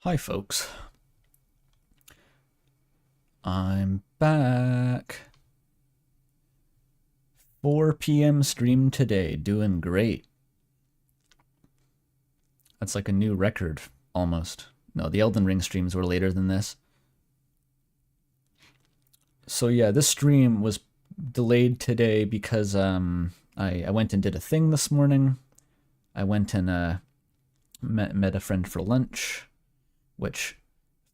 Hi folks, I'm back. 4 p.m. stream today, doing great. That's like a new record, almost. No, the Elden Ring streams were later than this. So yeah, this stream was delayed today because I went and did a thing this morning. I went and met a friend for lunch, which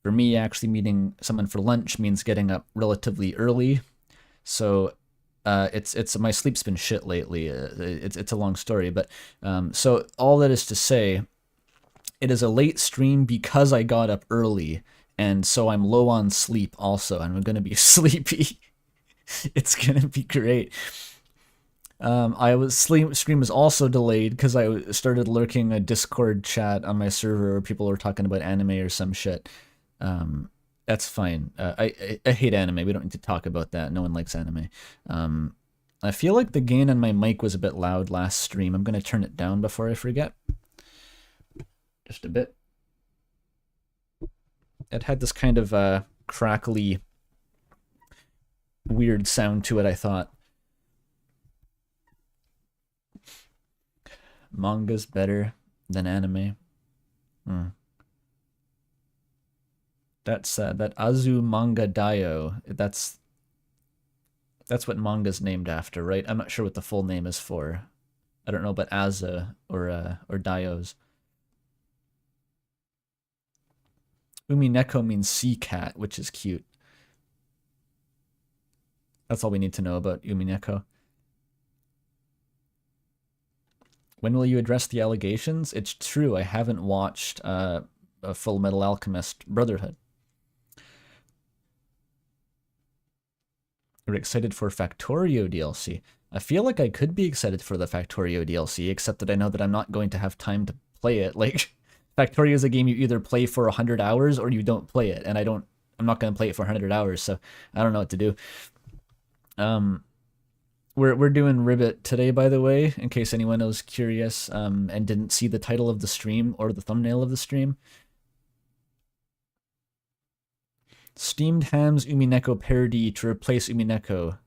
for me, actually meeting someone for lunch means getting up relatively early. So it's my sleep's been shit lately. It's a long story, but so all that is to say, it is a late stream because I got up early, and so I'm low on sleep also, and I'm gonna be sleepy. It's gonna be great. Stream was also delayed because I started lurking a Discord chat on my server where people were talking about anime or some shit. That's fine. I hate anime. We don't need to talk about that. No one likes anime. I feel like the gain on my mic was a bit loud last stream. I'm gonna turn it down before I forget. Just a bit. It had this kind of crackly, weird sound to it, I thought. Manga's better than anime. That's that Azu Manga Daio. That's what manga's named after, right? I'm not sure what the full name is for. I don't know about Aza or Daios. Umineko means sea cat, which is cute. That's all we need to know about Umineko. When will you address the allegations? It's true, I haven't watched a Full Metal Alchemist Brotherhood. We're excited for Factorio DLC. I feel like I could be excited for the Factorio DLC, except that I know that I'm not going to have time to play it. Like, Factorio is a game you either play for 100 hours or you don't play it, and I'm not going to play it for 100 hours, so I don't know what to do. We're doing RIBBIT today, by the way, in case anyone was curious and didn't see the title of the stream or the thumbnail of the stream. Steamed Ham's Umineko parody to replace Umineko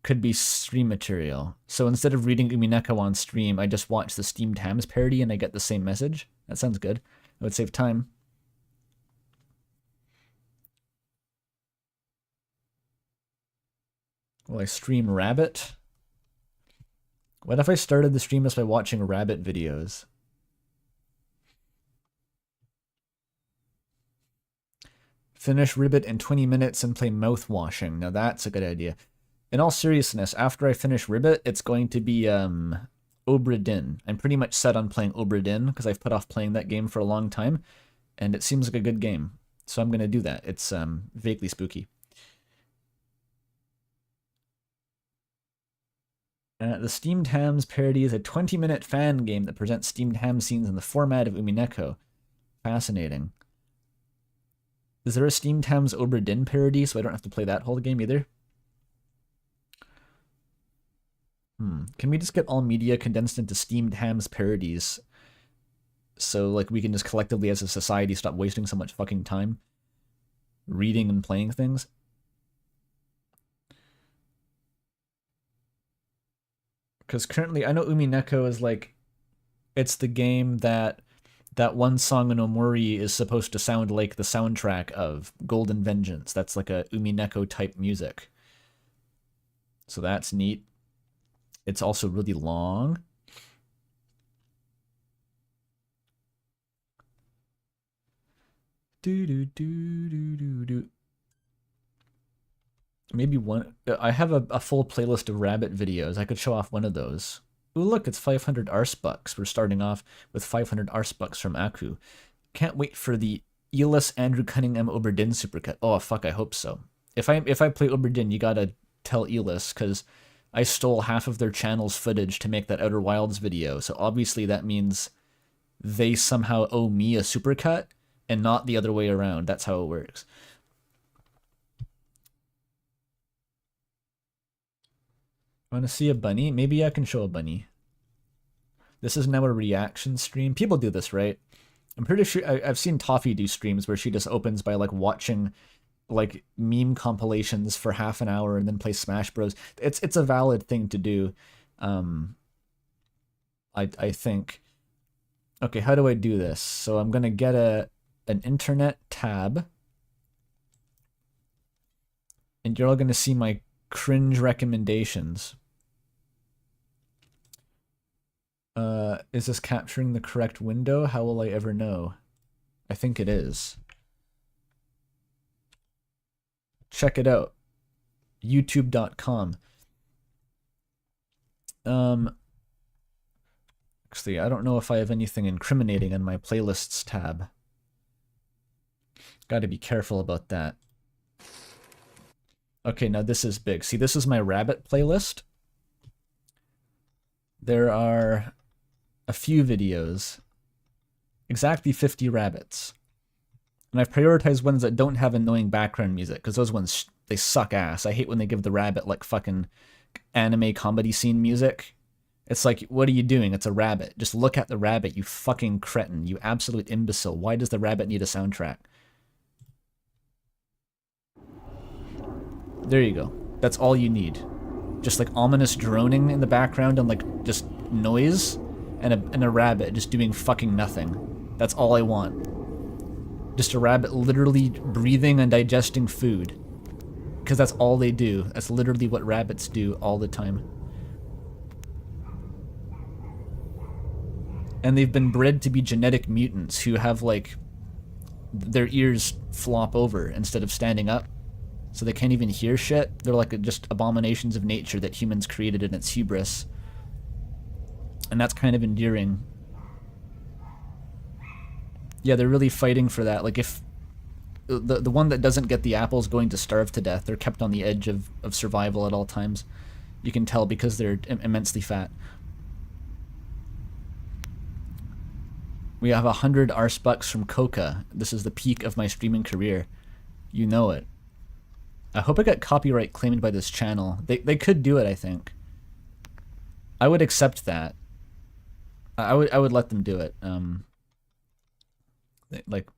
could be stream material. So instead of reading Umineko on stream, I just watch the Steamed Ham's parody and I get the same message. That sounds good. It would save time. Will I stream RIBBIT? What if I started the stream just by watching RIBBIT videos? Finish RIBBIT in 20 minutes and play mouth-washing. Now that's a good idea. In all seriousness, after I finish RIBBIT, it's going to be Obra Dinn. I'm pretty much set on playing Obra Dinn because I've put off playing that game for a long time, and it seems like a good game. So I'm going to do that. It's vaguely spooky. The Steamed Hams parody is a 20-minute fan game that presents steamed ham scenes in the format of Umineko. Fascinating. Is there a Steamed Hams Obra Dinn parody so I don't have to play that whole game either? Can we just get all media condensed into Steamed Hams parodies? So, like, we can just collectively as a society stop wasting so much fucking time reading and playing things? Because currently, I know Umineko is like, it's the game that one song in Omori is supposed to sound like the soundtrack of Golden Vengeance. That's like a Umineko type music. So that's neat. It's also really long. Maybe one. I have a full playlist of RIBBIT videos. I could show off one of those. Ooh, look, it's 500 Arsebucks. We're starting off with 500 Arsebucks from Aku. Can't wait for the Elis Andrew Cunningham Obra Dinn supercut. Oh, fuck, I hope so. If I play Obra Dinn, you gotta tell Elis, because I stole half of their channel's footage to make that Outer Wilds video, so obviously that means they somehow owe me a supercut, and not the other way around. That's how it works. Want to see a bunny? Maybe I can show a bunny. This is now a reaction stream. People do this, right? I'm pretty sure I've seen Toffee do streams where she just opens by like watching like meme compilations for half an hour and then play Smash Bros. It's a valid thing to do. I think. Okay, how do I do this? So I'm gonna get an internet tab, and you're all gonna see my cringe recommendations. Is this capturing the correct window? How will I ever know? I think it is. Check it out. YouTube.com. Actually, I don't know if I have anything incriminating in my playlists tab. Gotta be careful about that. Okay, now this is big. See, this is my rabbit playlist. There are a few videos, exactly 50 rabbits. And I've prioritized ones that don't have annoying background music, because those ones, they suck ass. I hate when they give the rabbit like fucking anime comedy scene music. It's like, what are you doing? It's a rabbit. Just look at the rabbit, you fucking cretin, you absolute imbecile. Why does the rabbit need a soundtrack? There you go. That's all you need. Just like ominous droning in the background and like just noise and a rabbit just doing fucking nothing. That's all I want. Just a rabbit literally breathing and digesting food. Because that's all they do. That's literally what rabbits do all the time. And they've been bred to be genetic mutants who have like their ears flop over instead of standing up. So they can't even hear shit. They're like just abominations of nature that humans created in its hubris. And that's kind of endearing. Yeah, they're really fighting for that. Like if the one that doesn't get the apple's going to starve to death. They're kept on the edge of survival at all times. You can tell because they're immensely fat. We have 100 arsebucks from Coca. This is the peak of my streaming career. You know it. I hope I got copyright claimed by this channel. They could do it, I think. I would accept that. I would let them do it.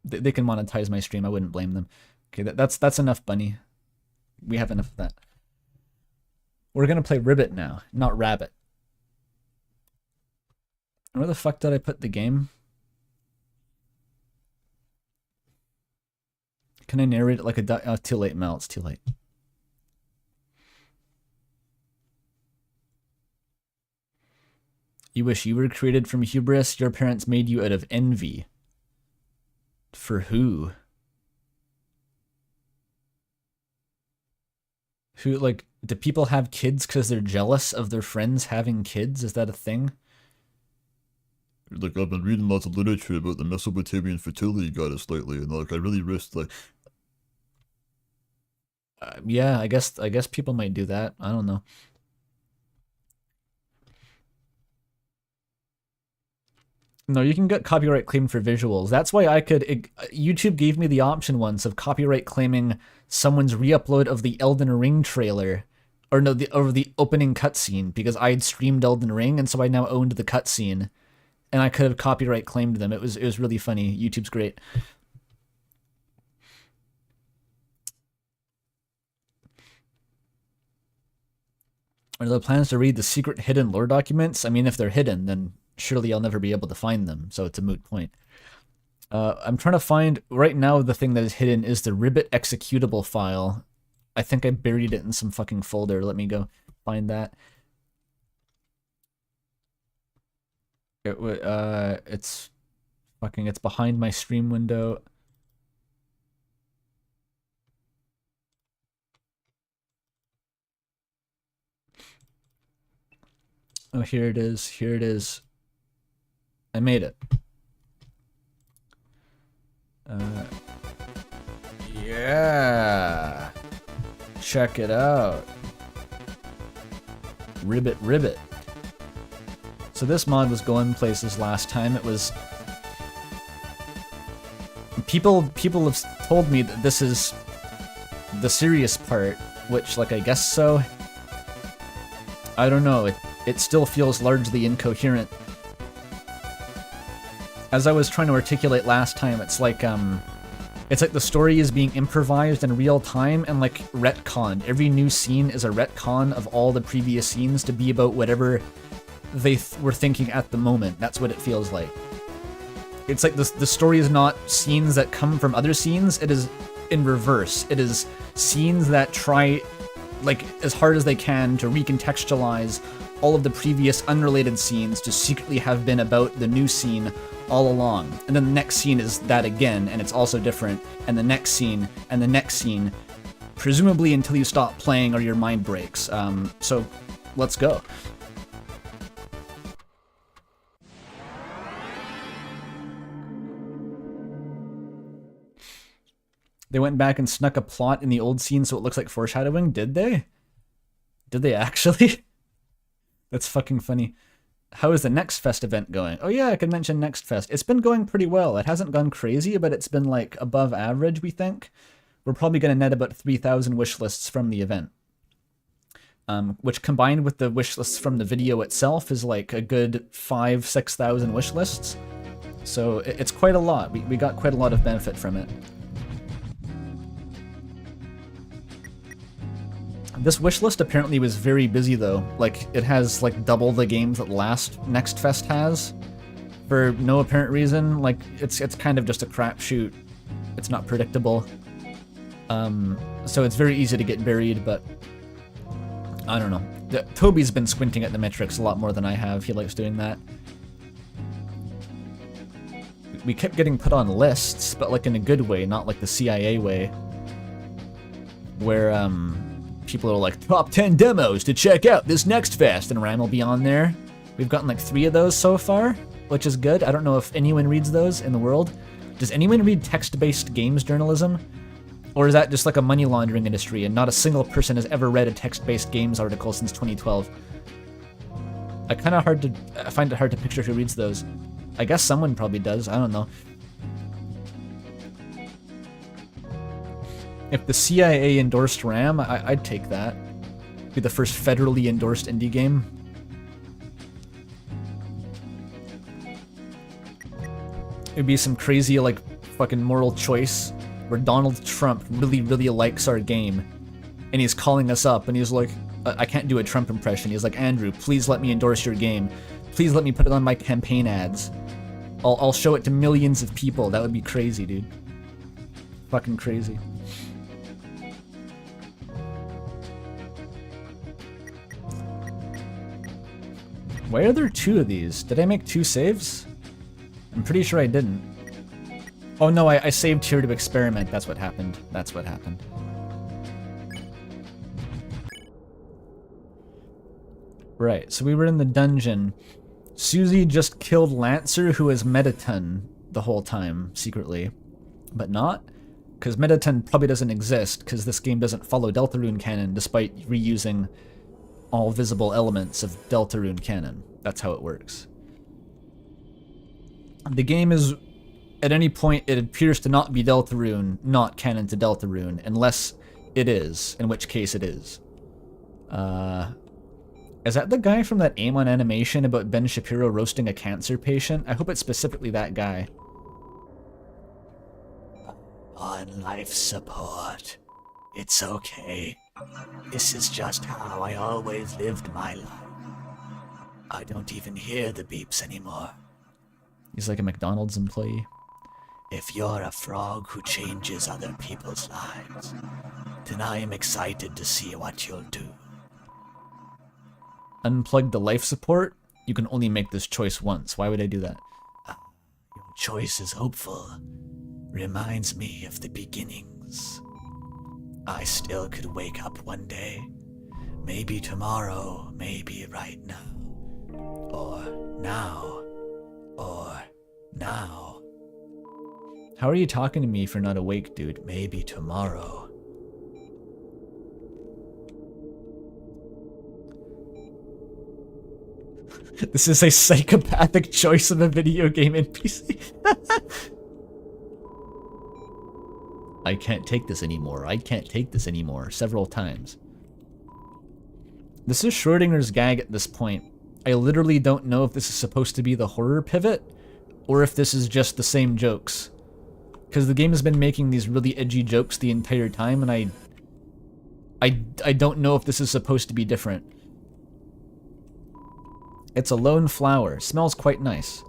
They can monetize my stream. I wouldn't blame them. Okay, that's enough, Bunny. We have enough of that. We're gonna play RIBBIT now, not Rabbit. Where the fuck did I put the game? Can I narrate it like a oh, too late, Mel. It's too late. You wish you were created from hubris. Your parents made you out of envy. For who? Who, like, do people have kids because they're jealous of their friends having kids? Is that a thing? Like, I've been reading lots of literature about the Mesopotamian fertility goddess lately, and like, I really risked like. Yeah, I guess people might do that. I don't know. No, you can get copyright claim for visuals. That's why I could. YouTube gave me the option once of copyright claiming someone's re-upload of the Elden Ring trailer, or no, the opening cutscene, because I had streamed Elden Ring, and so I now owned the cutscene, and I could have copyright claimed them. It was really funny. YouTube's great. Are there plans to read the secret hidden lore documents? I mean, if they're hidden, then surely I'll never be able to find them, so it's a moot point. I'm trying to find, right now the thing that is hidden is the RIBBIT executable file. I think I buried it in some fucking folder. Let me go find that. It's behind my stream window. Oh, here it is. Here it is. I made it. Yeah. Check it out. RIBBIT, RIBBIT. So this mod was going places last time. It was... People have told me that this is the serious part, which, like, I guess so. I don't know. It still feels largely incoherent. As I was trying to articulate last time, it's like the story is being improvised in real time and like retconned. Every new scene is a retcon of all the previous scenes to be about whatever they were thinking at the moment. That's what it feels like. It's like the story is not scenes that come from other scenes. It is in reverse. It is scenes that try like as hard as they can to recontextualize all of the previous unrelated scenes to secretly have been about the new scene all along. And then the next scene is that again, and it's also different, and the next scene, and the next scene, presumably until you stop playing or your mind breaks. So let's go. They went back and snuck a plot in the old scene so it looks like foreshadowing? Did they? Did they actually? That's fucking funny. How is the Next Fest event going? Oh yeah, I can mention Next Fest. It's been going pretty well. It hasn't gone crazy, but it's been like above average, we think. We're probably going to net about 3,000 wish lists from the event. Which combined with the wish lists from the video itself is like a good 5,000-6,000 wish lists. So it's quite a lot. We got quite a lot of benefit from it. This wish list apparently was very busy though. Like it has like double the games that last Next Fest has, for no apparent reason. Like it's kind of just a crapshoot. It's not predictable. So it's very easy to get buried. But I don't know. Toby's been squinting at the metrics a lot more than I have. He likes doing that. We kept getting put on lists, but like in a good way, not like the CIA way, where people are like, top 10 demos to check out this Next Fest, and Ram will be on there. We've gotten like 3 of those so far, which is good. I don't know if anyone reads those in the world. Does anyone read text-based games journalism? Or is that just like a money laundering industry and not a single person has ever read a text-based games article since 2012? I find it hard to picture who reads those. I guess someone probably does, I don't know. If the CIA endorsed RAM, I'd take that. Be the first federally endorsed indie game. It'd be some crazy, like, fucking moral choice where Donald Trump really, really likes our game. And he's calling us up and he's like, I can't do a Trump impression. He's like, Andrew, please let me endorse your game. Please let me put it on my campaign ads. I'll show it to millions of people. That would be crazy, dude. Fucking crazy. Why are there 2 of these? Did I make 2 saves? I'm pretty sure I didn't. Oh no, I saved here to experiment. That's what happened. That's what happened. Right, so we were in the dungeon. Susie just killed Lancer, who is Metaton the whole time, secretly. But not, because Metaton probably doesn't exist, because this game doesn't follow Deltarune canon, despite reusing all visible elements of Deltarune canon. That's how it works. The game is, at any point, it appears to not be Deltarune, not canon to Deltarune, unless it is, in which case it is. Is that the guy from that Aim on animation about Ben Shapiro roasting a cancer patient? I hope it's specifically that guy. On life support. It's okay. This is just how I always lived my life. I don't even hear the beeps anymore. He's like a McDonald's employee. If you're a frog who changes other people's lives, then I am excited to see what you'll do. Unplug the life support? You can only make this choice once. Why would I do that? Your choice is hopeful. Reminds me of the beginnings. I still could wake up one day. Maybe tomorrow, maybe right now. Or now. Or now. How are you talking to me if you're not awake, dude? Maybe tomorrow. This is a psychopathic choice of a video game NPC. I can't take this anymore. I can't take this anymore. Several times. This is Schrodinger's gag at this point. I literally don't know if this is supposed to be the horror pivot or if this is just the same jokes. Because the game has been making these really edgy jokes the entire time, and I don't know if this is supposed to be different. It's a lone flower. Smells quite nice.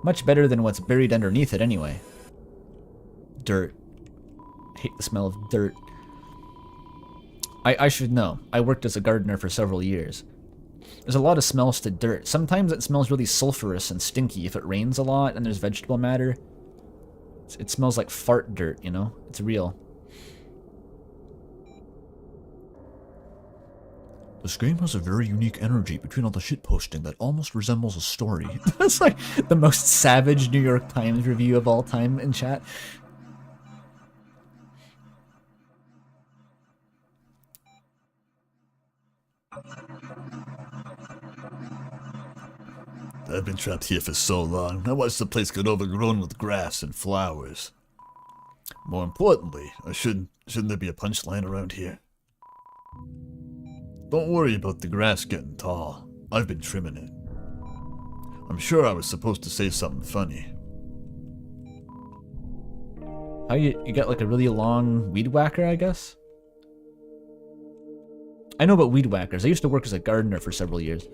Much better than what's buried underneath it anyway. Dirt. Hate the smell of dirt. I should know. I worked as a gardener for several years. There's a lot of smells to dirt. Sometimes it smells really sulfurous and stinky if it rains a lot and there's vegetable matter. It smells like fart dirt, you know? It's real. This game has a very unique energy between all the shitposting that almost resembles a story. That's like the most savage New York Times review of all time in chat. I've been trapped here for so long. I watched the place get overgrown with grass and flowers. More importantly, shouldn't there be a punchline around here? Don't worry about the grass getting tall. I've been trimming it. I'm sure I was supposed to say something funny. How you got like a really long weed whacker, I guess? I know about weed whackers. I used to work as a gardener for several years.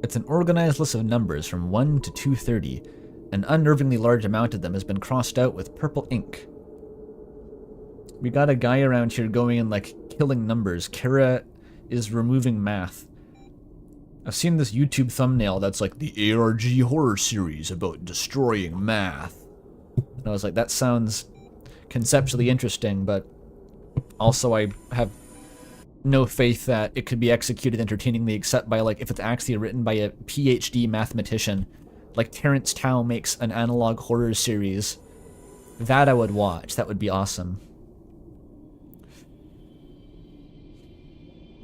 It's an organized list of numbers from 1 to 230. An unnervingly large amount of them has been crossed out with purple ink. We got a guy around here going and like killing numbers. Kara is removing math. I've seen this YouTube thumbnail that's like the ARG horror series about destroying math. And I was like, that sounds conceptually interesting, but also I have no faith that it could be executed entertainingly except by like if it's actually written by a PhD mathematician. Like Terrence Tao makes an analog horror series. That I would watch. That would be awesome.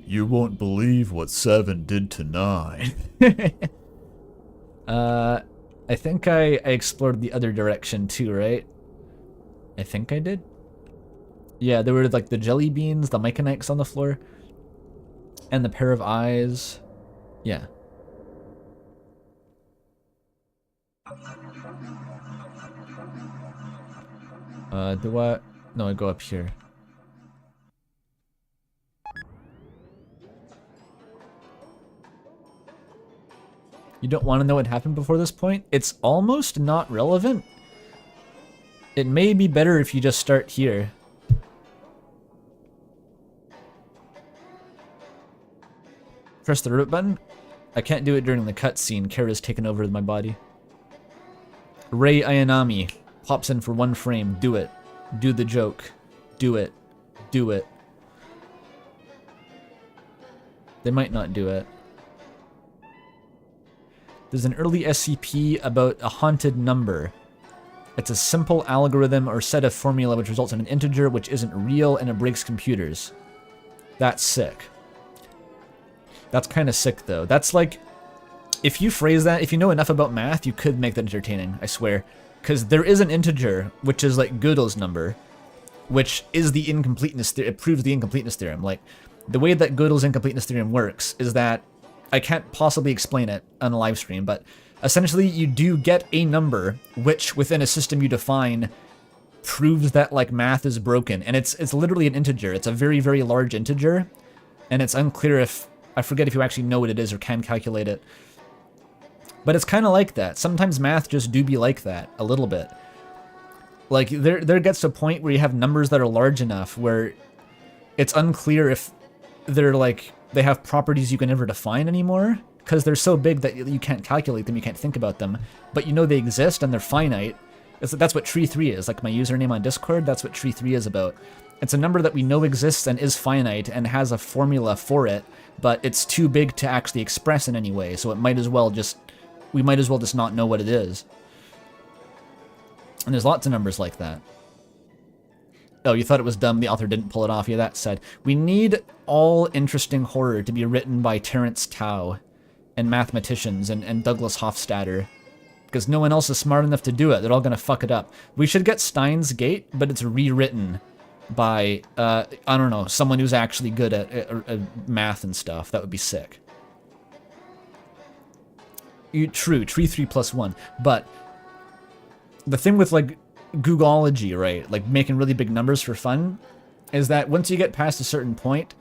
You won't believe what 7 did to 9. I think I explored the other direction too, right? I think I did. Yeah, there were like the jelly beans, the mechanics on the floor, and the pair of eyes. Yeah. Do I? No, I go up here. You don't want to know what happened before this point? It's almost not relevant. It may be better if you just start here. Press the RIBBIT button. I can't do it during the cutscene. Kara's taken over my body. Rei Ayanami pops in for 1 frame. Do it. Do the joke. Do it. Do it. They might not do it. There's an early SCP about a haunted number. It's a simple algorithm or set of formula which results in an integer which isn't real and it breaks computers. That's sick. That's kind of sick though. That's like, if you phrase that, if you know enough about math, you could make that entertaining, I swear. Because there is an integer, which is like Gödel's number, which is the incompleteness theorem. It proves the incompleteness theorem. Like, the way that Gödel's incompleteness theorem works is that, I can't possibly explain it on a live stream, but essentially you do get a number, which within a system you define, proves that like math is broken. And it's literally an integer. It's a very, very large integer. And it's unclear if, I forget if you actually know what it is or can calculate it. But it's kind of like that. Sometimes math just do be like that, a little bit. Like, there gets to a point where you have numbers that are large enough where it's unclear if they're like, they have properties you can never define anymore, because they're so big that you can't calculate them, you can't think about them, but you know they exist and they're finite. That's what tree 3 is, like my username on Discord, that's what tree 3 is about. It's a number that we know exists and is finite and has a formula for it, but it's too big to actually express in any way, so it might as well just, we might as well just not know what it is. And there's lots of numbers like that. Oh, you thought it was dumb the author didn't pull it off? Yeah, that's sad. We need all interesting horror to be written by Terrence Tao and mathematicians and Douglas Hofstadter, because no one else is smart enough to do it. They're all going to fuck it up. We should get Steins Gate, but it's rewritten by, I don't know, someone who's actually good at math and stuff. That would be sick. True, tree 3 plus 1. But the thing with, like, Googology, right, like making really big numbers for fun, is that once you get past a certain point,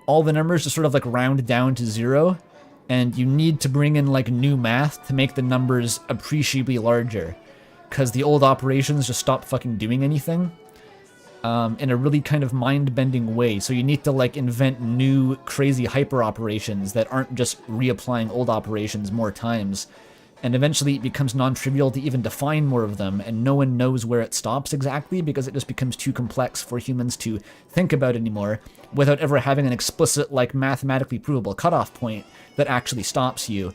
all the numbers just sort of like round down to 0, and you need to bring in like new math to make the numbers appreciably larger, because the old operations just stop fucking doing anything in a really kind of mind-bending way. So you need to like invent new crazy hyper operations that aren't just reapplying old operations more times. And eventually it becomes non-trivial to even define more of them, and no one knows where it stops exactly because it just becomes too complex for humans to think about anymore without ever having an explicit, like, mathematically provable cutoff point that actually stops you.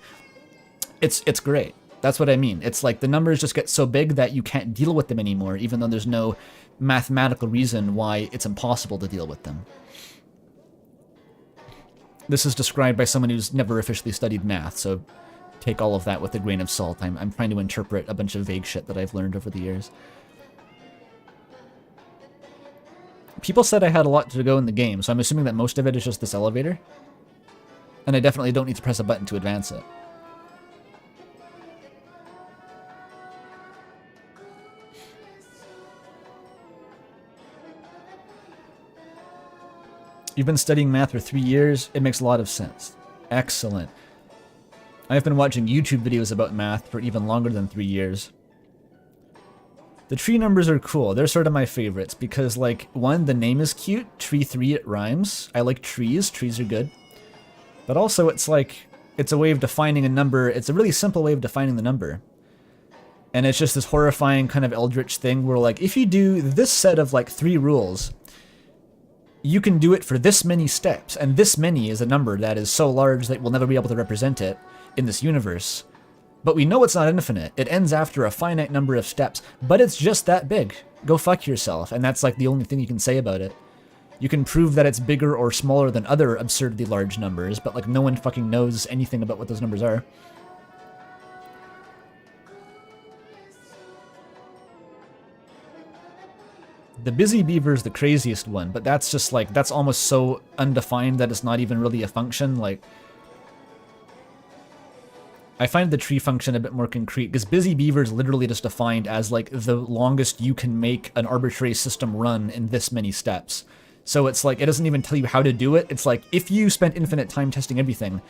It's great. That's what I mean. It's like the numbers just get so big that you can't deal with them anymore, even though there's no mathematical reason why it's impossible to deal with them. This is described by someone who's never officially studied math, so take all of that with a grain of salt. I'm trying to interpret a bunch of vague shit that I've learned over the years. People said I had a lot to go in the game, so I'm assuming that most of it is just this elevator. And I definitely don't need to press a button to advance it. You've been studying math for 3 years. It makes a lot of sense. Excellent. I've been watching YouTube videos about math for even longer than 3 years. The tree numbers are cool. They're sort of my favorites because, like, one, the name is cute. Tree 3, it rhymes. I like trees. Trees are good. But also, it's like, it's a way of defining a number. It's a really simple way of defining the number. And it's just this horrifying kind of eldritch thing where, like, if you do this set of, like, 3 rules, you can do it for this many steps. And this many is a number that is so large that we'll never be able to represent it in this universe. But we know it's not infinite. It ends after a finite number of steps, but it's just that big. Go fuck yourself, and that's like the only thing you can say about it. You can prove that it's bigger or smaller than other absurdly large numbers, but like no one fucking knows anything about what those numbers are. The busy beaver is the craziest one, but that's just like, that's almost so undefined that it's not even really a function. Like, I find the tree function a bit more concrete, because busy beaver is literally just defined as like the longest you can make an arbitrary system run in this many steps. So it's like, it doesn't even tell you how to do it. It's like, if you spent infinite time testing everything,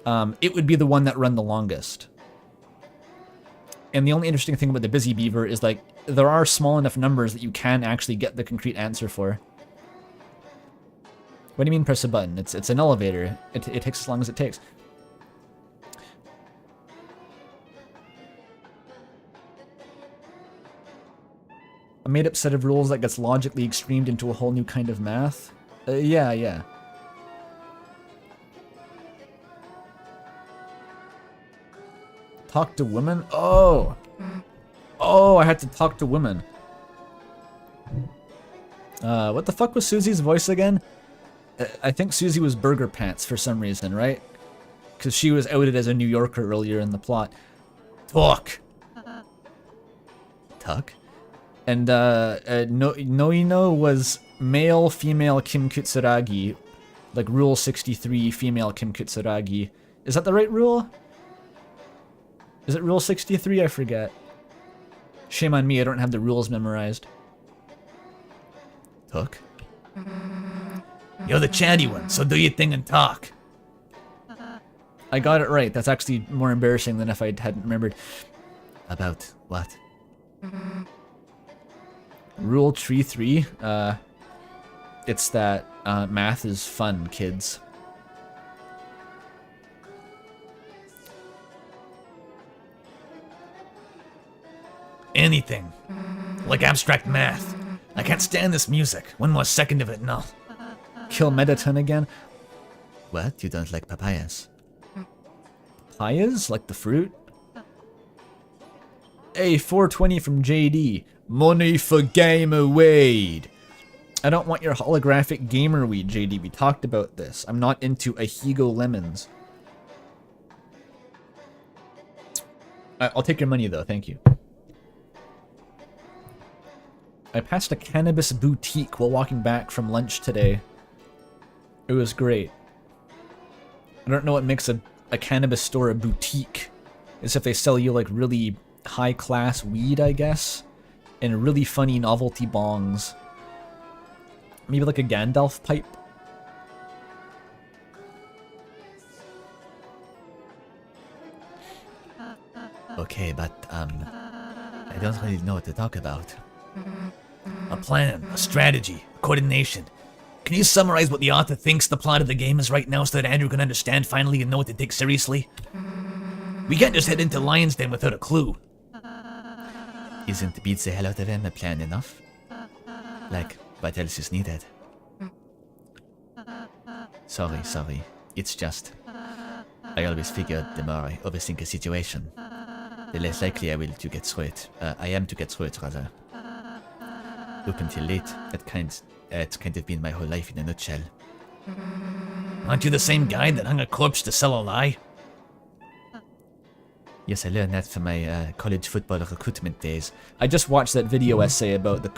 it would be the one that run the longest. And the only interesting thing about the busy beaver is like, there are small enough numbers that you can actually get the concrete answer for. What do you mean press a button? It's an elevator. It takes as long as it takes. A made-up set of rules that gets logically extremed into a whole new kind of math? Yeah. Talk to women? Oh! Oh, I had to talk to women. What the fuck was Susie's voice again? I think Susie was Burger Pants for some reason, right? Because she was outed as a New Yorker earlier in the plot. Talk! Tuck? And Noino was male, female Kim Kutsuragi. Like rule 63, female Kim Kutsuragi. Is that the right rule? Is it rule 63? I forget. Shame on me, I don't have the rules memorized. Talk? You're the chatty one, so do your thing and talk. I got it right. That's actually more embarrassing than if I hadn't remembered. About what? Rule tree 3, it's that math is fun, kids. Anything. Like abstract math. I can't stand this music. One more second of it, no. Kill Mettaton again? What? You don't like papayas? Papayas? Like the fruit? Hey, 420 from JD. Money for gamer weed. I don't want your holographic gamer weed, JD. We talked about this. I'm not into Ahigo lemons. I'll take your money though, thank you. I passed a cannabis boutique while walking back from lunch today. It was great. I don't know what makes a cannabis store a boutique. is if they sell you like really high-class weed, I guess, and really funny novelty bongs. Maybe like a Gandalf pipe. Okay, but, I don't really know what to talk about. A plan, a strategy, a coordination. Can you summarize what the author thinks the plot of the game is right now so that Andrew can understand finally and know what to take seriously? We can't just head into Lion's Den without a clue. Isn't beat the hell out of him a plan enough? Like, what else is needed? Sorry. It's just... I always figured the more I overthink a situation, the less likely I will to get through it. I am to get through it, rather. Up until late, it's kind of been my whole life in a nutshell. Aren't you the same guy that hung a corpse to sell a lie? Yes, I learned that from my college football recruitment days. I just watched that video essay about the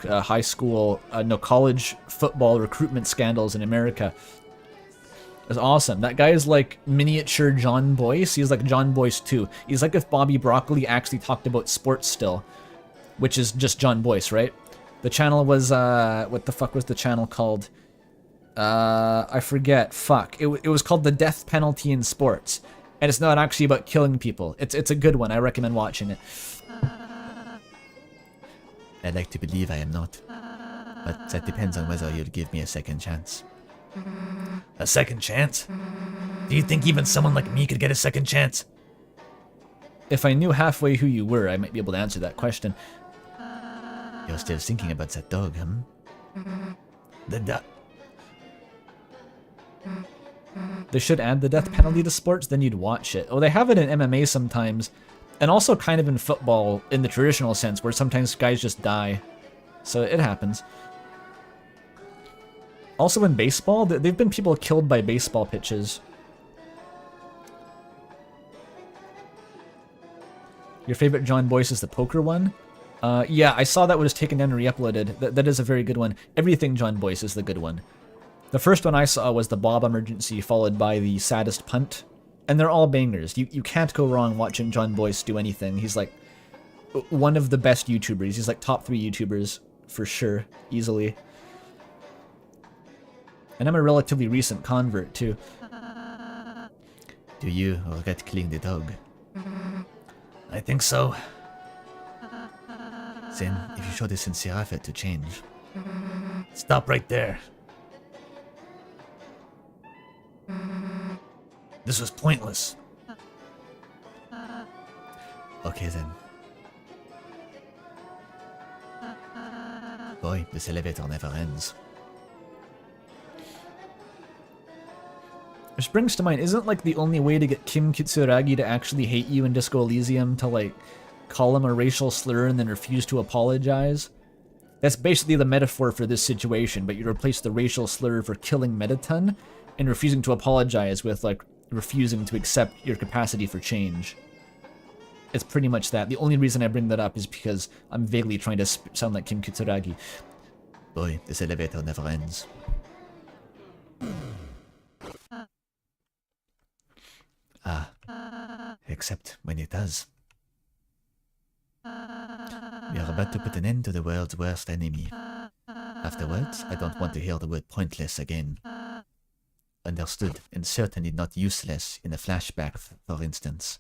college football recruitment scandals in America. It was awesome. That guy is like miniature John Boyce. He's like John Boyce 2. He's like if Bobby Broccoli actually talked about sports still, which is just John Boyce, right? The channel was, what the fuck was the channel called? I forget. Fuck. It was called The Death Penalty in Sports. And it's not actually about killing people. It's a good one. I recommend watching it. I'd like to believe I am not. But that depends on whether you'll give me a second chance. A second chance? Do you think even someone like me could get a second chance? If I knew halfway who you were, I might be able to answer that question. You're still thinking about that dog, huh? The dog. They should add the death penalty to sports, then you'd watch it. Oh, they have it in MMA sometimes, and also kind of in football in the traditional sense, where sometimes guys just die. So it happens. Also in baseball, there've been people killed by baseball pitches. Your favorite John Boyce is the poker one? Yeah, I saw that was taken down and re-uploaded. That is a very good one. Everything John Boyce is the good one. The first one I saw was the Bob Emergency, followed by the Saddest Punt. And they're all bangers. You can't go wrong watching John Boyce do anything. He's like one of the best YouTubers. He's like top 3 YouTubers for sure, easily. And I'm a relatively recent convert too. Do you regret killing the dog? I think so. Then, if you showed a sincere effort to change... Stop right there. This was pointless. Okay then. Boy, this elevator never ends. Which brings to mind, isn't like the only way to get Kim Kitsuragi to actually hate you in Disco Elysium to like call him a racial slur and then refuse to apologize? That's basically the metaphor for this situation, but you replace the racial slur for killing Mettaton and refusing to apologize with like refusing to accept your capacity for change. It's pretty much that. The only reason I bring that up is because I'm vaguely trying to sound like Kim Kitsuragi. Boy, this elevator never ends. Except when it does. We are about to put an end to the world's worst enemy. Afterwards, I don't want to hear the word pointless again. Understood, and certainly not useless in a flashback, for instance.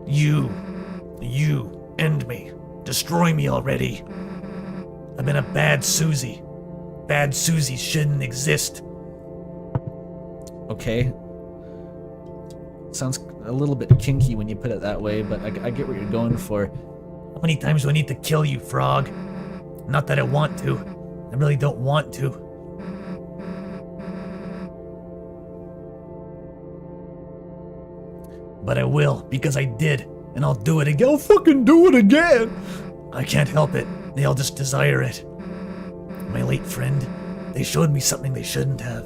You end me. Destroy me already. I've been a bad Susie. Bad Susie shouldn't exist. Okay. Sounds a little bit kinky when you put it that way, but I get what you're going for. How many times do I need to kill you, Frog? Not that I want to. I really don't want to. But I will, because I did, and I'll do it again. I'll fucking do it again! I can't help it. They all just desire it. My late friend, they showed me something they shouldn't have.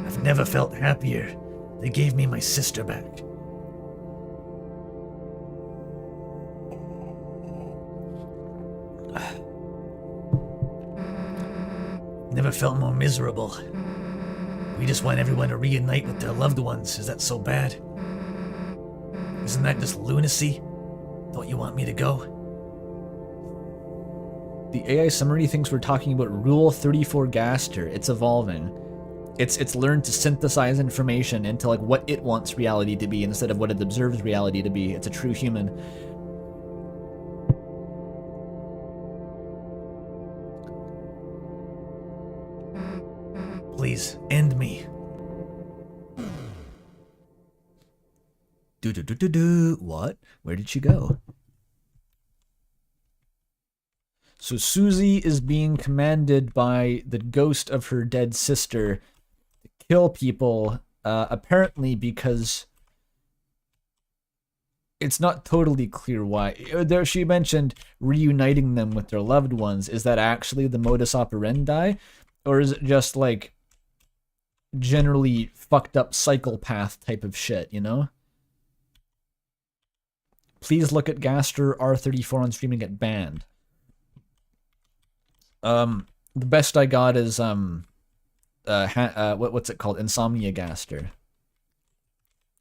I've never felt happier. They gave me my sister back. Never felt more miserable. We just want everyone to reunite with their loved ones. Is that so bad? Isn't that just lunacy? Don't you want me to go? The AI summary thinks we're talking about Rule 34 Gaster. It's evolving. It's learned to synthesize information into like what it wants reality to be instead of what it observes reality to be. It's a true human. Please, end me. What? Where did she go? So Susie is being commanded by the ghost of her dead sister to kill people, apparently because it's not totally clear why. There, she mentioned reuniting them with their loved ones. Is that actually the modus operandi? Or is it just like generally fucked up psychopath type of shit, you know? Please look at Gaster R34 on streaming at banned. The best I got is what's it called? Insomnia Gaster.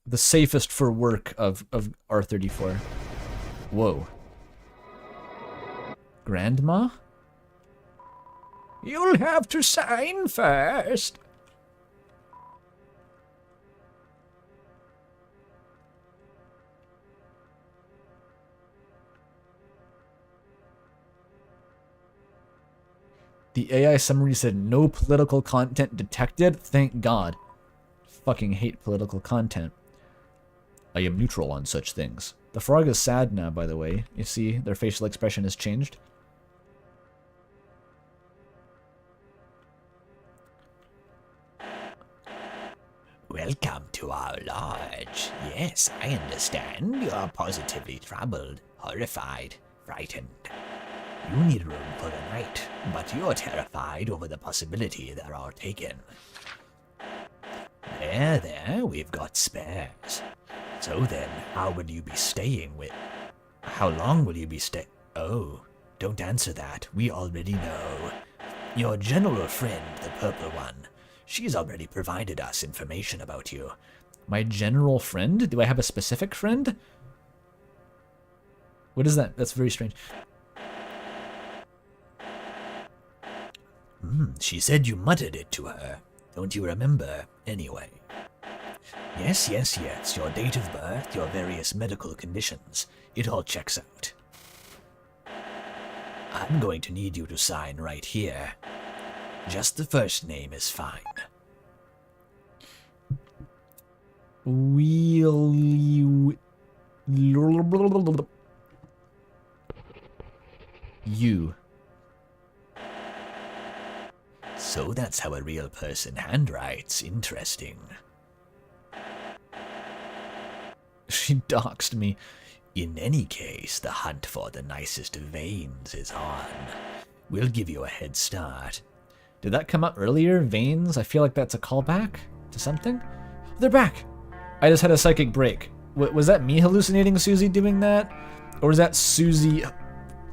The safest for work of R34. Whoa. Grandma? You'll have to sign first. The AI summary said no political content detected. Thank God. Fucking hate political content. I am neutral on such things. The frog is sad now, by the way. You see, their facial expression has changed. Welcome to our lodge. Yes, I understand. You are positively troubled, horrified, frightened. You need room for the night, but you're terrified over the possibility there are taken. There, we've got spares. So then, how will you be staying with... How long will you be Oh, don't answer that. We already know. Your general friend, the purple one, she's already provided us information about you. My general friend? Do I have a specific friend? What is that? That's very strange. She said you muttered it to her. Don't you remember? Anyway. Yes. Your date of birth, your various medical conditions. It all checks out. I'm going to need you to sign right here. Just the first name is fine. Will you... You. So that's how a real person handwrites. Interesting. She doxed me. In any case, the hunt for the nicest veins is on. We'll give you a head start. Did that come up earlier? Veins? I feel like that's a callback to something. They're back! I just had a psychic break. Was that me hallucinating Susie doing that? Or was that Susie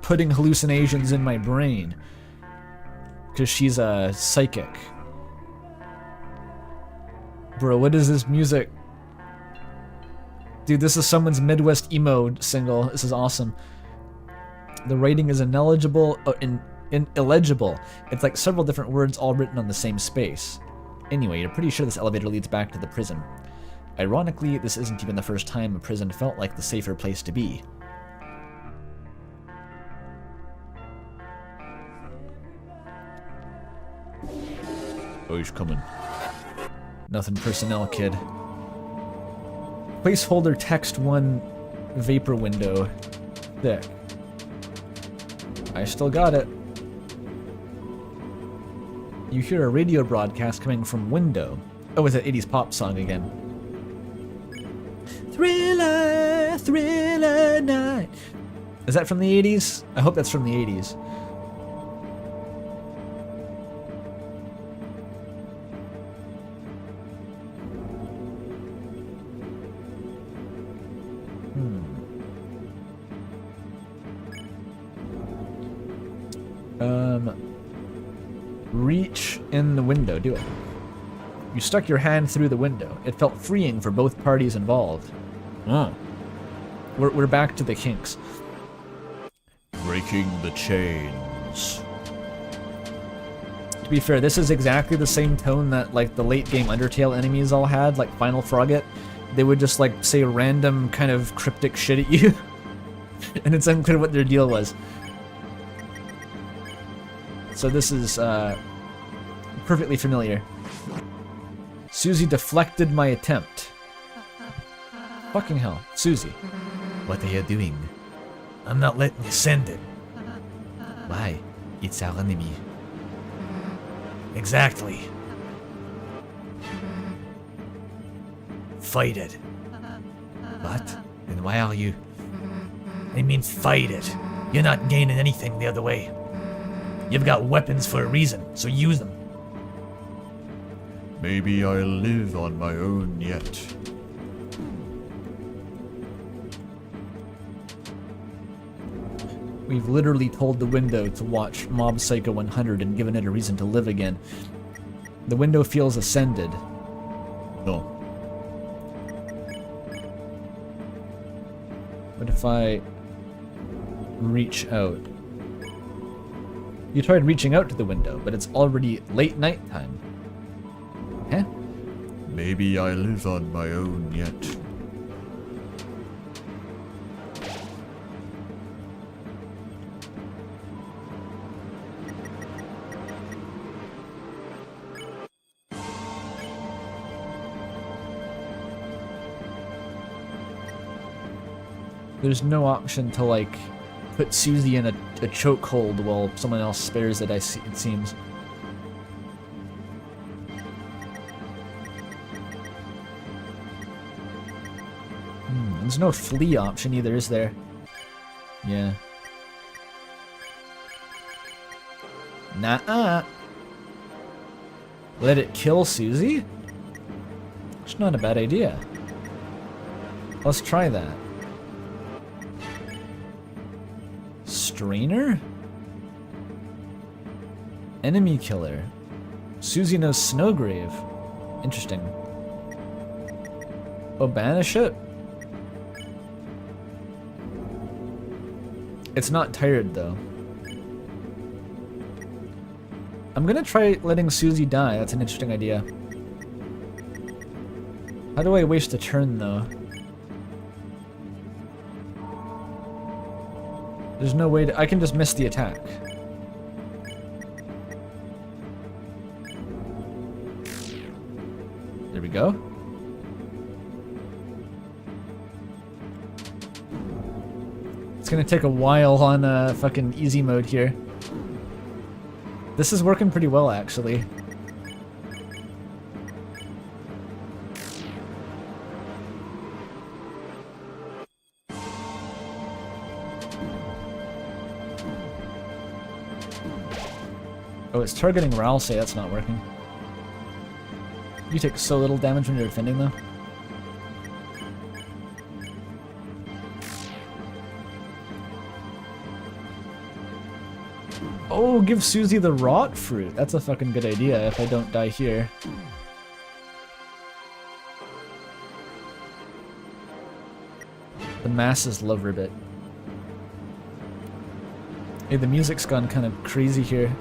putting hallucinations in my brain? Because she's a psychic. Bro, what is this music? Dude, this is someone's Midwest emo single. This is awesome. The writing is illegible. It's like several different words all written on the same space. Anyway, you're pretty sure this elevator leads back to the prison. Ironically, this isn't even the first time a prison felt like the safer place to be. Oh, he's coming. Nothing personnel, kid. Placeholder text 1 vapor window. Thick. I still got it. You hear a radio broadcast coming from window. Oh, it's that 80s pop song again. Thriller, thriller night. Is that from the 80s? I hope that's from the 80s. Reach in the window. Do it. You stuck your hand through the window. It felt freeing for both parties involved. Oh. We're back to the kinks. Breaking the chains. To be fair, this is exactly the same tone that like the late game Undertale enemies all had, like Final Frogget. They would just like say random kind of cryptic shit at you, and it's unclear what their deal was. So this is perfectly familiar. Susie deflected my attempt. Fucking hell, Susie. What are you doing? I'm not letting you send it. Why? It's our enemy. Exactly. Fight it. What? Then why are you? I mean fight it. You're not gaining anything the other way. You've got weapons for a reason, so use them. Maybe I'll live on my own yet. We've literally told the window to watch Mob Psycho 100 and given it a reason to live again. The window feels ascended. No. What if I reach out? You tried reaching out to the window, but it's already late night time. Huh? Maybe I live on my own yet. There's no option to like put Susie in a chokehold while someone else spares it, it seems. There's no flee option either, is there? Yeah. Nah-uh. Let it kill Susie? It's not a bad idea. Let's try that. Strainer? Enemy killer. Susie knows Snowgrave. Interesting. Oh, banish it? It's not tired though. I'm gonna try letting Susie die. That's an interesting idea. How do I waste a turn though? There's no way to... I can just miss the attack. There we go. It's gonna take a while on fucking easy mode here. This is working pretty well, actually. Oh, it's targeting Ralsei, that's not working. You take so little damage when you're defending, though. Oh, give Susie the rot fruit. That's a fucking good idea if I don't die here. The masses love RIBBIT. Hey, the music's gone kind of crazy here.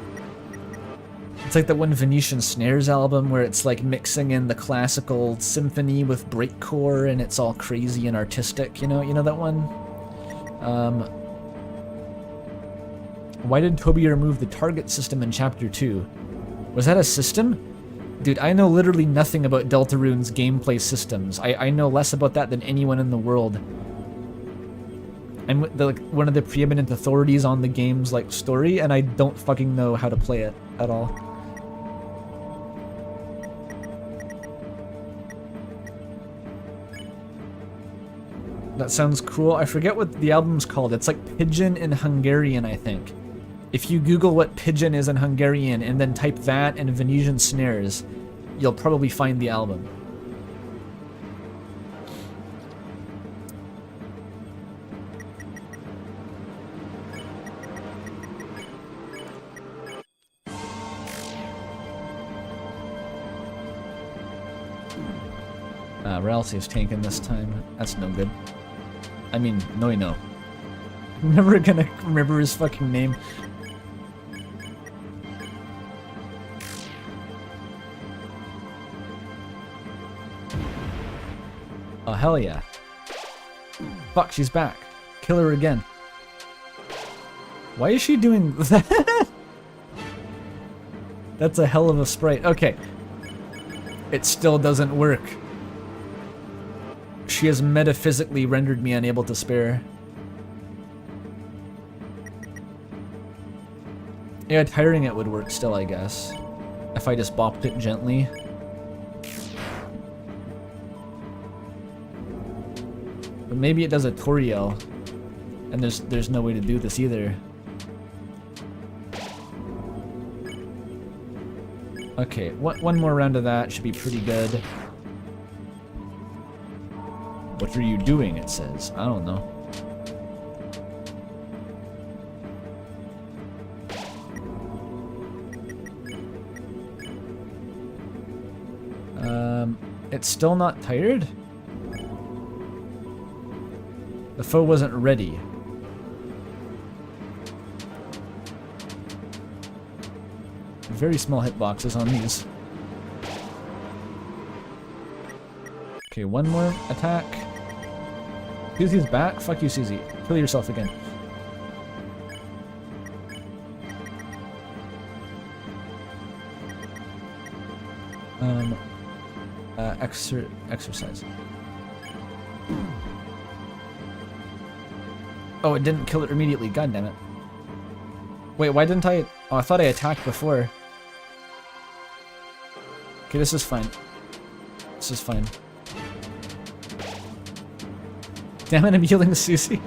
It's like that one Venetian Snares album where it's like mixing in the classical symphony with breakcore and it's all crazy and artistic, you know that one? Why did Toby remove the target system in Chapter 2? Was that a system? Dude, I know literally nothing about Deltarune's gameplay systems. I know less about that than anyone in the world. I'm one of the preeminent authorities on the game's like story, and I don't fucking know how to play it at all. That sounds cool. I forget what the album's called. It's like Pigeon in Hungarian, I think. If you Google what pigeon is in Hungarian and then type that and Venetian Snares, you'll probably find the album. Ralsei's tanking this time. That's no good. I mean, no. I'm never gonna remember his fucking name. Oh, hell yeah. Fuck, she's back. Kill her again. Why is she doing that? That's a hell of a sprite. Okay. It still doesn't work. She has metaphysically rendered me unable to spare. Yeah, tiring it would work still, I guess. If I just bopped it gently. But maybe it does a Toriel. And there's no way to do this either. Okay, one more round of that should be pretty good. What are you doing, it says. I don't know. It's still not tired? The foe wasn't ready. Very small hitboxes on these. Okay, one more attack. Susie's back? Fuck you, Susie. Kill yourself again. Exercise. Oh, it didn't kill it immediately. God damn it. Wait, why didn't I? Oh, I thought I attacked before. Okay, this is fine. This is fine. Damn it, I'm healing the Susie.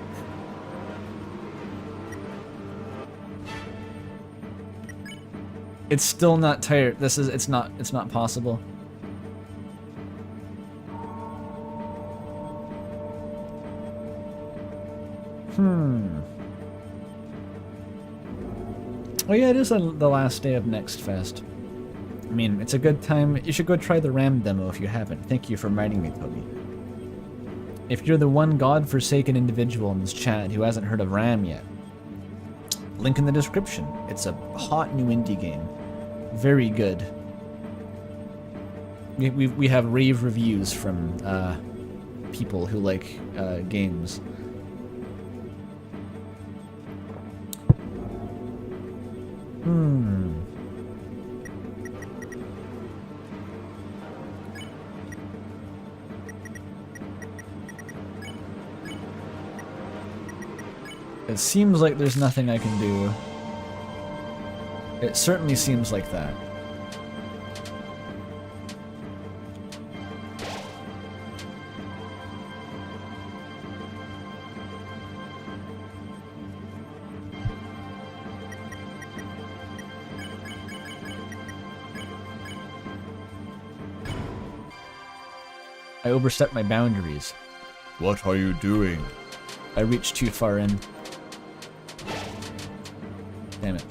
It's still not tired. It's not possible. Oh yeah, it is the last day of Next Fest. I mean, it's a good time. You should go try the RAM demo if you haven't. Thank you for reminding me, Toby. If you're the one godforsaken individual in this chat who hasn't heard of RAM yet, link in the description. It's a hot new indie game. Very good. We have rave reviews from people who like games. It seems like there's nothing I can do. It certainly seems like that. I overstepped my boundaries. What are you doing? I reached too far in. Damn it.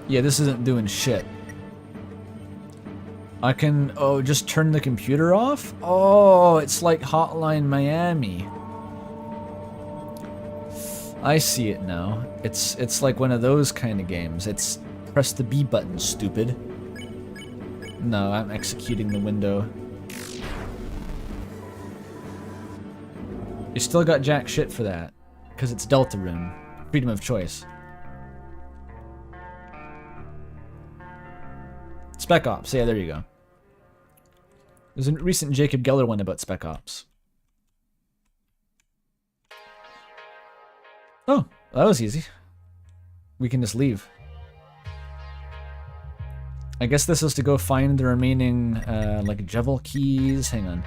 Yeah, this isn't doing shit. I can, just turn the computer off? Oh, it's like Hotline Miami. I see it now. It's like one of those kind of games. It's press the B button, stupid. No, I'm executing the window. You still got jack shit for that. Because it's Deltarune. Freedom of choice. Spec Ops. Yeah, there you go. There's a recent Jacob Geller one about Spec Ops. Oh, that was easy. We can just leave. I guess this is to go find the remaining, like, Jevil keys. Hang on.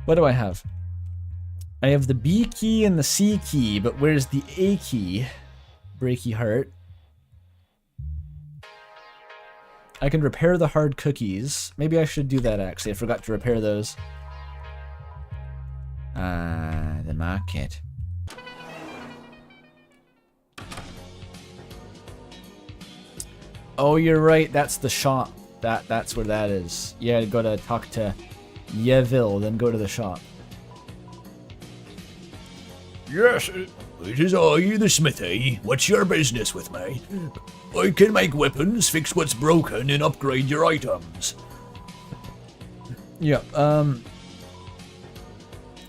What do I have? I have the B key and the C key, but where's the A key? Breaky heart. I can repair the hard cookies. Maybe I should do that, actually. I forgot to repair those. The market. Oh, you're right. That's the shop. That's where that is. Yeah, I gotta talk to Yeville, then go to the shop. Yes, it is I, the smithy. What's your business with me? I can make weapons, fix what's broken, and upgrade your items. Yeah,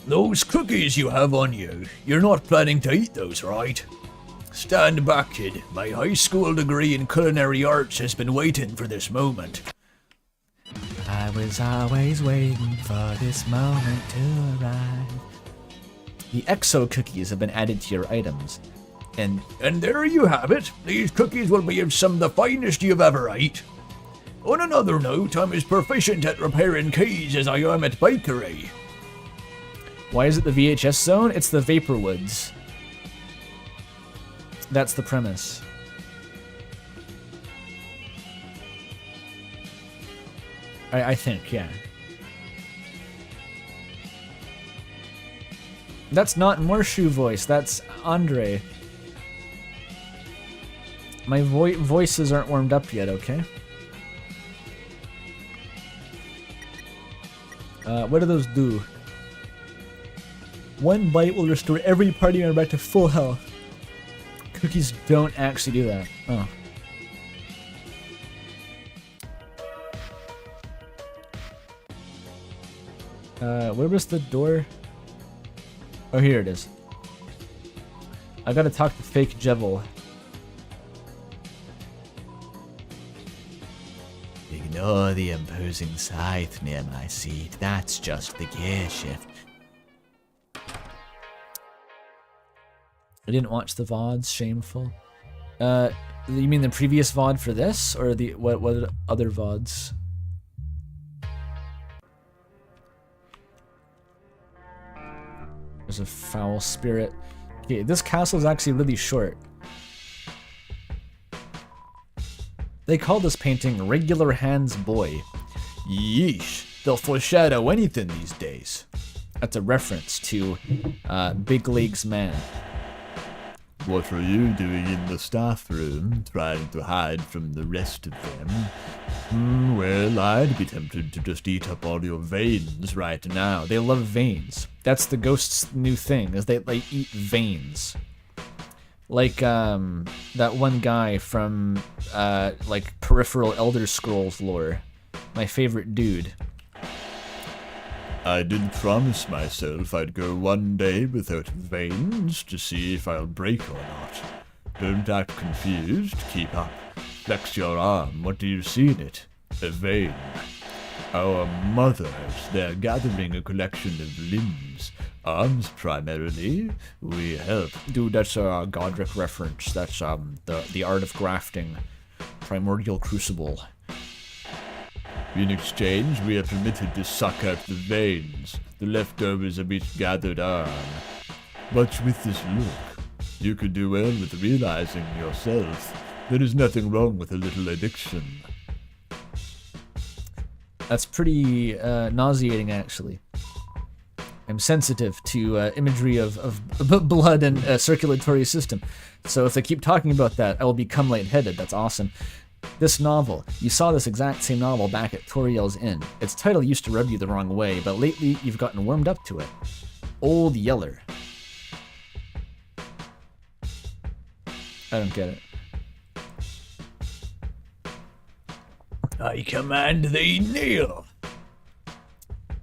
Those cookies you have on you, you're not planning to eat those, right? Stand back, kid. My high school degree in culinary arts has been waiting for this moment. I was always waiting for this moment to arrive. the EXO cookies have been added to your items. And there you have it. These cookies will be of some of the finest you've ever ate. On another note, I'm as proficient at repairing keys as I am at bakery. Why is it the VHS zone? It's the Vaporwoods. That's the premise. I think, yeah. That's not Morshu voice, that's Andre. My voices aren't warmed up yet, okay? What do those do? One bite will restore every party member back to full health. Cookies don't actually do that. Oh. Where was the door? Oh, here it is. I gotta talk to fake Jevil. Ignore the imposing scythe near my seat. That's just the gear shift. I didn't watch the VODs, shameful. You mean the previous VOD for this? Or the what other VODs? There's a foul spirit. Okay, this castle is actually really short. They call this painting Regular Hands Boy. Yeesh, they'll foreshadow anything these days. That's a reference to Big League's Man. What are you doing in the staff room, trying to hide from the rest of them? Well, I'd be tempted to just eat up all your veins right now. They love veins. That's the ghost's new thing, is they eat veins. Like, that one guy from, like, Peripheral Elder Scrolls lore. My favorite dude. I did promise myself I'd go one day without veins to see if I'll break or not. Don't act confused, keep up. Flex your arm, what do you see in it? A vein. Our mothers, they're gathering a collection of limbs. Arms primarily, we help. Dude, that's a Godric reference. That's, the art of grafting. Primordial Crucible. In exchange, we are permitted to suck out the veins, the leftovers of each gathered arm. But with this look, you could do well with realizing yourself there is nothing wrong with a little addiction. That's pretty nauseating, actually. I'm sensitive to imagery of blood and circulatory system. So if they keep talking about that, I will become lightheaded. That's awesome. This novel, you saw this exact same novel back at Toriel's Inn. Its title used to rub you the wrong way, but lately you've gotten warmed up to it. Old Yeller. I don't get it. I command thee, kneel.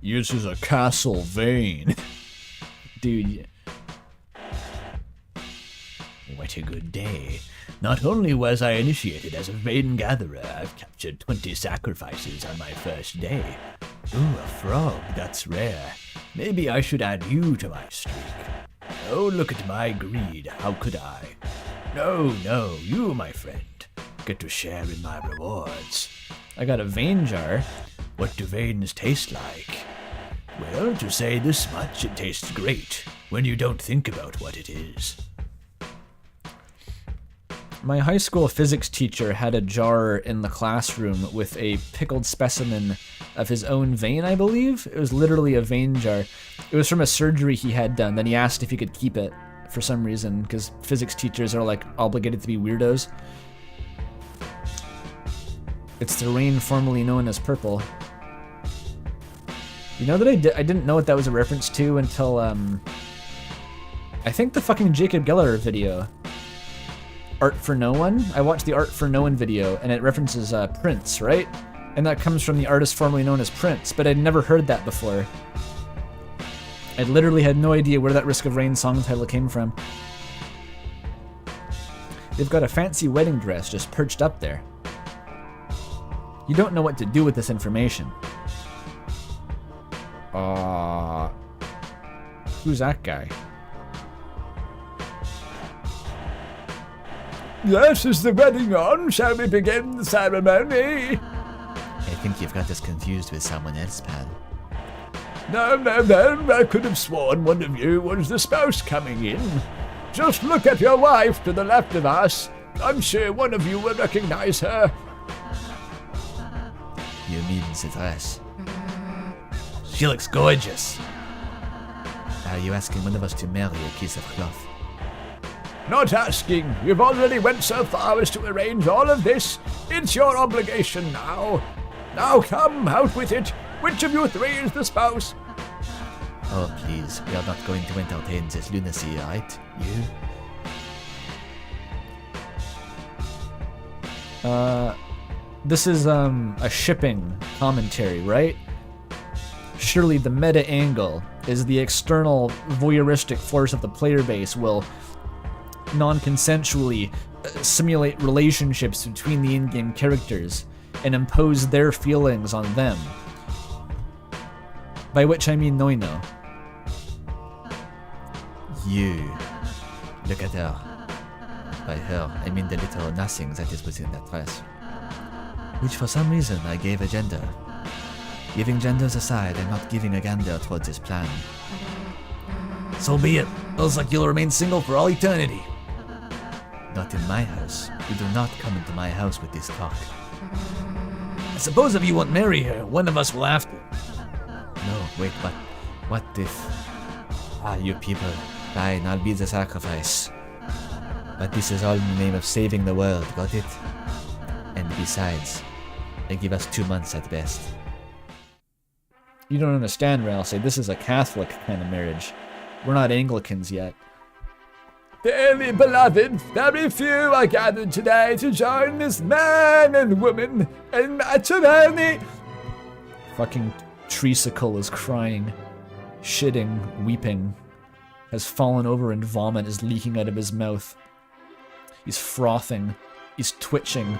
This is a castle vein. Dude. What a good day. Not only was I initiated as a vein gatherer, I've captured 20 sacrifices on my first day. Ooh, a frog, that's rare. Maybe I should add you to my streak. Oh, look at my greed, how could I? No, you, my friend, get to share in my rewards. I got a vein jar. What do veins taste like? Well, to say this much, it tastes great when you don't think about what it is. My high school physics teacher had a jar in the classroom with a pickled specimen of his own vein, I believe. It was literally a vein jar. It was from a surgery he had done. Then he asked if he could keep it for some reason, because physics teachers are like obligated to be weirdos. It's the rain formerly known as purple. You know that I didn't know what that was a reference to until, I think the fucking Jacob Geller video. Art for No One? I watched the Art for No One video, and it references Prince, right? And that comes from the artist formerly known as Prince, but I'd never heard that before. I literally had no idea where that Risk of Rain song title came from. They've got a fancy wedding dress just perched up there. You don't know what to do with this information. Who's that guy? Yes, is the wedding on? Shall we begin the ceremony? I think you've got us confused with someone else, pal. No, I could have sworn one of you was the spouse coming in. Just look at your wife to the left of us. I'm sure one of you will recognize her. You mean the dress? She looks gorgeous. Are you asking one of us to marry a piece of cloth? Not asking. You've already went so far as to arrange all of this. It's your obligation now. Now come, out with it. Which of you three is the spouse? Oh, please. We are not going to entertain this lunacy, right? You? This is a shipping commentary, right? Surely the meta angle is the external voyeuristic force of the player base will non-consensually simulate relationships between the in-game characters and impose their feelings on them. By which I mean Noino. You. Look at her. By her, I mean the little nothing that is within that dress. Which for some reason I gave a gender. Giving genders aside, I'm not giving a gander towards this plan. So be it. Looks like you'll remain single for all eternity. Not in my house. You do not come into my house with this talk. I suppose if you won't marry her, one of us will have to. No, wait, but what if... you people. Fine, I'll be the sacrifice. But this is all in the name of saving the world, got it? And besides, they give us 2 months at best. You don't understand, Ralsei. This is a Catholic kind of marriage. We're not Anglicans yet. Dearly beloved, very few are gathered today to join this man and woman in matrimony. Fucking Treacicle is crying, shitting, weeping, has fallen over and vomit is leaking out of his mouth. He's frothing. He's twitching.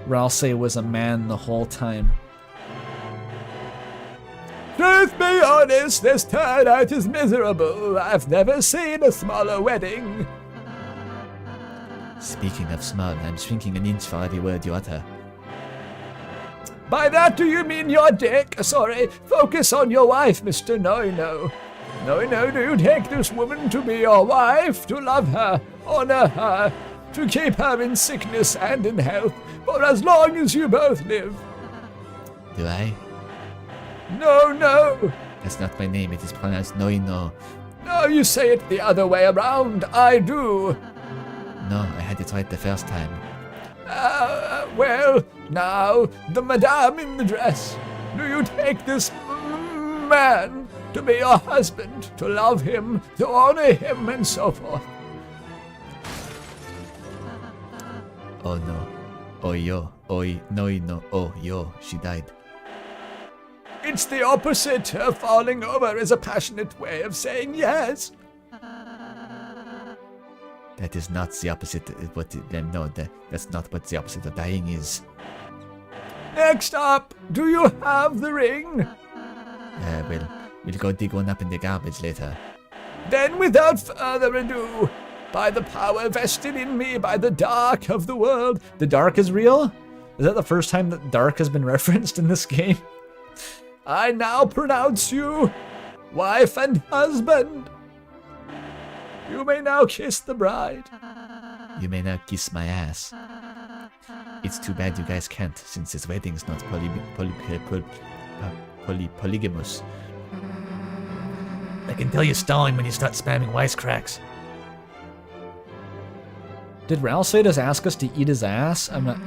Ralsei was a man the whole time. Truth be honest, this turnout is miserable. I've never seen a smaller wedding. Speaking of small, I'm shrinking an inch for every word you utter. By that do you mean your dick? Sorry, focus on your wife, Mr. Noino. Noino, do you take this woman to be your wife, to love her, honor her, to keep her in sickness and in health, for as long as you both live? Do I? No. That's not my name, it is pronounced Noino. No, you say it the other way around. I do. No, I had it right the first time. Well, now, the madame in the dress. Do you take this man to be your husband, to love him, to honor him, and so forth? Oh no. Oh yo. Oi, no. Oh yo. She died. It's the opposite. Her falling over is a passionate way of saying yes. That is not the opposite. That's not what the opposite of dying is. Next up, do you have the ring? We'll go dig one up in the garbage later. Then without further ado, by the power vested in me by the dark of the world. The dark is real? Is that the first time that dark has been referenced in this game? I now pronounce you wife and husband. You may now kiss the bride. You may now kiss my ass. It's too bad you guys can't, since this wedding's not polygamous. I can tell you're stalling when you start spamming wisecracks. Did Ralsei just ask us to eat his ass? I'm not...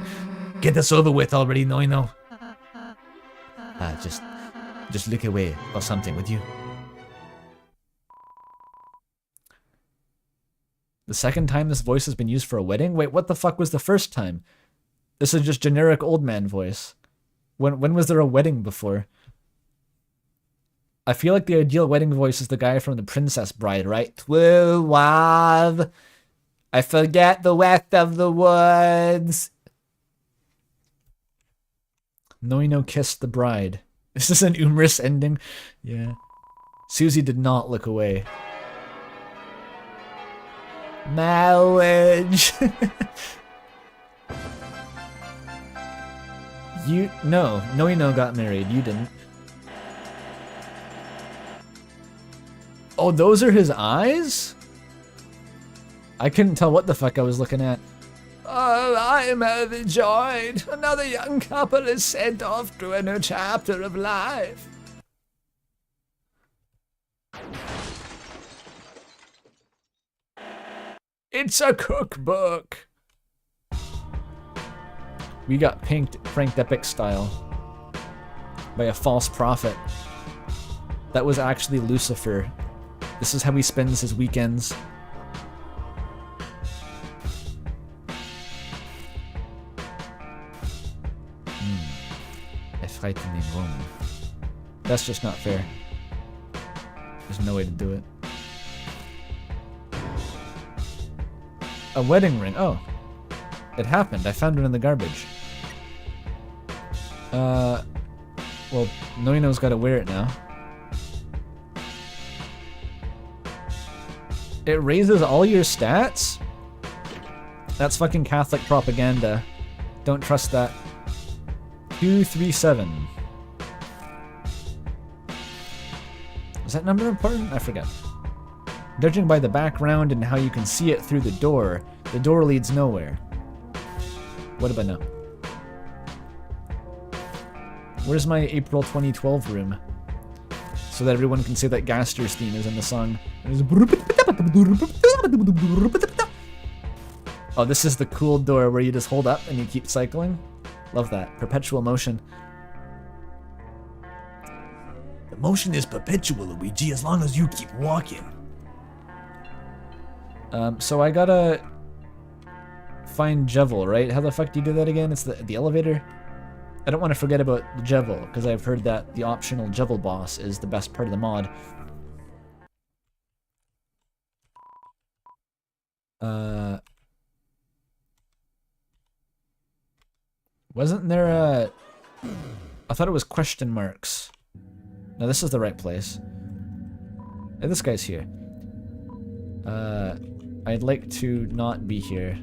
Get this over with already, Noino. Just look away or something, would you? The second time this voice has been used for a wedding? Wait, what the fuck was the first time? This is just generic old man voice. When was there a wedding before? I feel like the ideal wedding voice is the guy from The Princess Bride, right? True love. I forget the west of the woods. No kissed the bride. Is this an humorous ending? Yeah. Susie did not look away. Marriage. No got married. You didn't. Oh, those are his eyes? I couldn't tell what the fuck I was looking at. Oh, I'm overjoyed. Another young couple is sent off to a new chapter of life. It's a cookbook. We got pranked epic style by a false prophet. That was actually Lucifer. This is how he spends his weekends. A frightening room. That's just not fair. There's no way to do it. A wedding ring. Oh. It happened. I found it in the garbage. Well, Noino's gotta wear it now. It raises all your stats? That's fucking Catholic propaganda. Don't trust that. 237. Is that number important? I forget. Judging by the background and how you can see it through the door leads nowhere. What about now? Where's my April 2012 room? So that everyone can say that Gaster's theme is in the song. Oh, this is the cool door where you just hold up and you keep cycling. Love that. Perpetual motion. The motion is perpetual, Luigi, as long as you keep walking. So I gotta find Jevil, right? How the fuck do you do that again? It's the elevator? I don't want to forget about the Jevil, because I've heard that the optional Jevil boss is the best part of the mod. Wasn't there a... I thought it was question marks. No, this is the right place. Hey, this guy's here. I'd like to not be here.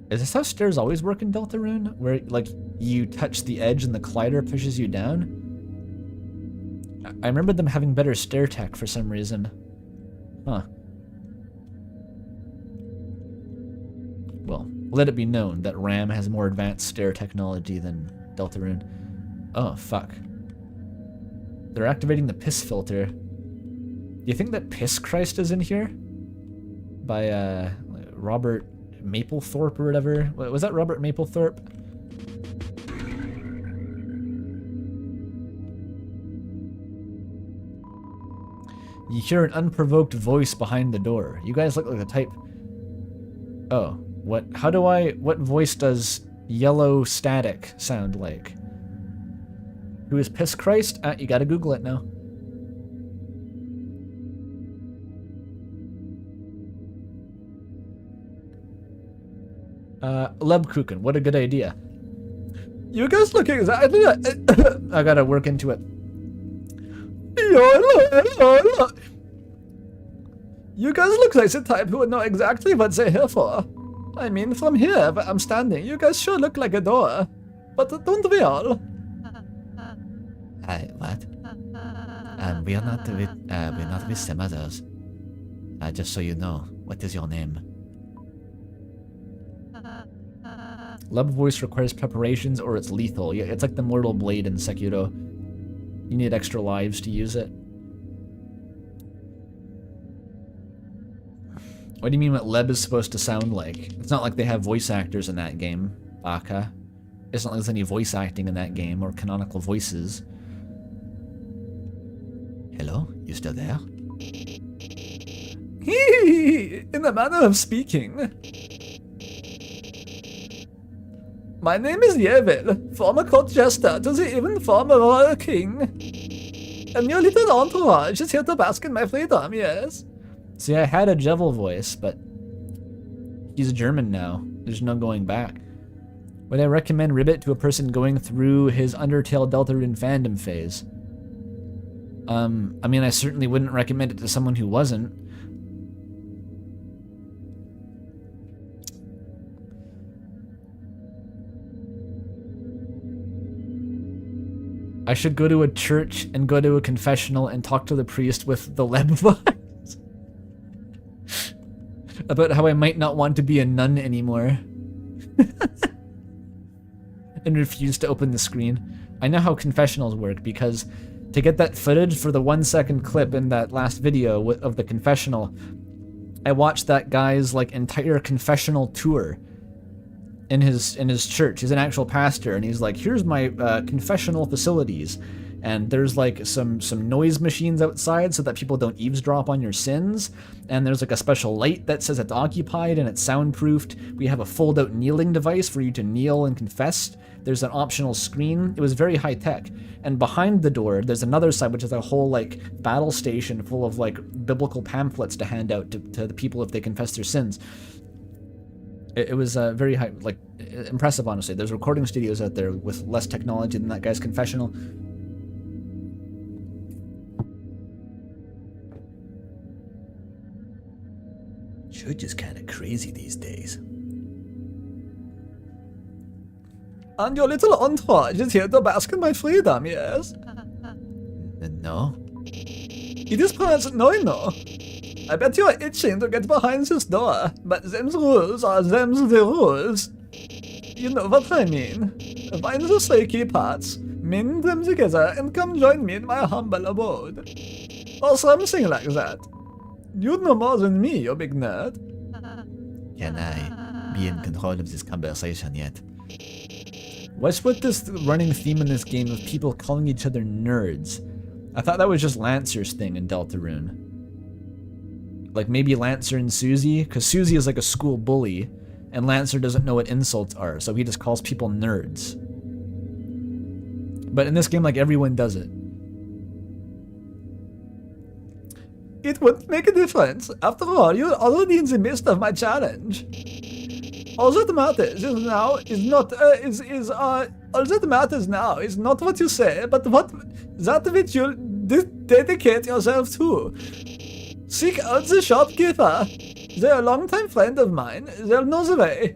Is this how stairs always work in Deltarune? Where, like, you touch the edge and the collider pushes you down? I remember them having better stair tech for some reason. Huh. Well, let it be known that RAM has more advanced stair technology than Deltarune. Oh, fuck. They're activating the piss filter. Do you think that Piss Christ is in here? By, Robert Mapplethorpe or whatever? Was that Robert Mapplethorpe? You hear an unprovoked voice behind the door. You guys look like the type... Oh, what voice does yellow static sound like? Who is Piss Christ? You gotta Google it now. Lebkuchen, what a good idea. You guys look exactly like... I gotta work into it. You guys look like the type who would know exactly what they're here for. I mean, from here, where I'm standing, you guys sure look like a door. But don't we all? What? We're not with some others. Just so you know, what is your name? Lub voice requires preparations or it's lethal. Yeah, it's like the Mortal Blade in Sekiro. You need extra lives to use it. What do you mean what Leb is supposed to sound like? It's not like they have voice actors in that game. Baka. It's not like there's any voice acting in that game or canonical voices. Hello? You still there? In the manner of speaking. My name is Yevil, former court jester to the even former royal king. And your little entourage is here to bask in my freedom, yes? See, I had a Jevil voice, but he's German now. There's no going back. Would I recommend RIBBIT to a person going through his Undertale Deltarune fandom phase? I mean, I certainly wouldn't recommend it to someone who wasn't. I should go to a church and go to a confessional and talk to the priest with the Leb vibes about how I might not want to be a nun anymore. And refuse to open the screen. I know how confessionals work, because to get that footage for the 1-second clip in that last video of the confessional, I watched that guy's like entire confessional tour in his church. He's an actual pastor, and he's like, here's my confessional facilities, and there's like some noise machines outside so that people don't eavesdrop on your sins, and there's like a special light that says it's occupied and it's soundproofed. We have a fold-out kneeling device for you to kneel and confess. There's an optional screen. It was very high tech. And behind the door, there's another side which is a whole like battle station full of like biblical pamphlets to hand out to the people if they confess their sins. It was very high, like impressive, honestly. There's recording studios out there with less technology than that guy's confessional. Church is kind of crazy these days. And your little entourage is here to bask in my freedom, yes? No? It is pronounced no. I bet you are itching to get behind this door, but them's rules are them's the rules. You know what I mean. Find the shaky parts, mend them together, and come join me in my humble abode. Or something like that. You know more than me, you big nerd. Can I be in control of this conversation yet? What's with this running theme in this game of people calling each other nerds? I thought that was just Lancer's thing in Deltarune. Like maybe Lancer and Susie, because Susie is like a school bully, and Lancer doesn't know what insults are, so he just calls people nerds. But in this game, like, everyone does it. It wouldn't make a difference. After all, you're already in the midst of my challenge. All that matters now is not what you say, but that which you dedicate yourself to. Seek out the shopkeeper. They're a longtime friend of mine. They'll know the way.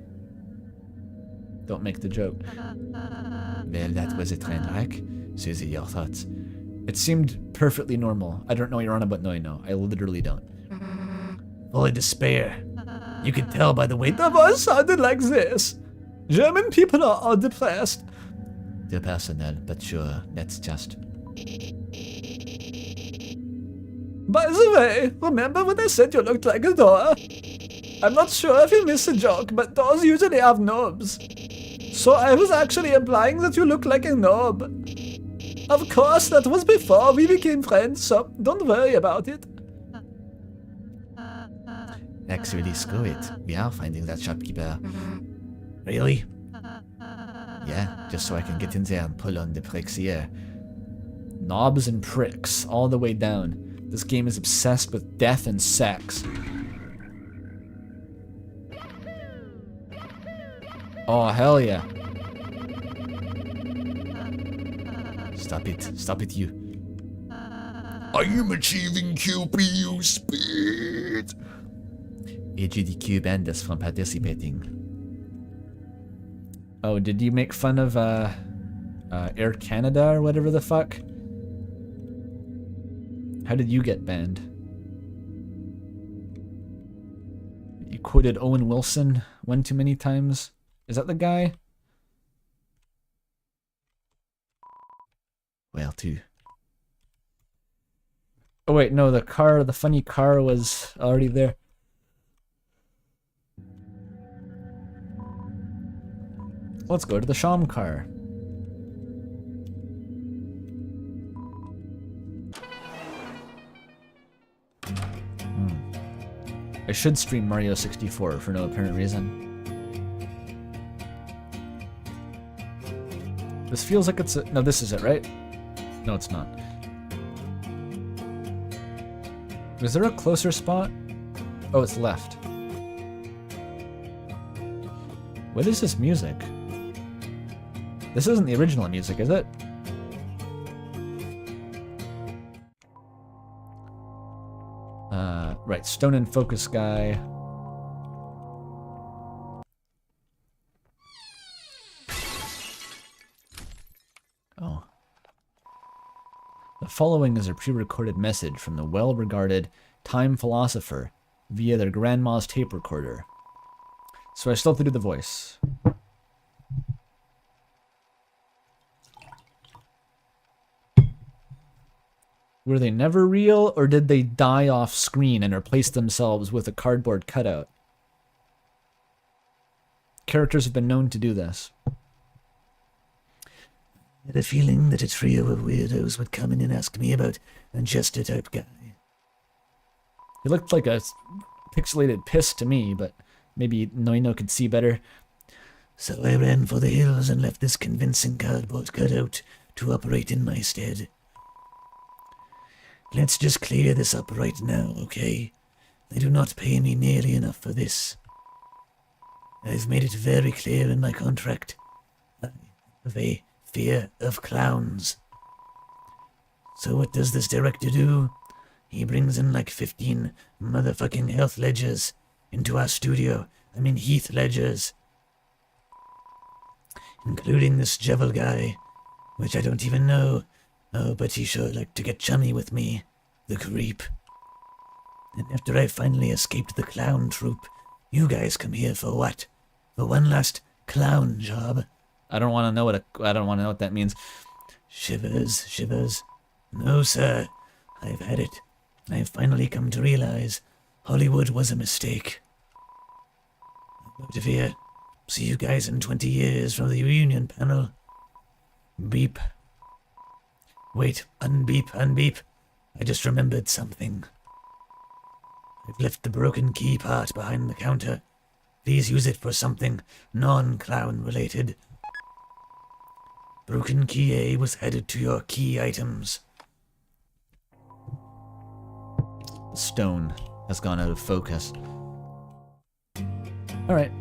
Don't make the joke. Well, that was a train wreck. Susie, your thoughts? It seemed perfectly normal. I don't know what you're on about, no. I literally don't. Full of despair. You can tell by the way the voice sounded like this. German people are depressed. Too personal, but sure, that's just... By the way, remember when I said you looked like a door? I'm not sure if you missed the joke, but doors usually have knobs. So I was actually implying that you look like a knob. Of course, that was before we became friends, so don't worry about it. Actually, screw it. We are finding that shopkeeper. Really? Yeah, just so I can get in there and pull on the prick's ear. Knobs and pricks, all the way down. This game is obsessed with death and sex. Oh, hell yeah. Stop it, you. I am achieving QPU speed. AGDQ banned us from participating. Oh, did you make fun of Air Canada or whatever the fuck? How did you get banned? You quoted Owen Wilson one too many times? Is that the guy? Well, too. Oh wait, no, the funny car was already there. Let's go to the Shamkar. I should stream Mario 64 for no apparent reason. This feels like it's a... No, this is it, right? No, it's not. Is there a closer spot? Oh, it's left. What is this music? This isn't the original music, is it? Right, Stone and Focus guy. Oh. The following is a pre-recorded message from the well-regarded time philosopher via their grandma's tape recorder. So I still have to do the voice. Were they never real, or did they die off screen and replace themselves with a cardboard cutout? Characters have been known to do this. I had a feeling that a trio of weirdos would come in and ask me about a just-it-out guy. He looked like a pixelated piss to me, but maybe Noino could see better. So I ran for the hills and left this convincing cardboard cutout to operate in my stead. Let's just clear this up right now, okay? They do not pay me nearly enough for this. I've made it very clear in my contract. I have a fear of clowns. So what does this director do? He brings in like 15 motherfucking health ledgers into our studio. I mean Heath ledgers. Including this Jevil guy, which I don't even know. Oh, but he sure liked to get chummy with me, the creep. And after I finally escaped the clown troupe, you guys come here for what? For one last clown job? I don't want to know what that means. Shivers, shivers. No, sir. I've had it. I've finally come to realize Hollywood was a mistake. I'm out of here. See you guys in 20 years from the reunion panel. Beep. Wait, unbeep, unbeep. I just remembered something. I've left the broken key part behind the counter. Please use it for something non-clown related. Broken key A was added to your key items. The stone has gone out of focus. Alright.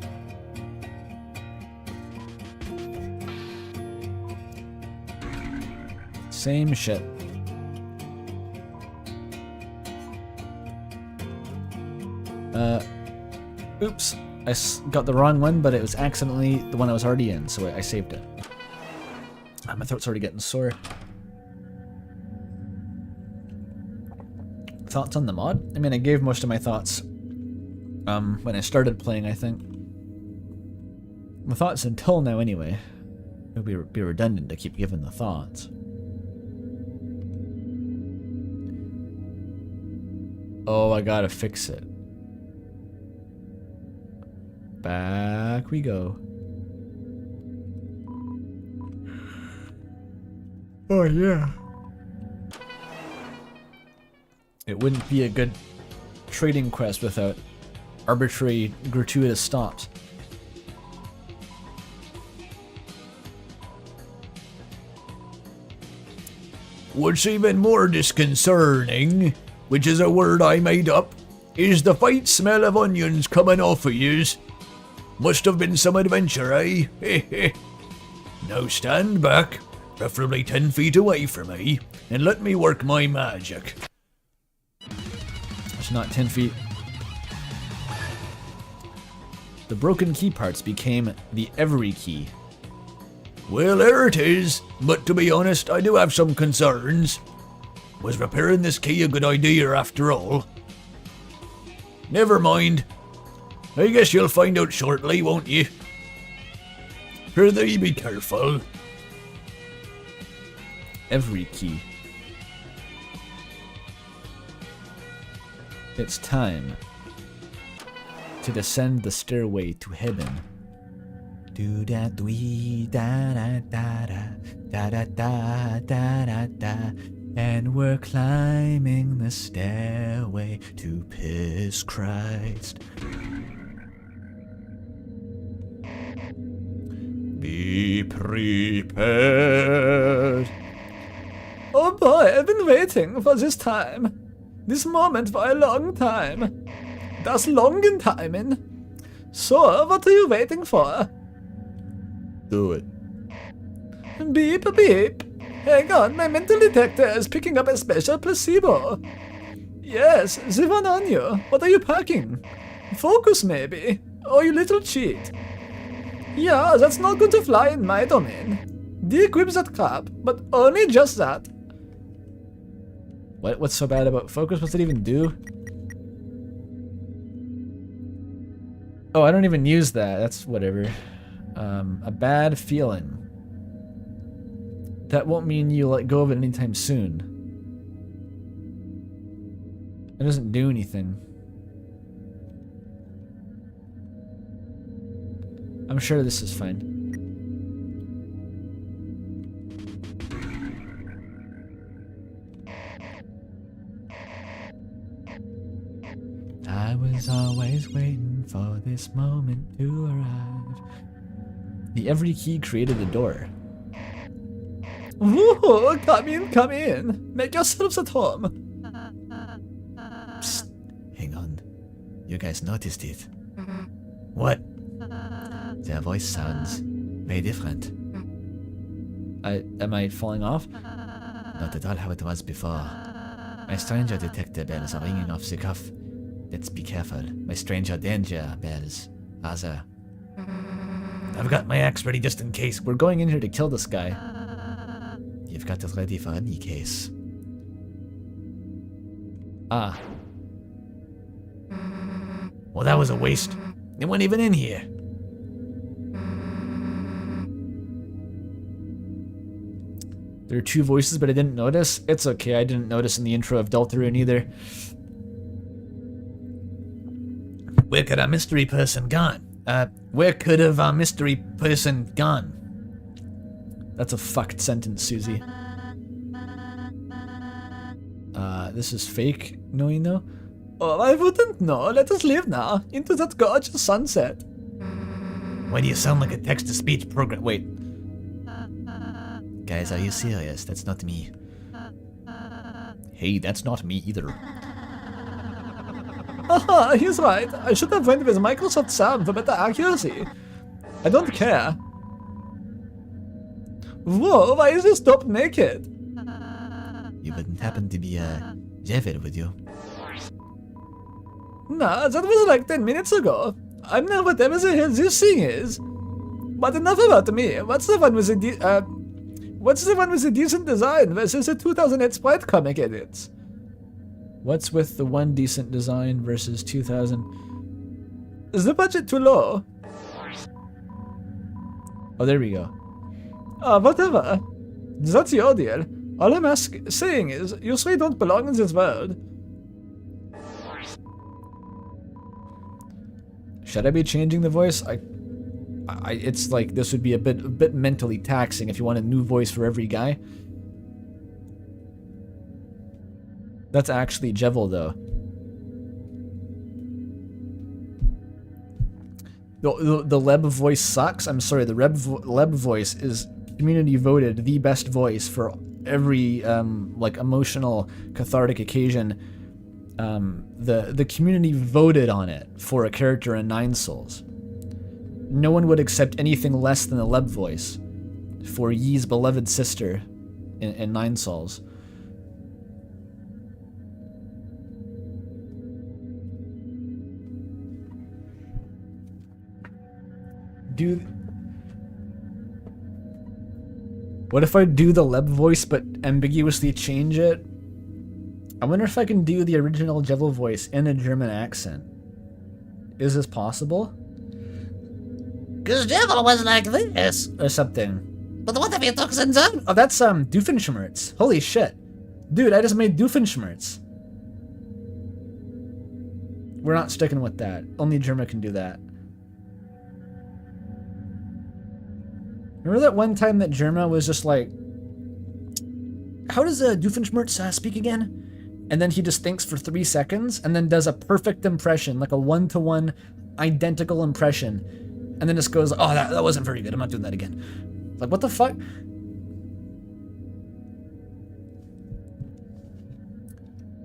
Same shit. Oops. I got the wrong one, but it was accidentally the one I was already in, so I saved it. My throat's already getting sore. Thoughts on the mod? I mean, I gave most of my thoughts when I started playing, I think. My thoughts until now, anyway. It would be redundant to keep giving the thoughts. Oh, I gotta fix it. Back we go. Oh, yeah. It wouldn't be a good trading quest without arbitrary, gratuitous stops. What's even more disconcerting, which is a word I made up, is the faint smell of onions coming off of yous. Must have been some adventure, eh? Heh. Now stand back, preferably 10 feet away from me, and let me work my magic. It's not 10 feet. The broken key parts became the every key. Well, there it is, but to be honest, I do have some concerns. Was repairing this key a good idea after all? Never mind. I guess you'll find out shortly, won't you? Prithee be careful. Every key. It's time to descend the stairway to heaven. Do da dwee da da da da da da da da da. And we're climbing the stairway to Piss Christ. Be prepared. Oh boy, I've been waiting for this time. This moment for a long time. Das longen Timen. So, what are you waiting for? Do it. Beep, beep. Hang on, my mental detector is picking up a special placebo. Yes, the one on you. What are you packing? Focus, maybe. Oh, you little cheat. Yeah, that's not going to fly in my domain. De-equip that crap, but only just that. What's so bad about focus? What's it even do? Oh, I don't even use that. That's whatever. A bad feeling. That won't mean you let go of it anytime soon. It doesn't do anything. I'm sure this is fine. I was always waiting for this moment to arrive. The every key created a door. Woohoo! Come in. Make yourselves at home. Psst, hang on. You guys noticed it. What? Their voice sounds very different. Am I falling off? Not at all how it was before. My stranger detector bells are ringing off the cuff. Let's be careful. My stranger danger bells. Other. I've got my axe ready just in case. We're going in here to kill this guy. You've got it ready for any case. Ah. Well, that was a waste. It wasn't even in here. There are two voices, but I didn't notice. It's okay, I didn't notice in the intro of Deltarune either. Where could our mystery person gone? Where could have our mystery person gone? That's a fucked sentence, Susie. This is fake, no you know? Oh, I wouldn't know. Let us leave now, into that gorgeous sunset. Why do you sound like a text-to-speech program? Wait. Guys, are you serious? That's not me. Hey, that's not me either. Haha, he's right. I should have went with Microsoft Sam for better accuracy. I don't care. Whoa, why is this top naked? You wouldn't happen to be Jevel, would you? Nah, that was like 10 minutes ago. I'm now whatever the hell this thing is. But enough about me. What's the one with the decent design versus the 2008 sprite comic edits? What's with the one decent design versus 2000? Is the budget too low? Oh, there we go. Whatever. That's your deal. All I'm saying is, you three don't belong in this world. Should I be changing the voice? It's like this would be a bit mentally taxing if you want a new voice for every guy. That's actually Jevel though. The Leb voice sucks. I'm sorry. The Leb voice is community voted the best voice for every like emotional cathartic occasion. The community voted on it for a character in Nine Souls. No one would accept anything less than the Leb voice for Yi's beloved sister in Nine Souls. What if I do the Leb voice but ambiguously change it? I wonder if I can do the original Jevel voice in a German accent. Is this possible? Cause Jevel was like this. Or something. But what if you took some done? Oh, that's Doofenshmirtz. Holy shit. Dude, I just made Doofenshmirtz. We're not sticking with that. Only German can do that. Remember that one time that Germa was just like, how does Doofenshmirtz speak again? And then he just thinks for 3 seconds and then does a perfect impression, like a 1-to-1 identical impression. And then just goes, oh, that wasn't very good. I'm not doing that again. Like, what the fuck?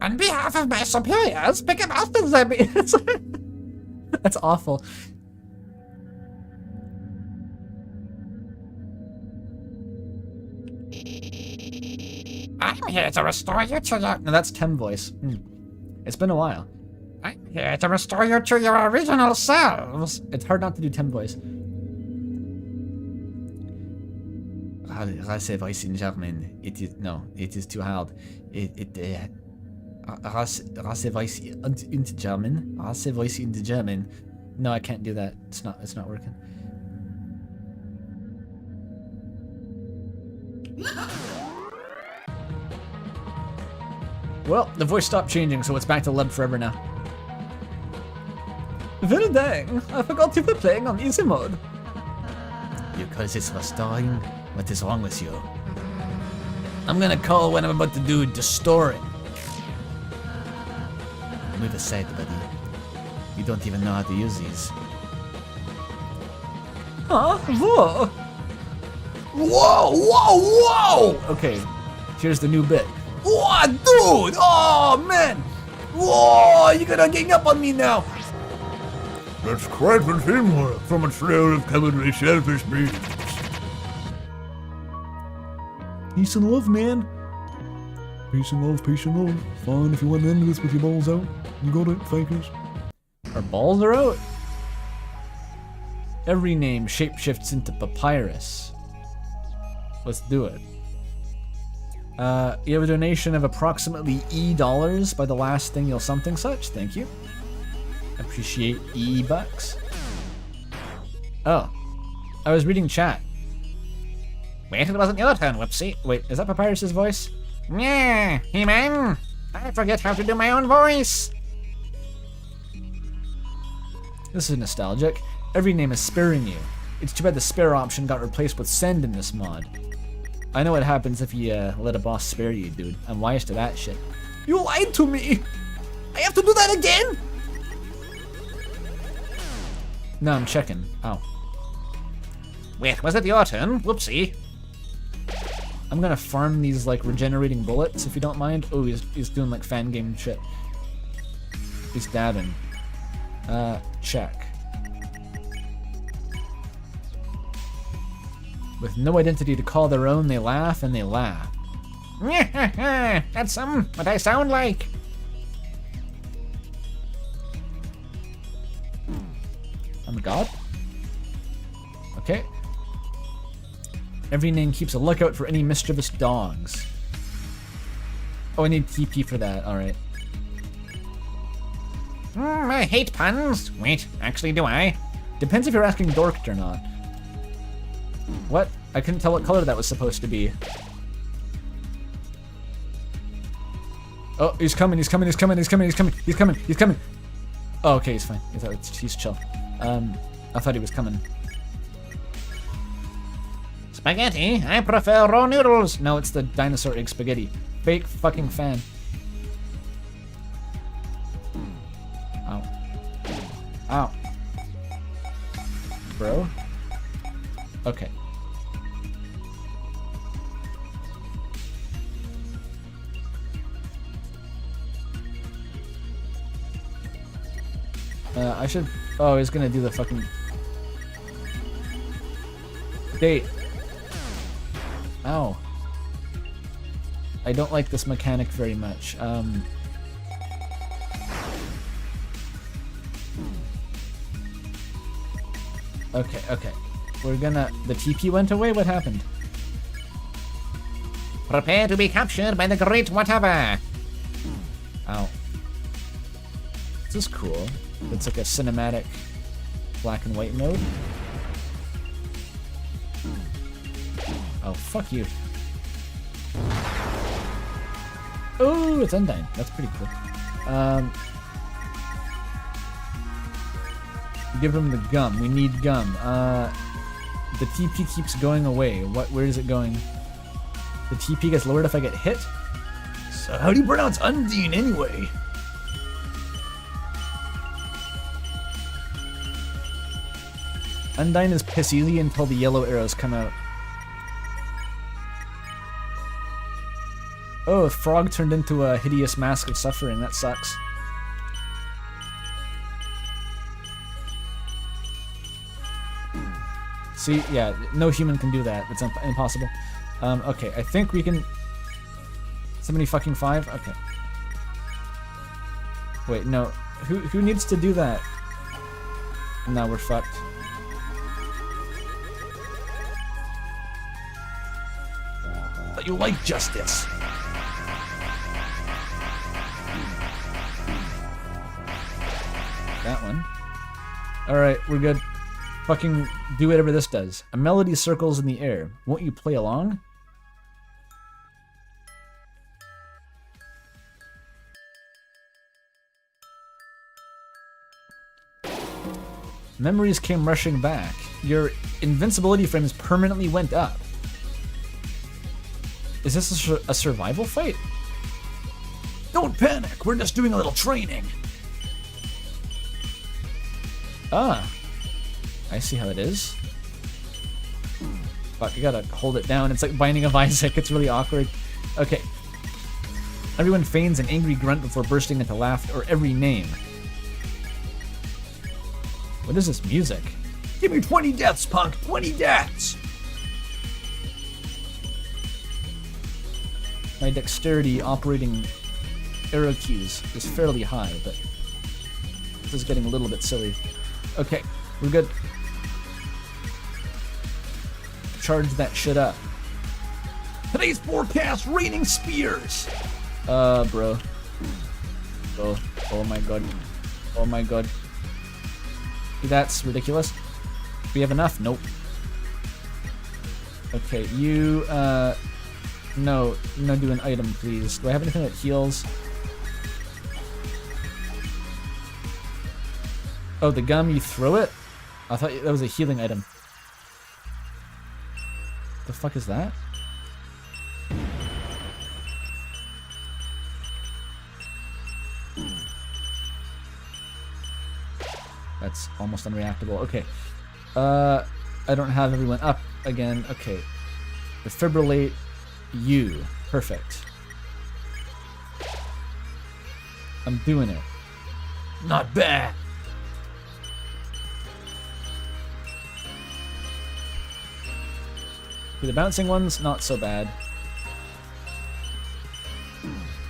On behalf of my superiors, pick him up and let me. That's awful. I'm here to restore you to your. No, that's Tem voice. It's been a while. I'm here to restore you to your original selves. It's hard not to do Tem voice. Rasse voice in German. It is too hard. Rasse voice into German. Rasse voice into German. No, I can't do that. It's not working. Well, the voice stopped changing, so it's back to Leb forever now. Very dang, I forgot you were playing on easy mode. Because it's restoring. What is wrong with you? I'm gonna call what I'm about to do Destoring. Move aside, buddy. You don't even know how to use these. Huh? Whoa! Whoa! Whoa! Whoa! Okay, here's the new bit. Whoa, dude! Oh, man! Whoa! You're gonna gang up on me now! That's quite the teamwork from a trail of cowardly selfish beings. Peace and love, man. Peace and love, peace and love. Fine if you want to end this with your balls out. You got it, fakers. Our balls are out. Every name shapeshifts into papyrus. Let's do it. You have a donation of approximately $E by the last thing you'll something such. Thank you. Appreciate E-bucks. Oh. I was reading chat. Wait, it wasn't your turn, whoopsie. Wait, is that Papyrus's voice? Yeah, He-Man. I forget how to do my own voice. This is nostalgic. Every name is sparing you. It's too bad the spare option got replaced with send in this mod. I know what happens if you let a boss spare you, dude. I'm wise to that shit. You lied to me! I have to do that again? No, I'm checking. Oh. Wait, was it your turn? Whoopsie. I'm gonna farm these, like, regenerating bullets, if you don't mind. Oh, he's doing, like, fan game shit. He's dabbing. Check. With no identity to call their own, they laugh and they laugh. That's what I sound like. I'm a god? Okay. Every name keeps a lookout for any mischievous dogs. Oh, I need TP for that. Alright. I hate puns. Wait, actually, do I? Depends if you're asking Dorked or not. What? I couldn't tell what color that was supposed to be. Oh, he's coming, he's coming, he's coming, he's coming, he's coming, he's coming, he's coming. Oh, okay, he's fine. He's chill. I thought he was coming. Spaghetti? I prefer raw noodles. No, it's the dinosaur egg spaghetti. Fake fucking fan. Ow. Ow. Bro? Okay. I should... Oh, he's gonna do the fucking... Date. Ow. I don't like this mechanic very much. Okay. We're gonna... The TP went away? What happened? Prepare to be captured by the great whatever. Ow. This is cool. It's like a cinematic black and white mode. Oh, fuck you. Oh, it's Undyne. That's pretty cool. Give him the gum. We need gum. The TP keeps going away. Where is it going? The TP gets lowered if I get hit? So how do you pronounce Undine anyway? Undyne is piss easy until the yellow arrows come out. Oh, a frog turned into a hideous mask of suffering. That sucks. See, yeah, no human can do that. It's impossible. Okay, I think we can... 75? Okay. Wait, no. Who needs to do that? Now we're fucked. But you like justice. That one. Alright, we're good. Fucking do whatever this does. A melody circles in the air. Won't you play along? Memories came rushing back. Your invincibility frames permanently went up. Is this a survival fight? Don't panic, we're just doing a little training. Ah. I see how it is. Fuck, you gotta hold it down. It's like Binding of Isaac. It's really awkward. Okay. Everyone feigns an angry grunt before bursting into laughter or every name. What is this music? Give me 20 deaths, punk! 20 deaths! My dexterity operating arrow keys is fairly high, but this is getting a little bit silly. Okay, we're good. Charge that shit up. Today's forecast, raining spears! Bro. Oh my god. Oh my god. That's ridiculous. Do we have enough? Nope. Okay, you, no do an item, please. Do I have anything that heals? Oh, the gum, you throw it? I thought that was a healing item. The fuck is that? That's almost unreactable. Okay. I don't have everyone up again. Okay. Defibrillate you. Perfect. I'm doing it. Not bad. For the bouncing ones, not so bad.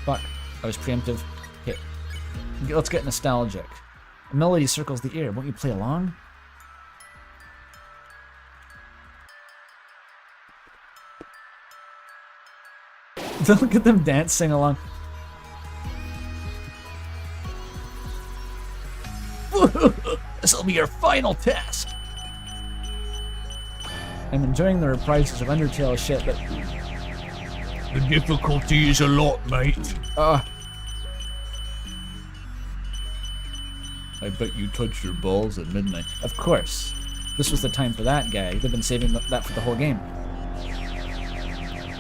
Fuck. I was preemptive. Okay. Let's get nostalgic. A melody circles the air. Won't you play along? Look at them dancing along. This'll be your final test. I'm enjoying the reprises of Undertale shit, but... The difficulty is a lot, mate. I bet you touched your balls at midnight. Of course. This was the time for that gag. They've been saving that for the whole game.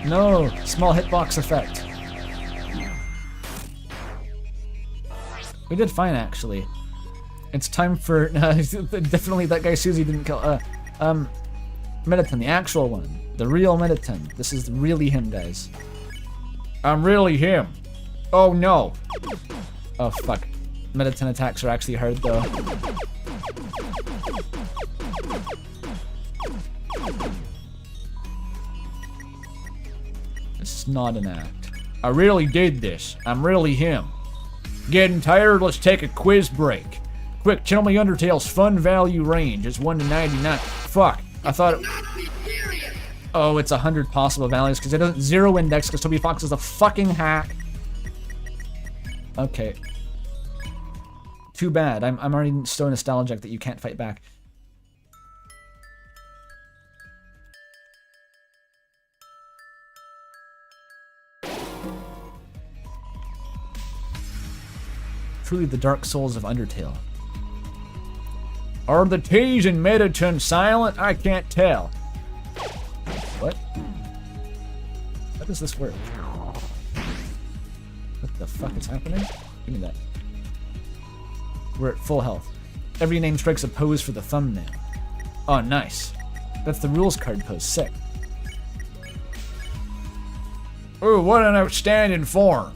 No! Small hitbox effect. We did fine, actually. It's time for... definitely that guy Susie didn't kill... Mediton, the actual one. The real Mediton. This is really him, guys. I'm really him. Oh, no. Oh, fuck. Mediton attacks are actually hard, though. This is not an act. I really did this. I'm really him. Getting tired? Let's take a quiz break. Quick, tell me Undertale's fun value range. It's 1 to 99. Fuck. I thought it... Oh, it's 100 possible values because it doesn't zero index because Tobyfox is a fucking hack. Okay. Too bad. I'm already so nostalgic that you can't fight back. Truly the dark souls of Undertale. Are the T's in meta turned silent? I can't tell. What? How does this work? What the fuck is happening? Give me that. We're at full health. Every name strikes a pose for the thumbnail. Oh, nice. That's the rules card pose. Sick. Ooh, what an outstanding form.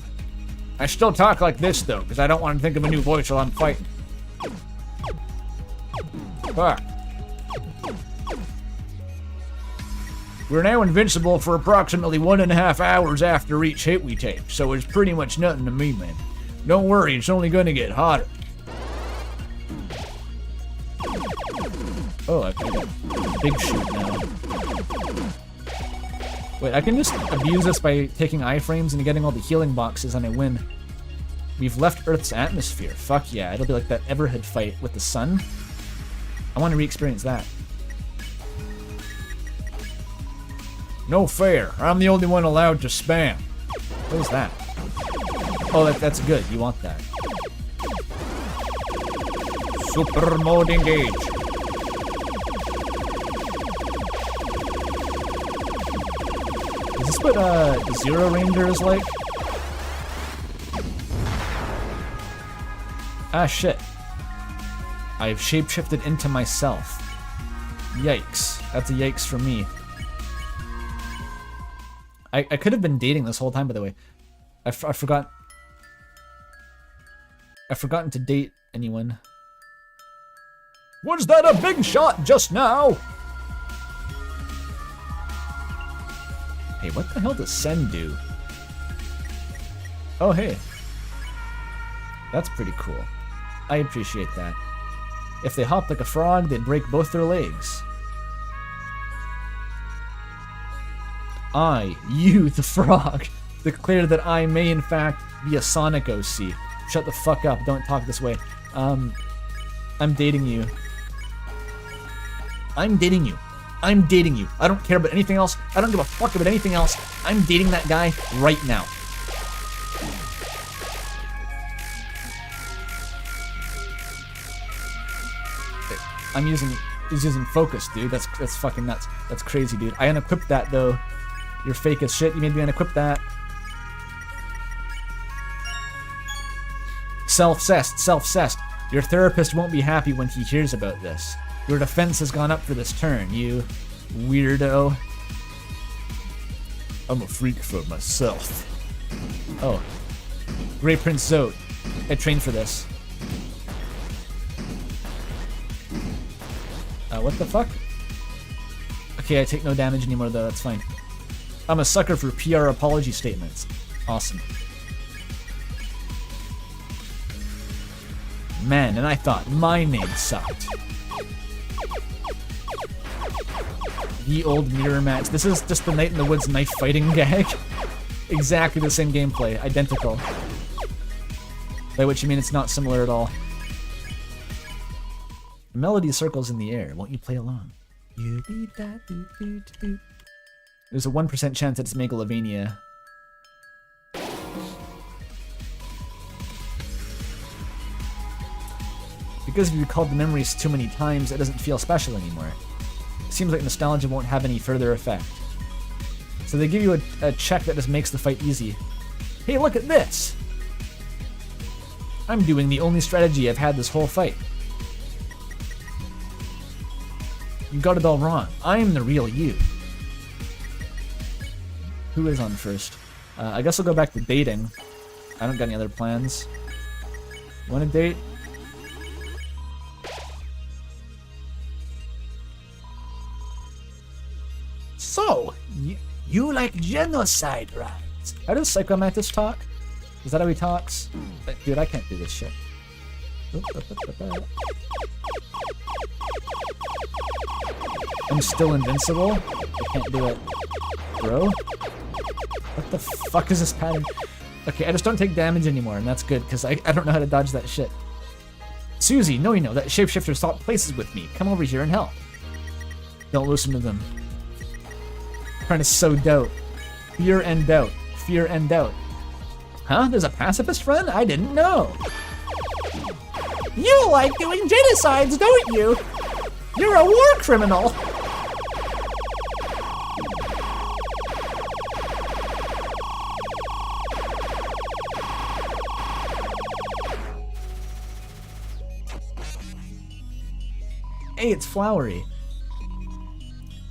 I still talk like this, though, because I don't want to think of a new voice while I'm fighting. Fuck. We're now invincible for approximately 1.5 hours after each hit we take, so it's pretty much nothing to me, man. Don't worry, it's only gonna get hotter. Oh, I've got a big shoot now. Wait, I can just abuse this by taking iframes and getting all the healing boxes and I win. We've left Earth's atmosphere. Fuck yeah, it'll be like that Everhead fight with the sun. I want to re-experience that. No fair. I'm the only one allowed to spam. What is that? Oh, that's good. You want that. Super mode engage. Is this what Zero Ranger is like? Ah, shit. I've shapeshifted into myself. Yikes. That's a yikes for me. I could have been dating this whole time, by the way. I forgot. I've forgotten to date anyone. Was that a big shot just now? Hey, what the hell does Sen do? Oh, hey. That's pretty cool. I appreciate that. If they hopped like a frog, they'd break both their legs. I, you, the frog, declare that I may in fact be a Sonic OC. Shut the fuck up, don't talk this way. I'm dating you. I'm dating you. I'm dating you. I don't care about anything else. I don't give a fuck about anything else. I'm dating that guy right now. He's using focus, dude. That's fucking nuts. That's crazy, dude. I unequipped that though. You're fake as shit. You made me unequip that. Self-cessed, self-cessed. Your therapist won't be happy when he hears about this. Your defense has gone up for this turn, you weirdo. I'm a freak for myself. Oh. Grey Prince Zote. I trained for this. What the fuck? Okay, I take no damage anymore though, that's fine. I'm a sucker for PR apology statements. Awesome. Man, and I thought my name sucked. Ye old mirror match. This is just the Night in the Woods knife fighting gag. Exactly the same gameplay. Identical. By which you mean it's not similar at all. The melody circles in the air. Won't you play along? There's a 1% chance that it's Megalovania. Because if you recalled the memories too many times, it doesn't feel special anymore. It seems like nostalgia won't have any further effect. So they give you a check that just makes the fight easy. Hey, look at this! I'm doing the only strategy I've had this whole fight. You got it all wrong. I'm the real you. Who is on first? I guess I'll go back to dating. I don't got any other plans. Want to date? So, you like genocide, right? How does Psychomantis talk? Is that how he talks? Dude, I can't do this shit. I'm still invincible? I can't do it. Bro? What the fuck is this pattern? Okay, I just don't take damage anymore, and that's good, because I don't know how to dodge that shit. Susie, no you know, that shapeshifter swapped places with me. Come over here and help. Don't listen to them. Trying to sow doubt. Fear and doubt. Fear and doubt. Huh? There's a pacifist friend? I didn't know. You like doing genocides, don't you? You're a war criminal. Hey, it's Flowery.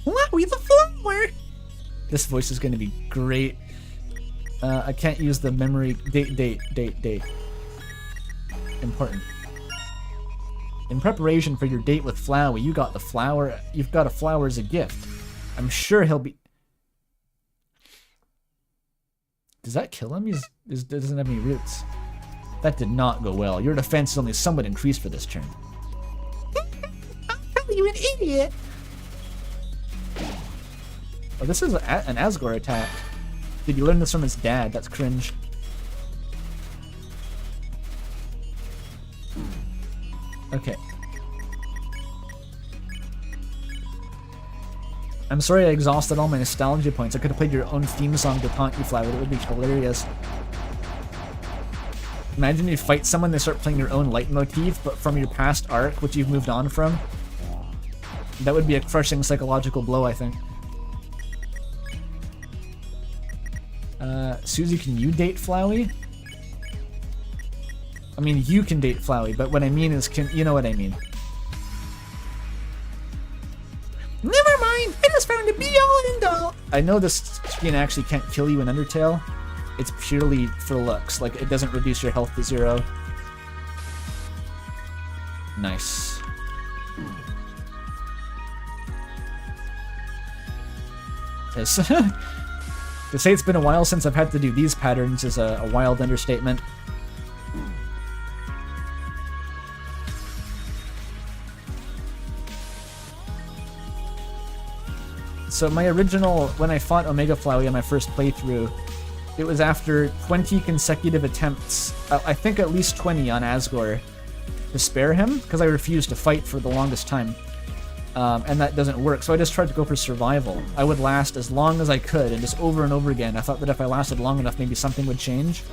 Flowery the flower. This voice is going to be great. I can't use the memory. Date. Important. In preparation for your date with Flowey, you got the flower. You've got a flower as a gift. I'm sure he'll be. Does that kill him? He doesn't have any roots. That did not go well. Your defense is only somewhat increased for this turn. You an idiot! Oh, this is an Asgore attack. Did you learn this from his dad? That's cringe. Okay. I'm sorry I exhausted all my nostalgia points. I could have played your own theme song to taunt you, Flower. That would be hilarious. Imagine you fight someone, they start playing your own leitmotif, but from your past arc, which you've moved on from. That would be a crushing psychological blow, I think. Susie, can you date Flowey? I mean, you can date Flowey, but what I mean is, you know what I mean. Never mind, I just found a be-all and end-all. I know this skin actually can't kill you in Undertale. It's purely for looks, like it doesn't reduce your health to 0. Nice. Yes. To say it's been a while since I've had to do these patterns is a wild understatement. So my original, when I fought Omega Flowey on my first playthrough, it was after 20 consecutive attempts, I think at least 20 on Asgore, to spare him, because I refused to fight for the longest time. And that doesn't work, so I just tried to go for survival. I would last as long as I could, and just over and over again. I thought that if I lasted long enough, maybe something would change.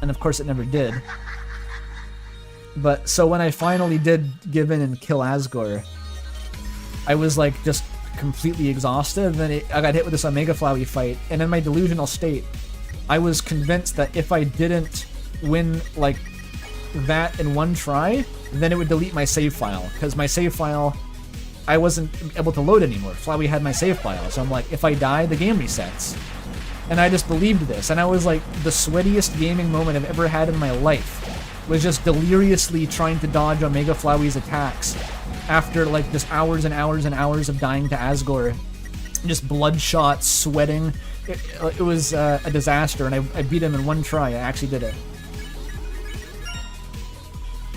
And of course it never did. But, so when I finally did give in and kill Asgore, I was like, just completely exhausted, and then I got hit with this Omega Flowey fight, and in my delusional state, I was convinced that if I didn't win, like, that in one try, then it would delete my save file, because my save file, I wasn't able to load anymore. Flowey had my save file, so I'm like, if I die, the game resets. And I just believed this, and I was like, the sweatiest gaming moment I've ever had in my life was just deliriously trying to dodge Omega Flowey's attacks after like just hours and hours and hours of dying to Asgore. Just bloodshot, sweating. It was a disaster, and I beat him in one try. I actually did it.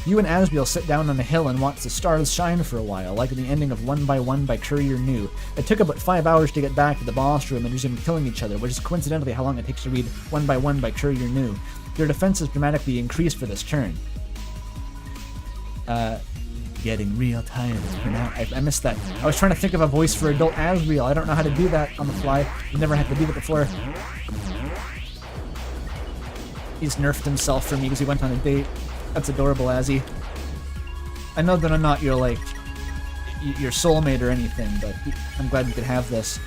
You and Asriel sit down on a hill and watch the stars shine for a while, like in the ending of 1 by 1 by Courier New. It took about 5 hours to get back to the boss room and resume killing each other, which is coincidentally how long it takes to read 1 by 1 by Courier New. Your defense is dramatically increased for this turn. Getting real tired. I missed that. I was trying to think of a voice for adult Asriel. I don't know how to do that on the fly. I've never had to do that before. He's nerfed himself for me because he went on a date. That's adorable, Azzy. I know that I'm not your, like, your soulmate or anything, but I'm glad we could have this.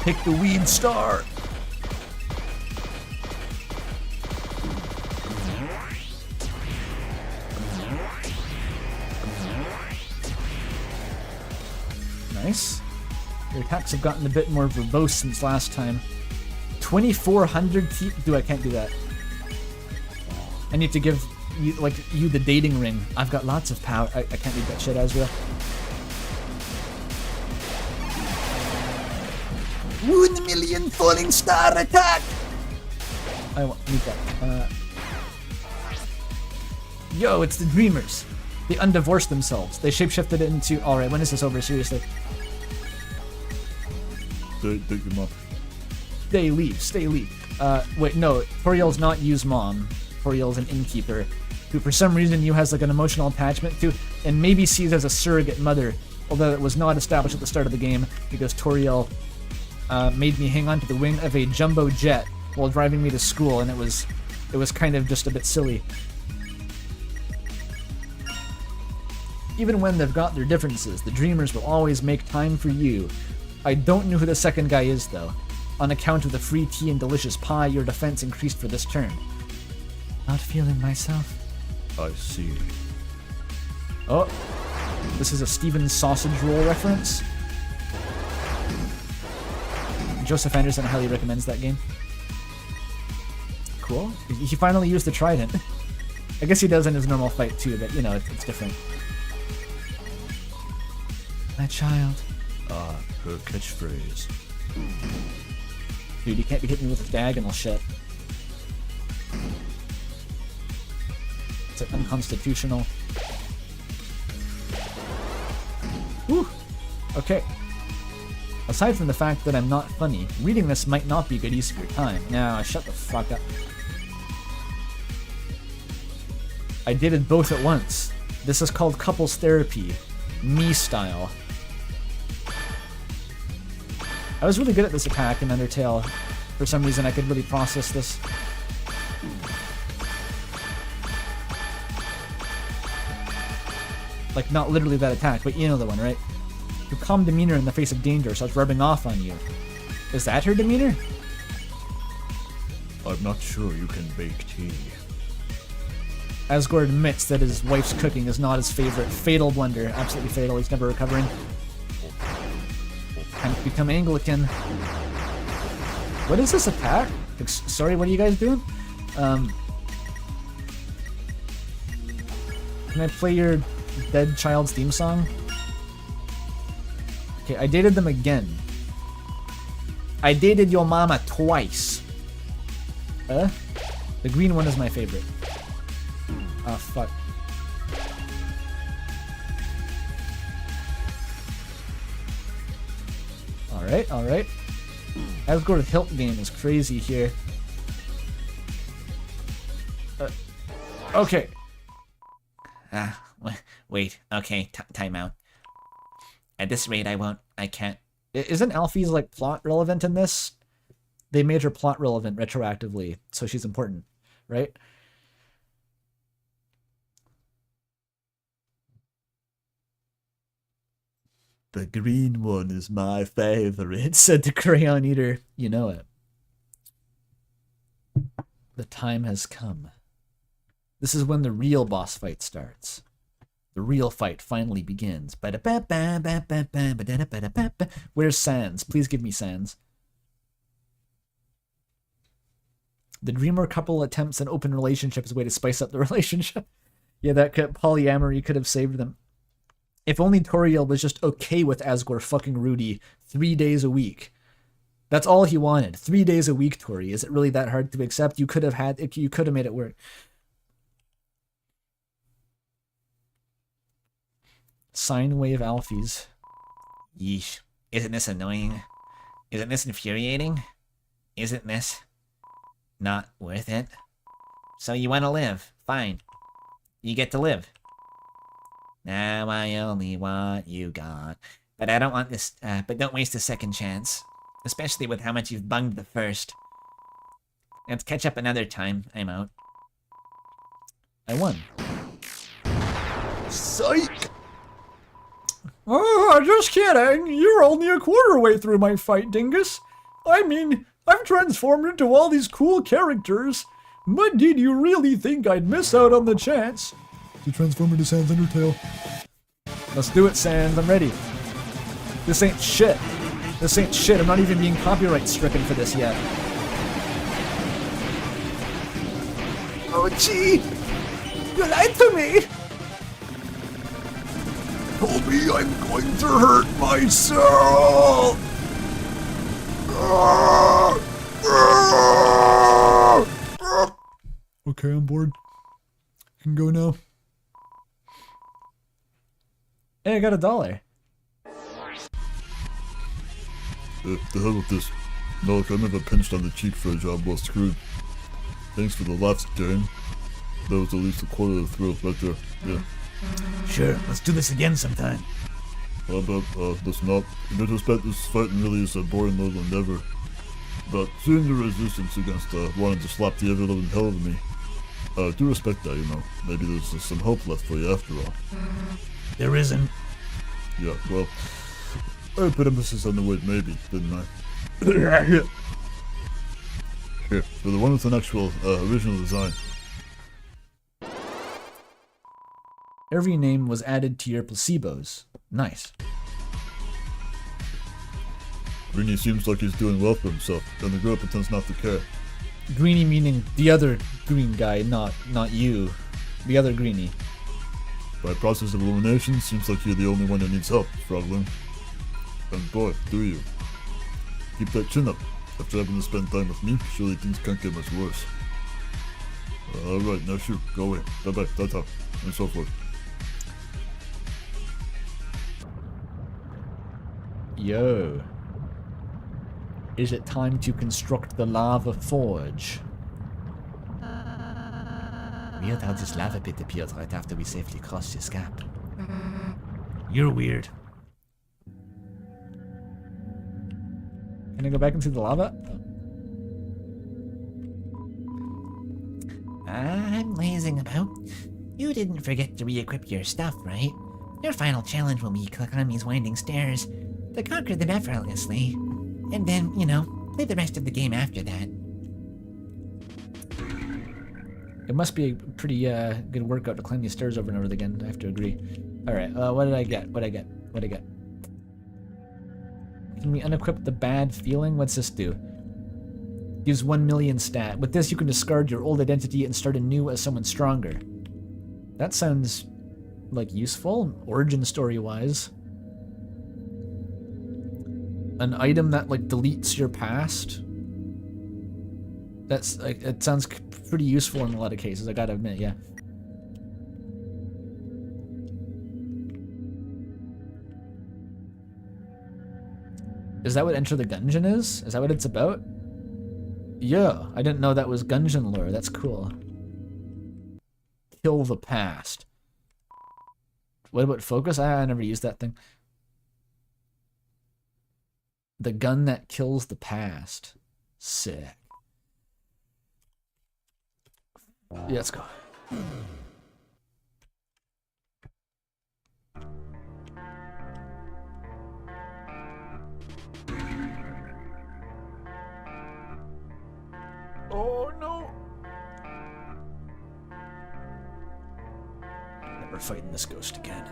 Pick the weed star! Nice. Your attacks have gotten a bit more verbose since last time. 2,400 T. I can't do that. I need to give you, like, you the dating ring. I've got lots of power. I can't read that shit, Asriel. 1 million falling star attack! I need that. Yo, it's the Dreamers. They undivorced themselves. They shapeshifted it into... Alright, when is this over? Seriously. Dig them up. Stay leave. Wait, no. Toriel's not use mom. Toriel's an innkeeper, who for some reason you has like an emotional attachment to, and maybe sees as a surrogate mother, although it was not established at the start of the game because Toriel made me hang on to the wing of a jumbo jet while driving me to school, and it was kind of just a bit silly. Even when they've got their differences, the dreamers will always make time for you. I don't know who the second guy is though. On account of the free tea and delicious pie, your defense increased for this turn. Not feeling myself. I see. Oh, this is a Steven's sausage roll reference. Joseph Anderson highly recommends that game. Cool. He finally used the trident. I guess he does in his normal fight too, but you know, it's different. My child. Ah, her catchphrase. Dude, you can't be hitting me with a diagonal shit. It's like unconstitutional. Whew. Okay. Aside from the fact that I'm not funny, reading this might not be good use of your time. Now, shut the fuck up. I dated both at once. This is called couples therapy. Me style. I was really good at this attack in Undertale. For some reason, I could really process this. Like, not literally that attack, but you know the one, right? Your calm demeanor in the face of danger starts rubbing off on you. Is that her demeanor? I'm not sure you can bake tea. Asgore admits that his wife's cooking is not his favorite. Fatal blunder. Absolutely fatal. He's never recovering. Time to become Anglican. What is this attack? Sorry, what are you guys doing? Can I play your dead child's theme song? Okay, I dated them again. I dated your mama twice. The green one is my favorite. Ah, fuck. Alright, alright. Asgore's hilt game is crazy here. Okay. Wait, okay, time out. At this rate, I can't. Isn't Alfie's, like, plot relevant in this? They made her plot relevant retroactively, so she's important, right? The green one is my favorite. Said the Crayon Eater. You know it. The time has come. This is when the real boss fight starts. The real fight finally begins. Where's Sans? Please give me Sans. The dreamer couple attempts an open relationship as a way to spice up the relationship. Yeah, that polyamory could have saved them. If only Toriel was just okay with Asgore fucking Rudy 3 days a week. That's all he wanted. 3 days a week, Tori. Is it really that hard to accept? You could have made it work. Sine wave Alfies. Yeesh. Isn't this annoying? Isn't this infuriating? Isn't this not worth it? So you want to live. Fine. You get to live. Now I only want you gone. But I don't want this, but don't waste a second chance. Especially with how much you've bunged the first. Let's catch up another time. I'm out. I won. Psych! Oh, just kidding. You're only a quarter way through my fight, dingus. I mean, I've transformed into all these cool characters. But did you really think I'd miss out on the chance To transform into Sans Undertale. Let's do it, Sans. I'm ready. This ain't shit. This ain't shit. I'm not even being copyright stricken for this yet. Oh, gee! You lied to me! Toby, I'm going to hurt myself! Okay, I'm bored. You can go now. Hey, I got $1. The hell with this. No, look, I never pinched on the cheek for a job well screwed. Thanks for the laughs, Jane. That was at least a quarter of the thrill right there. Yeah. Sure, let's do this again sometime. How about, let's not. In retrospect, this fighting really is a boring little endeavor. But seeing your resistance against, wanting to slap the ever-living hell out of me, I do respect that, you know. Maybe there's some hope left for you after all. There isn't. Yeah, well, I put emphasis on the word maybe, didn't I? Here, for the one with an actual, original design. Every name was added to your placebos. Nice. Greenie seems like he's doing well for himself, and the girl pretends not to care. Greenie meaning the other green guy, not you. The other Greenie. By process of elimination, seems like you're the only one that needs help, Frogling. And boy, do you. Keep that chin up. After having to spend time with me, surely things can't get much worse. Alright, now shoot, go away. Bye-bye, ta-ta, and so forth. Yo. Is it time to construct the lava forge? Weird how this lava pit appeared right after we safely crossed this gap. You're weird. Can I go back into the lava? I'm lazing about. You didn't forget to re-equip your stuff, right? Your final challenge will be click on these winding stairs to conquer them effortlessly. And then, you know, play the rest of the game after that. It must be a pretty good workout to climb these stairs over and over again. I have to agree. Alright, what did I get? What did I get? Can we unequip the bad feeling? What's this do? Gives 1 million stat. With this, you can discard your old identity and start anew as someone stronger. That sounds, like, useful, origin story-wise. An item that, like, deletes your past. That's, like, it sounds pretty useful in a lot of cases, I gotta admit, yeah. Is that what Enter the Gungeon is? Is that what it's about? Yeah, I didn't know that was Gungeon lore. That's cool. Kill the past. What about focus? I never used that thing. The gun that kills the past. Sick. Yeah, let's go. Oh no! Never fighting this ghost again.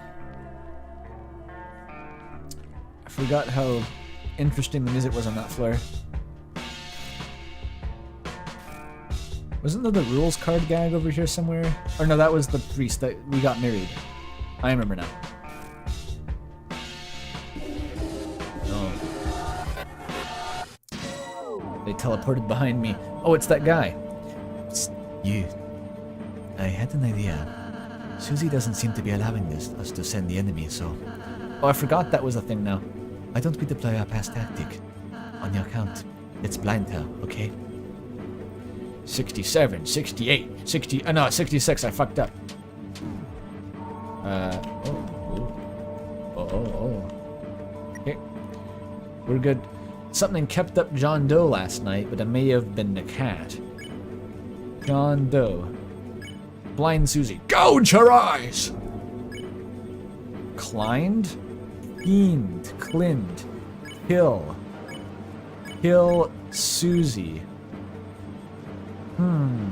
I forgot how interesting the music was on that floor. Wasn't there the rules card gag over here somewhere? Or no, that was the priest that we got married. I remember now. No. They teleported behind me. Oh, it's that guy. Psst, you. I had an idea. Susie doesn't seem to be allowing us to send the enemy, so... Oh, I forgot that was a thing now. Why don't we deploy our past tactic? On your count. Let's blind her, okay? 67, 68, 60... no, 66, I fucked up. Okay. We're good. Something kept up John Doe last night, but it may have been the cat. John Doe. Blind Susie. Gouge her eyes! Climbed? Fiend. Clind. Kill. Kill Susie. I'm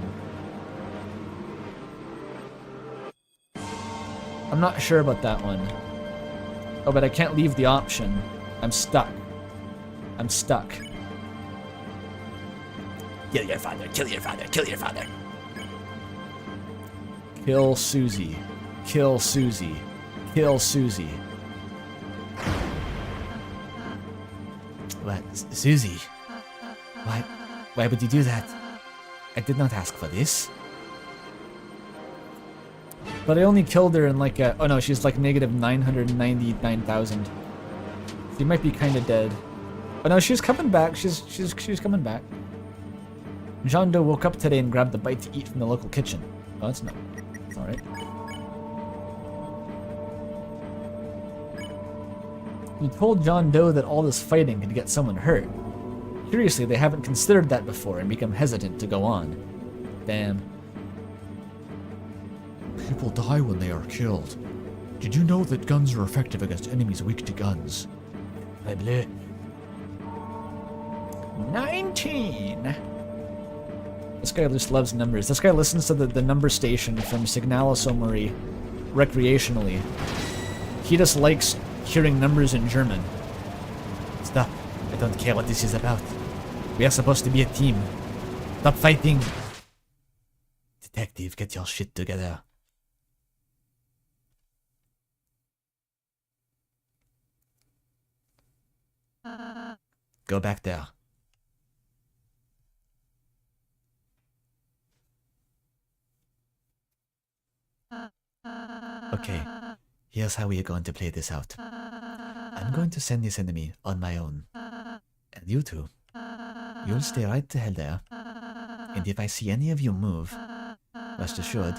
not sure about that one. Oh, but I can't leave the option. I'm stuck. I'm stuck. Kill your father, kill your father, kill your father. Kill Susie. Kill Susie. Kill Susie. What? Susie? Why would you do that? I did not ask for this. But I only killed her in like a... Oh no, she's like negative 999,000. She might be kind of dead. Oh no, she's coming back. She's coming back. John Doe woke up today and grabbed a bite to eat from the local kitchen. Oh, that's not... That's alright. You told John Doe that all this fighting could get someone hurt. Curiously, they haven't considered that before and become hesitant to go on. Damn. People die when they are killed. Did you know that guns are effective against enemies weak to guns? I blew. 19! This guy just loves numbers. This guy listens to the number station from Signalosomori recreationally. He just likes hearing numbers in German. Stop. I don't care what this is about. We are supposed to be a team. Stop fighting. Detective, get your shit together. Go back there. Okay, here's how we are going to play this out. I'm going to send this enemy on my own. And you two, you'll stay right the hell there. And if I see any of you move, rest assured,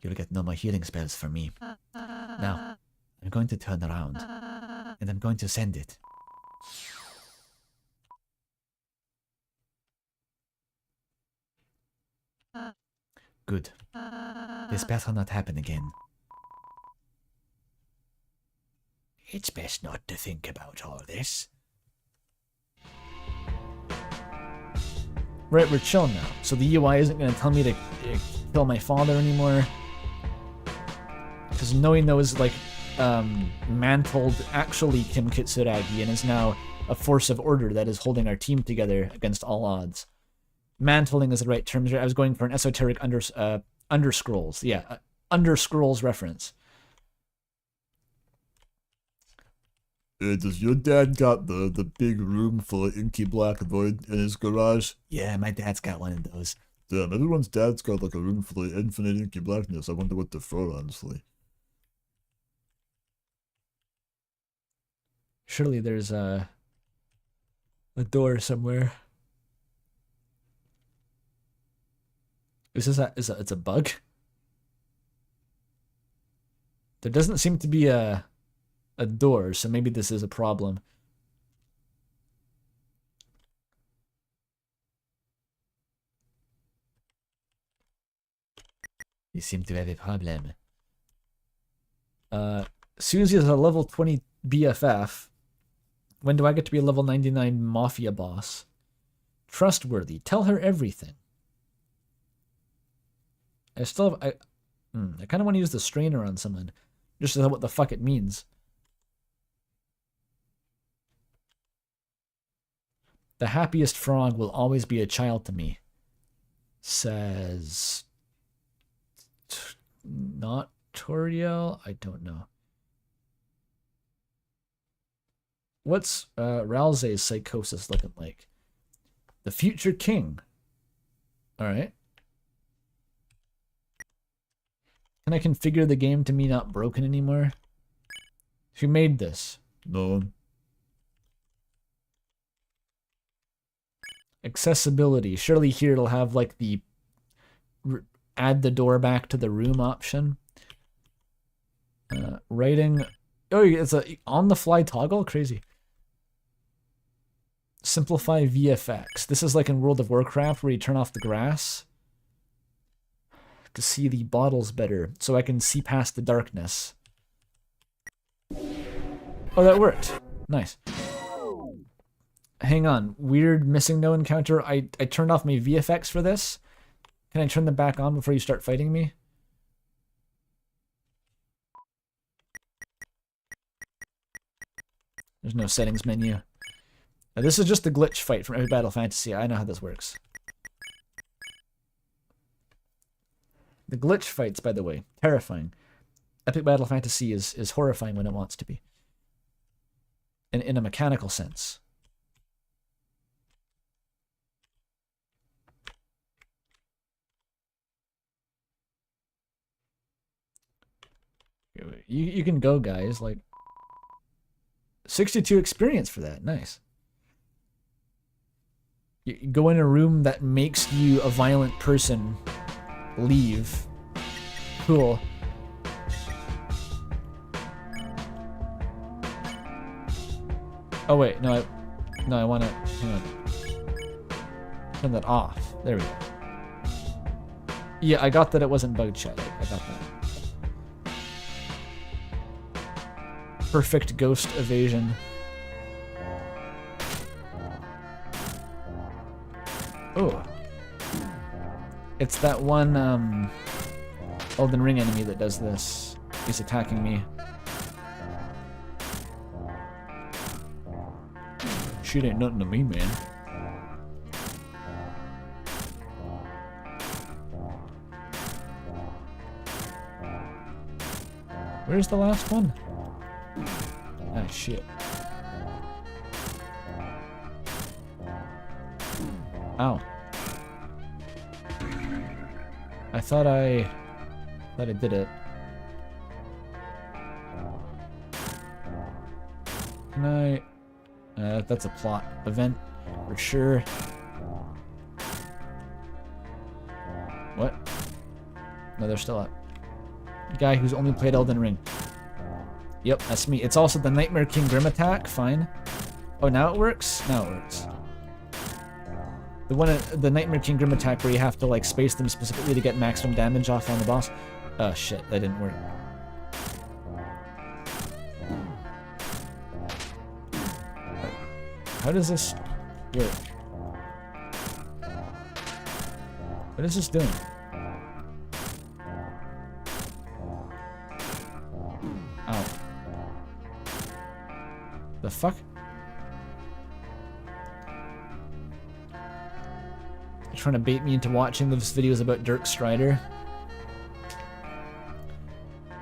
you'll get no more healing spells from me. Now, I'm going to turn around, and I'm going to send it. Good. This better not happen again. It's best not to think about all this. Right, we're chill now. So the UI isn't going to tell me to kill my father anymore. Because Noino is like mantled actually Kim Kitsuragi and is now a force of order that is holding our team together against all odds. Mantling is the right term. I was going for an esoteric Underscrolls. Yeah, Underscrolls reference. Does your dad got the big room full of inky black void in his garage? Yeah, my dad's got one of those. Damn, everyone's dad's got like a room full of infinite inky blackness. I wonder what they're for, honestly. Surely there's a door somewhere. Is this it's a bug? There doesn't seem to be a door, so maybe this is a problem. You seem to have a problem. Susie is a level 20 BFF. When do I get to be a level 99 Mafia boss? Trustworthy. Tell her everything. I still have... I kind of want to use the strainer on someone. Just to know what the fuck it means. The happiest frog will always be a child to me. Says... Not Toriel? I don't know. What's Ralze's psychosis looking like? The future king. Alright. Can I configure the game to me not broken anymore? Who made this? No one. Accessibility. Surely here it'll have like the add the door back to the room option. Writing. Oh, it's a on-the-fly toggle? Crazy. Simplify VFX. This is like in World of Warcraft where you turn off the grass to see the bottles better, so I can see past the darkness. Oh, that worked. Nice. Hang on. Weird missing no encounter. I turned off my VFX for this. Can I turn them back on before you start fighting me? There's no settings menu. Now, this is just the glitch fight from every Battle Fantasy. I know how this works. The glitch fights, by the way, terrifying. Epic Battle Fantasy is horrifying when it wants to be. In a mechanical sense. You can go, guys. Like 62 experience for that. Nice. You go in a room that makes you a violent person. Leave. Cool. Oh wait, no, I want to. Hang on. Turn that off. There we go. Yeah, I got that it wasn't bug chat. I got that. Perfect ghost evasion. Oh. It's that one Elden Ring enemy that does this. He's attacking me. Shit ain't nothing to me, man. Where's the last one? Ah, shit. Ow. I thought I did it. Can I... that's a plot event for sure. What? No, they're still up. Guy who's only played Elden Ring. Yep, that's me. It's also the Nightmare King Grim attack. Fine. Oh, now it works? Now it works. The Nightmare King Grim attack where you have to like space them specifically to get maximum damage off on the boss. Oh shit, that didn't work. How does this work? What is this doing? Ow. The fuck? You're trying to bait me into watching those videos about Dirk Strider?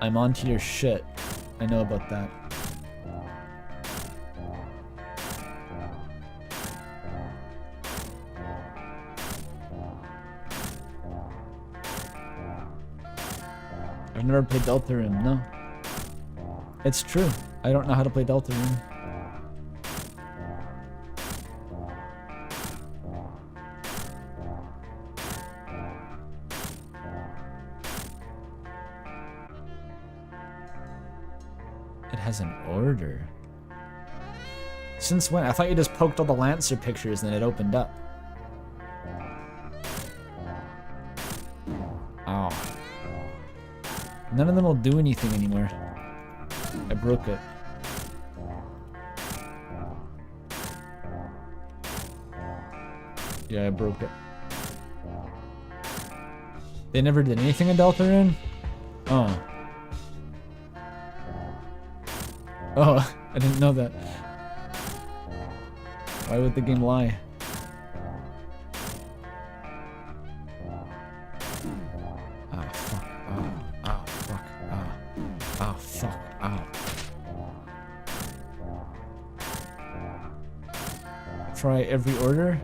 I'm onto your shit. I know about that. I've never played Deltarune, no. It's true. I don't know how to play Deltarune. It has an order. Since when? I thought you just poked all the Lancer pictures and it opened up. Ow. None of them will do anything anymore. I broke it. Yeah, I broke it. They never did anything in Deltarune? Oh. Oh, I didn't know that. Why would the game lie? Ah, fuck. Ah, fuck. Ah, fuck. Ah. Try every order?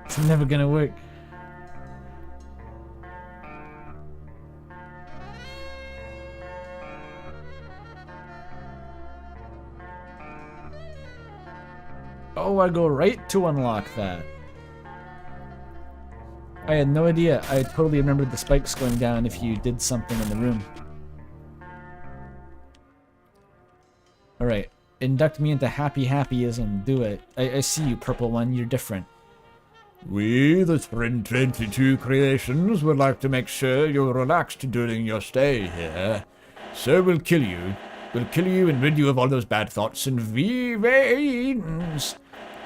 It's never gonna work. Oh, I go right to unlock that. I had no idea. I totally remembered the spikes going down if you did something in the room. Alright. Induct me into happyism. Do it. I see you, purple one. You're different. We, the Sprint 22 Creations, would like to make sure you're relaxed during your stay here. So we'll kill you. We'll kill you and rid you of all those bad thoughts and veins.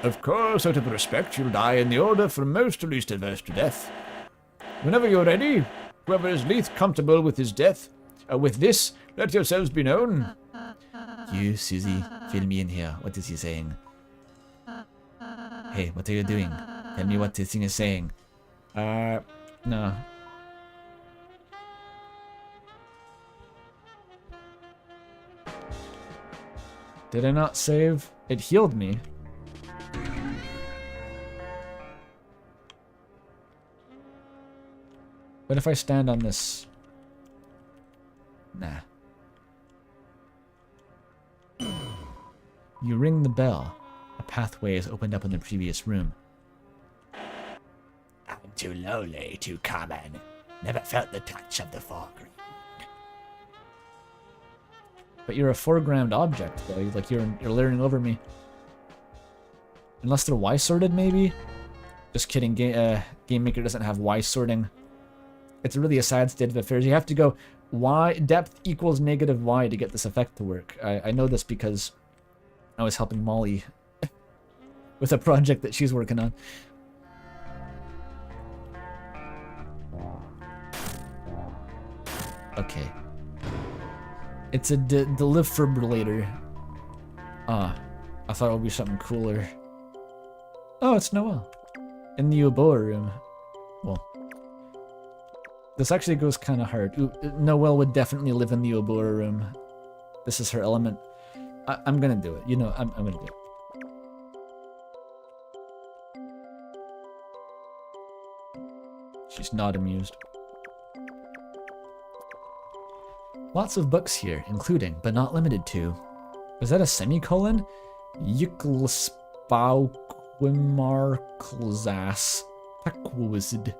Of course, out of respect, you'll die in the order from most to least averse to death. Whenever you're ready, whoever is least comfortable with his death, with this, let yourselves be known. You, Susie, fill me in here. What is he saying? Hey, what are you doing? Tell me what this thing is saying. No. Did I not save? It healed me. What if I stand on this? Nah. You ring the bell. A pathway is opened up in the previous room. I'm too lowly, too common. Never felt the touch of the foreground. But you're a foreground object, though. Like you're layering over me. Unless they're Y sorted, maybe. Just kidding. Game Maker doesn't have Y sorting. It's really a sad state of affairs. You have to go Y depth equals negative Y to get this effect to work. I know this because I was helping Molly with a project that she's working on. Okay. It's a defibrillator. Ah, I thought it would be something cooler. Oh, it's Noelle. In the Oboe room. Well, this actually goes kind of hard. Ooh, Noelle would definitely live in the Oboe room. This is her element. I'm gonna do it. You know, I'm gonna do it. She's not amused. Lots of books here, including, but not limited to. Was that a semicolon? Yklspauquimarklzas Pekwizd.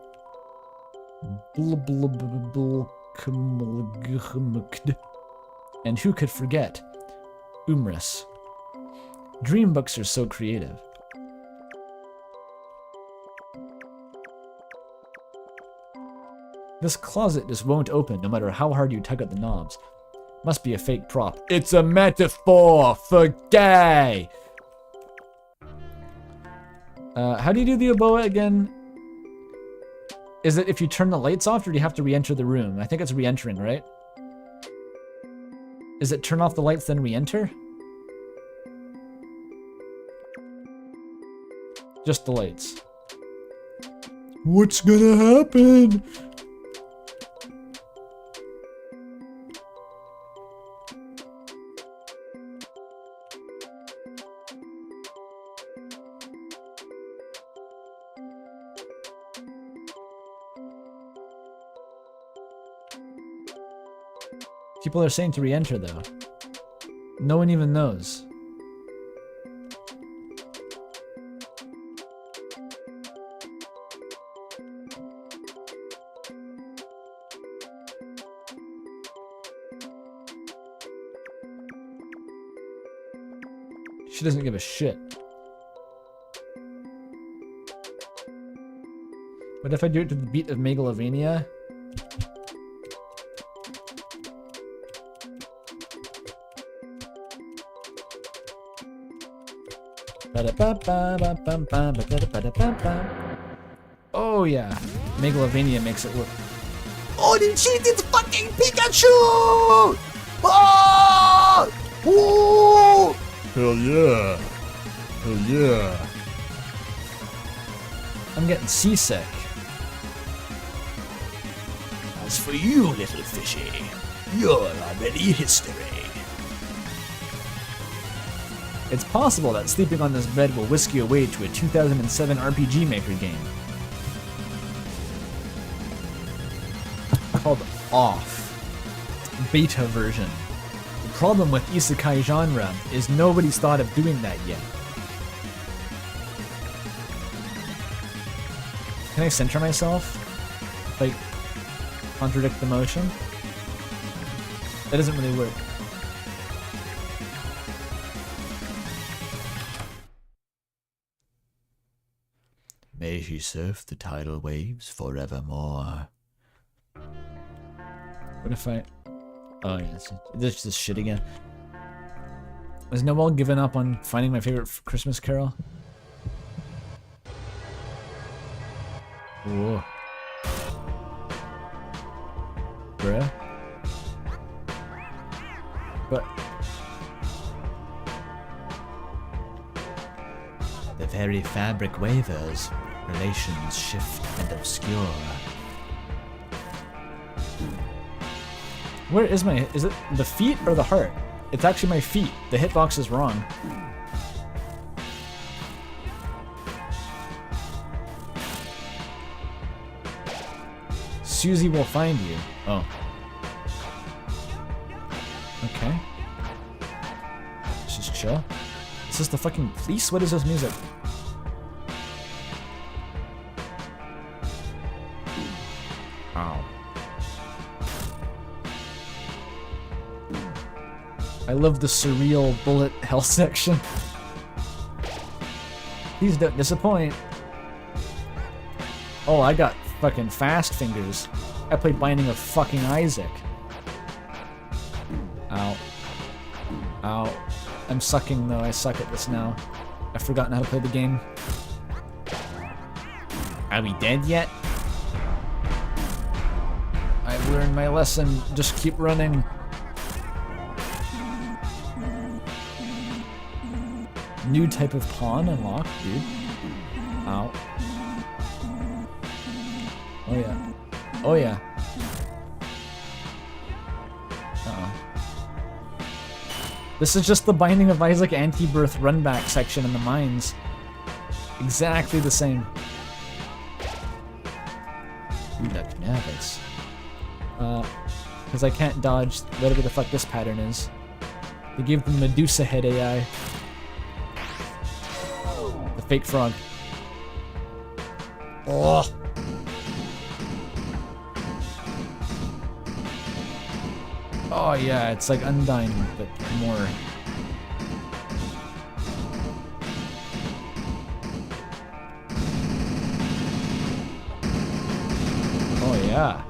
And who could forget? Umris. Dream books are so creative. This closet just won't open no matter how hard you tug at the knobs. Must be a fake prop. It's a metaphor for gay! How do you do the oboe again? Is it if you turn the lights off, or do you have to re-enter the room? I think it's re-entering, right? Is it turn off the lights, then re-enter? Just the lights. What's gonna happen? People are saying to re-enter, though. No one even knows. She doesn't give a shit. What if I do it to the beat of Megalovania? Oh yeah, Megalovania makes it work. Oh, did she did fucking Pikachu! Oh! Ooh! Hell yeah. Hell yeah. I'm getting seasick. As for you, little fishy, you're already history. It's possible that sleeping on this bed will whisk you away to a 2007 RPG Maker game. Called Off. Beta version. The problem with isekai genre is nobody's thought of doing that yet. Can I center myself? Like, contradict the motion? That doesn't really work. May she surf the tidal waves forevermore. What if I... Oh yeah, this is shit again. Has Noelle given up on finding my favorite Christmas carol? Whoa. Bruh. But... The very fabric wavers, relations shift and obscure. Where is my... Is it the feet or the heart? It's actually my feet. The hitbox is wrong. Susie will find you. Oh. Okay. Let's just chill. Is this the fucking police? What is this music? Ow. I love the surreal bullet hell section. Please don't disappoint. Oh, I got fucking fast fingers. I played Binding of fucking Isaac. Ow. Ow. I'm sucking though, I suck at this now. I've forgotten how to play the game. Are we dead yet? I've learned my lesson, just keep running. New type of pawn unlocked, dude. Ow. Oh yeah. Oh yeah. Uh-oh. This is just the Binding of Isaac anti-birth runback section in the mines. Exactly the same. You look nervous. Because I can't dodge whatever the fuck this pattern is. They gave the Medusa head AI. The fake frog. Oh! Oh yeah, it's like Undying, but more. Oh yeah.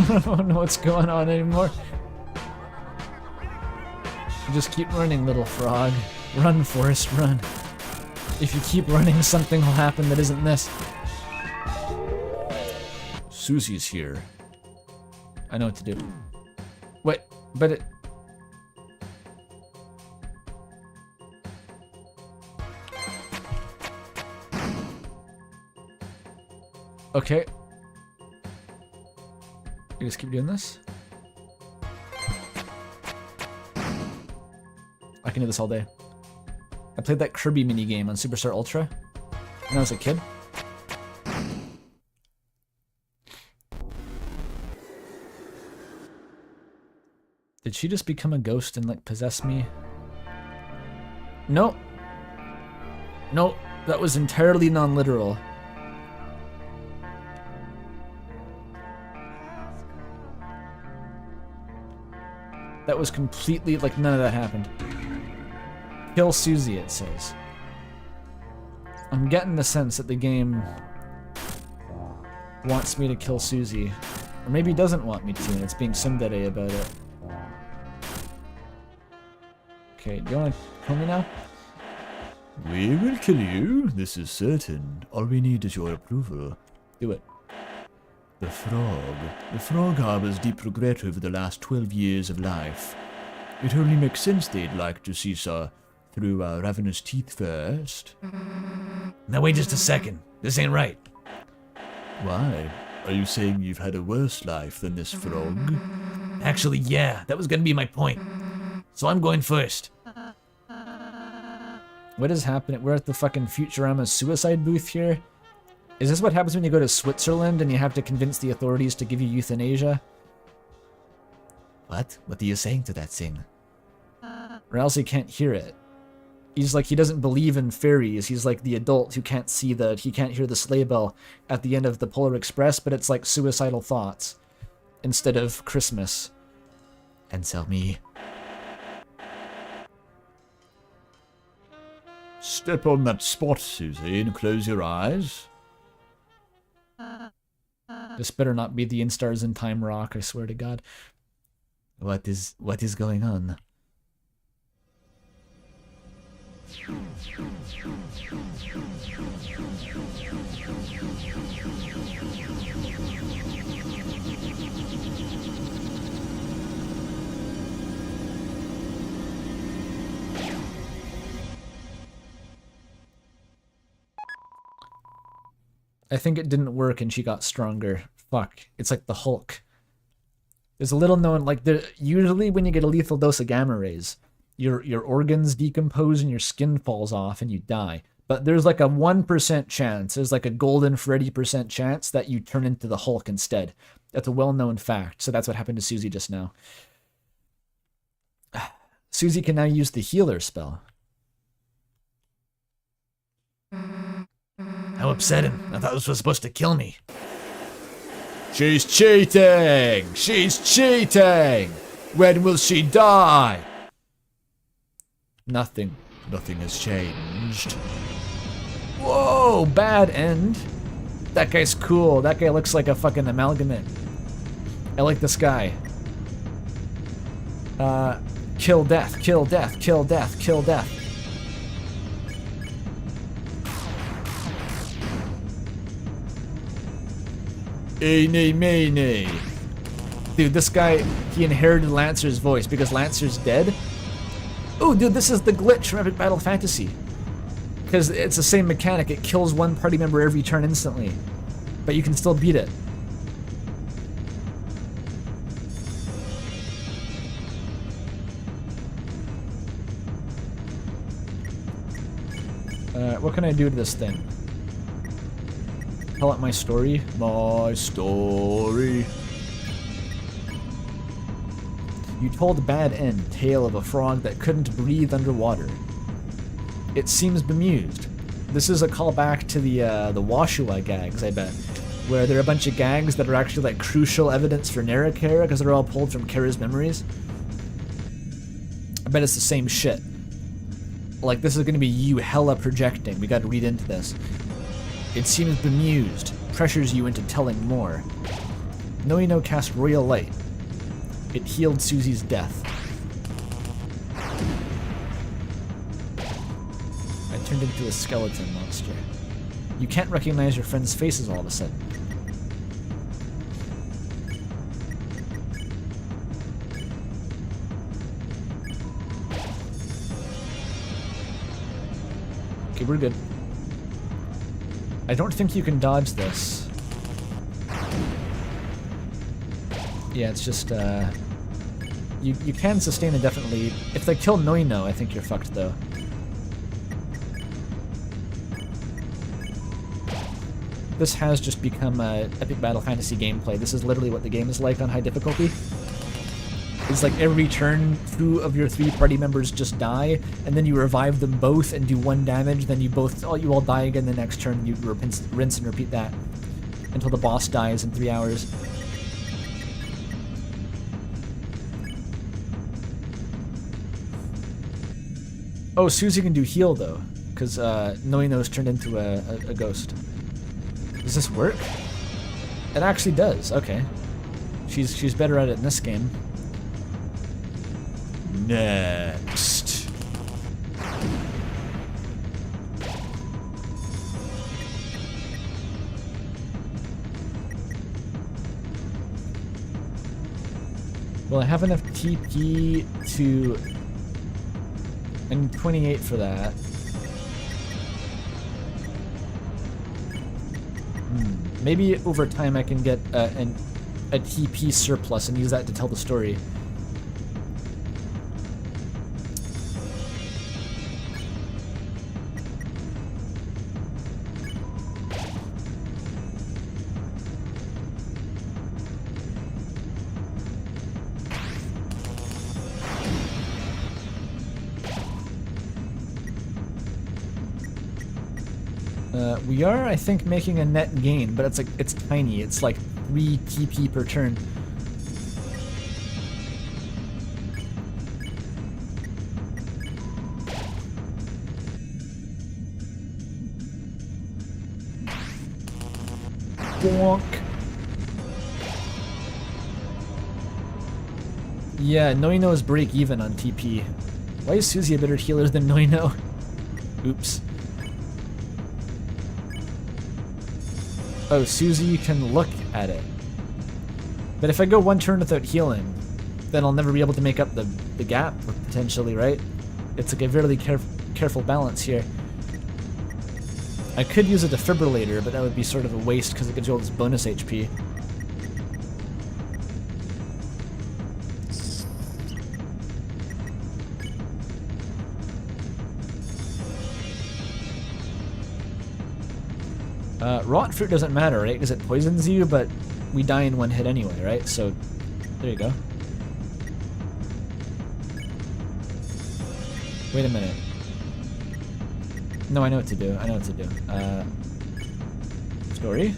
I don't know what's going on anymore. Just keep running, little frog. Run, Forrest, run. If you keep running, something will happen that isn't this. Susie's here. I know what to do. Wait, but it... Okay. You just keep doing this? I can do this all day. I played that Kirby minigame on Superstar Ultra when I was a kid. Did she just become a ghost and like possess me? No. No, that was entirely non-literal. That was completely, like, none of that happened. Kill Susie, it says. I'm getting the sense that the game wants me to kill Susie. Or maybe doesn't want me to, and it's being tsundere about it. Okay, do you want to kill me now? We will kill you, this is certain. All we need is your approval. Do it. The frog. The frog harbors deep regret over the last 12 years of life. It only makes sense they'd like to see us through our ravenous teeth first. Now wait just a second. This ain't right. Why? Are you saying you've had a worse life than this frog? Actually, yeah, that was gonna be my point. So I'm going first. What is happening? We're at the fucking Futurama suicide booth here. Is this what happens when you go to Switzerland and you have to convince the authorities to give you euthanasia? What? What are you saying to that thing? Or else he can't hear it. He's like, he doesn't believe in fairies. He's like the adult who can't see he can't hear the sleigh bell at the end of the Polar Express, but it's like suicidal thoughts instead of Christmas. Answer me. Step on that spot, Susie, and close your eyes. This better not be the Instars in Time Rock, I swear to God. What is going on? I think it didn't work and she got stronger. Fuck. It's like the Hulk. There's a little known, like, usually when you get a lethal dose of gamma rays, your organs decompose and your skin falls off and you die. But there's like a 1% chance, there's like a golden Freddy % chance that you turn into the Hulk instead. That's a well-known fact. So that's what happened to Susie just now. Susie can now use the healer spell. How upsetting. I thought this was supposed to kill me. She's cheating! She's cheating! When will she die? Nothing. Nothing has changed. Whoa, bad end. That guy's cool. That guy looks like a fucking amalgamate. I like this guy. Kill death, kill death, kill death, kill death. Eeny meeny. Dude, this guy, he inherited Lancer's voice because Lancer's dead. Oh, dude, this is the glitch from Epic Battle Fantasy. Because it's the same mechanic. It kills one party member every turn instantly. But you can still beat it. What can I do to this thing? Tell it my story. My story. You told bad end, tale of a frog that couldn't breathe underwater. It seems bemused. This is a callback to the Washua gags, I bet, where there are a bunch of gags that are actually like crucial evidence for Narrakara because they're all pulled from Kara's memories. I bet it's the same shit. Like, this is going to be you hella projecting. We got to read into this. It seems bemused, pressures you into telling more. Noino cast Royal Light. It healed Susie's death. I turned into a skeleton monster. You can't recognize your friends' faces all of a sudden. Okay, we're good. I don't think you can dodge this. Yeah, it's just, you can sustain indefinitely. If they kill Noino, I think you're fucked, though. This has just become Epic Battle Fantasy gameplay. This is literally what the game is like on high difficulty. It's like every turn, 2 of your 3 party members just die, and then you revive them both and do 1 damage, then you all die again the next turn, and you rinse and repeat that until the boss dies in 3 hours. Oh, Susie can do heal, though, because Noino's turned into a ghost. Does this work? It actually does, okay. She's better at it in this game. Next. Well, I have enough TP to... I need 28 for that. Maybe over time I can get a TP surplus and use that to tell the story. We are, I think, making a net gain, but it's tiny. It's like 3 TP per turn. Bonk. Yeah, Noino's break even on TP. Why is Susie a better healer than Noino? Oops. Oh, Susie can look at it. But if I go 1 turn without healing, then I'll never be able to make up the gap, potentially, right? It's like a really careful balance here. I could use a defibrillator, but that would be sort of a waste because it gives you all this bonus HP. Rot fruit doesn't matter, right? Because it poisons you, but we die in one hit anyway, right? So, there you go. Wait a minute. No, I know what to do. I know what to do. Story?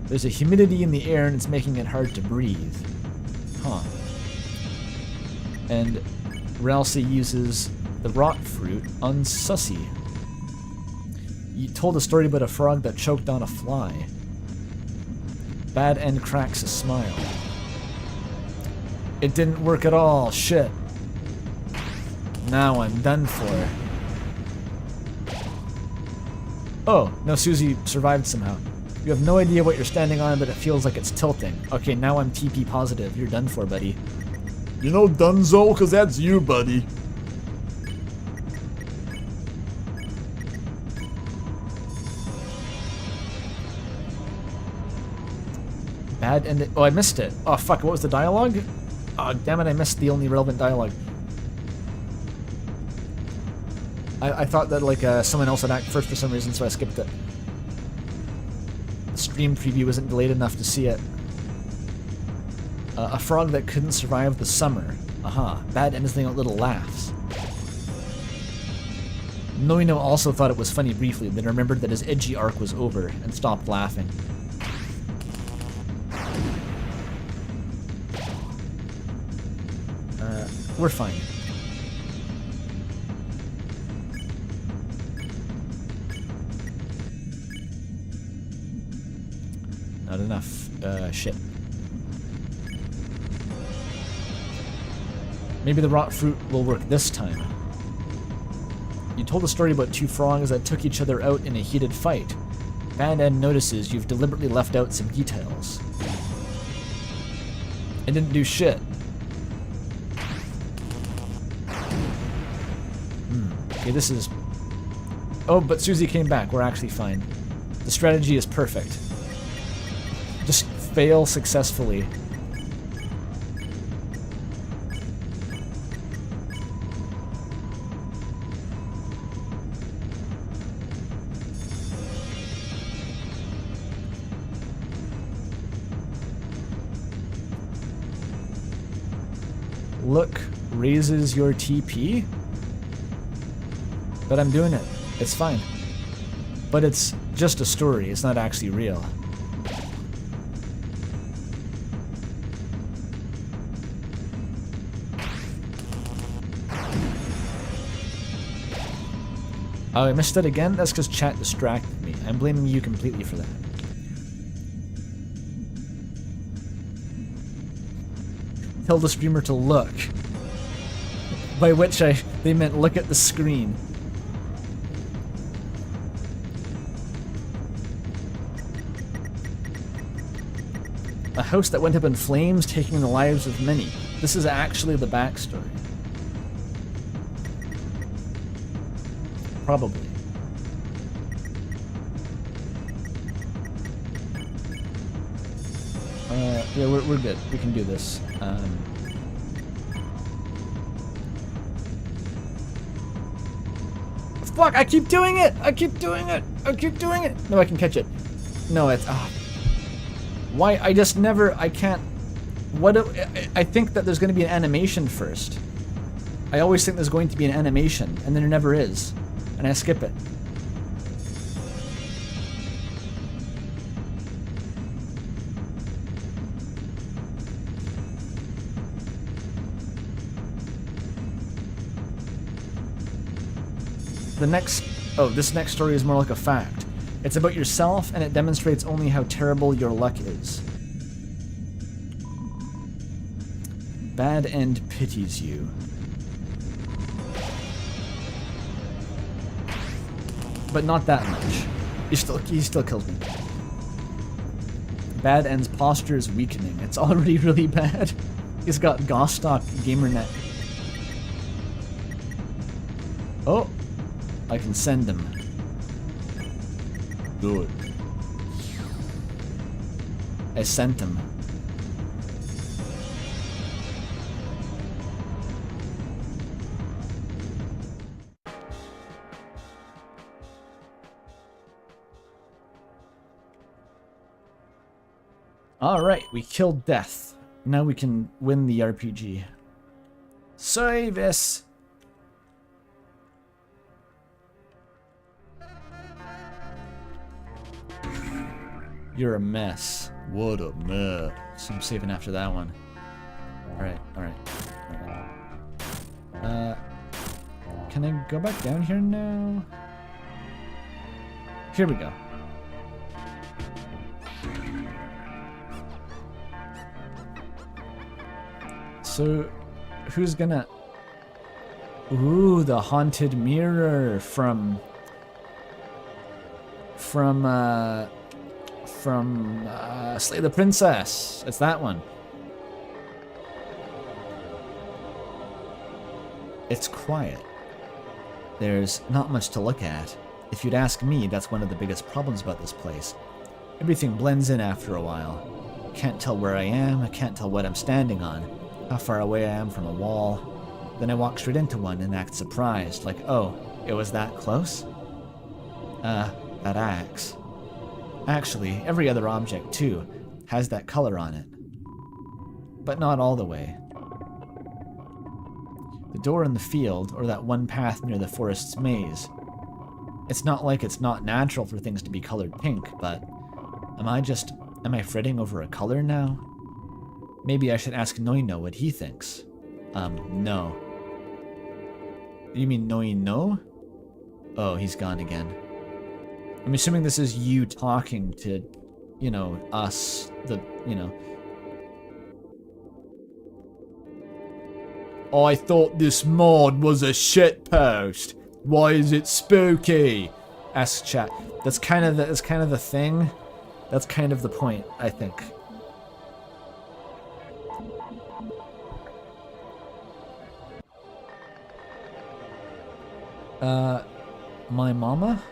There's a humidity in the air and it's making it hard to breathe. Huh. And Ralsei uses the rot fruit on Sussy. You told a story about a frog that choked on a fly. Bad End cracks a smile. It didn't work at all. Shit. Now I'm done for. Oh, no, Susie survived somehow. You have no idea what you're standing on, but it feels like it's tilting. Okay, now I'm TP positive. You're done for, buddy. You know Dunzo? Cause that's you, buddy. Bad End. Oh, I missed it. Oh, fuck, what was the dialogue? Oh, damn it, I missed the only relevant dialogue. I thought that, like, someone else had acted first for some reason, so I skipped it. The stream preview wasn't delayed enough to see it. A frog that couldn't survive the summer. Aha. Bad End is the little laughs. Noino also thought it was funny briefly, then remembered that his edgy arc was over, and stopped laughing. We're fine. Not enough, shit. Maybe the rot fruit will work this time. You told a story about two frogs that took each other out in a heated fight. Bad End notices you've deliberately left out some details. It didn't do shit. Okay, this is... Oh, but Susie came back. We're actually fine. The strategy is perfect. Just fail successfully. Look raises your TP? But I'm doing it. It's fine. But it's just a story. It's not actually real. Oh, I missed it again? That's because chat distracted me. I'm blaming you completely for that. Tell the streamer to look. By which they meant look at the screen. A house that went up in flames, taking the lives of many. This is actually the backstory. Probably. Yeah, we're good. We can do this. Fuck! I keep doing it! I keep doing it! I keep doing it! No, I can catch it. No, it's... Why? I just never... I can't... What... I think that there's going to be an animation first. I always think there's going to be an animation, and then there never is. And I skip it. The next... Oh, this next story is more like a fact. It's about yourself, and it demonstrates only how terrible your luck is. Bad End pities you. But not that much. He still kills me. Bad End's posture is weakening. It's already really bad. He's got Gostock GamerNet. Oh! I can send him. Do it. I sent him. Alright, we killed death. Now we can win the RPG. Service! You're a mess. What a mess. So I'm saving after that one. Alright. Can I go back down here now? Here we go. So, who's gonna... Ooh, the haunted mirror from Slay the Princess. It's that one. It's quiet. There's not much to look at. If you'd ask me, that's one of the biggest problems about this place. Everything blends in after a while. Can't tell where I am, I can't tell what I'm standing on, how far away I am from a wall. Then I walk straight into one and act surprised, like, oh, it was that close? That axe. Actually, every other object, too, has that color on it. But not all the way. The door in the field, or that one path near the forest's maze. It's not like it's not natural for things to be colored pink, but am I fretting over a color now? Maybe I should ask Noino what he thinks. No. You mean Noino? Oh, he's gone again. I'm assuming this is you talking to, you know, us, I thought this mod was a shitpost. Why is it spooky? Asks chat. That's kind of the thing. That's kind of the point, I think. My mama?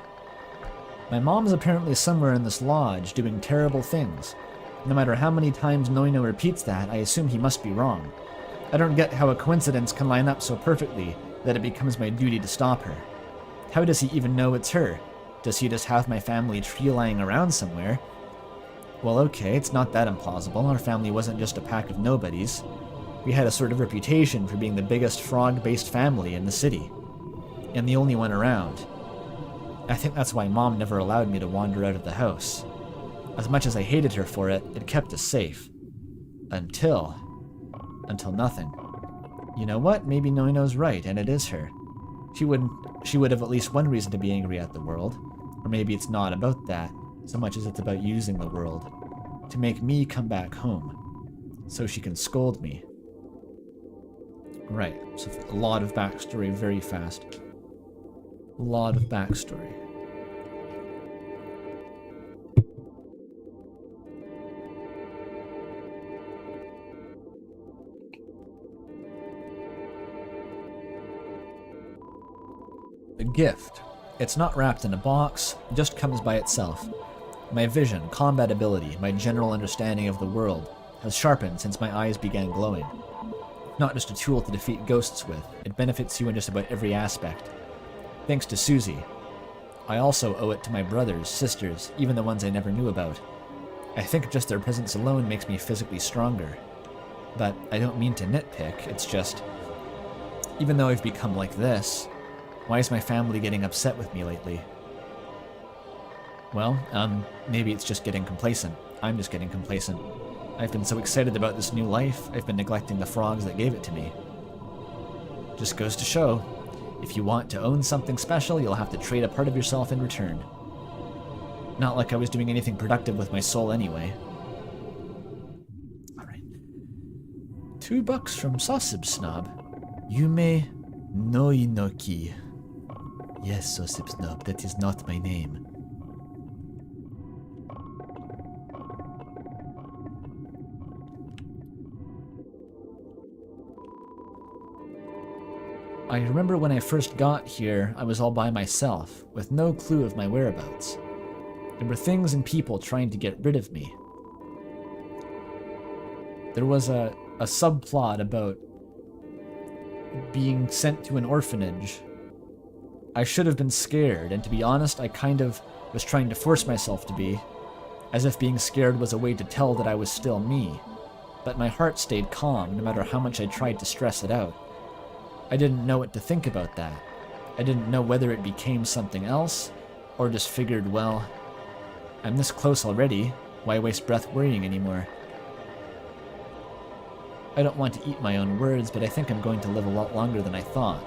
My mom's apparently somewhere in this lodge doing terrible things. No matter how many times Noino repeats that, I assume he must be wrong. I don't get how a coincidence can line up so perfectly that it becomes my duty to stop her. How does he even know it's her? Does he just have my family tree lying around somewhere? Well, okay, it's not that implausible. Our family wasn't just a pack of nobodies. We had a sort of reputation for being the biggest frog-based family in the city. And the only one around. I think that's why Mom never allowed me to wander out of the house. As much as I hated her for it, it kept us safe. Until nothing. You know what? Maybe Noino's right, and it is her. She would have at least one reason to be angry at the world. Or maybe it's not about that, so much as it's about using the world. To make me come back home. So she can scold me. Right, so a lot of backstory very fast. A lot of backstory. The gift. It's not wrapped in a box, it just comes by itself. My vision, combat ability, my general understanding of the world has sharpened since my eyes began glowing. Not just a tool to defeat ghosts with, it benefits you in just about every aspect. Thanks to Susie. I also owe it to my brothers, sisters, even the ones I never knew about. I think just their presence alone makes me physically stronger. But I don't mean to nitpick, it's just... Even though I've become like this, why is my family getting upset with me lately? Well, maybe it's just getting complacent. I'm just getting complacent. I've been so excited about this new life, I've been neglecting the frogs that gave it to me. Just goes to show, if you want to own something special, you'll have to trade a part of yourself in return. Not like I was doing anything productive with my soul anyway. Alright. $2 from Sausage Snob. Yume Noinoki. Yes, Sausage Snob, that is not my name. I remember when I first got here, I was all by myself, with no clue of my whereabouts. There were things and people trying to get rid of me. There was a subplot about being sent to an orphanage. I should have been scared, and to be honest, I kind of was trying to force myself to be. as if being scared was a way to tell that I was still me. But my heart stayed calm no matter how much I tried to stress it out. I didn't know what to think about that. I didn't know whether it became something else, or just figured, well, I'm this close already, why waste breath worrying anymore? I don't want to eat my own words, but I think I'm going to live a lot longer than I thought.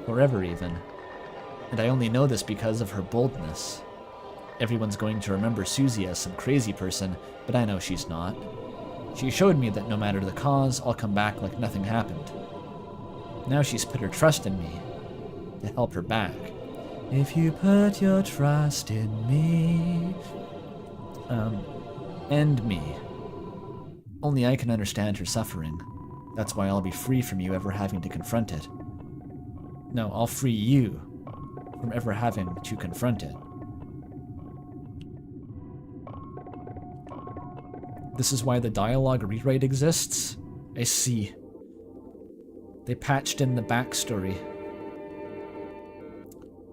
Forever even. And I only know this because of her boldness. Everyone's going to remember Susie as some crazy person, but I know she's not. She showed me that no matter the cause, I'll come back like nothing happened. Now she's put her trust in me, to help her back. If you put your trust in me... and me. Only I can understand her suffering. That's why I'll be free from you ever having to confront it. No, I'll free you from ever having to confront it. This is why the dialogue rewrite exists? I see. They patched in the backstory.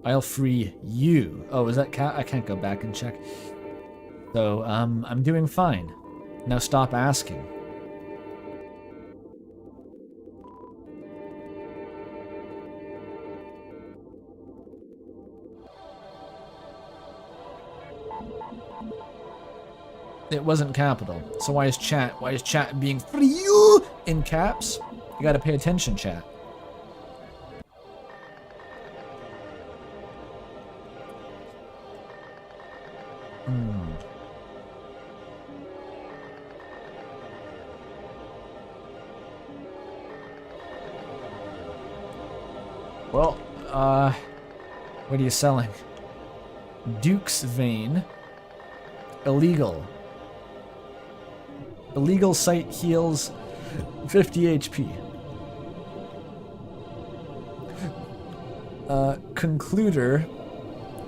I'll free you. Oh, is that cat? I can't go back and check. So, I'm doing fine. Now stop asking. It wasn't capital. So why is chat being free in caps? You gotta pay attention, chat. Well, what are you selling? Duke's Vein. Illegal. Illegal site heals 50 HP. Concluder,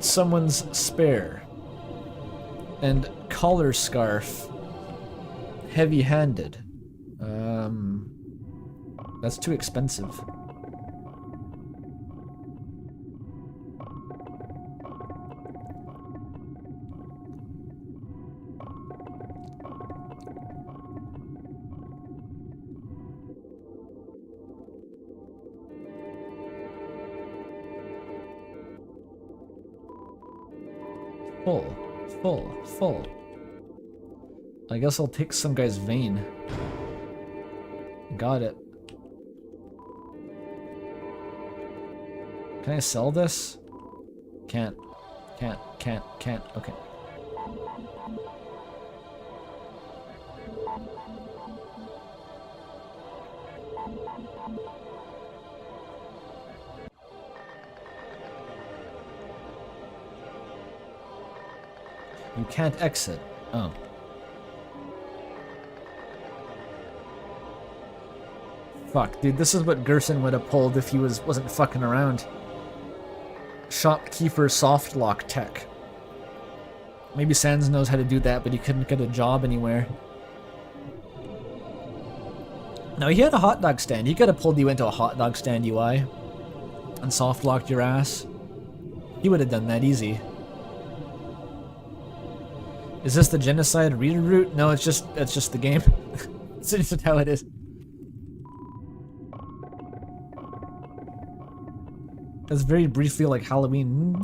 someone's spare. And collar scarf, heavy-handed. That's too expensive. Full. I guess I'll take some guy's vein. Got it. Can I sell this? Can't. Okay. You can't exit. Oh. Fuck, dude, this is what Gerson would have pulled if he wasn't fucking around. Shopkeeper soft lock tech. Maybe Sans knows how to do that, but he couldn't get a job anywhere. No, he had a hot dog stand. He could have pulled you into a hot dog stand UI and soft locked your ass. He would have done that easy. Is this the genocide reroute? No, it's just the game. It's just how it is. It's very briefly like Halloween.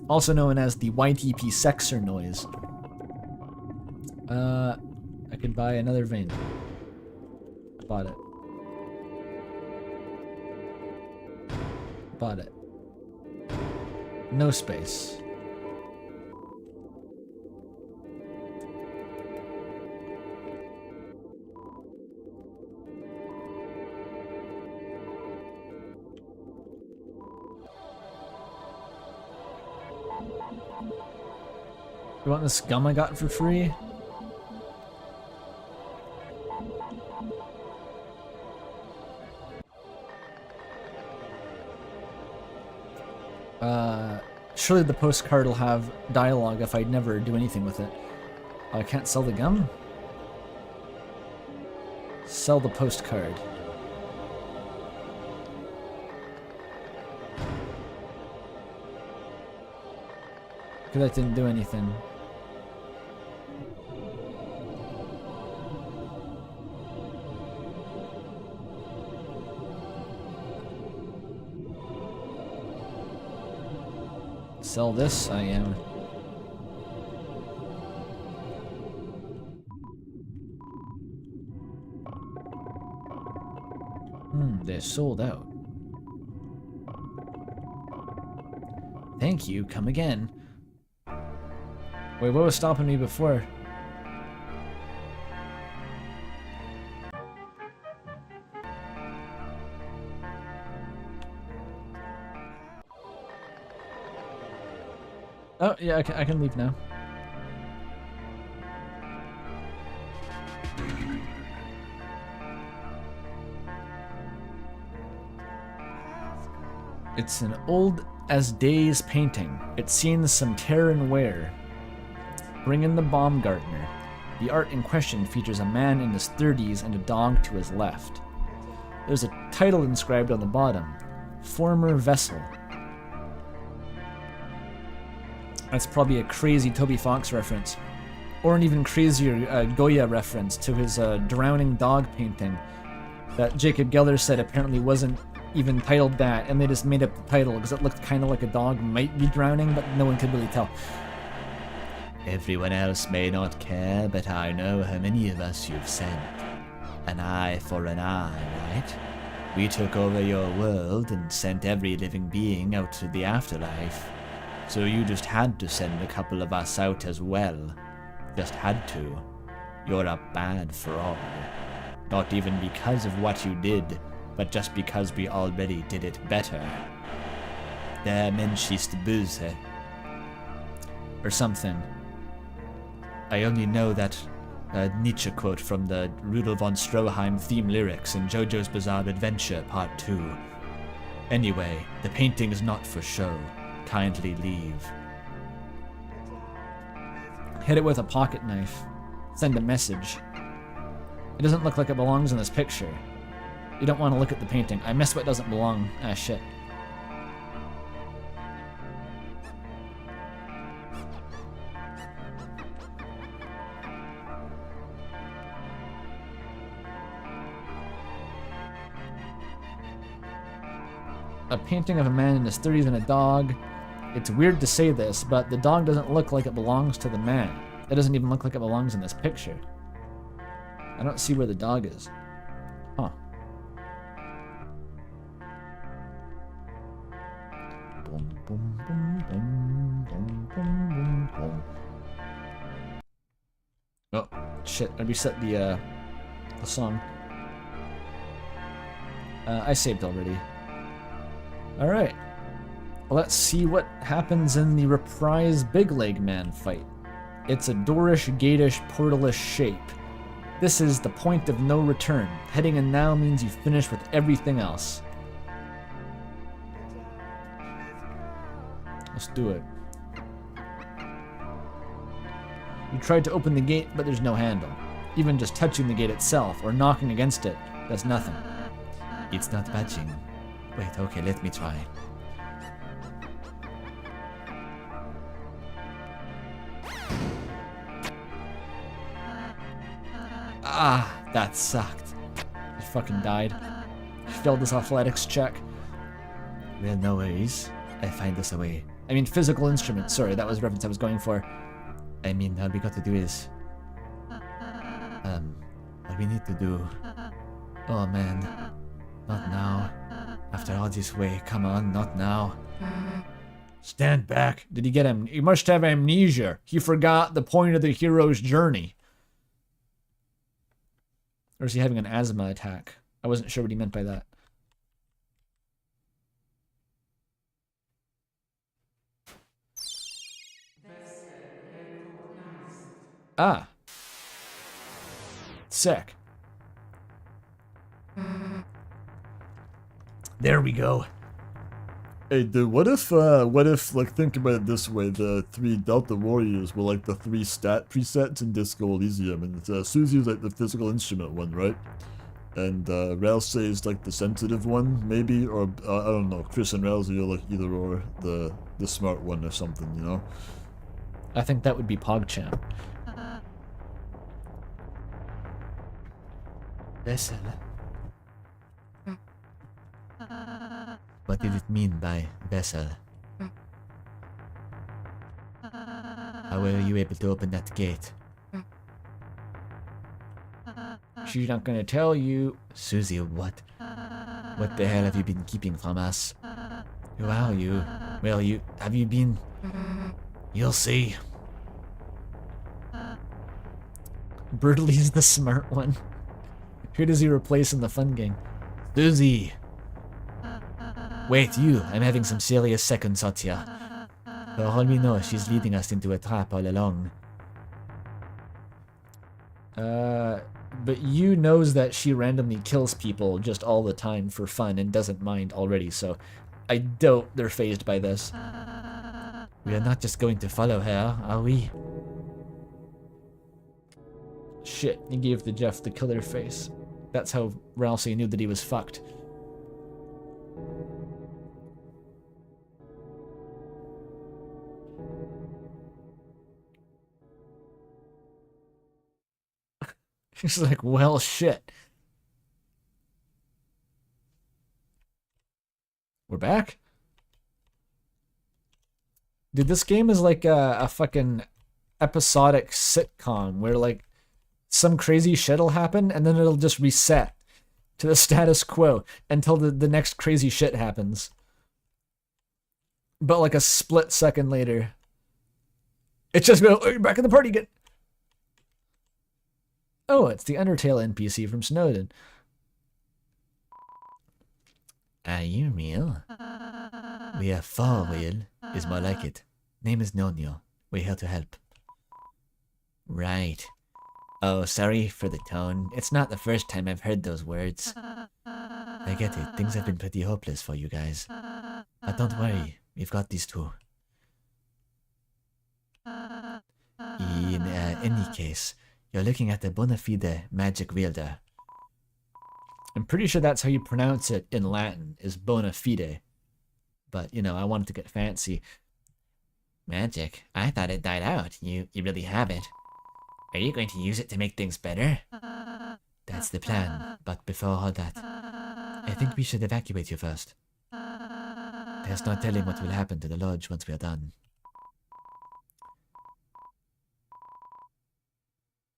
Also known as the YTP sexer noise. I could buy another vein. Bought it. No space. You want this gum I got for free? Surely the postcard will have dialogue if I never do anything with it. Oh, I can't sell the gum? Sell the postcard. Because that didn't do anything. Sell this, I am. They're sold out. Thank you, come again. Wait, what was stopping me before? Oh, yeah, I can leave now. It's an old as days painting. It's seen some tear and wear. Bring in the Baumgartner. The art in question features a man in his 30s and a dog to his left. There's a title inscribed on the bottom. Former Vessel. That's probably a crazy Tobyfox reference. Or an even crazier Goya reference to his drowning dog painting that Jacob Geller said apparently wasn't even titled that, and they just made up the title because it looked kind of like a dog might be drowning, but no one could really tell. Everyone else may not care, but I know how many of us you've sent. An eye for an eye, right? We took over your world and sent every living being out to the afterlife. So you just had to send a couple of us out as well. Just had to. You're a bad fraud. Not even because of what you did, but just because we already did it better. Der Mensch ist böse. Or something. I only know that Nietzsche quote from the Rudolf von Stroheim theme lyrics in JoJo's Bizarre Adventure Part 2. Anyway, the painting is not for show. Kindly leave. Hit it with a pocket knife. Send a message. It doesn't look like it belongs in this picture. You don't want to look at the painting. I missed what doesn't belong. Ah, shit. A painting of a man in his 30s and a dog. It's weird to say this, but the dog doesn't look like it belongs to the man. It doesn't even look like it belongs in this picture. I don't see where the dog is. Huh. Boom, boom, boom, boom, boom, boom, boom. Oh, shit. I reset the song. I saved already. Alright. Let's see what happens in the reprise Big Leg Man fight. It's a doorish, gatish, portalish shape. This is the point of no return. Heading in now means you finish with everything else. Let's do it. You tried to open the gate, but there's no handle. Even just touching the gate itself, or knocking against it, does nothing. It's not budging. Wait, okay, let me try. Ah, that sucked. He fucking died. He failed this athletics check. Well, no worries. I'll find us a way. I mean, physical instrument. Sorry, that was the reference I was going for. I mean, all we got to do is... what we need to do... Oh, man. Not now. After all this way, come on, not now. Stand back. Did he get him? He must have amnesia. He forgot the point of the hero's journey. Or is he having an asthma attack? I wasn't sure what he meant by that. Ah. Sick. There we go. Hey, dude, what if, like, think about it this way, the 3 Delta Warriors were, like, the 3 stat presets in Disco Elysium, and Susie's, like, the physical instrument one, right? And, Ralsei is, like, the sensitive one, maybe, or, I don't know, Chris and Ralsei are, like, either or, the smart one or something, you know? I think that would be PogChamp. Vessel. What did it mean by vessel? How were you able to open that gate? She's not gonna tell you. Susie, what? What the hell have you been keeping from us? Who are you? Well, have you been... You'll see. Bertley's the smart one. Who does he replace in the fun game? Susie! Wait, you! I'm having some serious second thoughts here. For all we know, she's leading us into a trap all along. But you knows that she randomly kills people just all the time for fun and doesn't mind already, so I doubt they're fazed by this. We are not just going to follow her, are we? Shit, he gave the Jeff the killer face. That's how Ralsei knew that he was fucked. He's like, well, shit. We're back? Dude, this game is like a fucking episodic sitcom where, like, some crazy shit'll happen and then it'll just reset to the status quo until the next crazy shit happens. But like a split second later, it just goes, oh, you're back in the party again. Oh, it's the Undertale NPC from Snowden. Are you real? We are for real, is more like it. Name is Nonyo. We're here to help. Right. Oh, sorry for the tone. It's not the first time I've heard those words. I get it. Things have been pretty hopeless for you guys. But don't worry. We've got these two. In any case, you're looking at the bona fide magic wielder. I'm pretty sure that's how you pronounce it in Latin, is bona fide. But, you know, I wanted to get fancy. Magic? I thought it died out. You really have it. Are you going to use it to make things better? That's the plan, but before all that, I think we should evacuate you first. There's no telling what will happen to the lodge once we're done.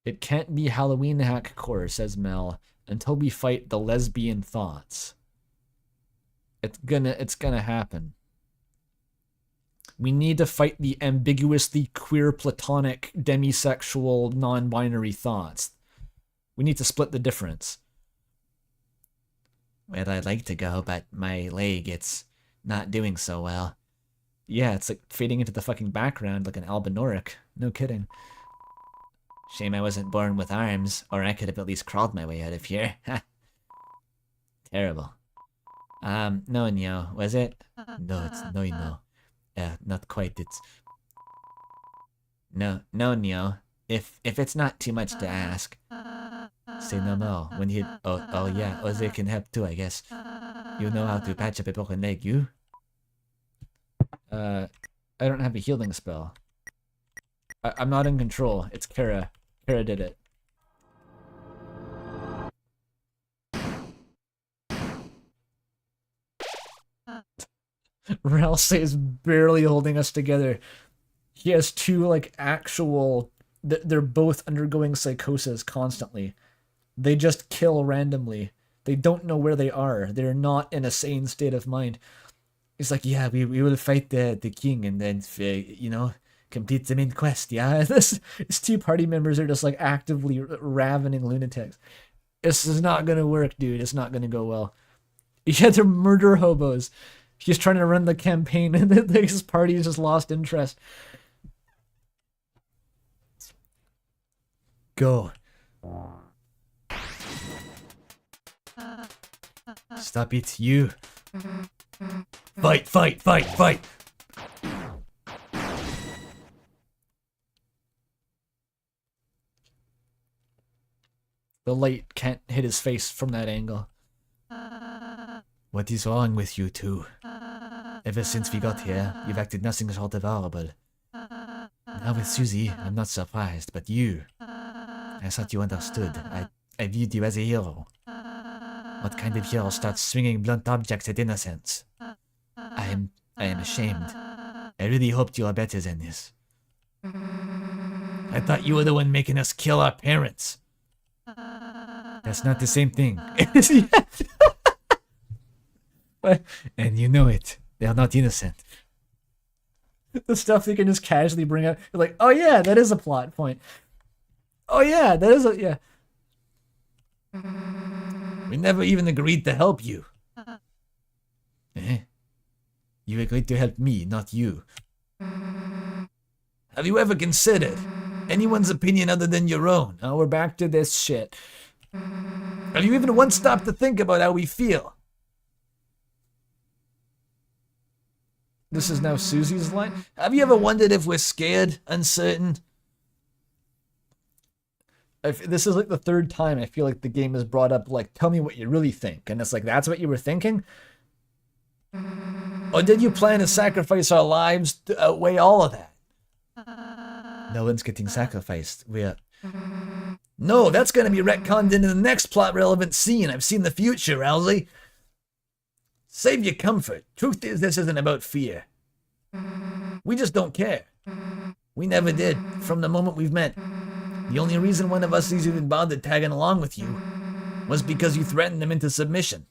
It can't be Halloween hack core, says Mel, until we fight the lesbian thoughts. It's gonna happen. We need to fight the ambiguously queer, platonic, demisexual, non-binary thoughts. We need to split the difference. Well, I'd like to go, but my leg, it's not doing so well. Yeah, it's like fading into the fucking background like an albinoric. No kidding. Shame I wasn't born with arms, or I could have at least crawled my way out of here. Terrible. No, was it? No, it's no. Not quite, it's... No, Neo. If it's not too much to ask. Say no more. When you... Oh yeah, Oze can help too, I guess. You know how to patch up a broken leg, you? I don't have a healing spell. I'm not in control. It's Kara. Kara did it. Ralsei is barely holding us together. He has two, like, actual... They're both undergoing psychosis constantly. They just kill randomly. They don't know where they are. They're not in a sane state of mind. It's like, yeah, we will fight the king and then, you know, complete the main quest, yeah? These two party members are just, like, actively ravening lunatics. This is not gonna work, dude. It's not gonna go well. Yeah, they're murder hobos. He's trying to run the campaign and his party has just lost interest. Go. Stop it, you. Fight! The light can't hit his face from that angle. What is wrong with you two? Ever since we got here, you've acted nothing short of horrible. Now with Susie, I'm not surprised, but you... I thought you understood. I viewed you as a hero. What kind of hero starts swinging blunt objects at innocents? I am ashamed. I really hoped you are better than this. I thought you were the one making us kill our parents. That's not the same thing. And you know it. They are not innocent. The stuff they can just casually bring up. You're like, oh yeah, that is a plot point. Oh yeah, that is a, yeah. We never even agreed to help you. Eh? You agreed to help me, not you. Have you ever considered anyone's opinion other than your own? Oh, we're back to this shit. Have you even once stopped to think about how we feel? This is now Susie's line. Have you ever wondered if we're scared, uncertain? This is like the third time I feel like the game has brought up, like, tell me what you really think. And it's like, that's what you were thinking? Or did you plan to sacrifice our lives to outweigh all of that? No one's getting sacrificed. We're... No, that's going to be retconned into the next plot-relevant scene. I've seen the future, Rowsey. Save your comfort. Truth is, this isn't about fear. We just don't care. We never did, from the moment we've met. The only reason one of us is even bothered tagging along with you was because you threatened them into submission.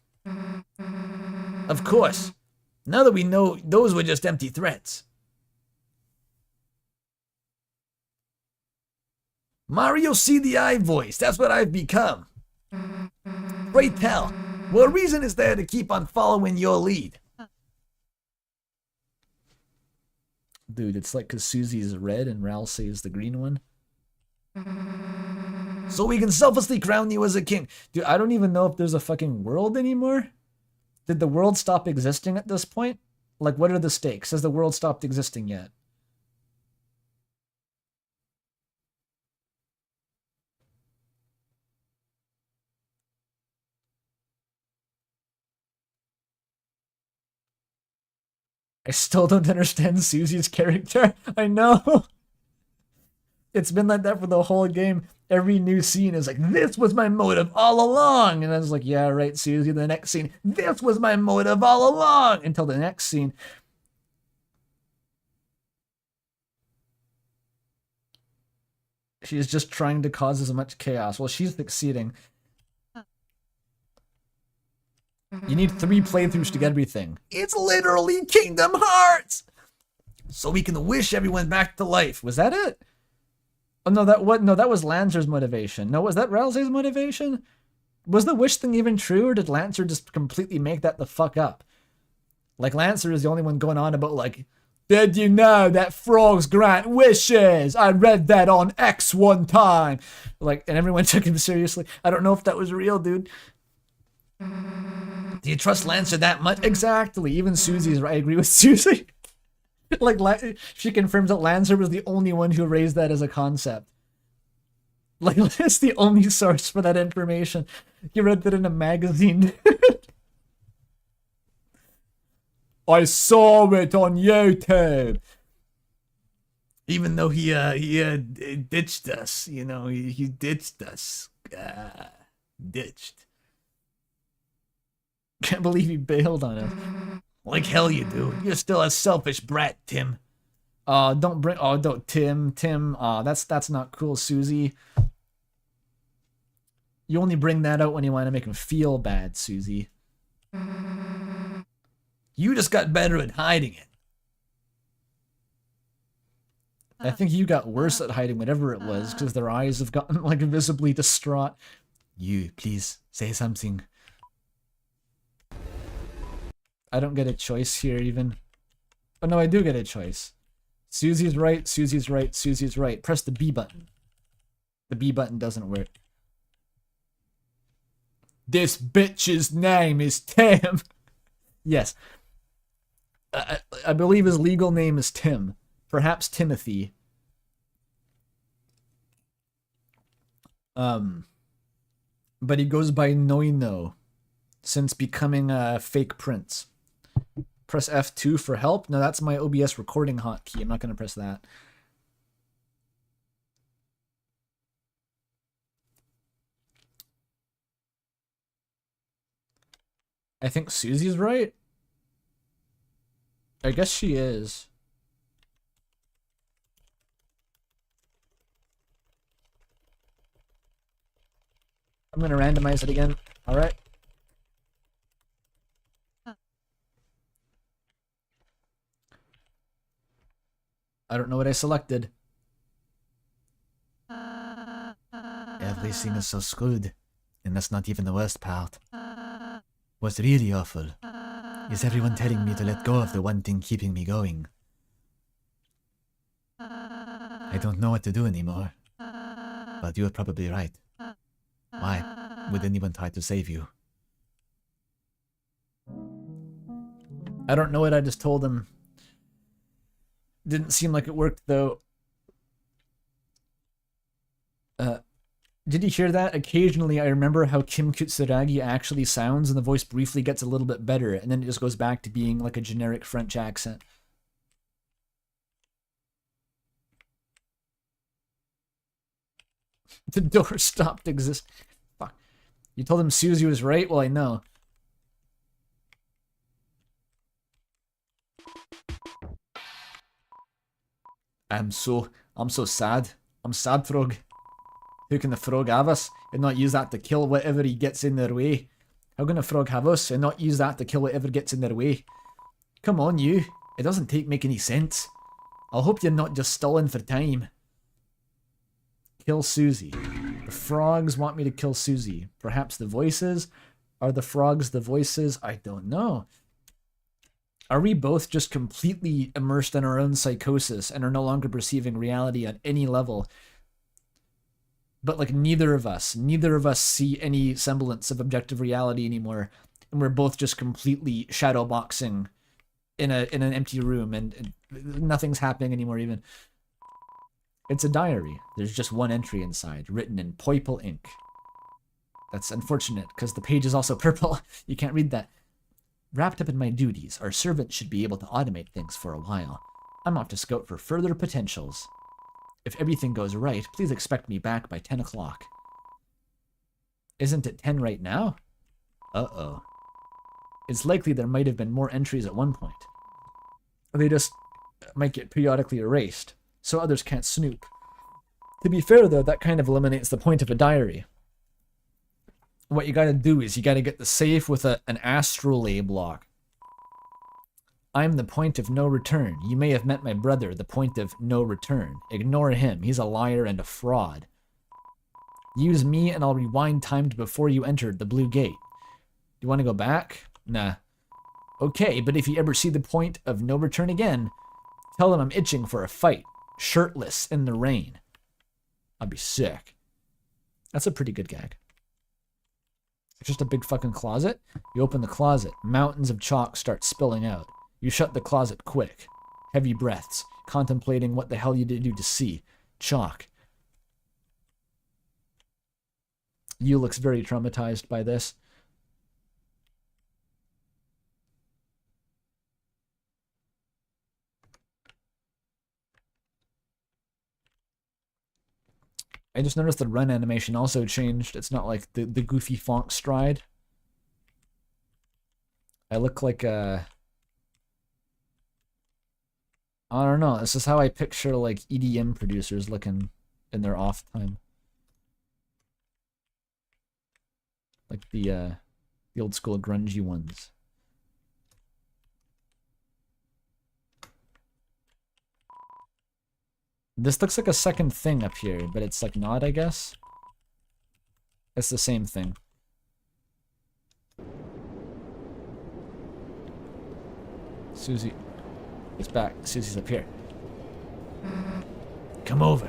Of course, now that we know those were just empty threats. Mario CDI voice, that's what I've become. Pray tell, what reason is there to keep on following your lead? Dude, it's like because Susie's red and Ralsei is the green one. So we can selflessly crown you as a king. Dude, I don't even know if there's a fucking world anymore. Did the world stop existing at this point? Like, what are the stakes? Has the world stopped existing yet? I still don't understand Susie's character. I know. It's been like that for the whole game. Every new scene is like, this was my motive all along. And I was like, yeah, right, Susie. The next scene, this was my motive all along. Until the next scene. She's just trying to cause as much chaos. Well, she's succeeding. You need 3 playthroughs to get everything. It's literally Kingdom Hearts! So we can wish everyone back to life. Was that it? Oh, no, that was Lancer's motivation. No, was that Ralsei's motivation? Was the wish thing even true, or did Lancer just completely make that the fuck up? Like, Lancer is the only one going on about, like, did you know that frogs grant wishes? I read that on X one time. Like, and everyone took him seriously. I don't know if that was real, dude. Do you trust Lancer that much? Exactly. Even Susie's right. I agree with Susie. Like, she confirms that Lancer was the only one who raised that as a concept. Like, that's the only source for that information. He read that in a magazine. I saw it on YouTube. Even though he ditched us, you know, he ditched us. Ditched. Can't believe he bailed on us. Like hell you do. You're still a selfish brat, Tim. Don't Tim. That's not cool, Susie. You only bring that out when you want to make him feel bad, Susie. You just got better at hiding it. I think you got worse at hiding whatever it was, because their eyes have gotten, like, visibly distraught. You, please, say something. I don't get a choice here, even. Oh, no, I do get a choice. Susie's right, Susie's right, Susie's right. Press the B button. The B button doesn't work. This bitch's name is Tim. Yes. I believe his legal name is Tim. Perhaps Timothy. But he goes by Noino since becoming a fake prince. Press F2 for help. No, that's my OBS recording hotkey. I'm not going to press that. I think Susie's right. I guess she is. I'm gonna randomize it again. Alright. I don't know what I selected. Everything is so screwed. And that's not even the worst part. What's really awful is everyone telling me to let go of the one thing keeping me going. I don't know what to do anymore. But you're probably right. Why would anyone try to save you? I don't know what I just told him. Didn't seem like it worked though. Did you hear that? Occasionally I remember how Kim Kutsuragi actually sounds and the voice briefly gets a little bit better and then it just goes back to being like a generic French accent. The door stopped existing. Fuck. You told him Susie was right? Well, I know. I'm so sad. I'm sad, Frog. Who can the frog have us and not use that to kill whatever he gets in their way? How can a frog have us and not use that to kill whatever gets in their way? Come on, you. It doesn't make any sense. I hope you're not just stalling for time. Kill Susie. The frogs want me to kill Susie. Perhaps the voices? Are the frogs the voices? I don't know. Are we both just completely immersed in our own psychosis and are no longer perceiving reality on any level? But like neither of us see any semblance of objective reality anymore, and we're both just completely shadowboxing in an empty room, and nothing's happening anymore even. It's a diary. There's just one entry inside, written in purple ink. That's unfortunate, because the page is also purple. You can't read that. Wrapped up in my duties, our servants should be able to automate things for a while. I'm off to scout for further potentials. If everything goes right, please expect me back by 10 o'clock. Isn't it 10 right now? Uh-oh. It's likely there might have been more entries at one point. They just might get periodically erased, so others can't snoop. To be fair though, that kind of eliminates the point of a diary. What you gotta do is you gotta get the safe with an astrolabe block. I'm the point of no return. You may have met my brother, the point of no return. Ignore him. He's a liar and a fraud. Use me and I'll rewind time to before you entered the blue gate. Do you want to go back? Nah. Okay, but if you ever see the point of no return again, tell him I'm itching for a fight. Shirtless in the rain. I'd be sick. That's a pretty good gag. It's just a big fucking closet. You open the closet. Mountains of chalk start spilling out. You shut the closet quick. Heavy breaths, contemplating what the hell you did do to see. Chalk. You looks very traumatized by this. I just noticed the run animation also changed. It's not like the goofy fonk stride. I look like a... I don't know. This is how I picture like EDM producers looking in their off time. Like the old school grungy ones. This looks like a second thing up here, but it's like not, I guess. It's the same thing. Susie. It's back. Susie's up here. Come over.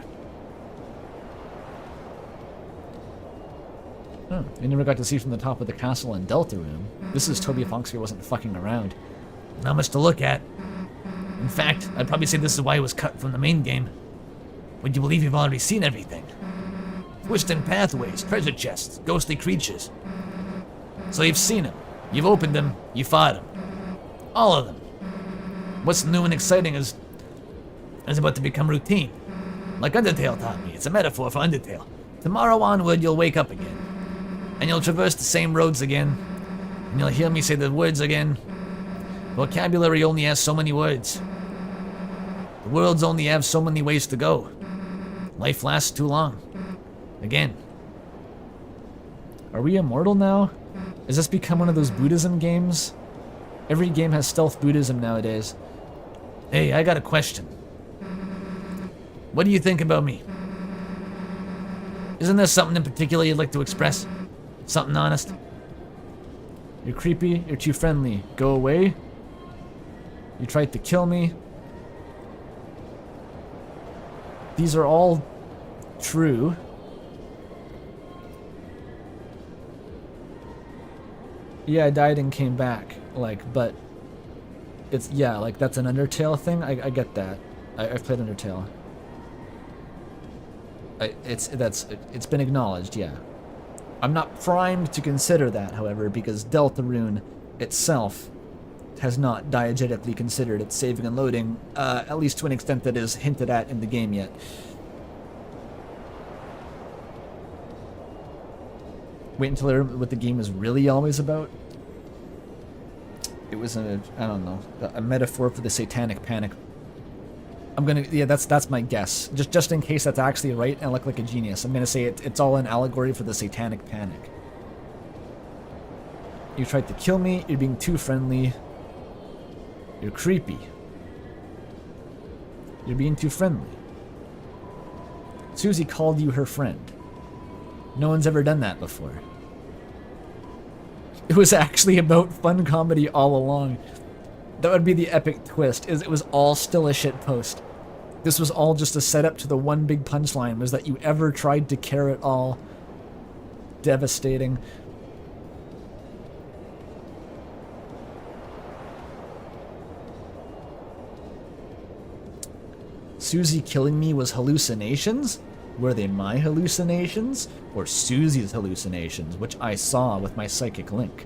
Oh, I never got to see from the top of the castle in Deltarune. This is Tobyfox here wasn't fucking around. Not much to look at. In fact, I'd probably say this is why it was cut from the main game. Would you believe you've already seen everything? Twisting pathways, treasure chests, ghostly creatures. So you've seen them. You've opened them. You fought them. All of them. What's new and exciting is about to become routine. Like Undertale taught me, it's a metaphor for Undertale. Tomorrow onward, you'll wake up again. And you'll traverse the same roads again. And you'll hear me say the words again. Vocabulary only has so many words. The worlds only have so many ways to go. Life lasts too long. Again. Are we immortal now? Has this become one of those Buddhism games? Every game has stealth Buddhism nowadays. Hey, I got a question. What do you think about me? Isn't there something in particular you'd like to express? Something honest? You're creepy, you're too friendly. Go away. You tried to kill me. These are all true. Yeah, I died and came back. Like, but it's, yeah, like that's an Undertale thing. I get that. I've played Undertale. It's been acknowledged, yeah. I'm not primed to consider that, however, because Deltarune itself has not diegetically considered its saving and loading, at least to an extent that is hinted at in the game yet. Wait until I learn what the game is really always about. It was I don't know, a metaphor for the satanic panic. I'm gonna, yeah, that's my guess. Just in case that's actually right and I look like a genius, I'm gonna say it's all an allegory for the satanic panic. You tried to kill me, you're being too friendly. You're creepy. You're being too friendly. Susie called you her friend. No one's ever done that before. It was actually about fun comedy all along. That would be the epic twist, is it was all still a shit post. This was all just a setup to the one big punchline, was that you ever tried to care at all. Devastating. Susie killing me was hallucinations? Were they my hallucinations? Or Susie's hallucinations, which I saw with my psychic link?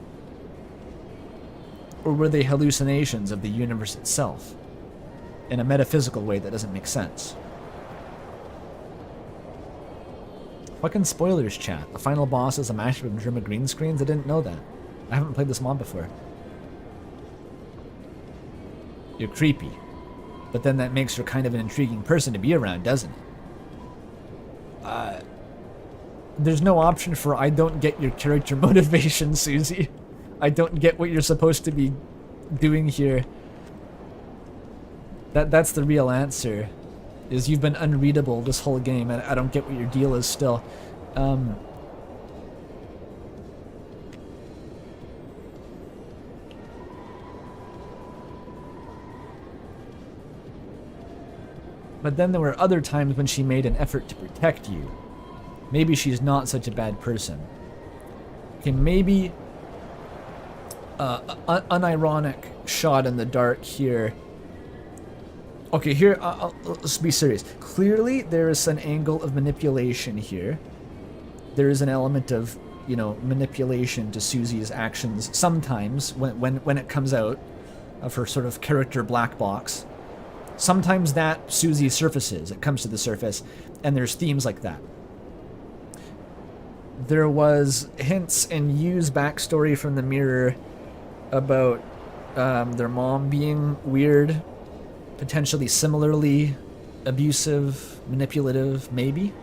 Or were they hallucinations of the universe itself? In a metaphysical way that doesn't make sense. Fucking spoilers, chat. The final boss is a mashup of Germa green screens? I didn't know that. I haven't played this mod before. You're creepy. But then that makes her kind of an intriguing person to be around, doesn't it? There's no option for I don't get your character motivation, Susie. I don't get what you're supposed to be doing here. That's the real answer. Is you've been unreadable this whole game, and I don't get what your deal is still. But then there were other times when she made an effort to protect you. Maybe she's not such a bad person. Okay, maybe unironic shot in the dark here. Okay, here, let's be serious. Clearly, there is an angle of manipulation here. There is an element of, you know, manipulation to Susie's actions sometimes when it comes out of her sort of character black box. Sometimes that Susie surfaces, it comes to the surface, and there's themes like that. There was hints in Yu's backstory from the mirror about their mom being weird, potentially similarly abusive, manipulative, maybe.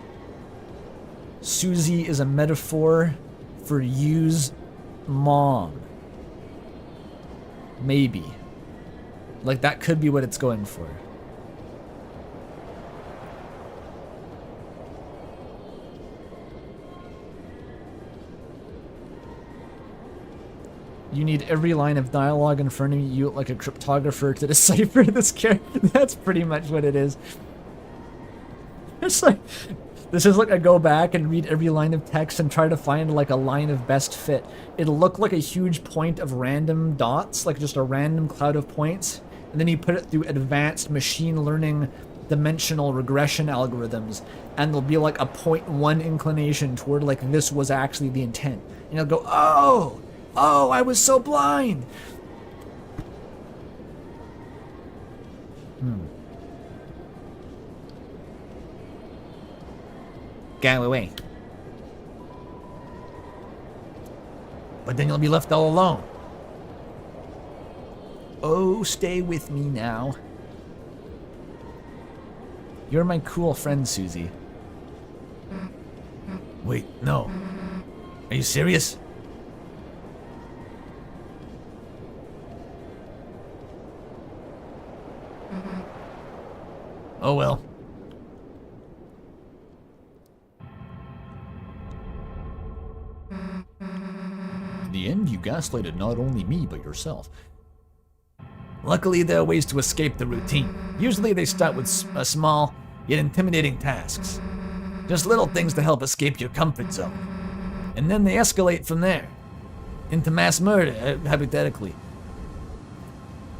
Susie is a metaphor for Yu's mom. Maybe. Like, that could be what it's going for. You need every line of dialogue in front of you like a cryptographer to decipher this character. That's pretty much what it is. It's like, this is like I go back and read every line of text and try to find like a line of best fit. It'll look like a huge point of random dots, like just a random cloud of points. And then you put it through advanced machine learning dimensional regression algorithms, and there'll be like a 0.1 inclination toward like this was actually the intent. And you'll go, oh, I was so blind. Go away. But then you'll be left all alone. Oh, stay with me now. You're my cool friend, Susie. Wait, no. Are you serious? Oh well. In the end, you gaslighted not only me, but yourself. Luckily, there are ways to escape the routine. Usually they start with small, yet intimidating tasks. Just little things to help escape your comfort zone. And then they escalate from there. Into mass murder, hypothetically.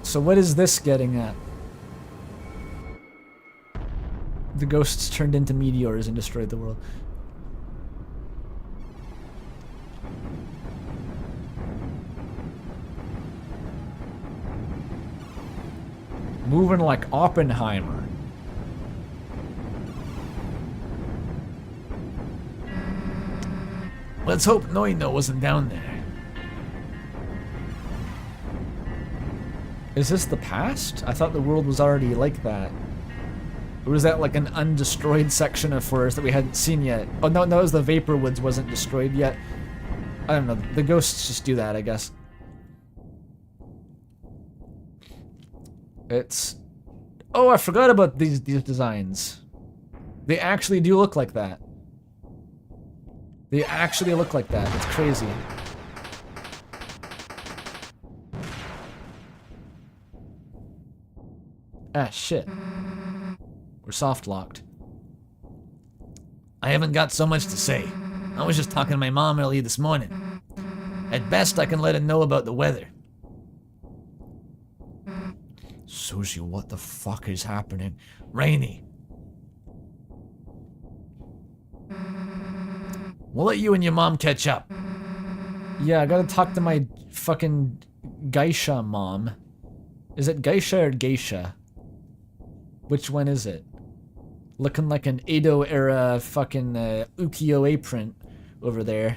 So what is this getting at? The ghosts turned into meteors and destroyed the world. Moving like Oppenheimer. Let's hope Noino wasn't down there. Is this the past? I thought the world was already like that. Or was that like an undestroyed section of forest that we hadn't seen yet? Oh no, no, it was the Vapor Woods wasn't destroyed yet. I don't know, the ghosts just do that, I guess. It's... Oh, I forgot about these designs. They actually do look like that. They actually look like that. It's crazy. Ah, shit. We're soft locked. I haven't got so much to say. I was just talking to my mom early this morning. At best, I can let her know about the weather. Susie, what the fuck is happening? Rainy. We'll let you and your mom catch up. Yeah, I gotta talk to my fucking geisha mom. Is it geisha or geisha? Which one is it? Looking like an Edo era fucking ukiyo-e print over there.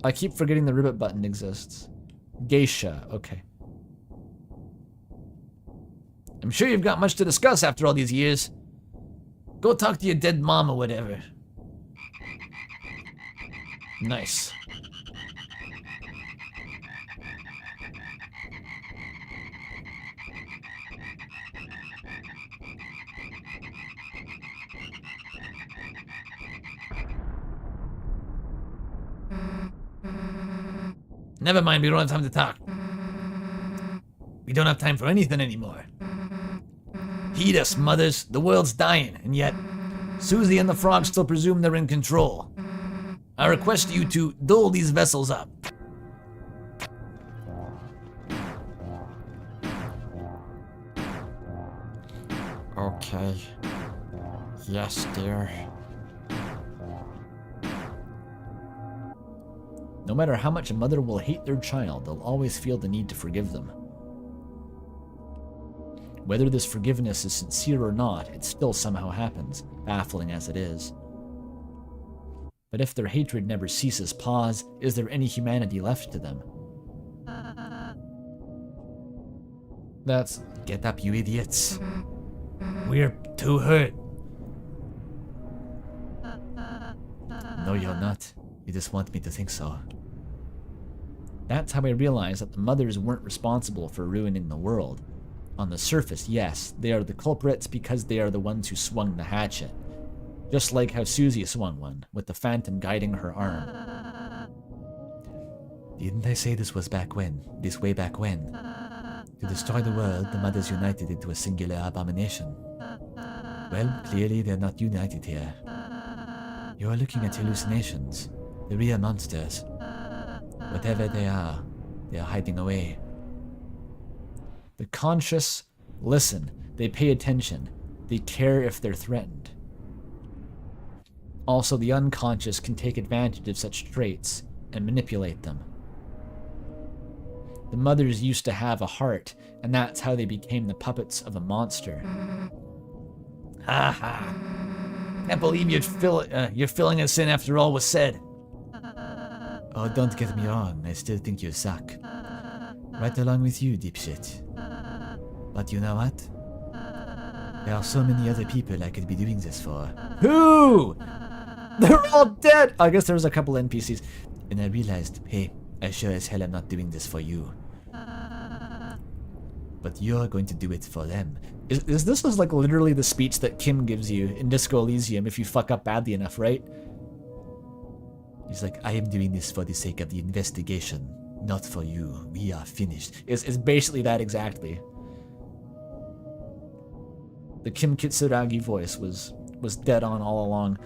I keep forgetting the RIBBIT button exists. Geisha, okay. I'm sure you've got much to discuss after all these years. Go talk to your dead mom or whatever. Nice. Never mind, we don't have time to talk. We don't have time for anything anymore. Heed us, mothers. The world's dying, and yet Susie and the frogs still presume they're in control. I request you to dole these vessels up. Okay. Yes, dear. No matter how much a mother will hate their child, they'll always feel the need to forgive them. Whether this forgiveness is sincere or not, it still somehow happens, baffling as it is. But if their hatred never ceases, pause, is there any humanity left to them? That's... Get up, you idiots. We're too hurt. No, you're not. You just want me to think so. That's how I realized that the mothers weren't responsible for ruining the world. On the surface, yes, they are the culprits because they are the ones who swung the hatchet. Just like how Susie swung one, with the phantom guiding her arm. Didn't I say this was back when? This way back when? To destroy the world, the mothers united into a singular abomination. Well, clearly they're not united here. You are looking at hallucinations. The real monsters. Whatever they are hiding away. The conscious listen, they pay attention, they care if they're threatened. Also, the unconscious can take advantage of such traits and manipulate them. The mothers used to have a heart, and that's how they became the puppets of a monster. Ha ha. Can't believe you're filling us in after all was said. Oh, don't get me wrong, I still think you suck. Right along with you, dipshit. But you know what? There are so many other people I could be doing this for. Who? They're all dead! I guess there was a couple NPCs. And I realized, hey, I sure as hell am not doing this for you. But you're going to do it for them. Is this like literally the speech that Kim gives you in Disco Elysium if you fuck up badly enough, right? He's like, I am doing this for the sake of the investigation, not for you. We are finished. It's basically that exactly. The Kim Kitsuragi voice was dead on all along.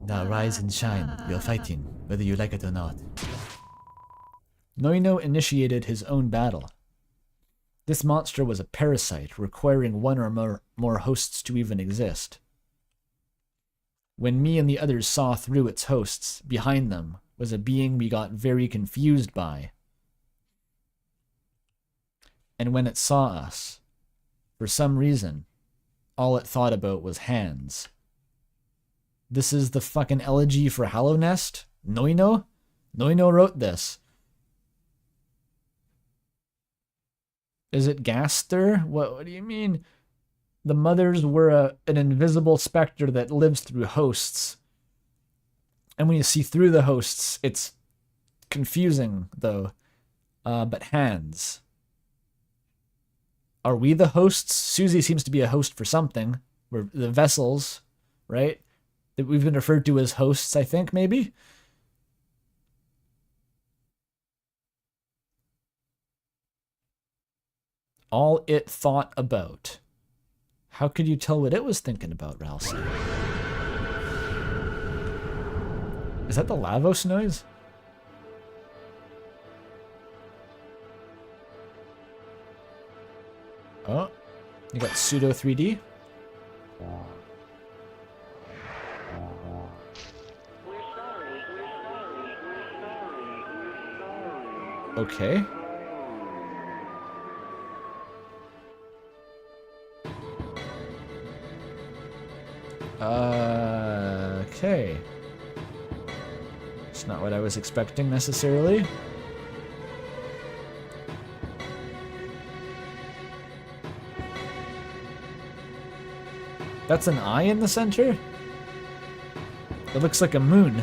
Now rise and shine. You're fighting, whether you like it or not. Noino initiated his own battle. This monster was a parasite, requiring one or more hosts to even exist. When me and the others saw through its hosts, behind them was a being we got very confused by. And when it saw us, for some reason, all it thought about was hands. This is the fucking elegy for Hallownest? Noino? Noino wrote this. Is it Gaster? What do you mean? The mothers were an invisible specter that lives through hosts. And when you see through the hosts, it's confusing, though. But hands. Are we the hosts? Susie seems to be a host for something. We're the vessels, right? That we've been referred to as hosts, I think, maybe? All it thought about. How could you tell what it was thinking about, Ralsei? Is that the Lavos noise? Oh, you got pseudo 3D? Okay. Okay. It's not what I was expecting necessarily. That's an eye in the center? It looks like a moon.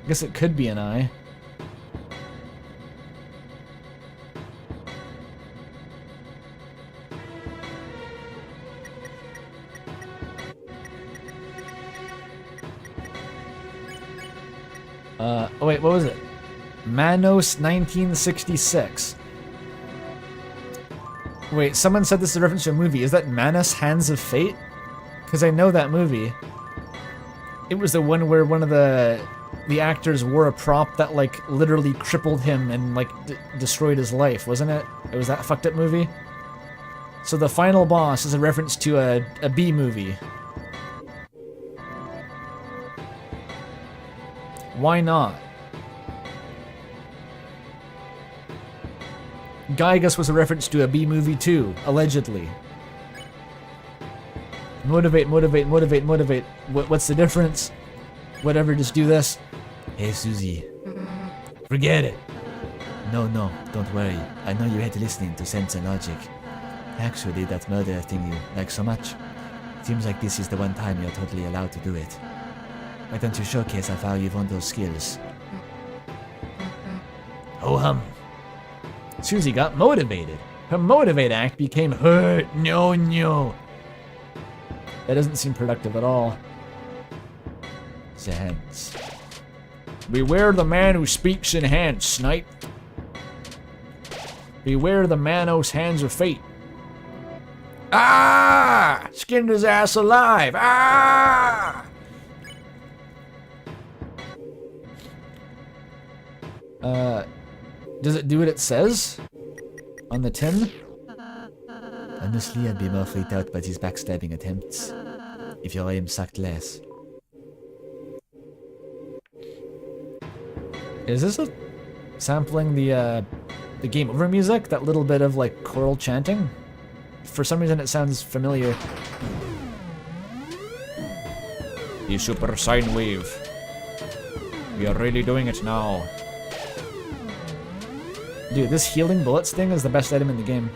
I guess it could be an eye. Oh wait, what was it? Manos 1966. Wait, someone said this is a reference to a movie. Is that Manos Hands of Fate? Because I know that movie. It was the one where one of the actors wore a prop that like literally crippled him and like destroyed his life, wasn't it? It was that fucked up movie. So the final boss is a reference to a B movie. Why not? Gygus was a reference to a B movie too, allegedly. Motivate, motivate, motivate, motivate. What's the difference? Whatever, just do this. Hey, Susie. Forget it. No, don't worry. I know you hate listening to sense and logic. Actually, that murder thing you like so much. Seems like this is the one time you're totally allowed to do it. Why don't you showcase how far you've honed those skills? Ho hum. Susie got motivated. Her motivate act became hurt. No. That doesn't seem productive at all. The hands. Beware the man who speaks in hands, snipe. Beware the Manos Hands of Fate. Ah! Skinned his ass alive. Ah! Does it do what it says? On the tin? Honestly, I'd be more freaked out by these backstabbing attempts. If your aim sucked less. Is this a sampling the Game Over music? That little bit of like choral chanting? For some reason it sounds familiar. The super sine wave. We are really doing it now. Dude, this healing bullets thing is the best item in the game.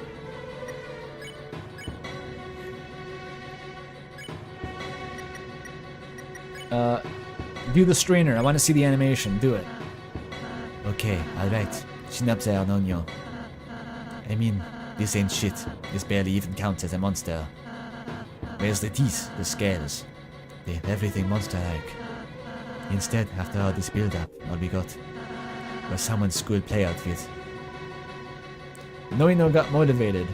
Do the strainer. I want to see the animation. Do it. Okay, alright. Chin up there, Nonyo. I mean, this ain't shit. This barely even counts as a monster. Where's the teeth, the scales? They have everything monster-like. Instead, after all this build-up, all we got was someone's school play outfit. Noino got motivated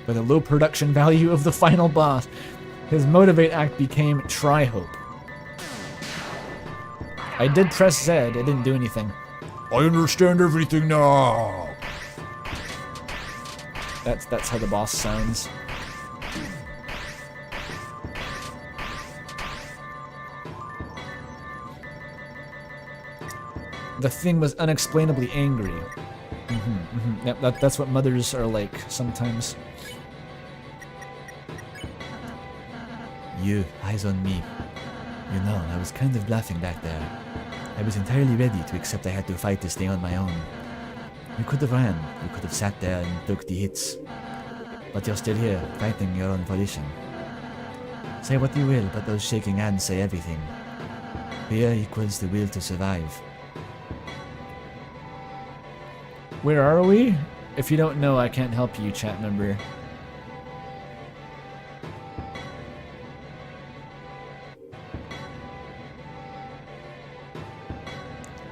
by the low production value of the final boss. His motivate act became Tri-Hope. I did press Z, it didn't do anything. I understand everything now. That's how the boss sounds. The thing was unexplainably angry. Yep, that's what mothers are like sometimes. You, eyes on me. You know, I was kind of bluffing back there. I was entirely ready to accept I had to fight this thing on my own. You could have ran, you could have sat there and took the hits. But you're still here, fighting your own volition. Say what you will, but those shaking hands say everything. Fear equals the will to survive. Where are we? If you don't know, I can't help you, chat member.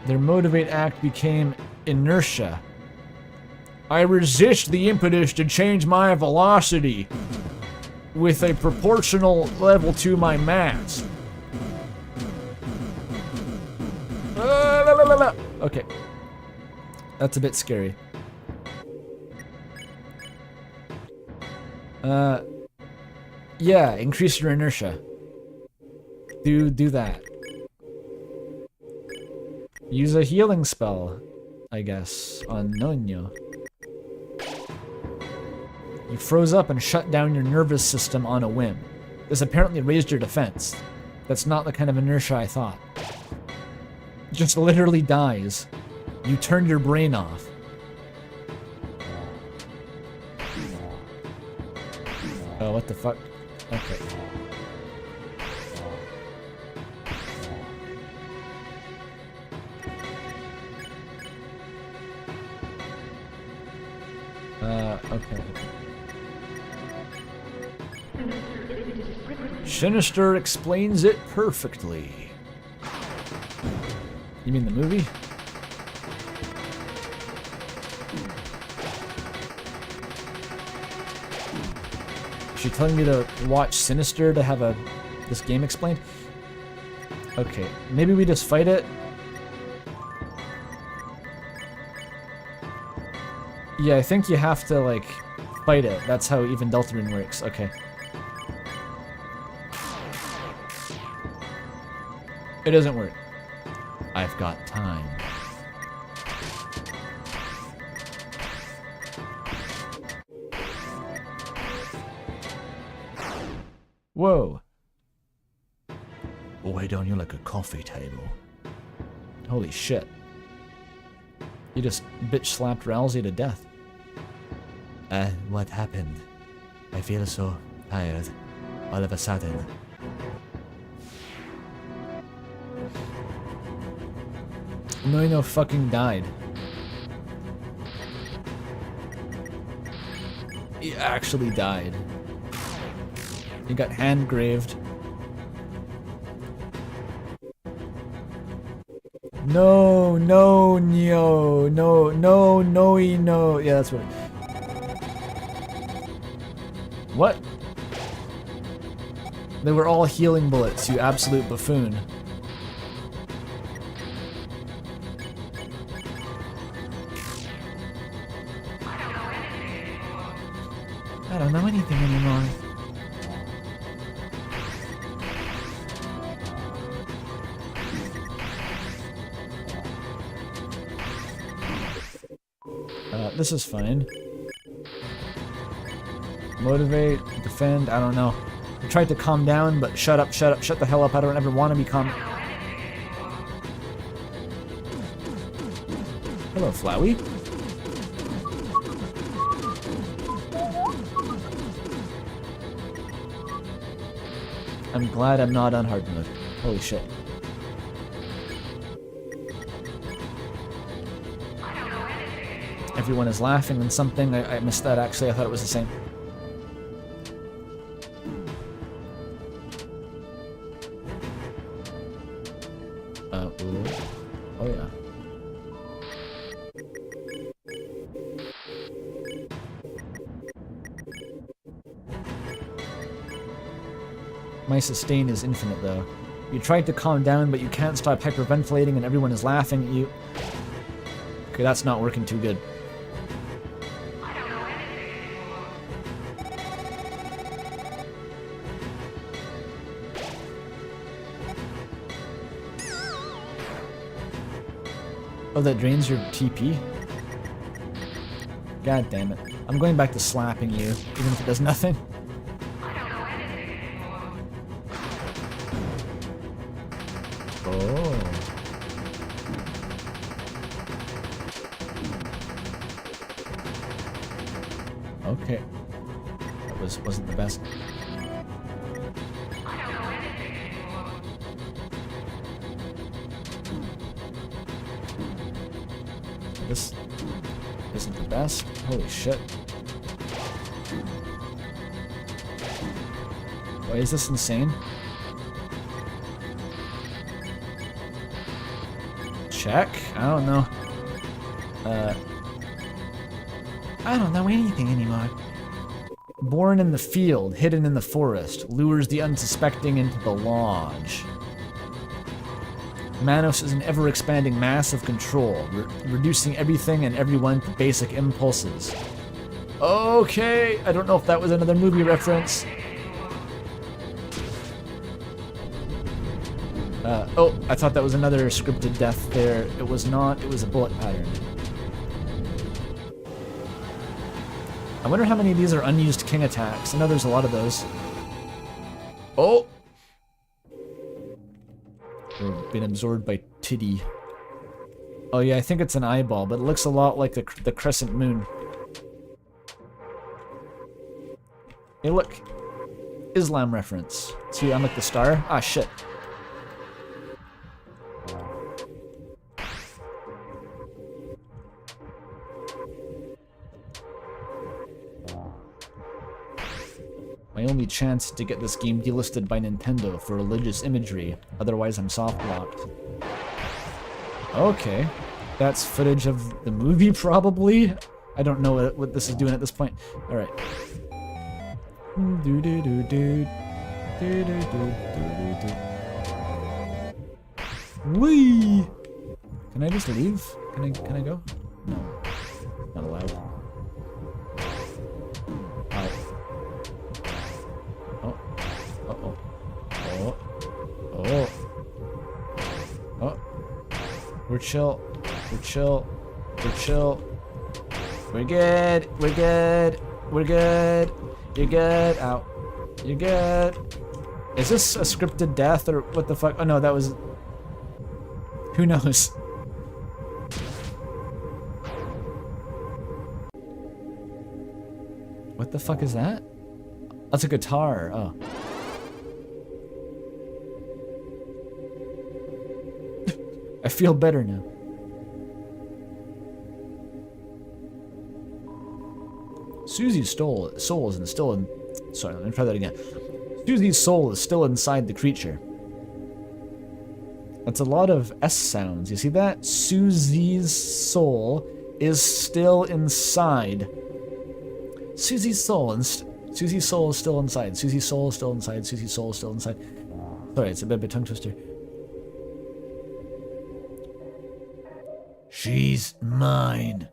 Their motivate act became inertia. I resist the impetus to change my velocity with a proportional level to my mass. Okay. That's a bit scary. Yeah, increase your inertia. Do that. Use a healing spell, I guess, on Nonyo. You froze up and shut down your nervous system on a whim. This apparently raised your defense. That's not the kind of inertia I thought. Just literally dies. You turn your brain off. Oh, what the fuck? Okay. Okay. Sinister explains it perfectly. You mean the movie? Is she telling me to watch Sinister to have this game explained? Okay, maybe we just fight it. Yeah, I think you have to, like, fight it. That's how even Deltarune works. Okay. It doesn't work. I've got time. Whoa. Why don't you like a coffee table? Holy shit. You just bitch slapped Ralsei to death. What happened? I feel so tired. All of a sudden. Noino fucking died. He actually died. He got hand-graved. No, no, no, no, no, no, no. Yeah, that's what. What? They were all healing bullets, you absolute buffoon. I don't know anything anymore. This is fine. Motivate, defend, I don't know. I tried to calm down, but shut up, shut the hell up. I don't ever want to be calm. Hello, Flowey. I'm glad I'm not on hard mode. Holy shit. Everyone is laughing and something. I missed that actually. I thought it was the same. Ooh. Oh yeah. My sustain is infinite though. You tried to calm down, but you can't stop hyperventilating and everyone is laughing at you. Okay, that's not working too good. Oh, that drains your TP? God damn it. I'm going back to slapping you, even if it does nothing. Oh. Okay. That wasn't the best. This isn't the best. Holy shit. Why is this insane? Check? I don't know. I don't know anything anymore. Born in the field, hidden in the forest, lures the unsuspecting into the lodge. Manos is an ever-expanding mass of control, reducing everything and everyone to basic impulses. Okay, I don't know if that was another movie reference. Oh, I thought that was another scripted death there. It was not, it was a bullet pattern. I wonder how many of these are unused king attacks. I know there's a lot of those. Oh! We've been absorbed by Tiddy. Oh yeah, I think it's an eyeball, but it looks a lot like the crescent moon. Hey look! Islam reference. See, I'm like the star? Ah, shit. My only chance to get this game delisted by Nintendo for religious imagery, otherwise I'm soft-locked. Okay. That's footage of the movie, probably? I don't know what this is doing at this point. Alright. Whee! Can I just leave? Can I go? No. Not allowed. Ow. Oh. Uh-oh. Oh. Oh. Oh. We're chill. We're chill. We're chill. We're good. We're good. We're good. You're good. Ow. You're good. Is this a scripted death or what the fuck? Oh no, that was... Who knows? What the fuck is that? That's a guitar. Oh. I feel better now. Susie's soul is still in... Sorry, let me try that again. Susie's soul is still inside the creature. That's a lot of S sounds. You see that? Susie's soul is still inside. Susie's soul is still inside. Susie's soul is still inside. Susie's soul is still inside. Sorry, it's a bit of a tongue twister. She's mine.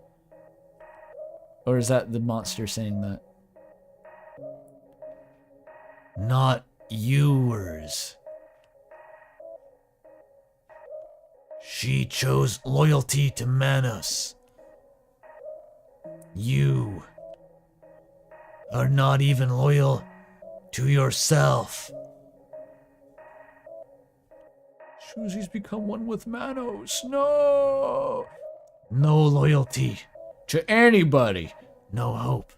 Or is that the monster saying that? Not yours. She chose loyalty to Manos. You are not even loyal to yourself. Susie's become one with Manos. No! No loyalty. To anybody. No hope.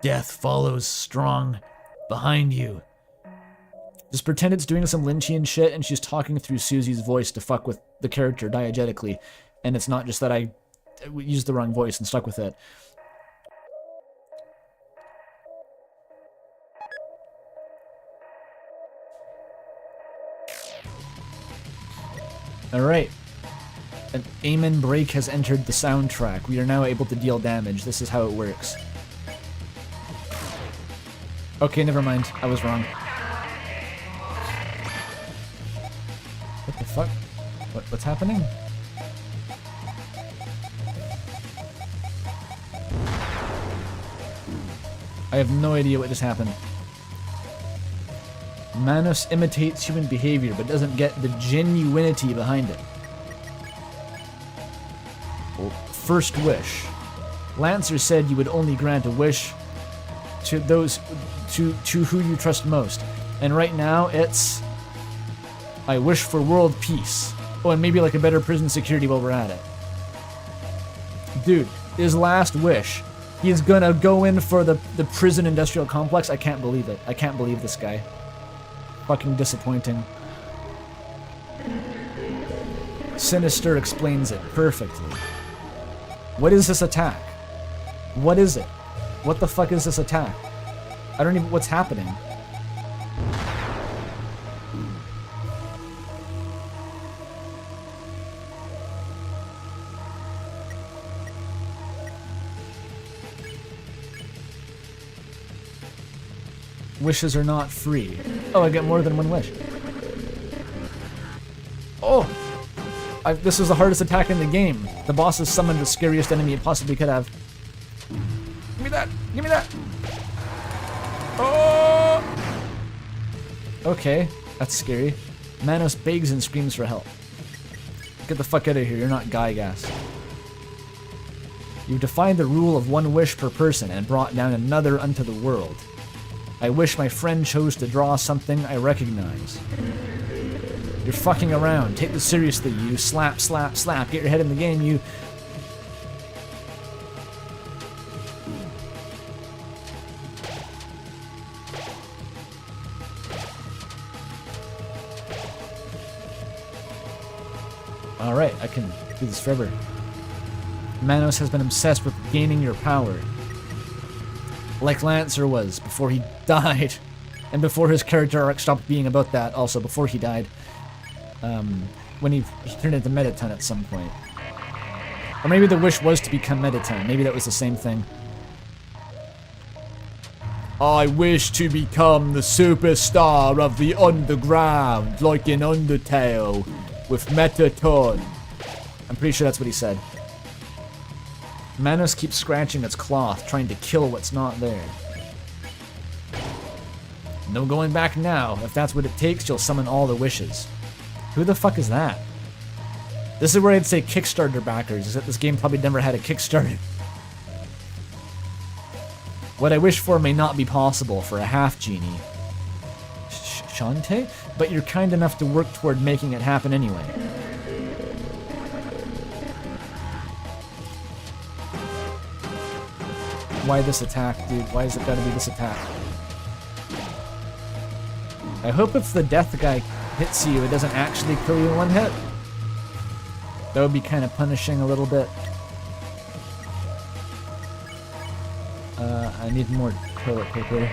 Death follows strong behind you. Just pretend it's doing some Lynchian shit and she's talking through Susie's voice to fuck with the character diegetically. And it's not just that I used the wrong voice and stuck with it. Alright. An Amen break has entered the soundtrack. We are now able to deal damage. This is how it works. Okay, never mind. I was wrong. What the fuck? What's happening? I have no idea what just happened. Manos imitates human behavior, but doesn't get the genuinity behind it. Well, first wish. Lancer said you would only grant a wish to those to who you trust most. And right now it's I wish for world peace. Oh, and maybe like a better prison security while we're at it. Dude, his last wish. He's gonna go in for the prison industrial complex. I can't believe it. I can't believe this guy. Fucking disappointing. Sinister explains it perfectly. What is this attack? What is it? What the fuck is this attack? I don't even... What's happening? Wishes are not free. Oh, I get more than one wish. Oh! This was the hardest attack in the game. The boss has summoned the scariest enemy it possibly could have. Give me that! Give me that! Oh! Okay, that's scary. Manos begs and screams for help. Get the fuck out of here, you're not Gygas. You've defied the rule of one wish per person and brought down another unto the world. I wish my friend chose to draw something I recognize. You're fucking around. Take this seriously, you. Slap, slap, slap. Get your head in the game, you. Alright, I can do this forever. Manos has been obsessed with gaining your power. Like Lancer was before he died. And before his character arc stopped being about that, also before he died. When he turned into Mediton at some point. Or maybe the wish was to become Mediton. Maybe that was the same thing. I wish to become the superstar of the underground, like in Undertale, with Metaton. I'm pretty sure that's what he said. Manos keeps scratching its cloth, trying to kill what's not there. No going back now. If that's what it takes, you'll summon all the wishes. Who the fuck is that? This is where I'd say Kickstarter backers, is that this game probably never had a Kickstarter. What I wish for may not be possible for a half-genie. Shantae? But you're kind enough to work toward making it happen anyway. Why this attack, dude? Why is it gotta be this attack? I hope if the death guy hits you, it doesn't actually kill you in one hit. That would be kind of punishing a little bit. I need more toilet paper.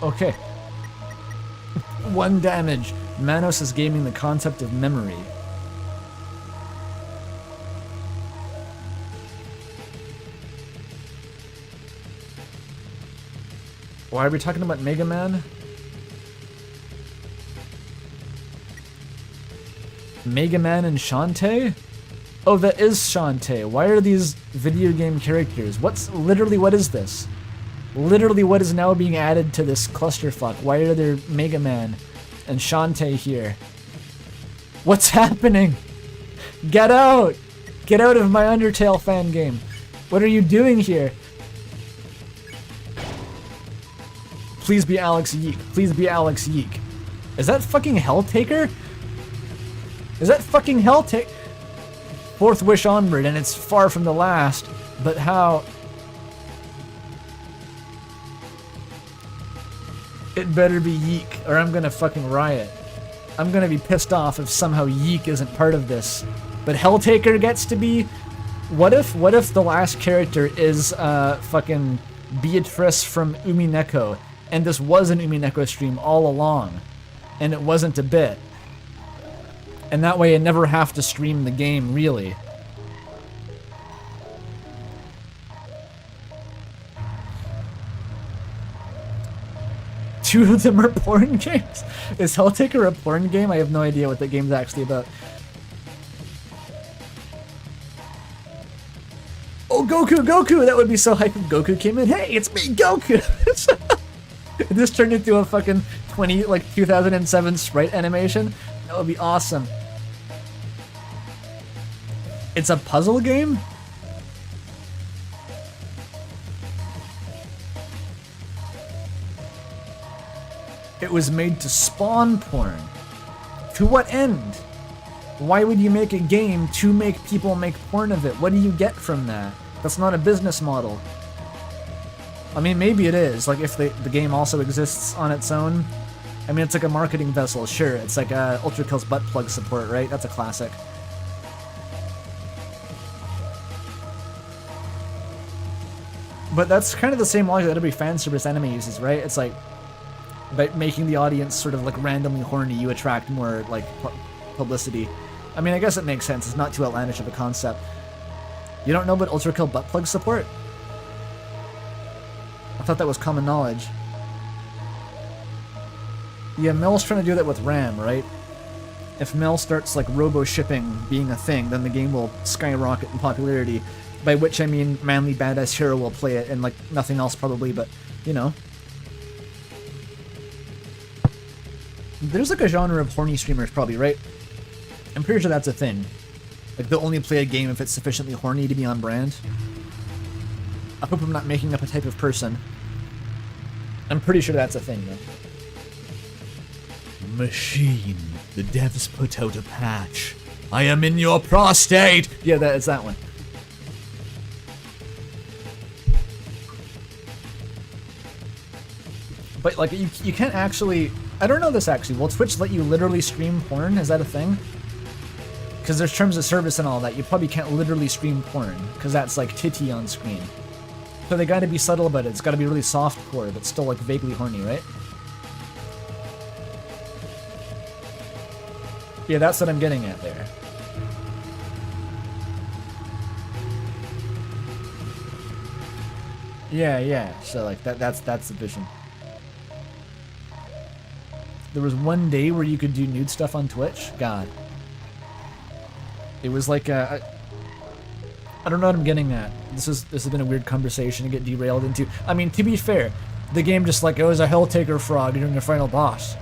Okay. 1 damage. Manos is gaming the concept of memory. Why are we talking about Mega Man? Mega Man and Shantae? Oh, that is Shantae. Why are these video game characters? What is this? Literally what is now being added to this clusterfuck? Why are there Mega Man and Shantae here? What's happening? Get out! Get out of my Undertale fan game. What are you doing here? Please be Alex Yeek. Please be Alex Yeek. Is that fucking Helltaker? Is that fucking Helltaker? Fourth wish onward, and it's far from the last. But how? It better be Yeek, or I'm gonna fucking riot. I'm gonna be pissed off if somehow Yeek isn't part of this. But Helltaker gets to be? What if the last character is fucking Beatrice from Umineko, and this was an Umineko stream all along, and it wasn't a bit? And that way I never have to stream the game, really. Two of them are porn games? Is Helltaker a porn game? I have no idea what that game's actually about. Oh, Goku! That would be so hype if Goku came in. Hey, it's me, Goku! This turned into a fucking 2007 sprite animation. That would be awesome. It's a puzzle game? It was made to spawn porn. To what end? Why would you make a game to make people make porn of it? What do you get from that? That's not a business model. I mean, maybe it is. Like, if the game also exists on its own. I mean, it's like a marketing vessel, sure. It's like Ultra Kill's butt plug support, right? That's a classic. But that's kind of the same logic that every fan service anime uses, right? It's like, by making the audience sort of like randomly horny, you attract more like publicity. I mean, I guess it makes sense. It's not too outlandish of a concept. You don't know about Ultra Kill butt plug support? I thought that was common knowledge. Yeah, Mel's trying to do that with RAM, right? If Mel starts like robo-shipping being a thing, then the game will skyrocket in popularity. By which I mean manly badass hero will play it and like nothing else probably, but you know. There's like a genre of horny streamers probably, right? I'm pretty sure that's a thing. Like they'll only play a game if it's sufficiently horny to be on brand. I hope I'm not making up a type of person. I'm pretty sure that's a thing though. Machine. The devs put out a patch. I am in your prostate! Yeah, it's that one. But like you can't actually, I don't know this actually. Will Twitch let you literally stream porn? Is that a thing? Because there's terms of service and all that. You probably can't literally stream porn because that's like titty on screen. So they gotta be subtle about it. It's gotta be really softcore, but still like vaguely horny, right? Yeah, that's what I'm getting at there. Yeah. So like that's the vision. There was one day where you could do nude stuff on Twitch. God. It was like I don't know what I'm getting at. This has been a weird conversation to get derailed into. I mean, to be fair, the game just like, oh, it was a Helltaker frog during the final boss.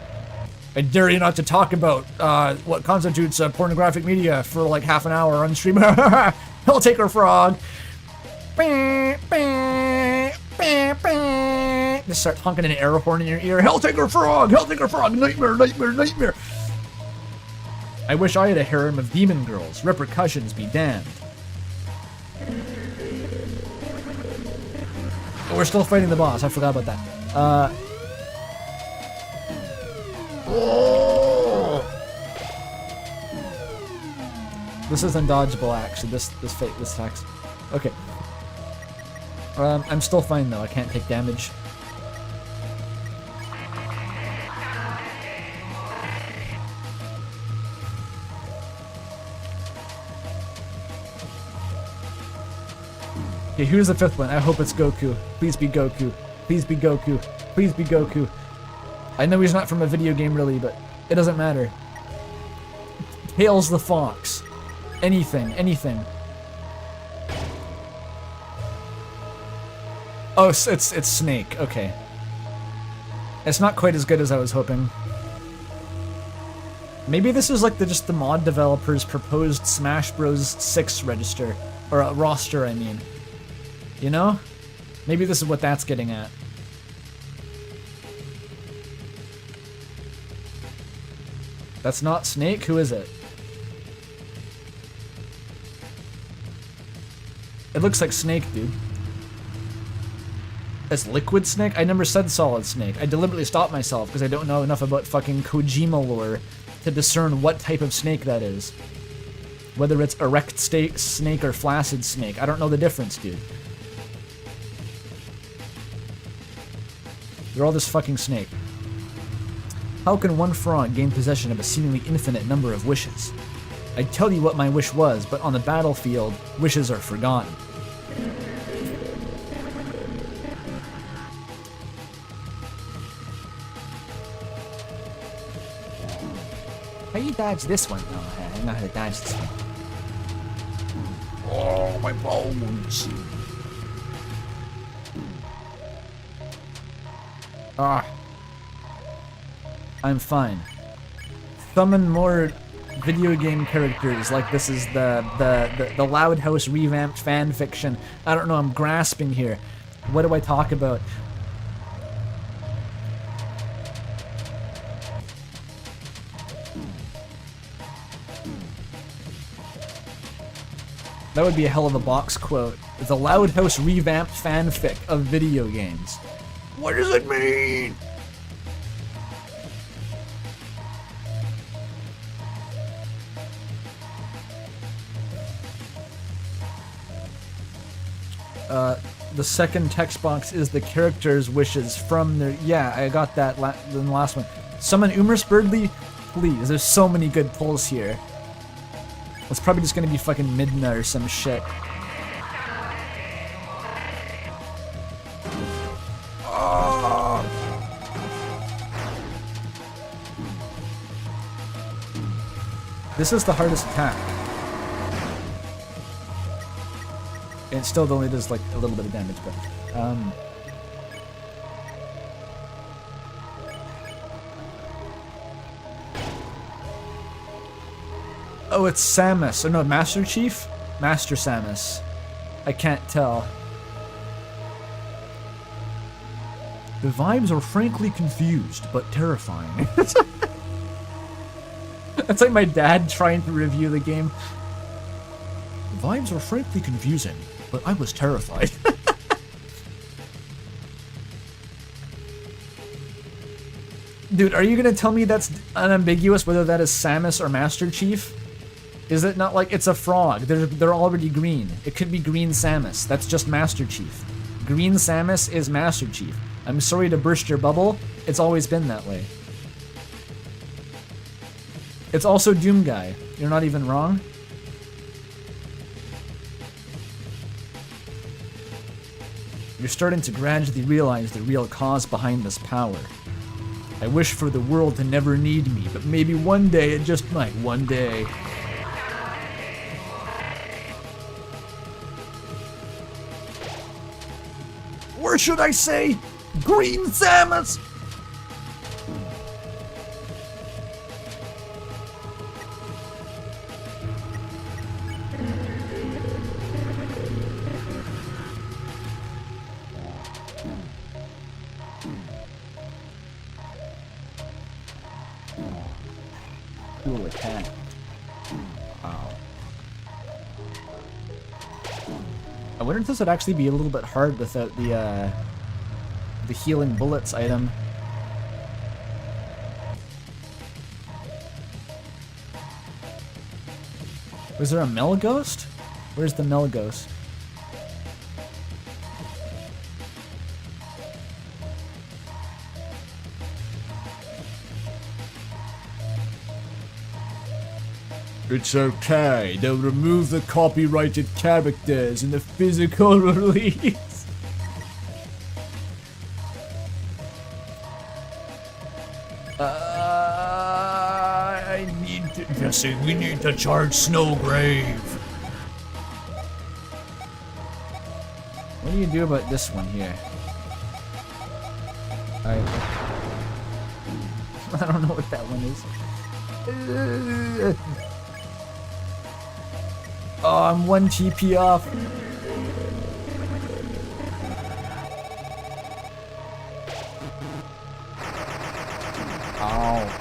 I dare you not to talk about what constitutes pornographic media for like half an hour on stream. Helltaker frog. Just start honking an air horn in your ear. Helltaker frog! Helltaker frog! Nightmare, nightmare, nightmare! I wish I had a harem of demon girls. Repercussions be damned. Oh, we're still fighting the boss. I forgot about that. This is undodgeable, actually. This text. Okay. I'm still fine though. I can't take damage. Okay, here's the fifth one. I hope it's Goku. Please be Goku. Please be Goku. Please be Goku. I know he's not from a video game really, but it doesn't matter. Tails the Fox. Anything, anything. Oh, it's Snake. Okay. It's not quite as good as I was hoping. Maybe this is like just the mod developers' proposed Smash Bros. 6 register. Or roster, I mean. You know? Maybe this is what that's getting at. That's not Snake? Who is it? It looks like Snake, dude. It's Liquid Snake? I never said Solid Snake. I deliberately stopped myself because I don't know enough about fucking Kojima lore to discern what type of snake that is. Whether it's erect snake or flaccid snake. I don't know the difference, dude. They're all just fucking snake. How can one frog gain possession of a seemingly infinite number of wishes? I'd tell you what my wish was, but on the battlefield, wishes are forgotten. How you dodge this one? Oh, I know how to dodge this one. Oh, my bones. Ah. I'm fine. Summon more video game characters like this is the Loud House revamped fan fiction. I don't know, I'm grasping here. What do I talk about? That would be a hell of a box quote. The Loud House revamped fanfic of video games. What does it mean? The second text box is the character's wishes from their... Yeah, I got that in the last one. Summon Umers Birdly, please. There's so many good pulls here. It's probably just gonna be fucking Midna or some shit. Oh. This is the hardest attack. It still only does like a little bit of damage, but oh, it's Samus. Oh no, Master Chief? Master Samus. I can't tell. The vibes are frankly confused, but terrifying. That's like my dad trying to review the game. The vibes are frankly confusing, but I was terrified. Dude, are you gonna tell me that's unambiguous whether that is Samus or Master Chief? Is it not like it's a frog? They're already green. It could be Green Samus. That's just Master Chief. Green Samus is Master Chief. I'm sorry to burst your bubble. It's always been that way. It's also Doom Guy. You're not even wrong. You're starting to gradually realize the real cause behind this power. I wish for the world to never need me, but maybe one day it just might. One day. Or should I say, Green Samus? Cool attack. Wow. I wonder if this would actually be a little bit hard without the healing bullets item. Was there a Mel Ghost? Where's the Mel Ghost? It's okay, they'll remove the copyrighted characters in the physical release. I need to just say we need to charge Snowgrave. What do you do about this one here? I don't know what that one is. Oh, I'm 1 TP off. Ow.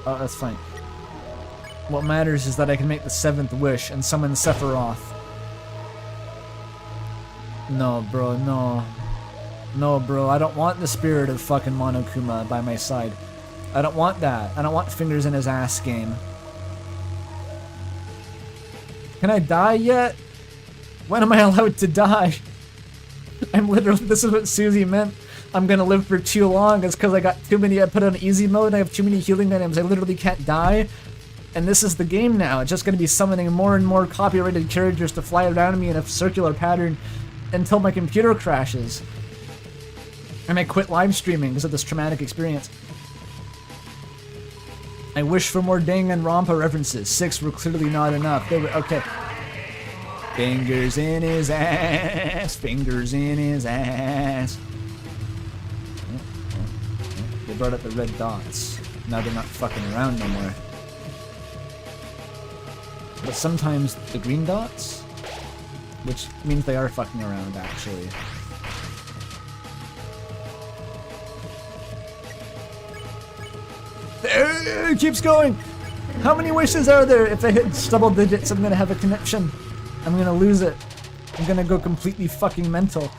Oh, that's fine. What matters is that I can make the 7th wish and summon Sephiroth. No, bro, no. No, bro, I don't want the spirit of fucking Monokuma by my side. I don't want that. I don't want fingers in his ass game. Can I die yet? When am I allowed to die? I'm literally, this is what Susie meant. I'm gonna live for too long. It's because I got too many, I put on easy mode, I have too many healing items, I literally can't die. And this is the game now. It's just gonna be summoning more and more copyrighted characters to fly around me in a circular pattern until my computer crashes. And I quit live streaming because of this traumatic experience. I wish for more Danganronpa references. 6 were clearly not enough. They were, okay. Fingers in his ass. Fingers in his ass. They brought up the red dots. Now they're not fucking around no more. But sometimes the green dots? Which means they are fucking around, actually. It keeps going! How many wishes are there? If I hit double digits, I'm gonna have a connection. I'm gonna lose it. I'm gonna go completely fucking mental.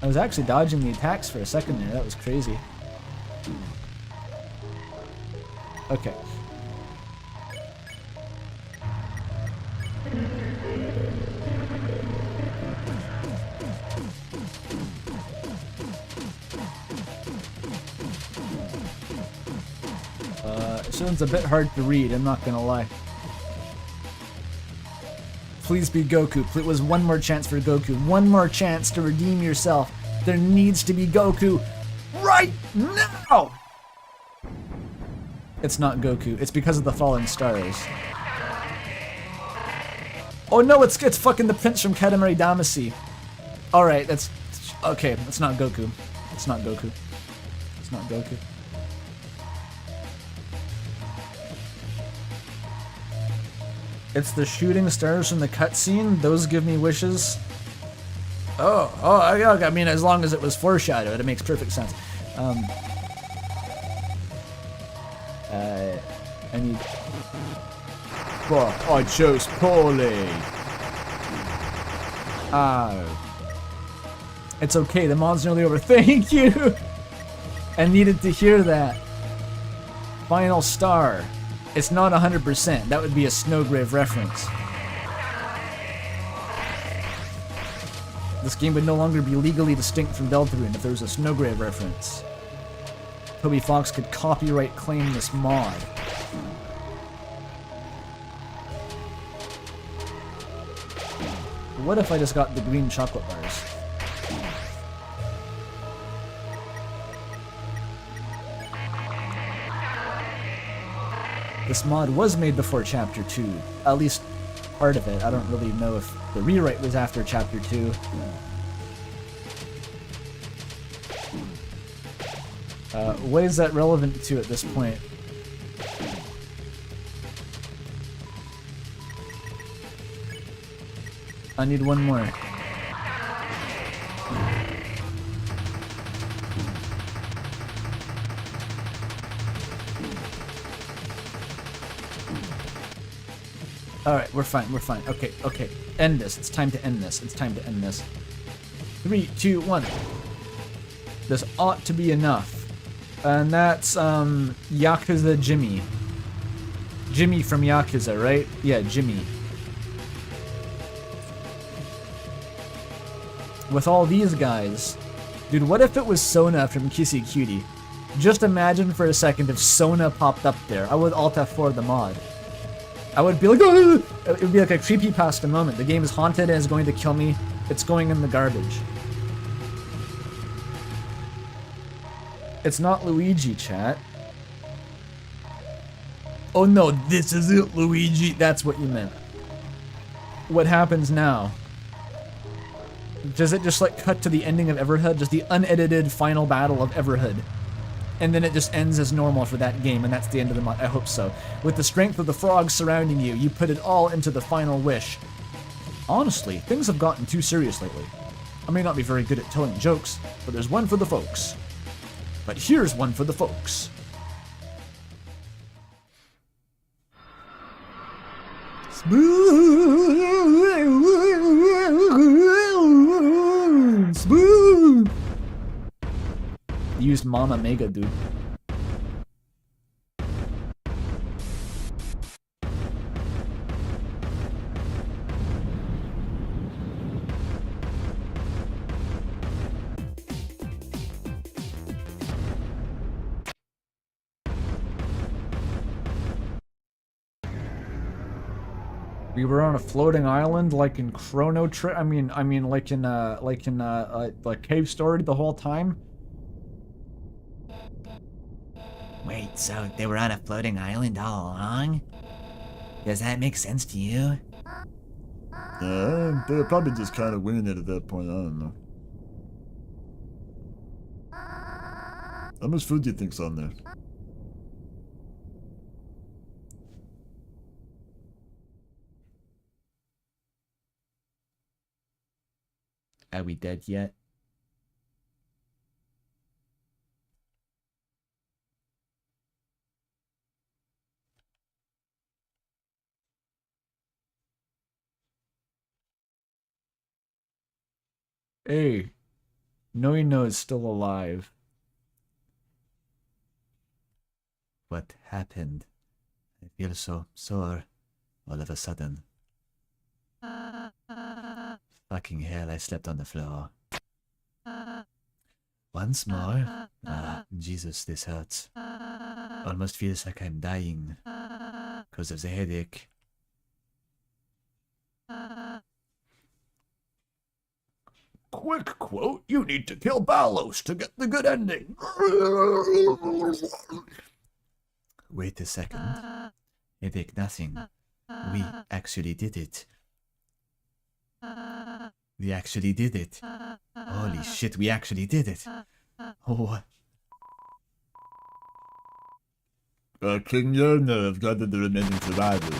I was actually dodging the attacks for a second there. That was crazy. Okay. This one's a bit hard to read, I'm not gonna lie. Please be Goku. It was one more chance for Goku. One more chance to redeem yourself. There needs to be Goku right now! It's not Goku. It's because of the fallen stars. Oh no, it's fucking the prince from Katamari Damacy. Alright, that's... Okay, it's not Goku. It's not Goku. It's not Goku. It's the shooting stars from the cutscene. Those give me wishes. Oh, I mean, as long as it was foreshadowed, it makes perfect sense. I need... Fuck, I chose poorly. It's okay, the mod's nearly over. Thank you! I needed to hear that. Final star. It's not 100%. That would be a Snowgrave reference. This game would no longer be legally distinct from Deltarune if there was a Snowgrave reference. Tobyfox could copyright claim this mod. What if I just got the green chocolate bars? This mod was made before Chapter 2, at least part of it. I don't really know if the rewrite was after Chapter 2. What is that relevant to at this point? I need one more. Alright, we're fine, we're fine. Okay, okay. End this. It's time to end this. It's time to end this. 3, 2, 1. This ought to be enough. And that's, Yakuza Jimmy. Jimmy from Yakuza, right? Yeah, Jimmy. With all these guys. Dude, what if it was Sona from Kissy Cutie? Just imagine for a second if Sona popped up there. I would Alt F4 the mod. I would be like, oh! It would be like a creepypasta moment. The game is haunted and is going to kill me. It's going in the garbage. It's not Luigi, chat. Oh no, this is it, Luigi. That's what you meant. What happens now? Does it just like cut to the ending of Everhood? Just the unedited final battle of Everhood? And then it just ends as normal for that game, and that's the end of the month. I hope so. With the strength of the frogs surrounding you, you put it all into the final wish. Honestly, things have gotten too serious lately. I may not be very good at telling jokes, but there's one for the folks. But here's one for the folks. Smooth. Used Mama Mega, dude. We were on a floating island, like in Chrono Trigger. I mean, like in Cave Story the whole time. Wait, so they were on a floating island all along? Does that make sense to you? Yeah, they're probably just kind of winging it at that point. I don't know. How much food do you think's on there? Are we dead yet? Hey, Noino is still alive. What happened? I feel so sore all of a sudden. Fucking hell, I slept on the floor. Once more? Ah, Jesus, this hurts. Almost feels like I'm dying. Because of the headache. Quick quote, you need to kill Balos to get the good ending. Wait a second. Headache nothing. We actually did it. We actually did it. Holy shit, we actually did it. Oh. King Yerner have gathered the remaining survivors.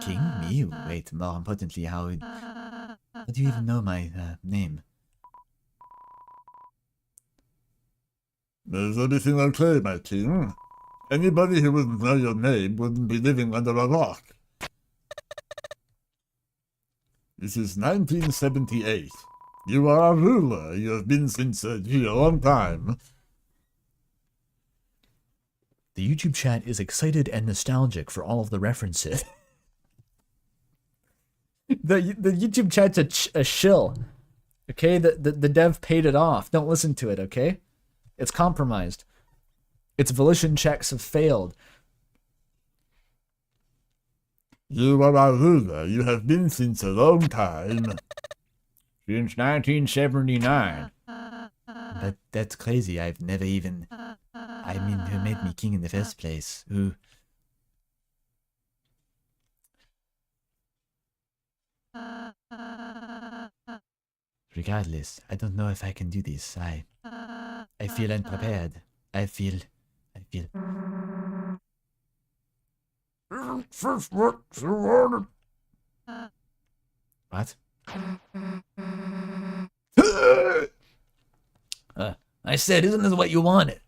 King? Me? Wait, more importantly, how do you even know my name? There's everything okay, my king. Anybody who wouldn't know your name wouldn't be living under a rock. This is 1978. You are a ruler. You have been since a long time. The YouTube chat is excited and nostalgic for all of the references. the YouTube chat's a shill. Okay, the dev paid it off. Don't listen to it, okay? It's compromised. Its volition checks have failed. You are a ruler. You have been since a long time. Since 1979. But that's crazy. I've never even... I mean, who made me king in the first place? Who... Regardless, I don't know if I can do this. I feel unprepared. I feel... What? I said, isn't this what you wanted?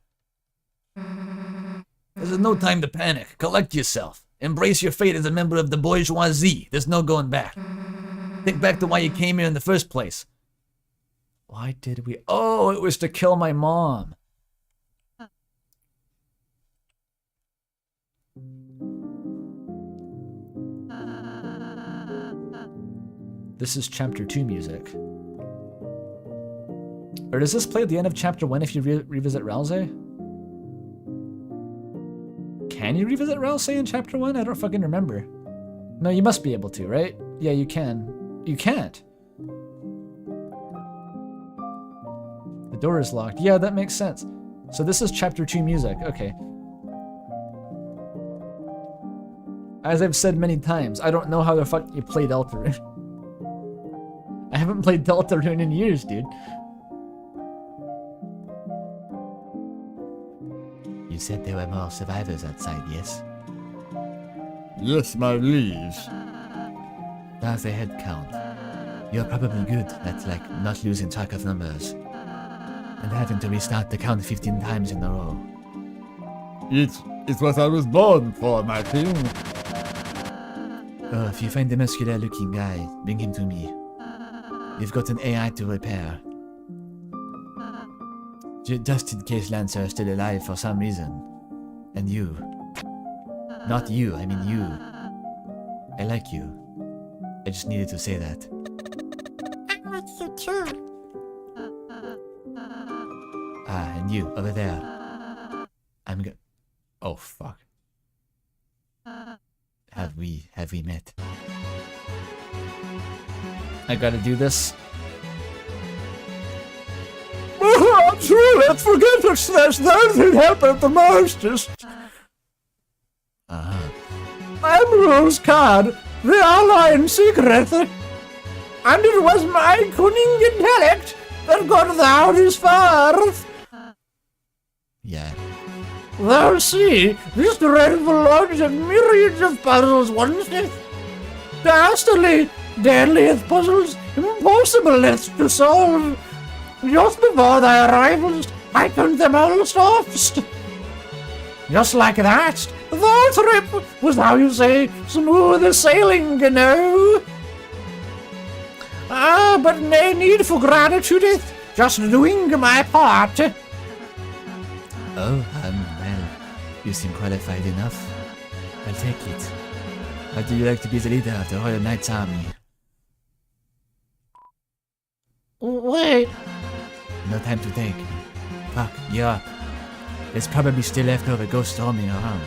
This is no time to panic. Collect yourself. Embrace your fate as a member of the bourgeoisie. There's no going back. Think back to why you came here in the first place. Why did we... Oh, it was to kill my mom. This is chapter 2 music. Or does this play at the end of chapter 1 if you revisit Ralsei? Can you revisit Ralsei in chapter 1? I don't fucking remember. No, you must be able to, right? Yeah, you can. You can't. The Door is locked. Yeah, that makes sense. So this is chapter 2 music. Okay. As I've said many times, I don't know how the fuck you play Deltarune. I haven't played Deltarune in years, dude. You said there were more survivors outside, yes? Yes, my liege. How's the head count? You're probably good at, like, not losing track of numbers. And having to restart the count 15 times in a row. It's what I was born for, my king. Oh, if you find a muscular-looking guy, bring him to me. We've got an AI to repair. Just in case Lancer is still alive for some reason. And you. Not you, I mean you. I like you. I just needed to say that. I like you too. Ah, and you, over there. Oh, fuck. Have we met? I gotta do this. True, let's forget it, Slash. That didn't happen the mostest. Uh-huh. Emerald's card, the ally in secret. And it was my cunning intellect that got thou this far. Yeah. Thou see, this dreadful lodge of myriads of puzzles once it. Dastardly, deadliest puzzles, impossiblest to solve. Just before thy arrivals, I found them all soft. Just like that, the trip was, how you say, smooth sailing, you know. Ah, but no need for gratitude, just doing my part. Oh, well, you seem qualified enough. I'll take it. How do you like to be the leader of the Royal Knights Army? Wait. No time to think. Fuck, you're up. There's probably still leftover ghosts roaming around.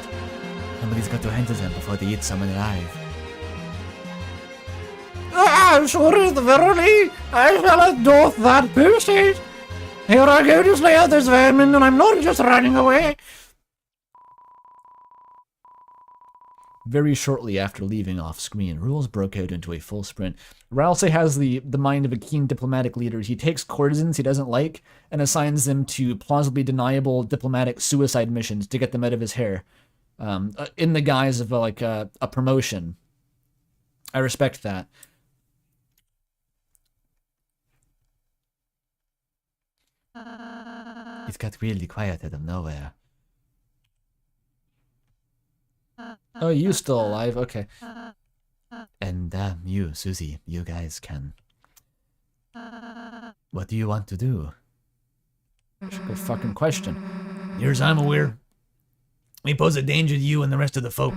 Somebody's got to handle them before they eat someone alive. Sure, verily, I shall doth that pursuit. Here I go to slay others vermin, and I'm not just running away. Very shortly after leaving off screen, Rules broke out into a full sprint. Ralsei has the mind of a keen diplomatic leader. He takes courtesans he doesn't like and assigns them to plausibly deniable diplomatic suicide missions to get them out of his hair, in the guise of a promotion. I respect that. It got really quiet out of nowhere. Oh, you still alive? Okay. And you, Susie, you guys can. What do you want to do? Good fucking question. Near as I'm aware, we pose a danger to you and the rest of the folk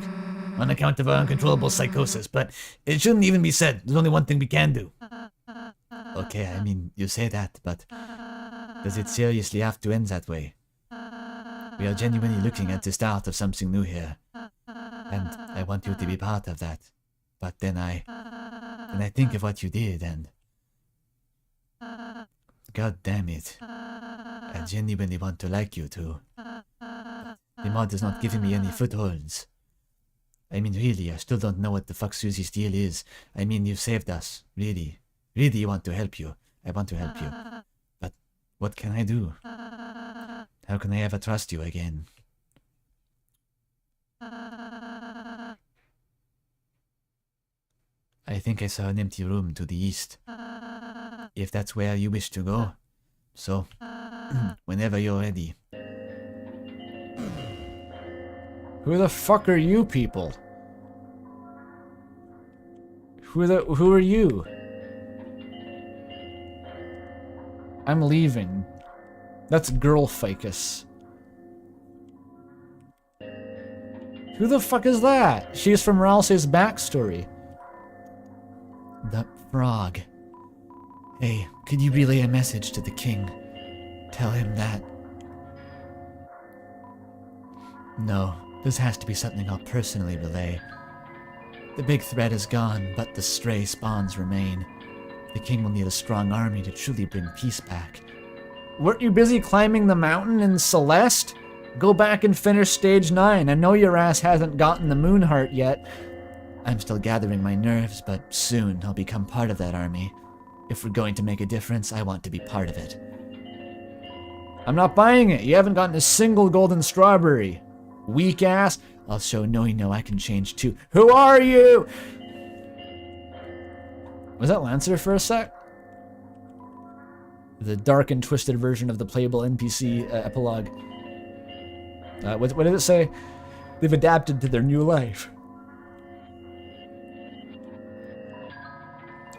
on account of our uncontrollable psychosis, but it shouldn't even be said. There's only one thing we can do. Okay, I mean, you say that, but does it seriously have to end that way? We are genuinely looking at the start of something new here, and I want you to be part of that. But then I think of what you did, and God damn it, I genuinely want to like you too. The mod is not giving me any footholds. I mean, really, I still don't know what the fuck Susie's deal is. I mean, you've saved us, really. Really want to help you. I want to help you. But what can I do? How can I ever trust you again? I think I saw an empty room to the east. If that's where you wish to go. So, whenever you're ready. Who the fuck are you people? Who are you? I'm leaving. That's Girl Ficus. Who the fuck is that? She's from Ralsei's backstory. The frog. Hey, could you relay a message to the king? Tell him that. No, this has to be something I'll personally relay. The big threat is gone, but the stray spawns remain. The king will need a strong army to truly bring peace back. Weren't you busy climbing the mountain in Celeste? Go back and finish stage 9. I know your ass hasn't gotten the moon heart yet. I'm still gathering my nerves, but soon I'll become part of that army. If we're going to make a difference, I want to be part of it. I'm not buying it. You haven't gotten a single golden strawberry. Weak ass. I'll show Noino I can change too. Who are you? Was that Lancer for a sec? The dark and twisted version of the playable NPC epilogue. What did it say? They've adapted to their new life.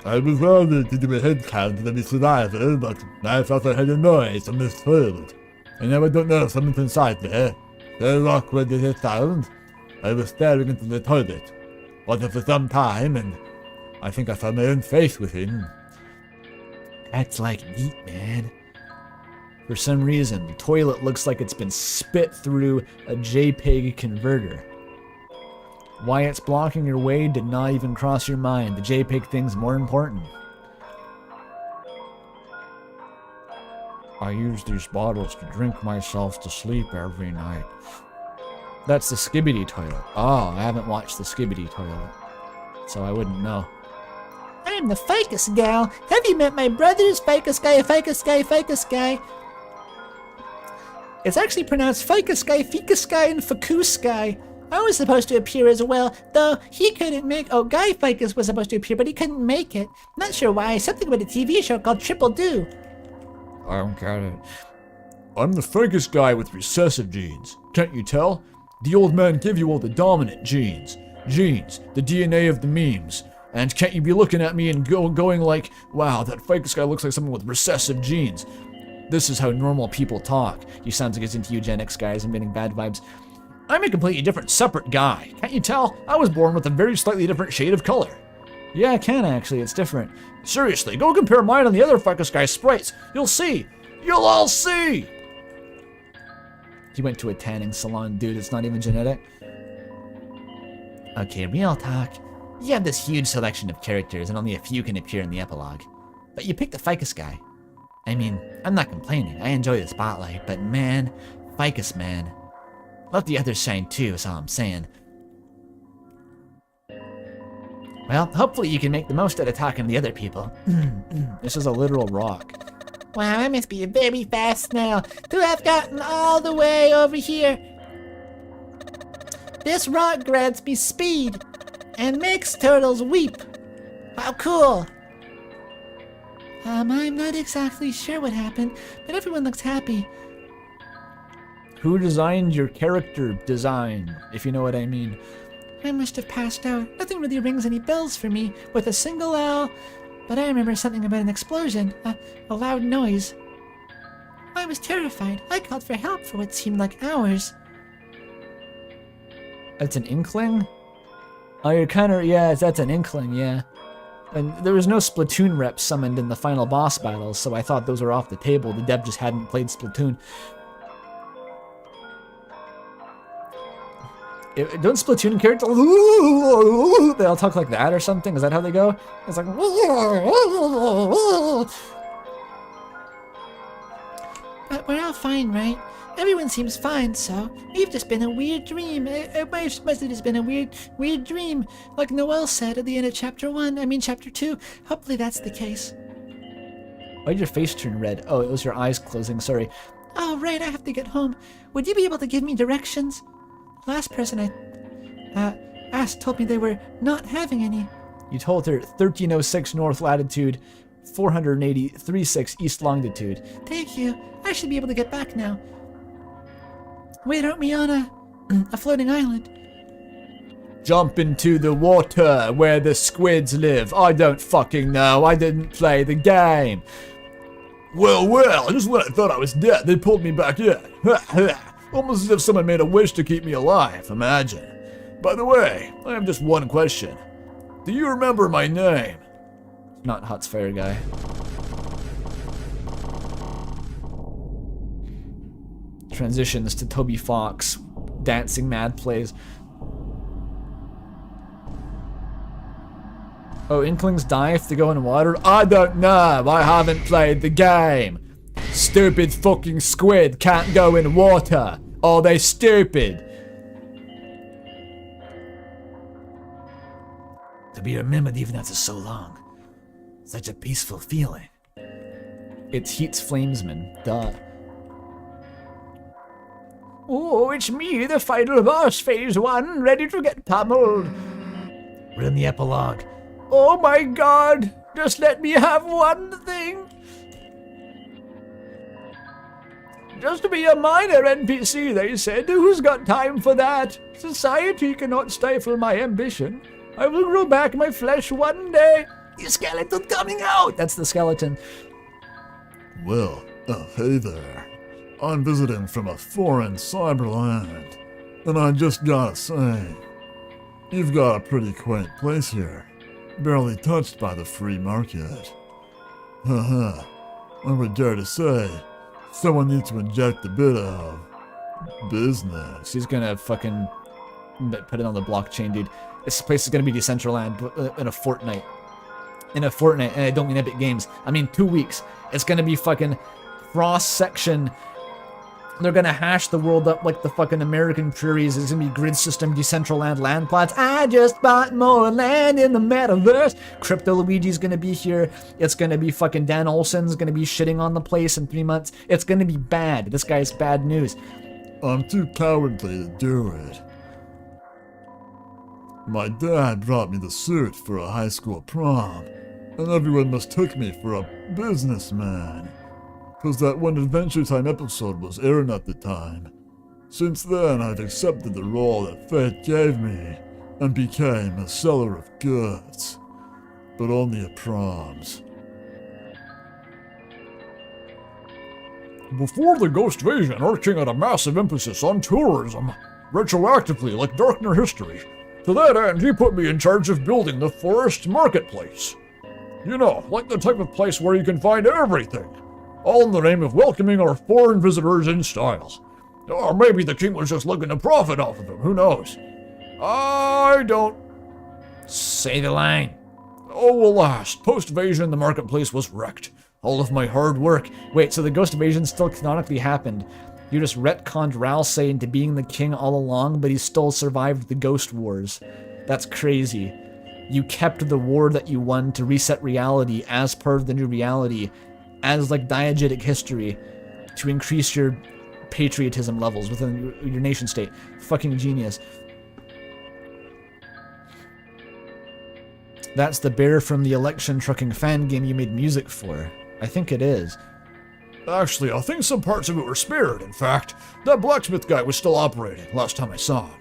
I was ordered to do a head count of every survivor, but I thought I heard a noise on this toilet. And now I don't know if someone's inside there. So awkward did it sound. I was staring into the toilet. Was it for some time, and I think I saw my own face within. That's like neat, man. For some reason, the toilet looks like it's been spit through a JPEG converter. Why it's blocking your way did not even cross your mind. The JPEG thing's more important. I use these bottles to drink myself to sleep every night. That's the Skibbity toilet. Oh, I haven't watched the Skibbity toilet, so I wouldn't know. I'm the ficus gal. Have you met my brothers? Ficus guy, ficus guy, ficus guy. It's actually pronounced ficus guy, ficus guy, and ficus guy. I was supposed to appear as well, though he couldn't make. Oh, Guy Ficus was supposed to appear, but he couldn't make it. Not sure why. Something about a TV show called Triple Do. I don't get it. I'm the ficus guy with recessive genes. Can't you tell? The old man gave you all the dominant genes. Genes, the DNA of the memes. And can't you be looking at me and going like, wow, that ficus guy looks like someone with recessive genes. This is how normal people talk. He sounds like he's into eugenics, guys. I'm getting bad vibes. I'm a completely different, separate guy. Can't you tell? I was born with a very slightly different shade of color. Yeah, I can actually. It's different. Seriously, go compare mine and the other ficus guy's sprites. You'll see. You'll all see. He went to a tanning salon, dude. It's not even genetic. Okay, real talk. You have this huge selection of characters and only a few can appear in the epilogue. But you picked the ficus guy. I mean, I'm not complaining. I enjoy the spotlight, but man, ficus man. Let the others shine too, is all I'm saying. Well, hopefully you can make the most out of talking to the other people. This is a literal rock. Wow, I must be a very fast snail to have gotten all the way over here. This rock grants me speed and makes turtles weep. How cool. I'm not exactly sure what happened, but everyone looks happy. Who designed your character design, if you know what I mean? I must have passed out. Nothing really rings any bells for me with a single L, but I remember something about an explosion, a loud noise. I was terrified. I called for help for what seemed like hours. That's an inkling? Oh, you're kind of, yeah, that's an inkling, yeah. And there was no Splatoon reps summoned in the final boss battles, so I thought those were off the table. The dev just hadn't played Splatoon. Don't Splatoon characters, they all talk like that or something? Is that how they go? It's like, but we're all fine, right? Everyone seems fine, so we've just been a weird dream. It must have just been a weird dream, like Noel said at the end of chapter 2. Hopefully that's the case. Why'd your face turn red? Oh, it was your eyes closing, sorry. Oh, right, I have to get home. Would you be able to give me directions? Last person I asked told me they were not having any. You told her 1306 north latitude, 483.6 east longitude. Thank you. I should be able to get back now. Wait, aren't we on a floating island? Jump into the water where the squids live. I don't fucking know. I didn't play the game. Well, just when I thought I was dead, they pulled me back in. Almost as if someone made a wish to keep me alive, imagine. By the way, I have just one question. Do you remember my name? Not Hot's Fire Guy. Transitions to Tobyfox dancing mad plays. Oh, Inklings die if they go in water? I don't know. I haven't played the game. Stupid fucking squid can't go in water. Are they stupid? To be remembered even after so long. Such a peaceful feeling. It's Heat's Flamesman. Duh. Oh, it's me, the final boss, phase 1, ready to get pummeled. We're in the epilogue. Oh my god, just let me have one thing. Just to be a minor NPC, they said. Who's got time for that? Society cannot stifle my ambition. I will grow back my flesh one day. The skeleton coming out! That's the skeleton. Well, hey there. I'm visiting from a foreign cyberland, and I just gotta say, you've got a pretty quaint place here, barely touched by the free market. Haha, I would dare to say, someone needs to inject a bit of business. She's gonna fucking put it on the blockchain, dude. This place is gonna be Decentraland in a fortnight. In a fortnight, and I don't mean Epic Games. I mean 2 weeks. It's gonna be fucking cross-section. They're gonna hash the world up like the fucking American prairies. It's gonna be grid system, Decentraland land plots. I just bought more land in the metaverse. Crypto Luigi's gonna be here. It's gonna be fucking Dan Olsen's gonna be shitting on the place in 3 months. It's gonna be bad. This guy's bad news. I'm too cowardly to do it. My dad brought me the suit for a high school prom, and everyone mistook me for a businessman. 'Cause that one Adventure Time episode was airing at the time. Since then, I've accepted the role that fate gave me, and became a seller of goods. But only at proms. Before the Ghost Invasion, our king had a massive emphasis on tourism, retroactively like Darkner history. To that end, he put me in charge of building the Forest Marketplace. You know, like the type of place where you can find everything. All in the name of welcoming our foreign visitors in style. Or maybe the king was just looking to profit off of them, who knows? I don't... Say the line. Oh, alas, post-invasion the marketplace was wrecked. All of my hard work. Wait, so the Ghost Invasion still canonically happened. You just retconned Ralsei into being the king all along, but he still survived the Ghost Wars. That's crazy. You kept the war that you won to reset reality as part of the new reality, as like diegetic history, to increase your patriotism levels within your nation state. Fucking genius. That's the bear from the election trucking fan game you made music for. I think it is. Actually, I think some parts of it were spared. In fact, that blacksmith guy was still operating last time I saw him.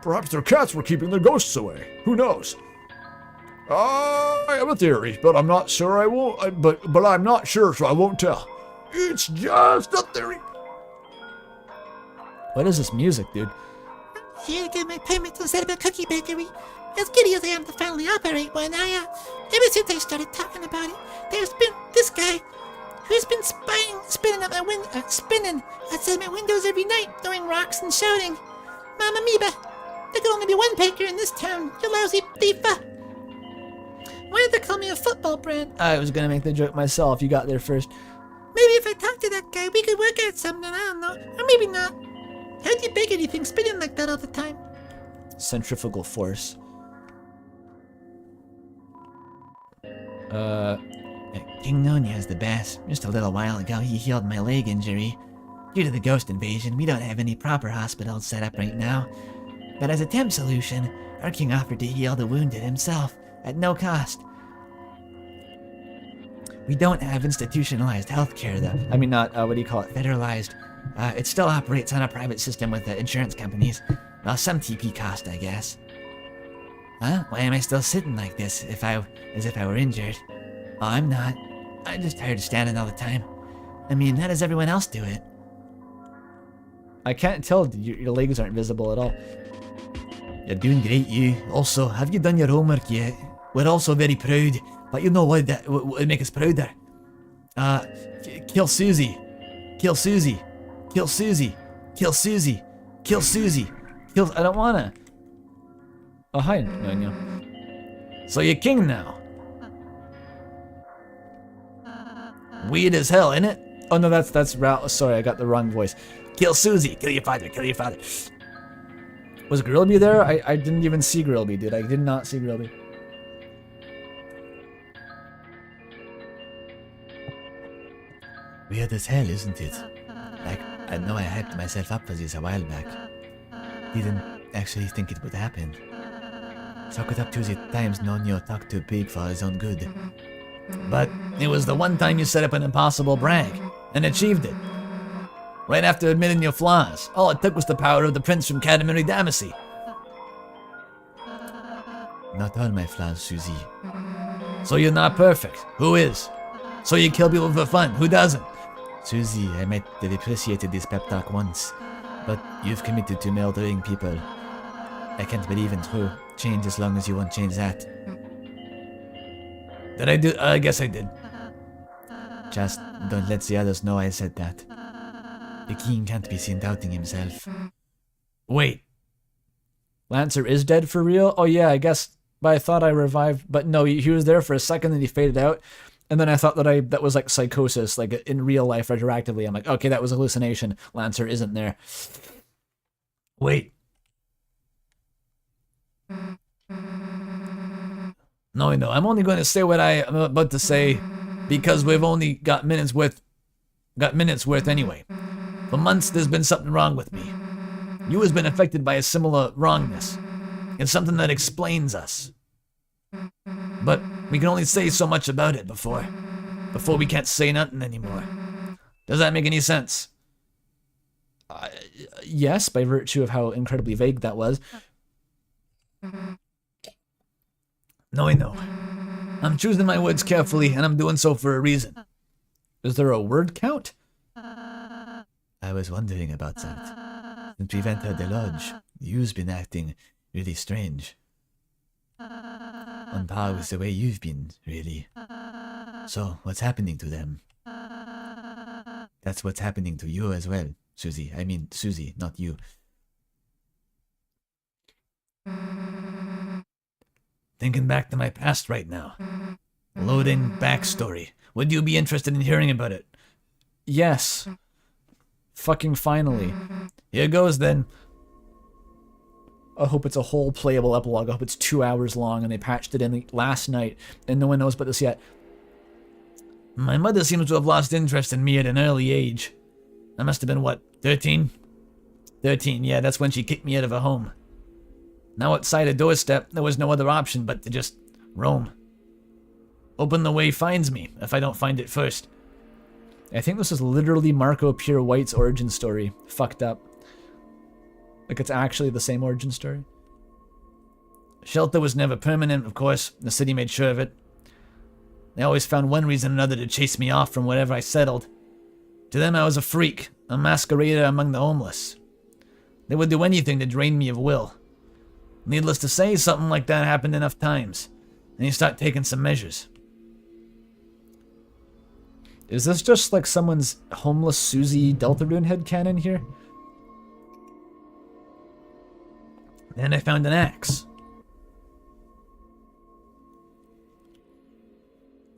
Perhaps their cats were keeping the ghosts away. Who knows? I have a theory, but I'm not sure I won't. But I'm not sure, so I won't tell. It's just a theory. What is this music, dude? Here to get my permit to set up a cookie bakery. As giddy as I am to finally operate one, ever since I started talking about it, there's been this guy who's been spinning outside my windows every night, throwing rocks and shouting, "Mamma Amoeba, there could only be one baker in this town, you lousy thief." Why did they call me a football brand? I was gonna make the joke myself. You got there first. Maybe if I talk to that guy, we could work out something, I don't know. Or maybe not. How do you bake anything spinning like that all the time? Centrifugal force. King Nonya's the best. Just a little while ago, he healed my leg injury. Due to the Ghost Invasion, we don't have any proper hospitals set up right now. But as a temp solution, our king offered to heal the wounded himself, at no cost. We don't have institutionalized healthcare, though. I mean, not, what do you call it? Federalized. It still operates on a private system with the insurance companies. Well, some TP cost, I guess. Well, why am I still sitting like this, as if I were injured? Oh, I'm not. I'm just tired of standing all the time. I mean, how does everyone else do it? I can't tell. Your legs aren't visible at all. You're doing great, you. Also, have you done your homework yet? We're also very proud, but you know what would make us prouder? Kill Susie. Kill Susie. Kill Susie. Kill Susie. Kill Susie. Kill... I don't wanna. Oh, hi, Nanya. So you're king now. Weird as hell, innit? Oh no, that's Ralph. Sorry, I got the wrong voice. Kill Susie. Kill your father. Kill your father. Was Grillby there? I didn't even see Grillby, dude. I did not see Grillby. Weird as hell, isn't it? Like, I know I hyped myself up for this a while back. Didn't actually think it would happen. Chalk it up to the times Nonyo talked too big for his own good. But it was the one time you set up an impossible brag and achieved it. Right after admitting your flaws, all it took was the power of the prince from Katamari Damacy. Not all my flaws, Susie. So you're not perfect. Who is? So you kill people for fun. Who doesn't? Susie, I might have appreciated this pep talk once, but you've committed to murdering people. I can't believe in true change as long as you won't change that. Did I do? I guess I did. Just don't let the others know I said that. The king can't be seen doubting himself. Wait. Lancer is dead for real? Oh yeah, I guess. But I thought I revived. But no, he was there for a second and he faded out. And then I thought that was like psychosis, like in real life retroactively. I'm like, okay, that was a hallucination. Lancer isn't there. Wait. No, I'm only going to say what I am about to say because we've only got minutes worth anyway. For months, there's been something wrong with me. You has been affected by a similar wrongness. It's something that explains us. But we can only say so much about it before we can't say nothing anymore. Does that make any sense? Yes, by virtue of how incredibly vague that was. No, I know. I'm choosing my words carefully, and I'm doing so for a reason. Is there a word count? I was wondering about that. Since we've entered the lodge, you've been acting really strange. On par with the way you've been, really. So, what's happening to them? That's what's happening to you as well, Susie. I mean, Susie, not you. Thinking back to my past right now. Loading backstory. Would you be interested in hearing about it? Yes. Fucking finally. Here goes then. I hope it's a whole playable epilogue. I hope it's 2 hours long and they patched it in last night and no one knows about this yet. My mother seems to have lost interest in me at an early age. I must have been, what, 13? 13, yeah, that's when she kicked me out of her home. Now outside a doorstep, there was no other option but to just roam. Open the way finds me, if I don't find it first. I think this is literally Marco Pure White's origin story. Fucked up. Like it's actually the same origin story. Shelter was never permanent, of course. The city made sure of it. They always found one reason or another to chase me off from wherever I settled. To them I was a freak, a masquerader among the homeless. They would do anything to drain me of will. Needless to say, something like that happened enough times, and you start taking some measures. Is this just like someone's homeless Susie Deltarune headcanon here? Then I found an axe.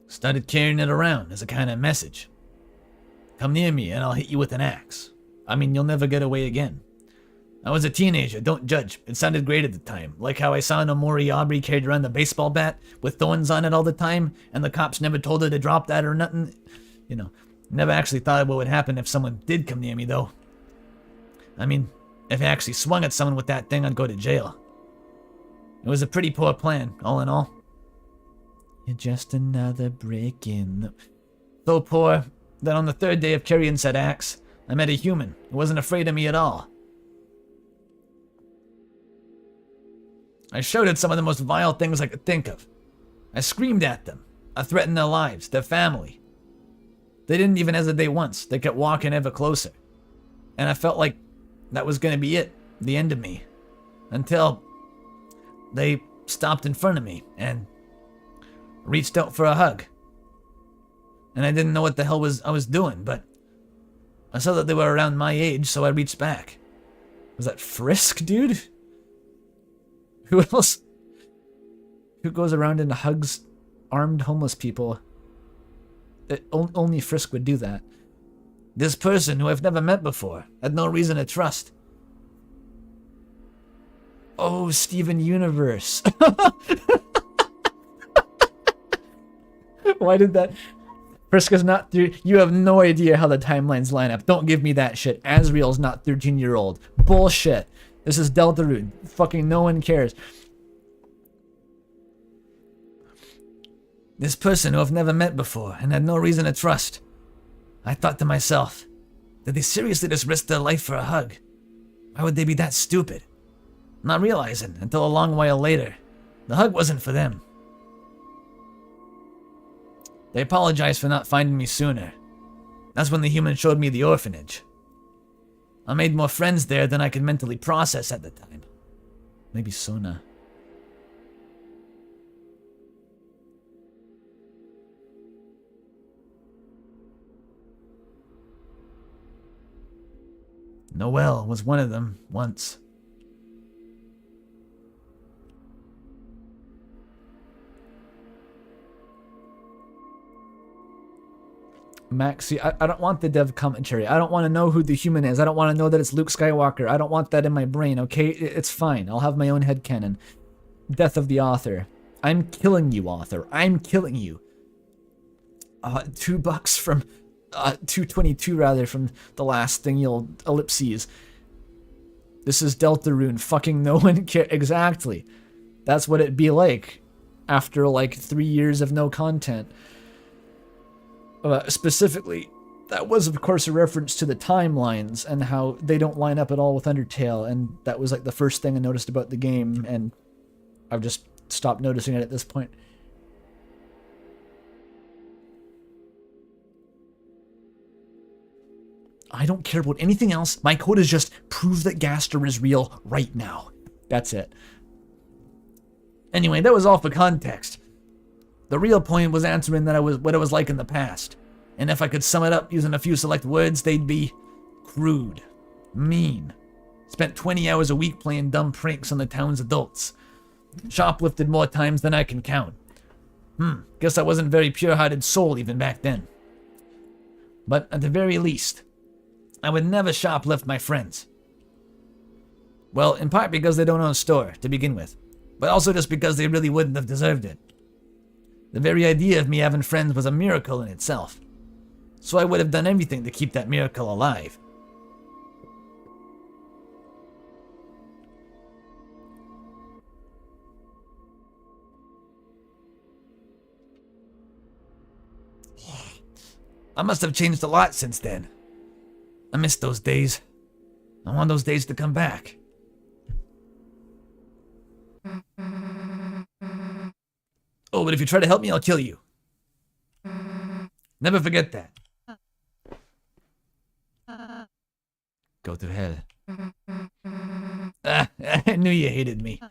Started carrying it around as a kind of message. Come near me and I'll hit you with an axe. I mean, you'll never get away again. I was a teenager, don't judge. It sounded great at the time. Like how I saw Nomori Aubrey carried around the baseball bat with thorns on it all the time, and the cops never told her to drop that or nothing. You know, never actually thought of what would happen if someone did come near me, though. I mean, if I actually swung at someone with that thing, I'd go to jail. It was a pretty poor plan, all in all. You're just another break-in. So poor that on the third day of carrying said axe, I met a human who wasn't afraid of me at all. I shouted some of the most vile things I could think of. I screamed at them. I threatened their lives, their family. They didn't even hesitate once. They kept walking ever closer. And I felt like that was going to be it, the end of me. Until they stopped in front of me and reached out for a hug. And I didn't know what the hell I was doing, but I saw that they were around my age, so I reached back. Was that Frisk, dude? Who else? Who goes around and hugs armed homeless people? Only Frisk would do that. This person who I've never met before, had no reason to trust. Oh, Steven Universe. Why did that... Priska's not through... You have no idea how the timelines line up. Don't give me that shit. Asriel's not 13-year-old. Bullshit. This is Deltarune. Fucking no one cares. This person who I've never met before and had no reason to trust. I thought to myself, did they seriously just risk their life for a hug? Why would they be that stupid? Not realizing, until a long while later, the hug wasn't for them. They apologized for not finding me sooner. That's when the human showed me the orphanage. I made more friends there than I could mentally process at the time. Maybe Sona. Noelle was one of them, once. Max, see, I don't want the dev commentary. I don't want to know who the human is. I don't want to know that it's Luke Skywalker. I don't want that in my brain, okay? It's fine. I'll have my own headcanon. Death of the author. I'm killing you, author. I'm killing you. $2 from... 222 rather from the last thing you'll ellipses. This is Deltarune. Fucking no one care. Exactly. That's what it'd be like after like 3 years of no content. Specifically, that was of course a reference to the timelines and how they don't line up at all with Undertale, and that was like the first thing I noticed about the game, and I've just stopped noticing it at this point. I don't care about anything else. My code is just prove that Gaster is real right now. That's it. Anyway, that was all for context. The real point was answering that what it was like in the past. And if I could sum it up using a few select words, they'd be crude, mean. Spent 20 hours a week playing dumb pranks on the town's adults. Shoplifted more times than I can count. Guess I wasn't a very pure-hearted soul even back then. But at the very least, I would never shoplift my friends. Well, in part because they don't own a store, to begin with, but also just because they really wouldn't have deserved it. The very idea of me having friends was a miracle in itself, so I would have done everything to keep that miracle alive. I must have changed a lot since then. I miss those days. I want those days to come back. Oh, but if you try to help me, I'll kill you. Never forget that. Go to hell. I knew you hated me.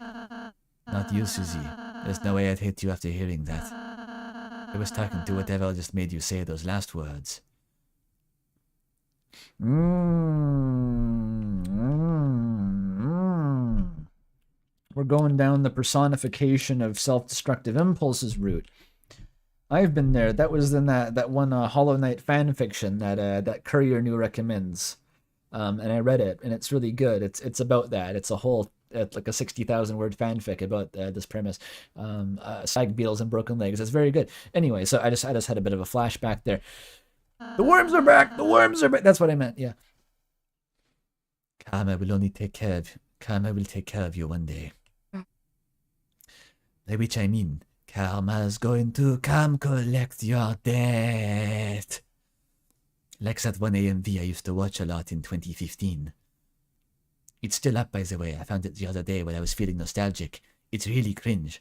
Not you, Susie. There's no way I'd hate you after hearing that. I was talking to whatever just made you say those last words. We're going down the personification of self-destructive impulses route. I've been there. That was in that one Hollow Knight fanfiction that Courier New recommends, and I read it, and it's really good. It's about that. It's a whole like a 60,000 word fanfic about this premise. Sag beetles and broken legs. It's very good. Anyway, so I just had a bit of a flashback there. The worms are back. The worms are back. That's what I meant. Yeah. Karma will take care of you one day. By which I mean, Karma's going to come collect your debt. Like that one AMV I used to watch a lot in 2015. It's still up, by the way. I found it the other day when I was feeling nostalgic. It's really cringe.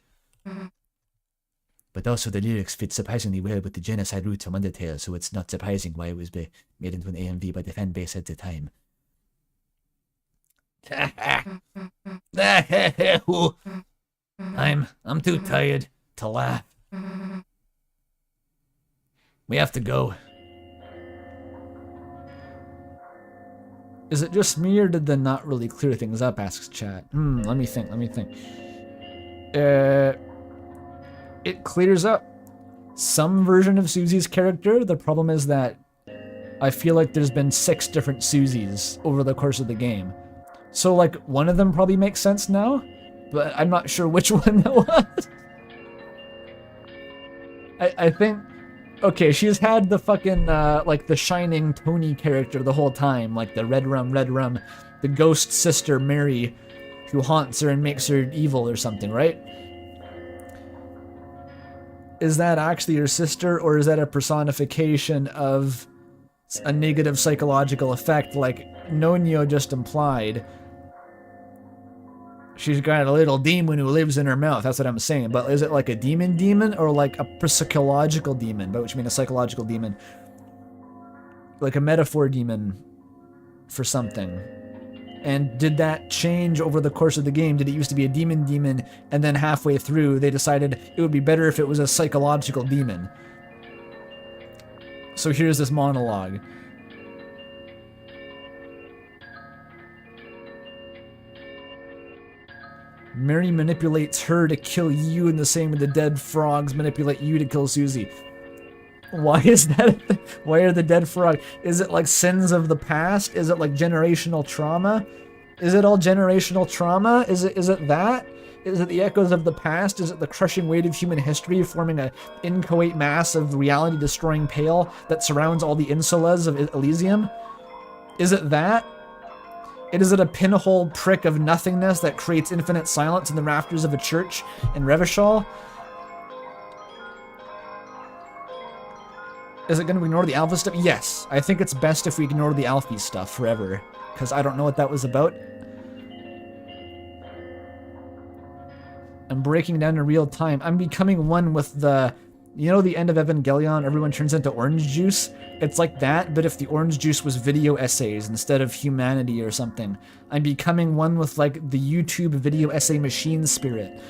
But also the lyrics fit surprisingly well with the genocide roots from Undertale, so it's not surprising why it was made into an AMV by the fan base at the time. I'm too tired to laugh. We have to go. Is it just me, or did the not really clear things up, asks chat. Let me think. It clears up some version of Susie's character. The problem is that I feel like there's been 6 different Susies over the course of the game. So, like, one of them probably makes sense now, but I'm not sure which one that was. I think... Okay, she's had the fucking, like, the shining Tony character the whole time, like the red rum, the ghost sister Mary, who haunts her and makes her evil or something, right? Is that actually her sister, or is that a personification of a negative psychological effect like Nonyo just implied? She's got a little demon who lives in her mouth, that's what I'm saying. But is it like a demon or like a psychological demon? By which I mean a psychological demon. Like a metaphor demon for something. And did that change over the course of the game? Did it used to be a demon, and then halfway through they decided it would be better if it was a psychological demon? So here's this monologue. Mary manipulates her to kill you, and the same with the dead frogs manipulate you to kill Susie. Why is that? Why are the dead frog? Is it like sins of the past? Is it like generational trauma? Is it all generational trauma? Is it that? Is it the echoes of the past? Is it the crushing weight of human history forming an inchoate mass of reality-destroying pale that surrounds all the insulas of Elysium? Is it that? Is it a pinhole prick of nothingness that creates infinite silence in the rafters of a church in Revachol? Is it going to ignore the Alpha stuff? Yes. I think it's best if we ignore the Alpha stuff forever, because I don't know what that was about. I'm breaking down in real time. I'm becoming one with the... You know the end of Evangelion, everyone turns into orange juice? It's like that, but if the orange juice was video essays instead of humanity or something. I'm becoming one with, like, the YouTube video essay machine spirit.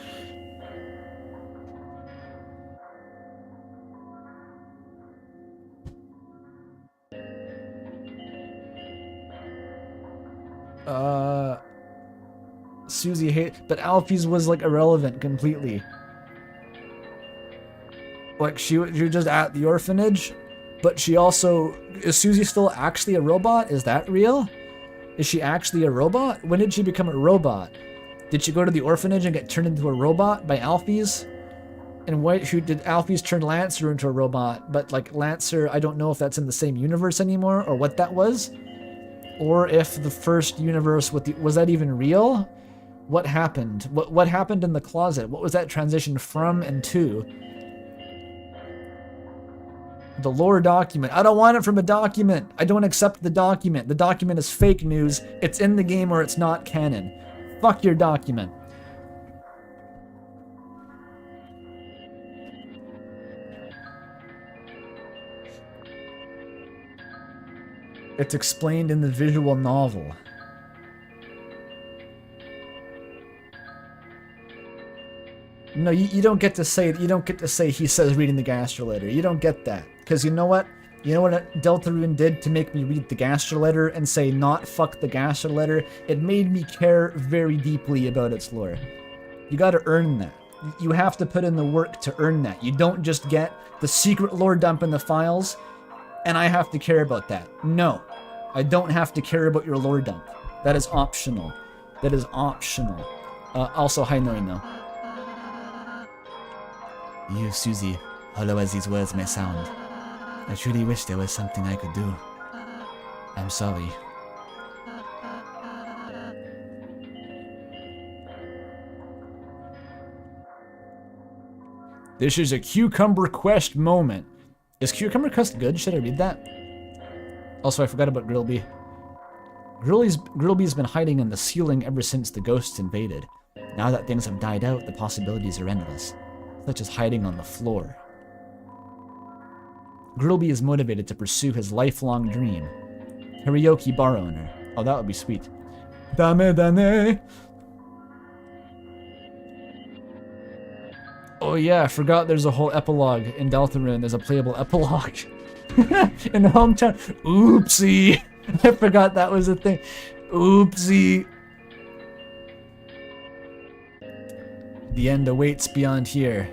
Susie hate... But Alfie's was, like, irrelevant completely. Like, she was just at the orphanage, but she also... Is Susie still actually a robot? Is that real? Is she actually a robot? When did she become a robot? Did she go to the orphanage and get turned into a robot by Alphys? And who did Alphys turn Lancer into a robot? But, like, Lancer, I don't know if that's in the same universe anymore, or what that was. Or if the first universe with the... Was that even real? What happened? What happened in the closet? What was that transition from and to? The lore document. I don't want it from a document. I don't accept the document. The document is fake news. It's in the game or it's not canon. Fuck your document. It's explained in the visual novel. No, you don't get to say he says reading the gastroletter. You don't get that. Because you know what? You know what Deltarune did to make me read the gastroletter and say not fuck the gastroletter? It made me care very deeply about its lore. You gotta earn that. You have to put in the work to earn that. You don't just get the secret lore dump in the files and I have to care about that. No, I don't have to care about your lore dump. That is optional. That is optional. Also, hi Norino. You, Susie, hollow as these words may sound, I truly wish there was something I could do. I'm sorry. This is a Cucumber Quest moment. Is Cucumber Quest good? Should I read that? Also, I forgot about Grillby. Grillby's been hiding in the ceiling ever since the ghosts invaded. Now that things have died out, the possibilities are endless, such as hiding on the floor. Grillby is motivated to pursue his lifelong dream. Karaoke bar owner. Oh, that would be sweet. Dame dane. Oh yeah, I forgot there's a whole epilogue in Deltarune. There's a playable epilogue. In the hometown. Oopsie. I forgot that was a thing. Oopsie. The end awaits beyond here.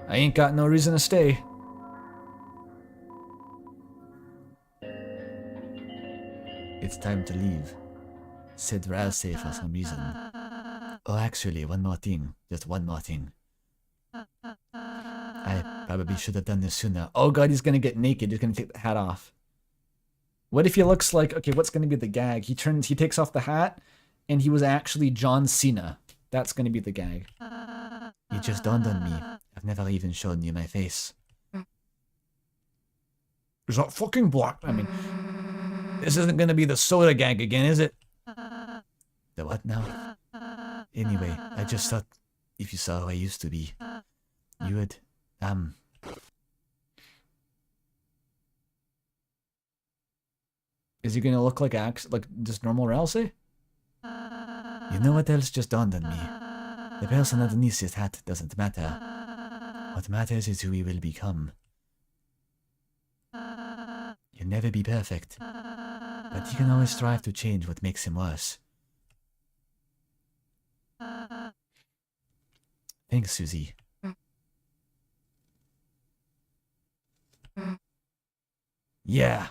I ain't got no reason to stay. time to leave, said Rousey for some reason. Oh, actually, one more thing. Just one more thing. I probably should have done this sooner. Oh god, he's gonna get naked. He's gonna take the hat off. What if he looks like... Okay, what's gonna be the gag? He takes off the hat, and he was actually John Cena. That's gonna be the gag. It just dawned on me. I've never even shown you my face. Is that fucking black? I mean, this isn't gonna be the soda gag again, is it? The what now? Anyway, I just thought if you saw who I used to be, you would, Is he gonna look like just normal Rousey? You know what else just dawned on me? The person underneath his hat doesn't matter. What matters is who he will become. He'll never be perfect, but he can always strive to change what makes him worse. Thanks, Susie. Yeah.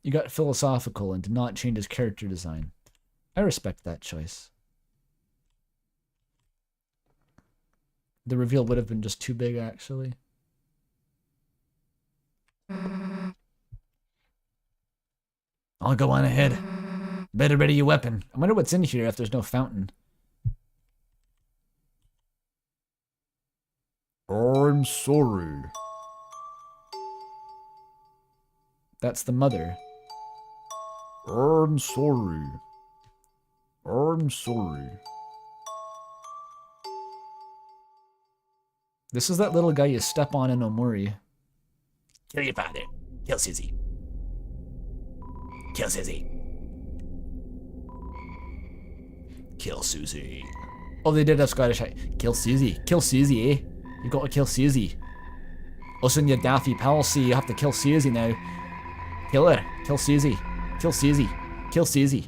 You got philosophical and did not change his character design. I respect that choice. The reveal would have been just too big, actually. I'll go on ahead. Better ready your weapon. I wonder what's in here if there's no fountain. I'm sorry. That's the mother. I'm sorry. I'm sorry. This is that little guy you step on in Omori. Kill your father. Kill Susie. Kill Susie. Kill Susie. Oh, they did have Scottish. Kill Susie. Kill Susie, eh? You gotta kill Susie. Listen, you daffy palsy, you have to kill Susie now. Kill her. Kill Susie. Kill Susie. Kill Susie.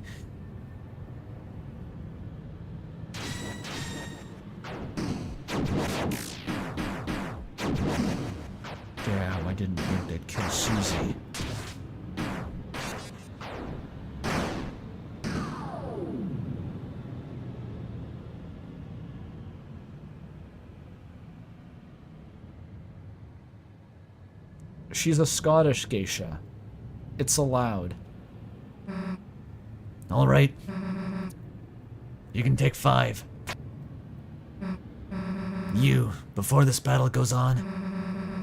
Damn, I didn't think they'd kill Susie. She's a Scottish geisha. It's allowed. All right. You can take 5. You, before this battle goes on,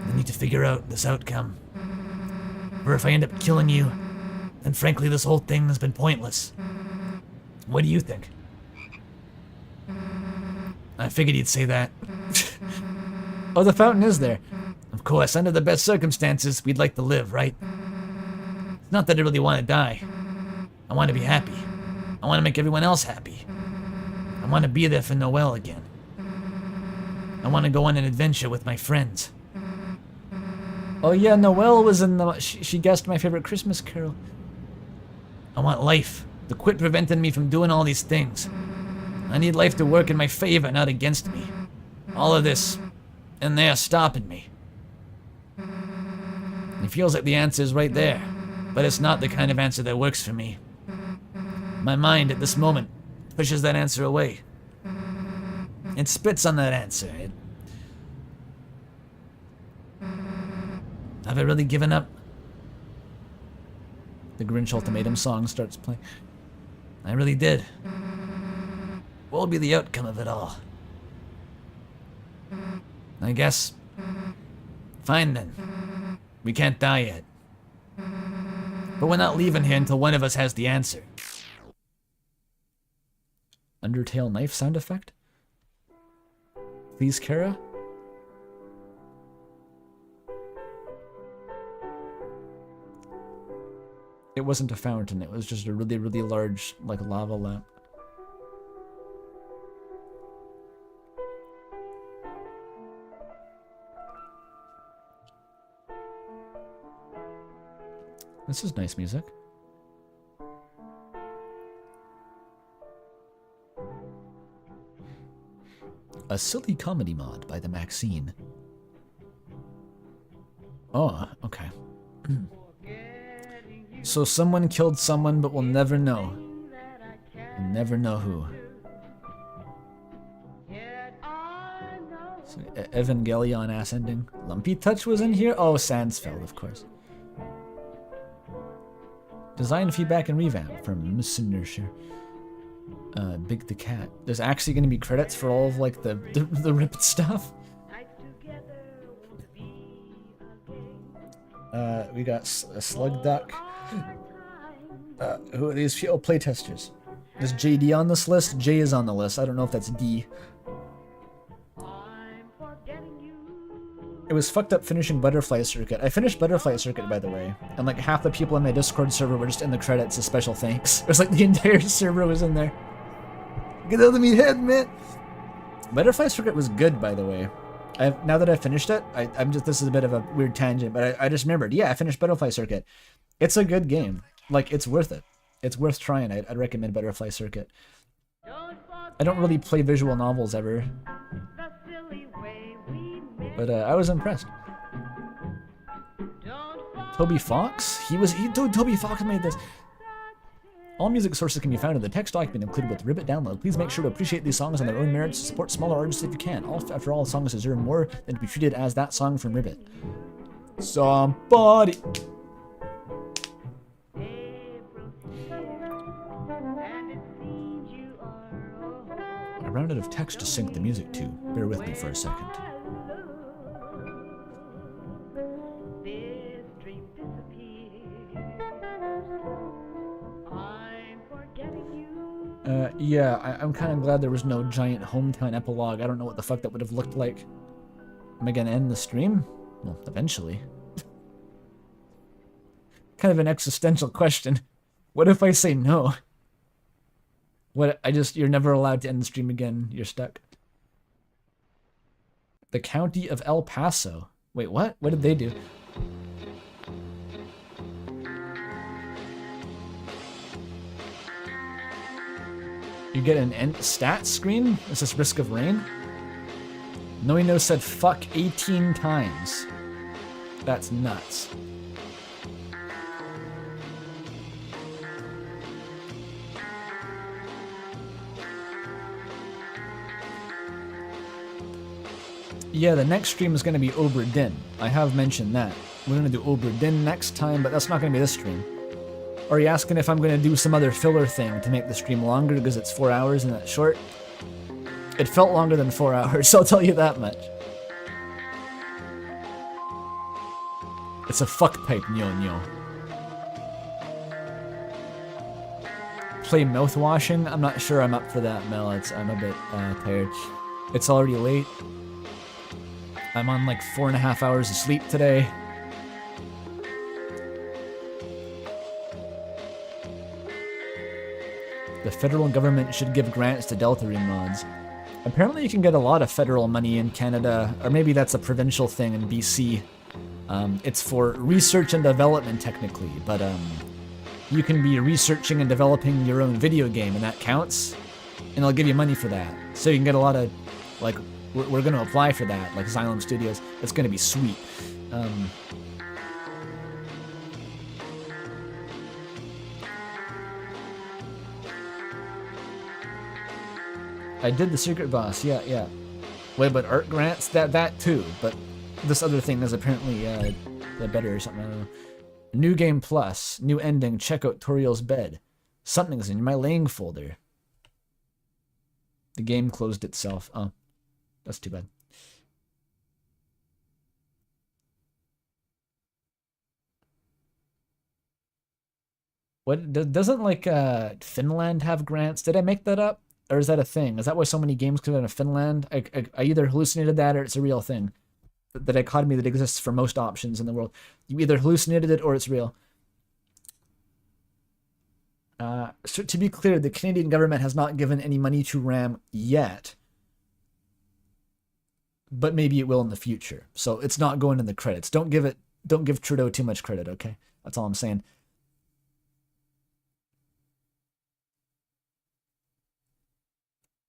I need to figure out this outcome. Or if I end up killing you, then frankly this whole thing has been pointless. What do you think? I figured you'd say that. Oh, the fountain is there. Of course, under the best circumstances, we'd like to live, right? It's not that I really want to die. I want to be happy. I want to make everyone else happy. I want to be there for Noel again. I want to go on an adventure with my friends. Oh yeah, Noelle was in the... She guessed my favorite Christmas carol. I want life to quit preventing me from doing all these things. I need life to work in my favor, not against me. All of this, and they're stopping me. It feels like the answer is right there, but it's not the kind of answer that works for me. My mind, at this moment, pushes that answer away. It spits on that answer. Have I really given up? The Grinch Ultimatum song starts playing. I really did. What will be the outcome of it all? I guess... Fine then. We can't die yet. But we're not leaving here until one of us has the answer. Undertale knife sound effect? Please, Kara? It wasn't a fountain, it was just a really, really large, like, lava lamp. This is nice music. A silly comedy mod by the Maxine. Oh, okay. So someone killed someone, but we'll never know. We'll never know who. So, Evangelion ass ending. Lumpy Touch was in here? Oh, Sandsfeld, of course. Design feedback and revamp from Miss Nurture. Big the Cat. There's actually going to be credits for all of like the RIBBIT stuff. We got a Slug Duck. Who are these people? Oh, playtesters. Is JD on this list? J is on the list. I don't know if that's D. It was fucked up finishing Butterfly Circuit. I finished Butterfly Circuit, by the way, and like half the people in my Discord server were just in the credits as special thanks. It was like the entire server was in there. Get out of me head, man! Butterfly Circuit was good, by the way. Now that I finished it, I'm just, this is a bit of a weird tangent, but I just remembered, yeah, I finished Butterfly Circuit. It's a good game. Like, it's worth it. It's worth trying. I'd recommend Butterfly Circuit. I don't really play visual novels ever. But I was impressed. Tobyfox? Tobyfox made this. All music sources can be found in the text document included with RIBBIT download. Please make sure to appreciate these songs on their own merits. Support smaller artists if you can. After all, songs deserve more than to be treated as that song from RIBBIT. Somebody. I ran out of text to sync the music to. Bear with me for a second. Yeah, I'm kind of glad there was no giant hometown epilogue. I don't know what the fuck that would have looked like. Am I gonna end the stream? Well, eventually. Kind of an existential question. What if I say no? What, you're never allowed to end the stream again. You're stuck. The County of El Paso. Wait, what? What did they do? You get an end stat screen? Is this Risk of Rain? No said fuck 18 times. That's nuts. Yeah, the next stream is going to be Obra Dinn. I have mentioned that. We're going to do Obra Dinn next time, but that's not going to be this stream. Are you asking if I'm going to do some other filler thing to make the stream longer because it's 4 hours and that's short? It felt longer than 4 hours, so I'll tell you that much. It's a fuck pipe, nyo. Play mouthwashing? I'm not sure I'm up for that, Mel. I'm a bit tired. It's already late. I'm on like 4.5 hours of sleep today. The federal government should give grants to Deltarune mods. Apparently you can get a lot of federal money in Canada, or maybe that's a provincial thing in BC. It's for research and development technically, but you can be researching and developing your own video game and that counts, and they'll give you money for that. So you can get a lot of, like, we're going to apply for that, like Xylem Studios. It's going to be sweet. I did the secret boss, yeah. Wait, but art grants? That too, but this other thing is apparently better or something, I don't know. New game plus, new ending, check out Toriel's bed. Something's in my laying folder. The game closed itself. Oh, that's too bad. What, doesn't like Finland have grants? Did I make that up? Or is that a thing? Is that why so many games come out of Finland? I either hallucinated that or it's a real thing. The dichotomy that exists for most options in the world. You either hallucinated it or it's real. So to be clear, the Canadian government has not given any money to RAM yet. But maybe it will in the future. So it's not going in the credits. Don't give Trudeau too much credit, okay? That's all I'm saying.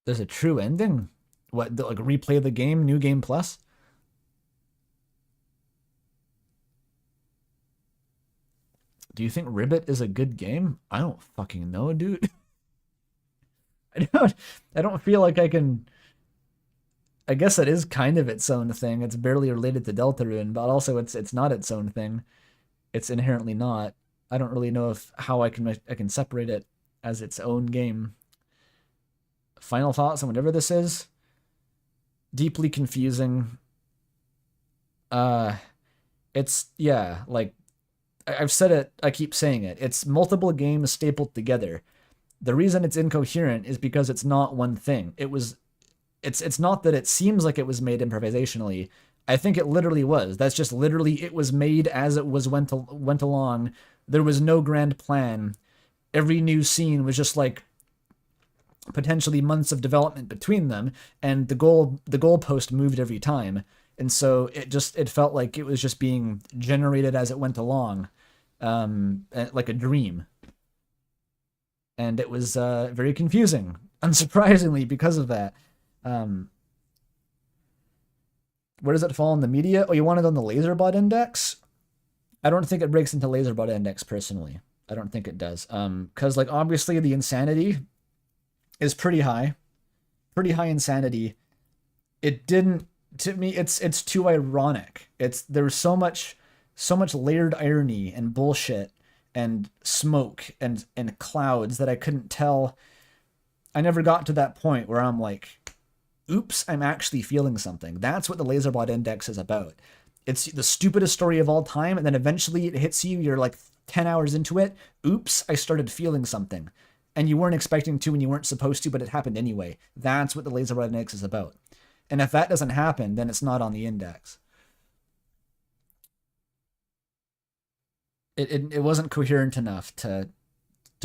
There's a true ending? What, like replay the game, new game plus? Do you think RIBBIT is a good game? I don't fucking know, dude. I don't feel like I can. I guess it is kind of its own thing. It's barely related to Deltarune, but also it's not its own thing. It's inherently not. I don't really know how I can separate it as its own game. Final thoughts on whatever this is? Deeply confusing. It's, yeah, like, I've said it, I keep saying it. It's multiple games stapled together. The reason it's incoherent is because it's not one thing. It's not that it seems like it was made improvisationally. I think it literally was. That's just literally it was made as it went along. There was no grand plan. Every new scene was just like potentially months of development between them, and the goalpost moved every time. And so it felt like it was just being generated as it went along, like a dream. And it was very confusing, unsurprisingly, because of that. Where does it fall in the media? Oh, you want it on the Laserbot index? I don't think it breaks into Laserbot index, personally. I don't think it does. Because, like, obviously the insanity is pretty high. Pretty high insanity. It didn't... To me, it's too ironic. There's so much layered irony and bullshit and smoke and clouds that I couldn't tell. I never got to that point where I'm like, oops, I'm actually feeling something. That's what the Laserbot index is about. It's the stupidest story of all time, and then eventually it hits you, you're like 10 hours into it, oops, I started feeling something. And you weren't expecting to and you weren't supposed to, but it happened anyway. That's what the Laserbot index is about. And if that doesn't happen, then it's not on the index. It wasn't coherent enough to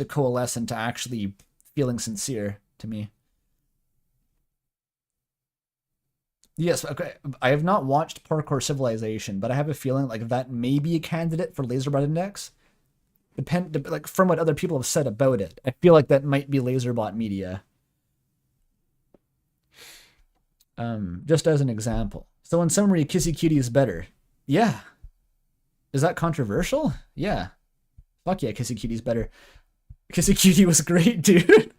coalesce into actually feeling sincere to me. Yes, okay. I have not watched Parkour Civilization, but I have a feeling like that may be a candidate for Laserbot Index. Like from what other people have said about it, I feel like that might be Laserbot media. Just as an example. So in summary, Kissy Cutie is better. Yeah. Is that controversial? Yeah. Fuck yeah, Kissy Cutie's better. Kissy Cutie was great, dude.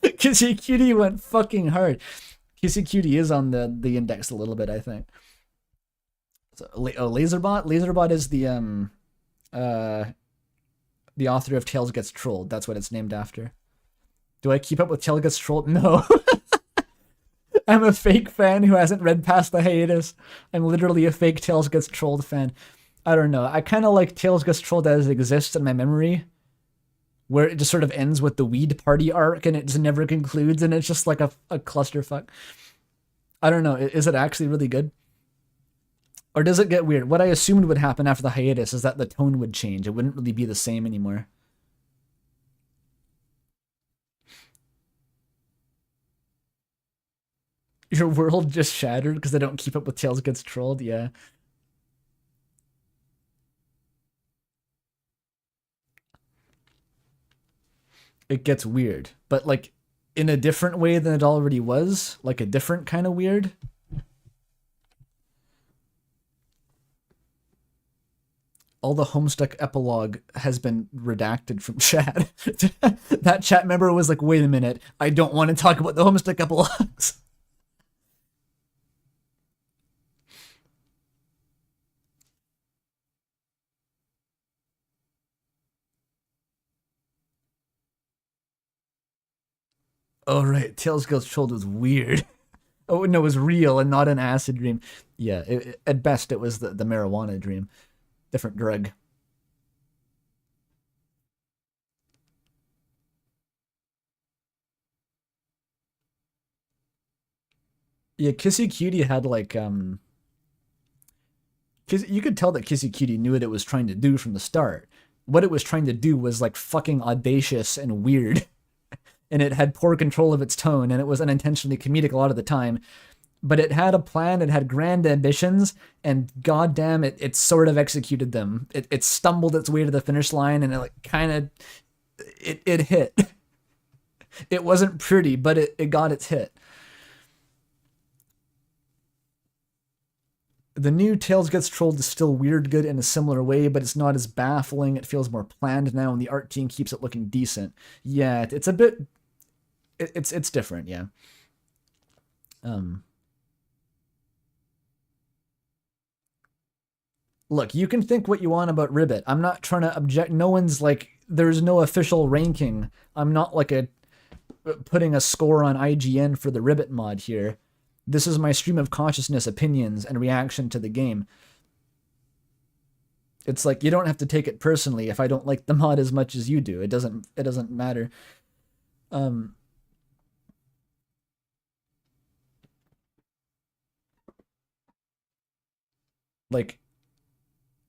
Kissy Cutie went fucking hard. Kissy Cutie is on the index a little bit, I think. So, Laserbot? Laserbot is the author of Tails Gets Trolled. That's what it's named after. Do I keep up with Tails Gets Trolled? No. I'm a fake fan who hasn't read past the hiatus. I'm literally a fake Tails Gets Trolled fan. I don't know. I kind of like Tails Gets Trolled as it exists in my memory, where it just sort of ends with the weed party arc and it just never concludes, and it's just like a clusterfuck. I don't know. Is it actually really good? Or does it get weird? What I assumed would happen after the hiatus is that the tone would change. It wouldn't really be the same anymore. Your world just shattered because I don't keep up with Tails Gets Trolled? Yeah. It gets weird, but like in a different way than it already was, like a different kind of weird. All the Homestuck epilogue has been redacted from chat. That chat member was like, wait a minute, I don't want to talk about the Homestuck epilogues. Oh, right. Tails Gets Trolled was weird. Oh, no, it was real and not an acid dream. Yeah, at best, it was the marijuana dream. Different drug. Yeah, Kissy Cutie had like, you could tell that Kissy Cutie knew what it was trying to do from the start. What it was trying to do was like fucking audacious and weird. And it had poor control of its tone, and it was unintentionally comedic a lot of the time. But it had a plan, it had grand ambitions, and goddamn it sort of executed them. It stumbled its way to the finish line, and it like kind of, it hit. It wasn't pretty, but it got its hit. The new Tails Gets Trolled is still weird good in a similar way, but it's not as baffling. It feels more planned now, and the art team keeps it looking decent. Yeah, it's a bit... It's different, yeah. Look, you can think what you want about RIBBIT. I'm not trying to object. No one's like... There's no official ranking. I'm not like putting a score on IGN for the RIBBIT mod here. This is my stream of consciousness opinions and reaction to the game. It's like, you don't have to take it personally if I don't like the mod as much as you do. It doesn't matter. Like,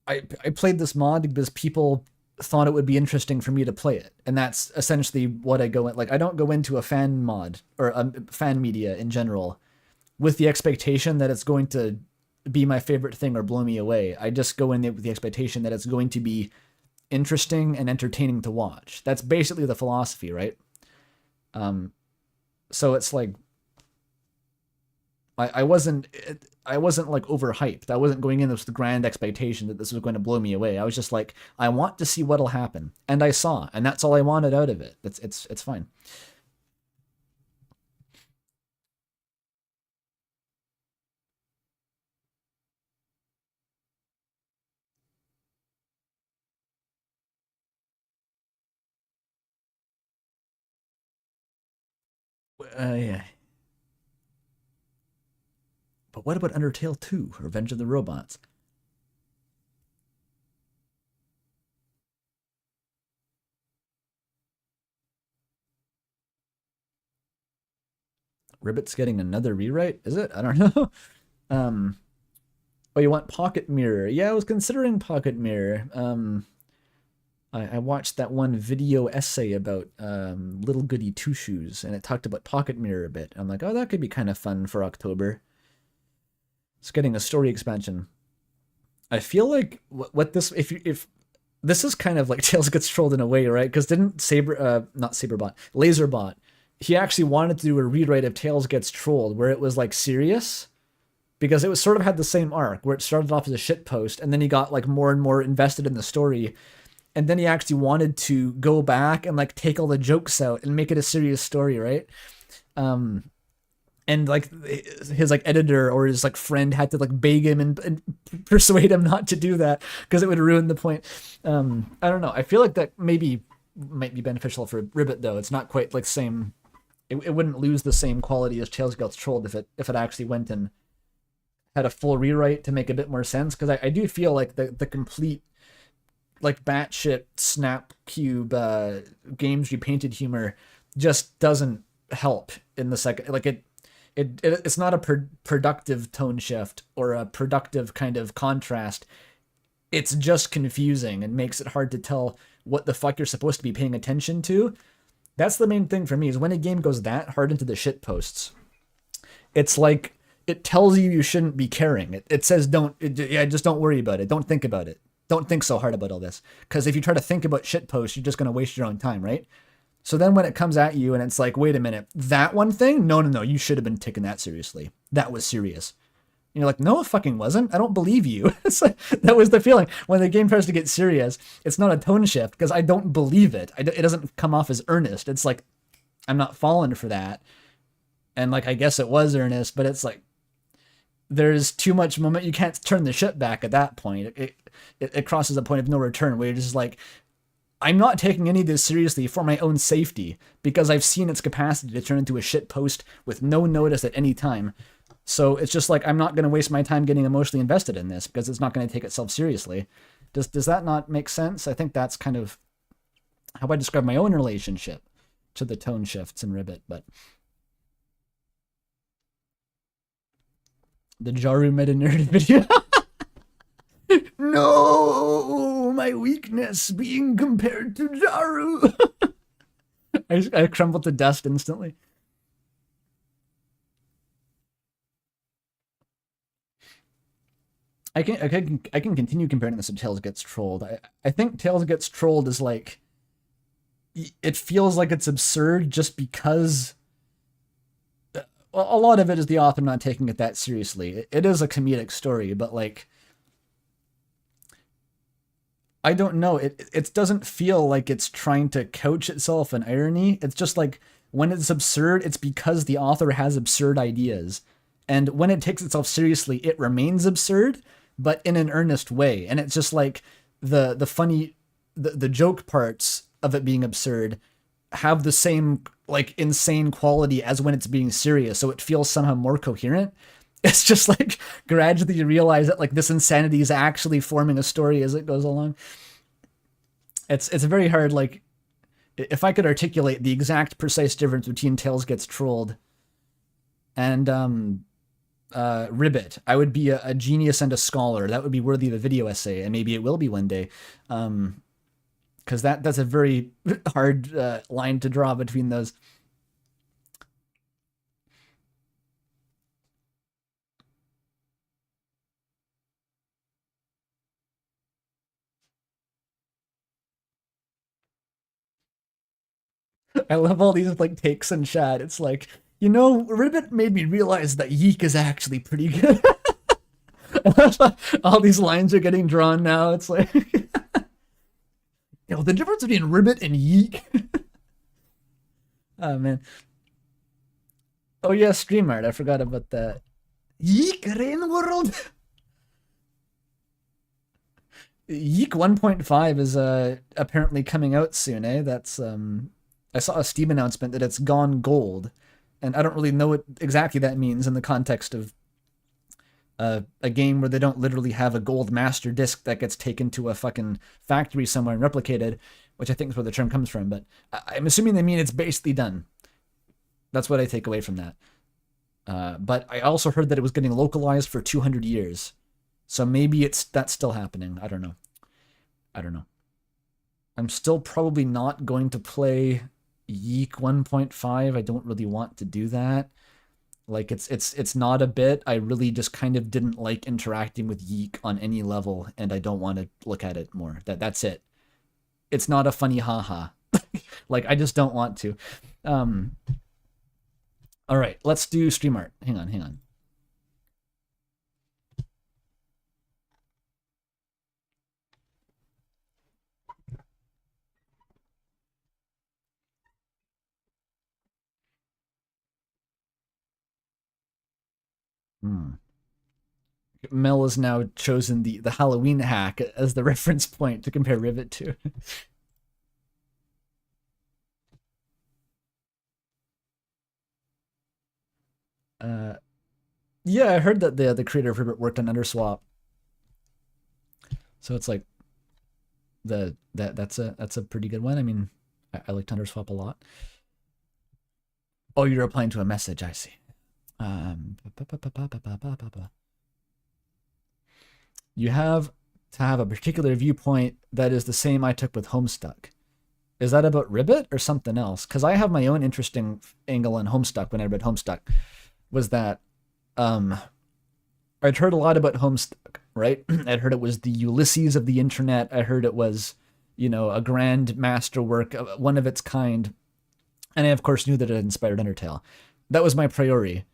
I played this mod because people thought it would be interesting for me to play it. And that's essentially what I go in. Like, I don't go into a fan mod or fan media in general with the expectation that it's going to be my favorite thing or blow me away. I just go in there with the expectation that it's going to be interesting and entertaining to watch. That's basically the philosophy, right? So it's like, I wasn't like overhyped. I wasn't going in with the grand expectation that this was going to blow me away. I was just like, I want to see what'll happen. And I saw, and that's all I wanted out of it. It's fine. Yeah. But what about Undertale 2, Revenge of the Robots? Ribbit's getting another rewrite, is it? I don't know. Oh, you want Pocket Mirror? Yeah, I was considering Pocket Mirror. I watched that one video essay about Little Goody Two Shoes, and it talked about Pocket Mirror a bit. I'm like, oh, that could be kind of fun for October. It's getting a story expansion. I feel like what this, if this is kind of like Tails Gets Trolled in a way, right? Because didn't Laserbot, he actually wanted to do a rewrite of Tails Gets Trolled where it was like serious, because it was sort of had the same arc where it started off as a shitpost and then he got like more and more invested in the story. And then he actually wanted to go back and like take all the jokes out and make it a serious story, right? And like his like editor or his like friend had to like beg him and persuade him not to do that because it would ruin the point. I don't know. I feel like that might be beneficial for RIBBIT though. It's not quite like same. It wouldn't lose the same quality as Tails Gets Trolled if it actually went and had a full rewrite to make a bit more sense. Because I do feel like the complete like batshit snap cube games repainted humor just doesn't help in the second. Like it's not a productive tone shift or a productive kind of contrast. It's just confusing and makes it hard to tell what the fuck you're supposed to be paying attention to. That's the main thing for me, is when a game goes that hard into the shit posts. It's like it tells you shouldn't be caring. It says just don't worry about it. Don't think about it. Don't think so hard about all this. Because if you try to think about shit posts, you're just going to waste your own time, right? So then when it comes at you and it's like, wait a minute, that one thing? No, you should have been taking that seriously. That was serious. And you're like, no, it fucking wasn't. I don't believe you. It's like, that was the feeling. When the game tries to get serious, it's not a tone shift because I don't believe it. It doesn't come off as earnest. It's like, I'm not falling for that. And like, I guess it was earnest, but it's like, there's too much moment. You can't turn the shit back at that point. It crosses a point of no return where you're just like, I'm not taking any of this seriously for my own safety because I've seen its capacity to turn into a shit post with no notice at any time. So it's just like, I'm not going to waste my time getting emotionally invested in this because it's not going to take itself seriously. Does that not make sense? I think that's kind of how I describe my own relationship to the tone shifts in RIBBIT, but the Jaru meta nerd video. No, my weakness being compared to Jaru. I crumbled to dust instantly. I can continue comparing this to Tails Gets Trolled. I think Tails Gets Trolled is like, it feels like it's absurd just because a lot of it is the author not taking it that seriously. It is a comedic story, but like, I don't know. It doesn't feel like it's trying to couch itself in irony. It's just like, when it's absurd, it's because the author has absurd ideas. And when it takes itself seriously, it remains absurd, but in an earnest way. And it's just like the funny, the joke parts of it being absurd have the same like insane quality as when it's being serious. So it feels somehow more coherent. It's just like gradually you realize that like this insanity is actually forming a story as it goes along. It's very hard. Like, if I could articulate the exact precise difference between Tails Gets Trolled and RIBBIT, I would be a genius and a scholar. That would be worthy of a video essay, and maybe it will be one day. Because that's a very hard line to draw between those. I love all these like takes in chat. It's like, you know, RIBBIT made me realize that Yeek is actually pretty good. All these lines are getting drawn now. It's like, you know, the difference between RIBBIT and Yeek. Oh man. Oh yeah, stream art. I forgot about that. Yeek Rain World. Yeek 1.5 is apparently coming out soon, eh? That's I saw a Steam announcement that it's gone gold, and I don't really know what exactly that means in the context of a game where they don't literally have a gold master disc that gets taken to a fucking factory somewhere and replicated, which I think is where the term comes from, but I'm assuming they mean it's basically done. That's what I take away from that. But I also heard that it was getting localized for 200 years. So maybe that's still happening. I don't know. I'm still probably not going to play Yeek 1.5. I don't really want to do that. Like, it's not a bit. I really just kind of didn't like interacting with Yeek on any level, and I don't want to look at it more. That's it. It's not a funny haha. Like, I just don't want to. All right, let's do stream art. Hang on. Mel has now chosen the Halloween hack as the reference point to compare RIBBIT to. Yeah, I heard that the creator of RIBBIT worked on Underswap. So it's like that's a pretty good one. I mean, I liked Underswap a lot. Oh, you're replying to a message, I see. You have to have a particular viewpoint that is the same I took with Homestuck. Is that about RIBBIT or something else? Because I have my own interesting angle on Homestuck when I read Homestuck. Was that I'd heard a lot about Homestuck, right? I'd heard it was the Ulysses of the internet. I heard it was, you know, a grand masterwork, one of its kind. And I, of course, knew that it inspired Undertale. That was my priority.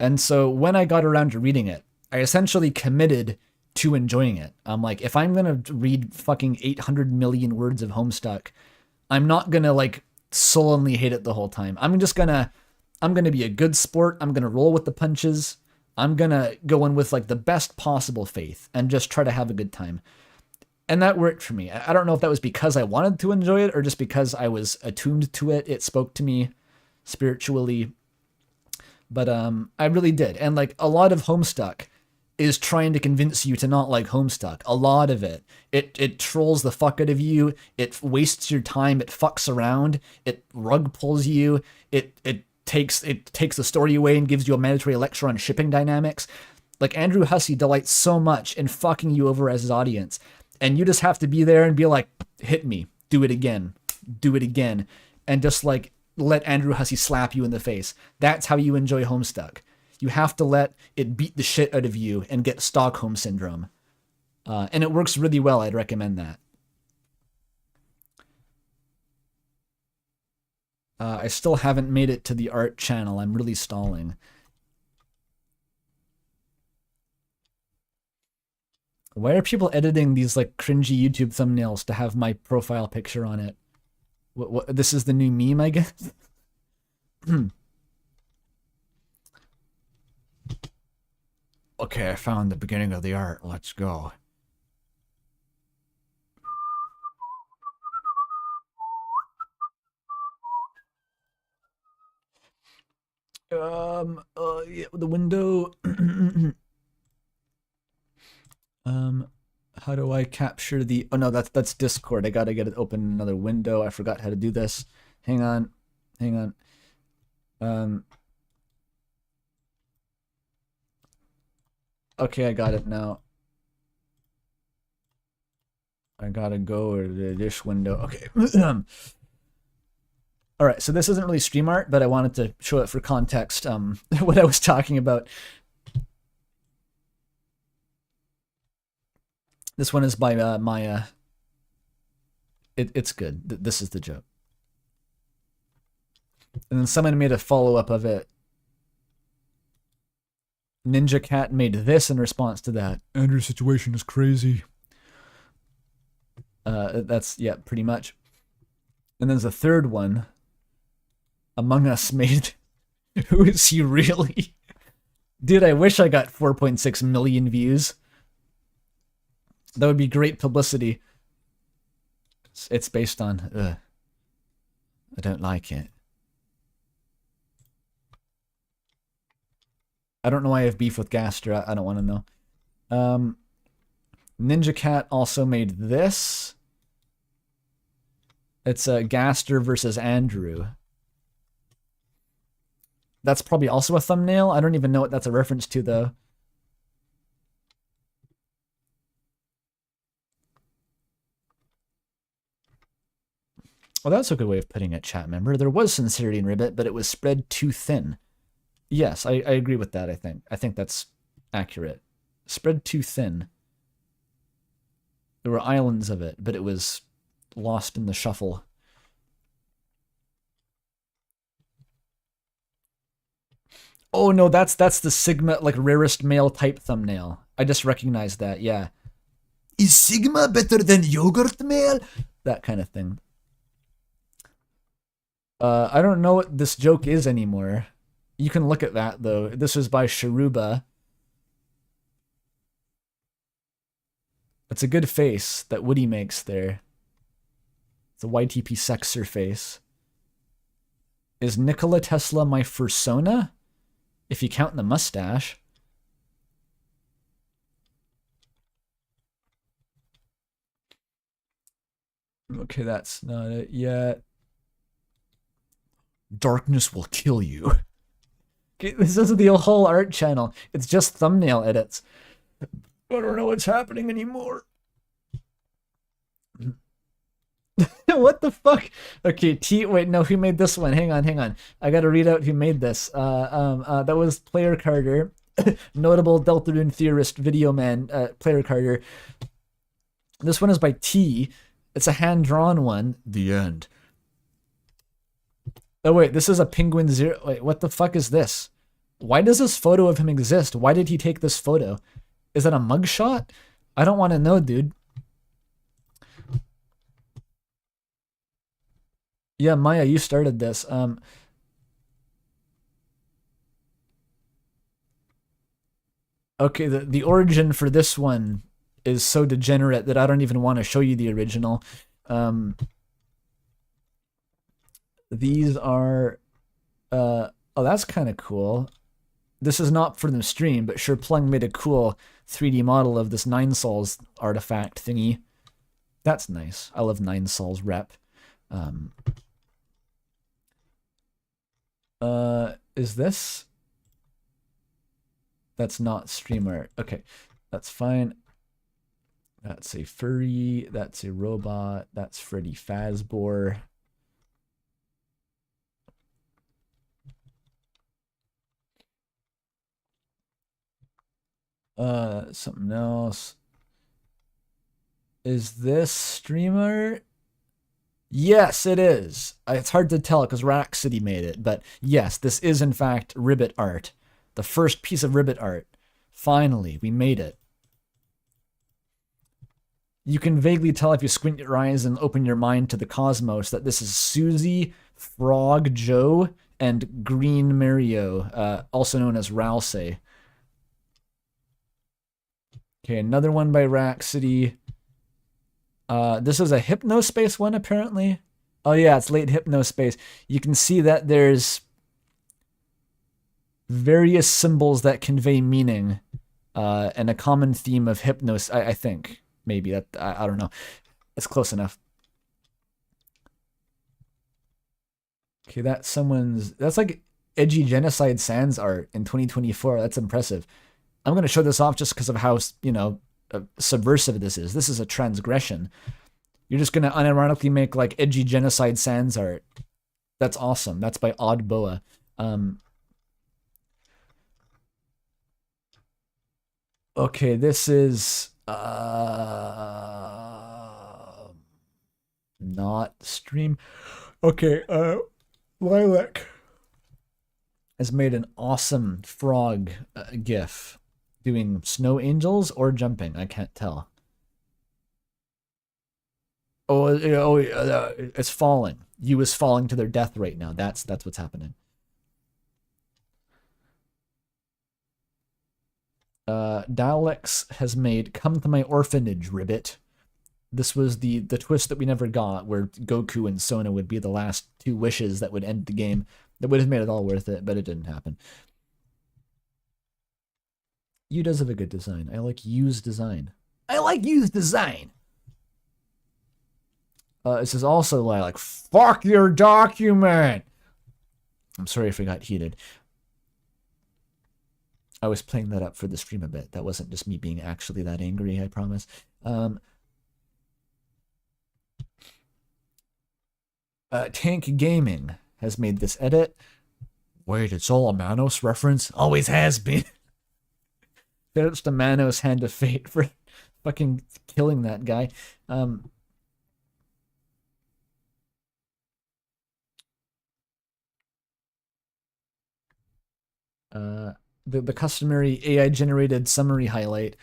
And so when I got around to reading it, I essentially committed to enjoying it. I'm like, if I'm going to read fucking 800 million words of Homestuck, I'm not going to like sullenly hate it the whole time. I'm going to be a good sport. I'm going to roll with the punches. I'm going to go in with like the best possible faith and just try to have a good time. And that worked for me. I don't know if that was because I wanted to enjoy it or just because I was attuned to it. It spoke to me spiritually. But I really did. And like a lot of Homestuck is trying to convince you to not like Homestuck. A lot of it. It trolls the fuck out of you. It wastes your time. It fucks around. It rug pulls you. It takes the story away and gives you a mandatory lecture on shipping dynamics. Like Andrew Hussey delights so much in fucking you over as his audience. And you just have to be there and be like, hit me, do it again. And just like let Andrew Hussey slap you in the face. That's how you enjoy Homestuck. You have to let it beat the shit out of you and get Stockholm Syndrome. And it works really well. I'd recommend that. I still haven't made it to the art channel. I'm really stalling. Why are people editing these like cringy YouTube thumbnails to have my profile picture on it? What this is the new meme, I guess? Okay, I found the beginning of the art. Let's go. Yeah, the window. How do I capture the? Oh no, that's Discord. I gotta get it open in another window. I forgot how to do this. Hang on. Okay, I got it now. I gotta go to this window. Okay. All right, so this isn't really stream art, but I wanted to show it for context. What I was talking about. This one is by Maya. It's good. This is the joke. And then someone made a follow-up of it. Ninja Cat made this in response to that. Andrew's situation is crazy. That's, yeah, pretty much. And there's a third one. Among Us made... Who is he really? Dude, I wish I got 4.6 million views. That would be great publicity. It's based on... I don't like it. I don't know why I have beef with Gaster. I don't want to know. Ninja Cat also made this. It's Gaster versus Andrew. That's probably also a thumbnail. I don't even know what that's a reference to, though. Well, that's a good way of putting it, chat member. There was sincerity in RIBBIT, but it was spread too thin. Yes, I agree with that, I think. I think that's accurate. Spread too thin. There were islands of it, but it was lost in the shuffle. Oh no, that's the Sigma, like, rarest male type thumbnail. I just recognized that, yeah. Is Sigma better than yogurt mail? That kind of thing. I don't know what this joke is anymore. You can look at that, though. This was by Sharuba. It's a good face that Woody makes there. It's a YTP sexer face. Is Nikola Tesla my fursona? If you count the mustache. Okay, that's not it yet. Darkness will kill you. Okay, this isn't the whole art channel. It's just thumbnail edits. I don't know what's happening anymore. What the fuck? Okay, wait, no, who made this one? Hang on. I gotta read out who made this. That was Player Carter, notable Deltarune theorist video man, Player Carter. This one is by T. It's a hand-drawn one. The end. Oh wait, this is a Penguin Zero. Wait, what the fuck is this? Why does this photo of him exist? Why did he take this photo? Is that a mugshot? I don't want to know, dude. Yeah, Maya, you started this. Okay, the origin for this one is so degenerate that I don't even want to show you the original. These are... oh, that's kind of cool. This is not for the stream, but Sherplung made a cool 3D model of this Nine Sols artifact thingy. That's nice. I love Nine Sols rep. Is this? That's not stream art. Okay, that's fine. That's a furry. That's a robot. That's Freddy Fazbear. Something else. Is this streamer? Yes, it is. It's hard to tell because Rack City made it, but yes, this is in fact RIBBIT art. The first piece of RIBBIT art. Finally, we made it. you can vaguely tell if you squint your eyes and open your mind to the cosmos that this is Susie, Frog Joe, and Green Mario, also known as Ralsei. Okay, another one by Rhapsody. This is a Hypnospace one, apparently. Oh yeah, it's late Hypnospace. You can see that there's various symbols that convey meaning, and a common theme of Hypnos, I think. Maybe, that I don't know. It's close enough. Okay, that's like edgy genocide sans art in 2024. That's impressive. I'm going to show this off just because of how, you know, subversive this is. This is a transgression. You're just going to unironically make like edgy genocide sans art. That's awesome. That's by Odd Boa. Okay, this is not stream. Okay, Lilac has made an awesome frog gif doing snow angels or jumping. I can't tell. It's falling. You is falling to their death right now. That's what's happening. Daleks has made Come to My Orphanage, Ribbit. This was the twist that we never got, where Goku and Sona would be the last two wishes that would end the game. That would have made it all worth it, but it didn't happen. You does have a good design. I like Yu's design. I like Yu's design! This is also like, fuck your document! I'm sorry if I got heated. I was playing that up for the stream a bit. That wasn't just me being actually that angry, I promise. Tank Gaming has made this edit. Wait, it's all a Manos reference? Always has been. It's the Manos Hand of Fate for fucking killing that guy. The customary AI-generated summary highlight.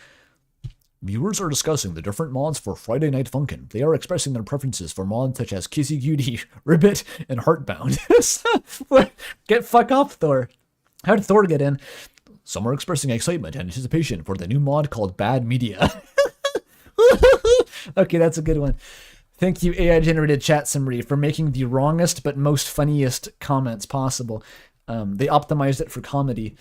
Viewers are discussing the different mods for Friday Night Funkin'. They are expressing their preferences for mods such as Kissy Cutie, Ribbit, and Heartbound. Get fuck off, Thor. How did Thor get in? Some are expressing excitement and anticipation for the new mod called Bad Media. Okay, that's a good one. Thank you, AI-generated chat summary, for making the wrongest but most funniest comments possible. They optimized it for comedy.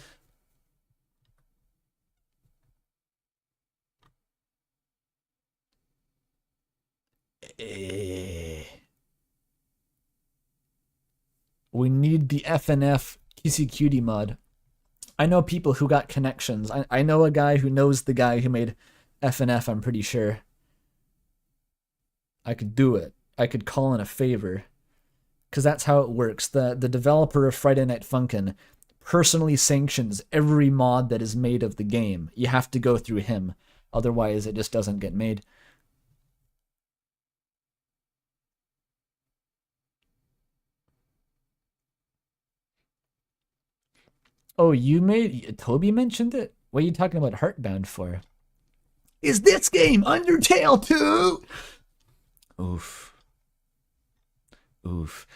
We need the FNF Kissy Cutie mod. I know people who got connections. I know a guy who knows the guy who made FNF, I'm pretty sure. I could do it. I could call in a favor. Because that's how it works. The developer of Friday Night Funkin' personally sanctions every mod that is made of the game. You have to go through him. Otherwise, it just doesn't get made. Oh, you made... Toby mentioned it? What are you talking about Heartbound for? Is this game Undertale 2? Oof. Oof.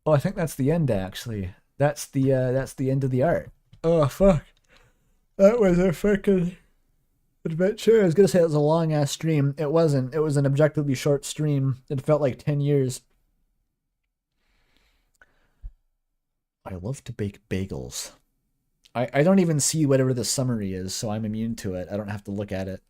Oh, I think that's the end, actually. That's the end of the art. Oh, fuck. That was a fucking adventure. I was gonna say it was a long-ass stream. It wasn't. It was an objectively short stream. It felt like 10 years. I love to bake bagels. I don't even see whatever the summary is, so I'm immune to it. I don't have to look at it.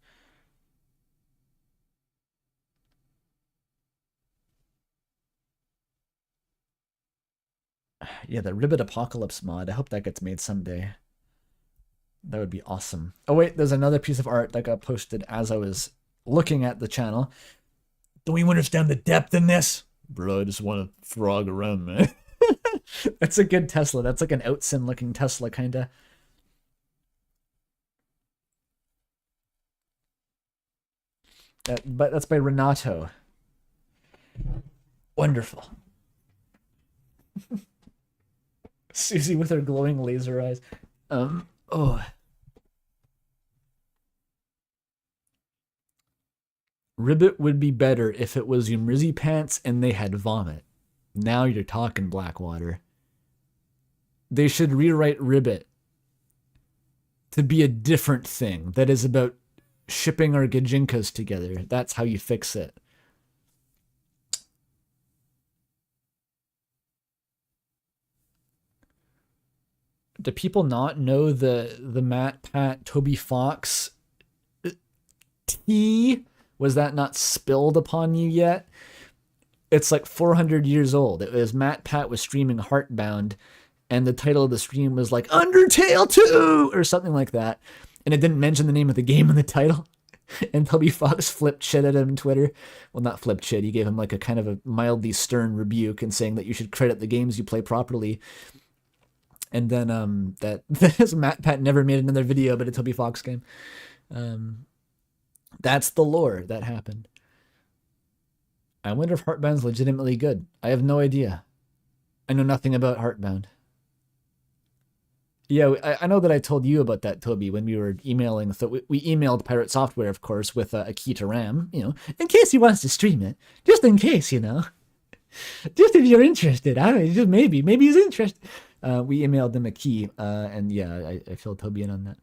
Yeah, the Ribbit Apocalypse mod. I hope that gets made someday. That would be awesome. Oh wait, there's another piece of art that got posted as I was looking at the channel. Don't you understand the depth in this? Bro, I just want to frog around, man. That's a good Tesla. That's like an Outsin looking Tesla, kinda. But that's by Renato. Wonderful. Susie with her glowing laser eyes. Oh. Ribbit would be better if it was Umrizzi pants and they had vomit. Now you're talking, Blackwater. They should rewrite Ribbit to be a different thing that is about shipping our Gajinkas together. That's how you fix it. Do people not know the Matt Pat Tobyfox tea? Was that not spilled upon you yet? It's like 400 years old. It was Matt Pat was streaming Heartbound, and the title of the stream was like Undertale 2 or something like that. And it didn't mention the name of the game in the title. And Tobyfox flipped shit at him on Twitter. Well, not flipped shit. He gave him like a kind of a mildly stern rebuke and saying that you should credit the games you play properly. And then that Matt Pat never made another video about a Tobyfox game. That's the lore that happened. I wonder if Heartbound's legitimately good. I have no idea. I know nothing about Heartbound. Yeah, I know that I told you about that, Toby, when we were emailing. So we emailed Pirate Software, of course, with a key to RAM, you know, in case he wants to stream it. Just in case, you know. Just if you're interested. I don't know, just maybe he's interested. We emailed them a key, and yeah, I filled Toby in on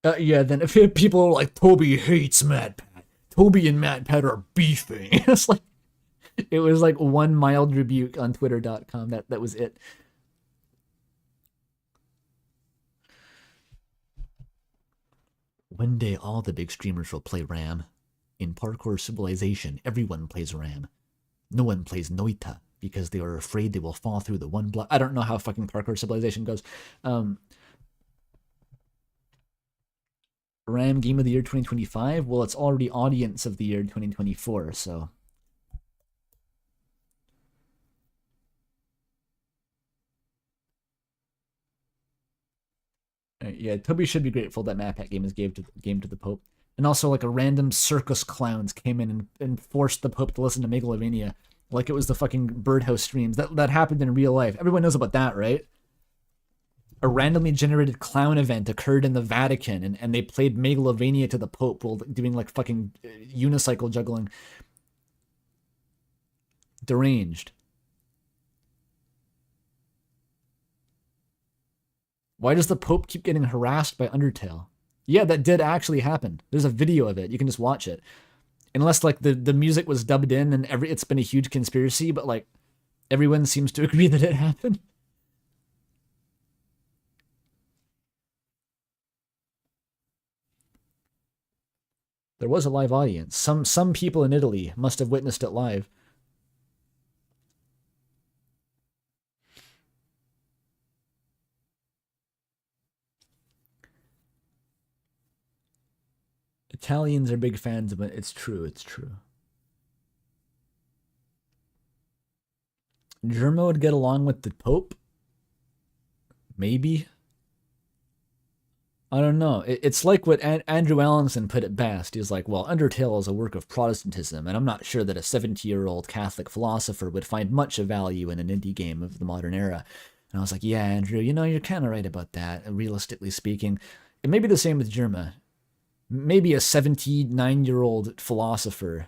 that. Yeah, then if people are like, Toby hates Matt Pat. Toby and Matt Pat are beefing. It was like one mild rebuke on twitter.com. That was it. One day all the big streamers will play RAM. In Parkour Civilization, everyone plays RAM. No one plays Noita because they are afraid they will fall through the one block. I don't know how fucking Parkour Civilization goes. RAM Game of the Year 2025? Well, it's already Audience of the Year 2024, so... Yeah, Toby should be grateful that Matt Pat game is gave to the Pope. And also, like, a random circus clowns came in and forced the Pope to listen to Megalovania like it was the fucking Birdhouse streams. That happened in real life. Everyone knows about that, right? A randomly generated clown event occurred in the Vatican, and they played Megalovania to the Pope while doing, like, fucking unicycle juggling. Deranged. Why does the Pope keep getting harassed by Undertale? Yeah, that did actually happen. There's a video of it. You can just watch it. Unless, like, the music was dubbed in and it's been a huge conspiracy, but, like, everyone seems to agree that it happened. There was a live audience. Some people in Italy must have witnessed it live. Italians are big fans of it. It's true. It's true. Germa would get along with the Pope? Maybe. I don't know. It's like what Andrew Allenson put it best. He's like, well, Undertale is a work of Protestantism, and I'm not sure that a 70-year-old Catholic philosopher would find much of value in an indie game of the modern era. And I was like, yeah, Andrew, you know, you're kind of right about that, realistically speaking. It may be the same with Germa. Maybe a 79-year-old philosopher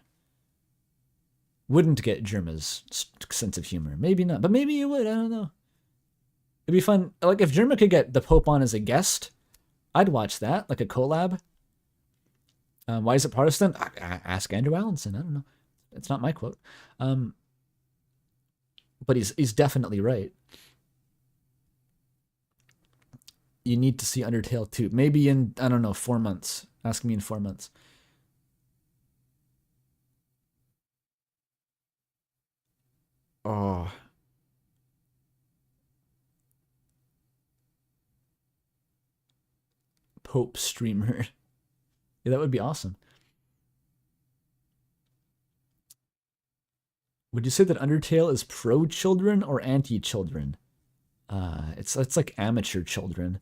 wouldn't get Germa's sense of humor. Maybe not, but maybe you would. I don't know. It'd be fun. Like, if Germa could get the Pope on as a guest, I'd watch that, like a collab. Why is it Protestant? Ask Andrew Allenson. I don't know. It's not my quote. But he's definitely right. You need to see Undertale 2. Maybe in, I don't know, 4 months. Ask me in 4 months. Oh. Pope streamer. Yeah, that would be awesome. Would you say that Undertale is pro-children or anti-children? It's like amateur children.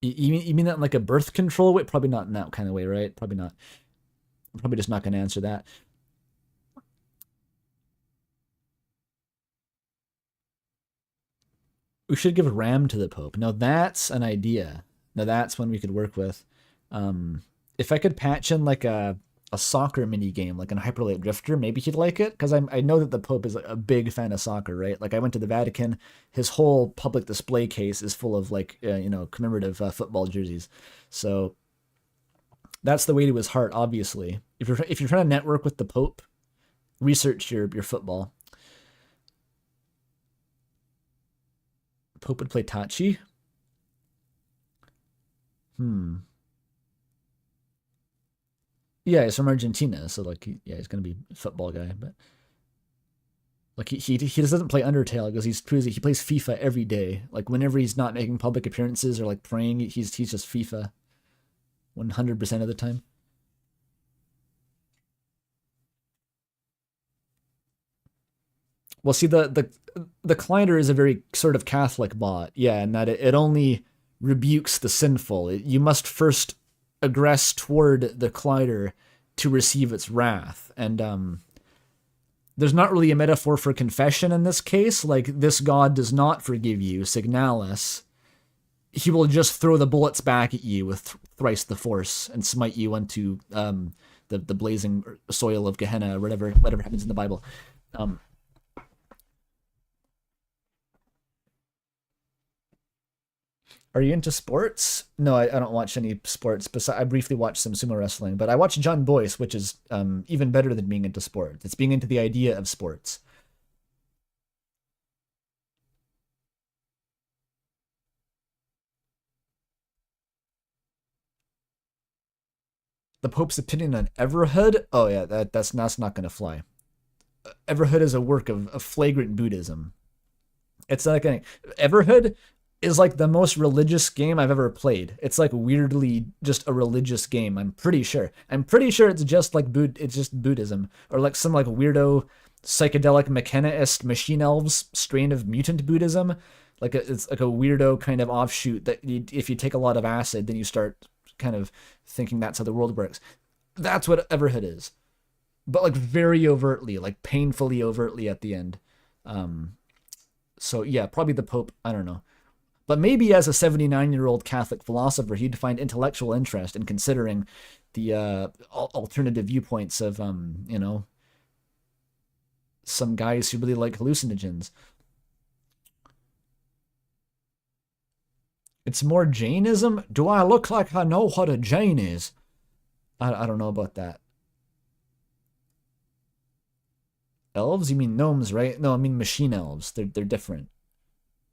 You mean that in like a birth control way? Probably not in that kind of way, right? Probably not. I'm probably just not going to answer that. We should give RAM to the Pope. Now that's an idea. Now that's one we could work with. If I could patch in like a soccer mini game, like in Hyperlight Drifter, maybe he'd like it, because I know that the Pope is a big fan of soccer, right? Like I went to the Vatican, his whole public display case is full of like commemorative football jerseys. So that's the way to his heart, obviously. If you're trying to network with the Pope, research your football. Pope would play Tachi. Yeah, he's from Argentina, so like, he's gonna be a football guy, but like he doesn't play Undertale because he plays FIFA every day. Like whenever he's not making public appearances or like praying, he's just FIFA 100% of the time. Well, see, the Collider is a very sort of Catholic bot, yeah, and that it only rebukes the sinful. You must first aggress toward the Collider to receive its wrath, and there's not really a metaphor for confession in this case. Like, this god does not forgive you, Signalis. He will just throw the bullets back at you with thrice the force and smite you onto the blazing soil of Gehenna, or whatever happens in the Bible. Are you into sports? No, I don't watch any sports. I briefly watched some sumo wrestling, but I watch John Boyce, which is even better than being into sports. It's being into the idea of sports. The Pope's opinion on Everhood? Oh yeah, that's not going to fly. Everhood is a work of flagrant Buddhism. It's like Everhood is like the most religious game I've ever played. It's like weirdly just a religious game. I'm pretty sure it's just like it's just Buddhism, or like some like weirdo psychedelic McKenna-esque machine elves strain of mutant Buddhism. Like it's like a weirdo kind of offshoot that if you take a lot of acid, then you start kind of thinking that's how the world works. That's what Everhood is, but like very overtly, like painfully overtly at the end. So yeah, probably the Pope. I don't know. But maybe as a 79-year-old Catholic philosopher, he'd find intellectual interest in considering the alternative viewpoints of, some guys who really like hallucinogens. It's more Jainism? Do I look like I know what a Jain is? I don't know about that. Elves? You mean gnomes, right? No, I mean machine elves. They're different.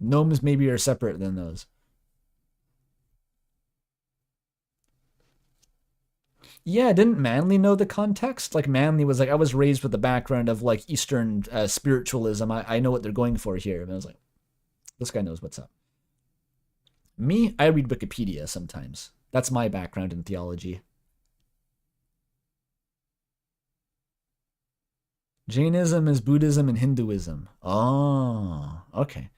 Gnomes maybe are separate than those. Yeah, didn't Manly know the context? Like, Manly was like, I was raised with the background of, like, Eastern spiritualism. I know what they're going for here. And I was like, this guy knows what's up. Me, I read Wikipedia sometimes. That's my background in theology. Jainism is Buddhism and Hinduism. Oh, okay.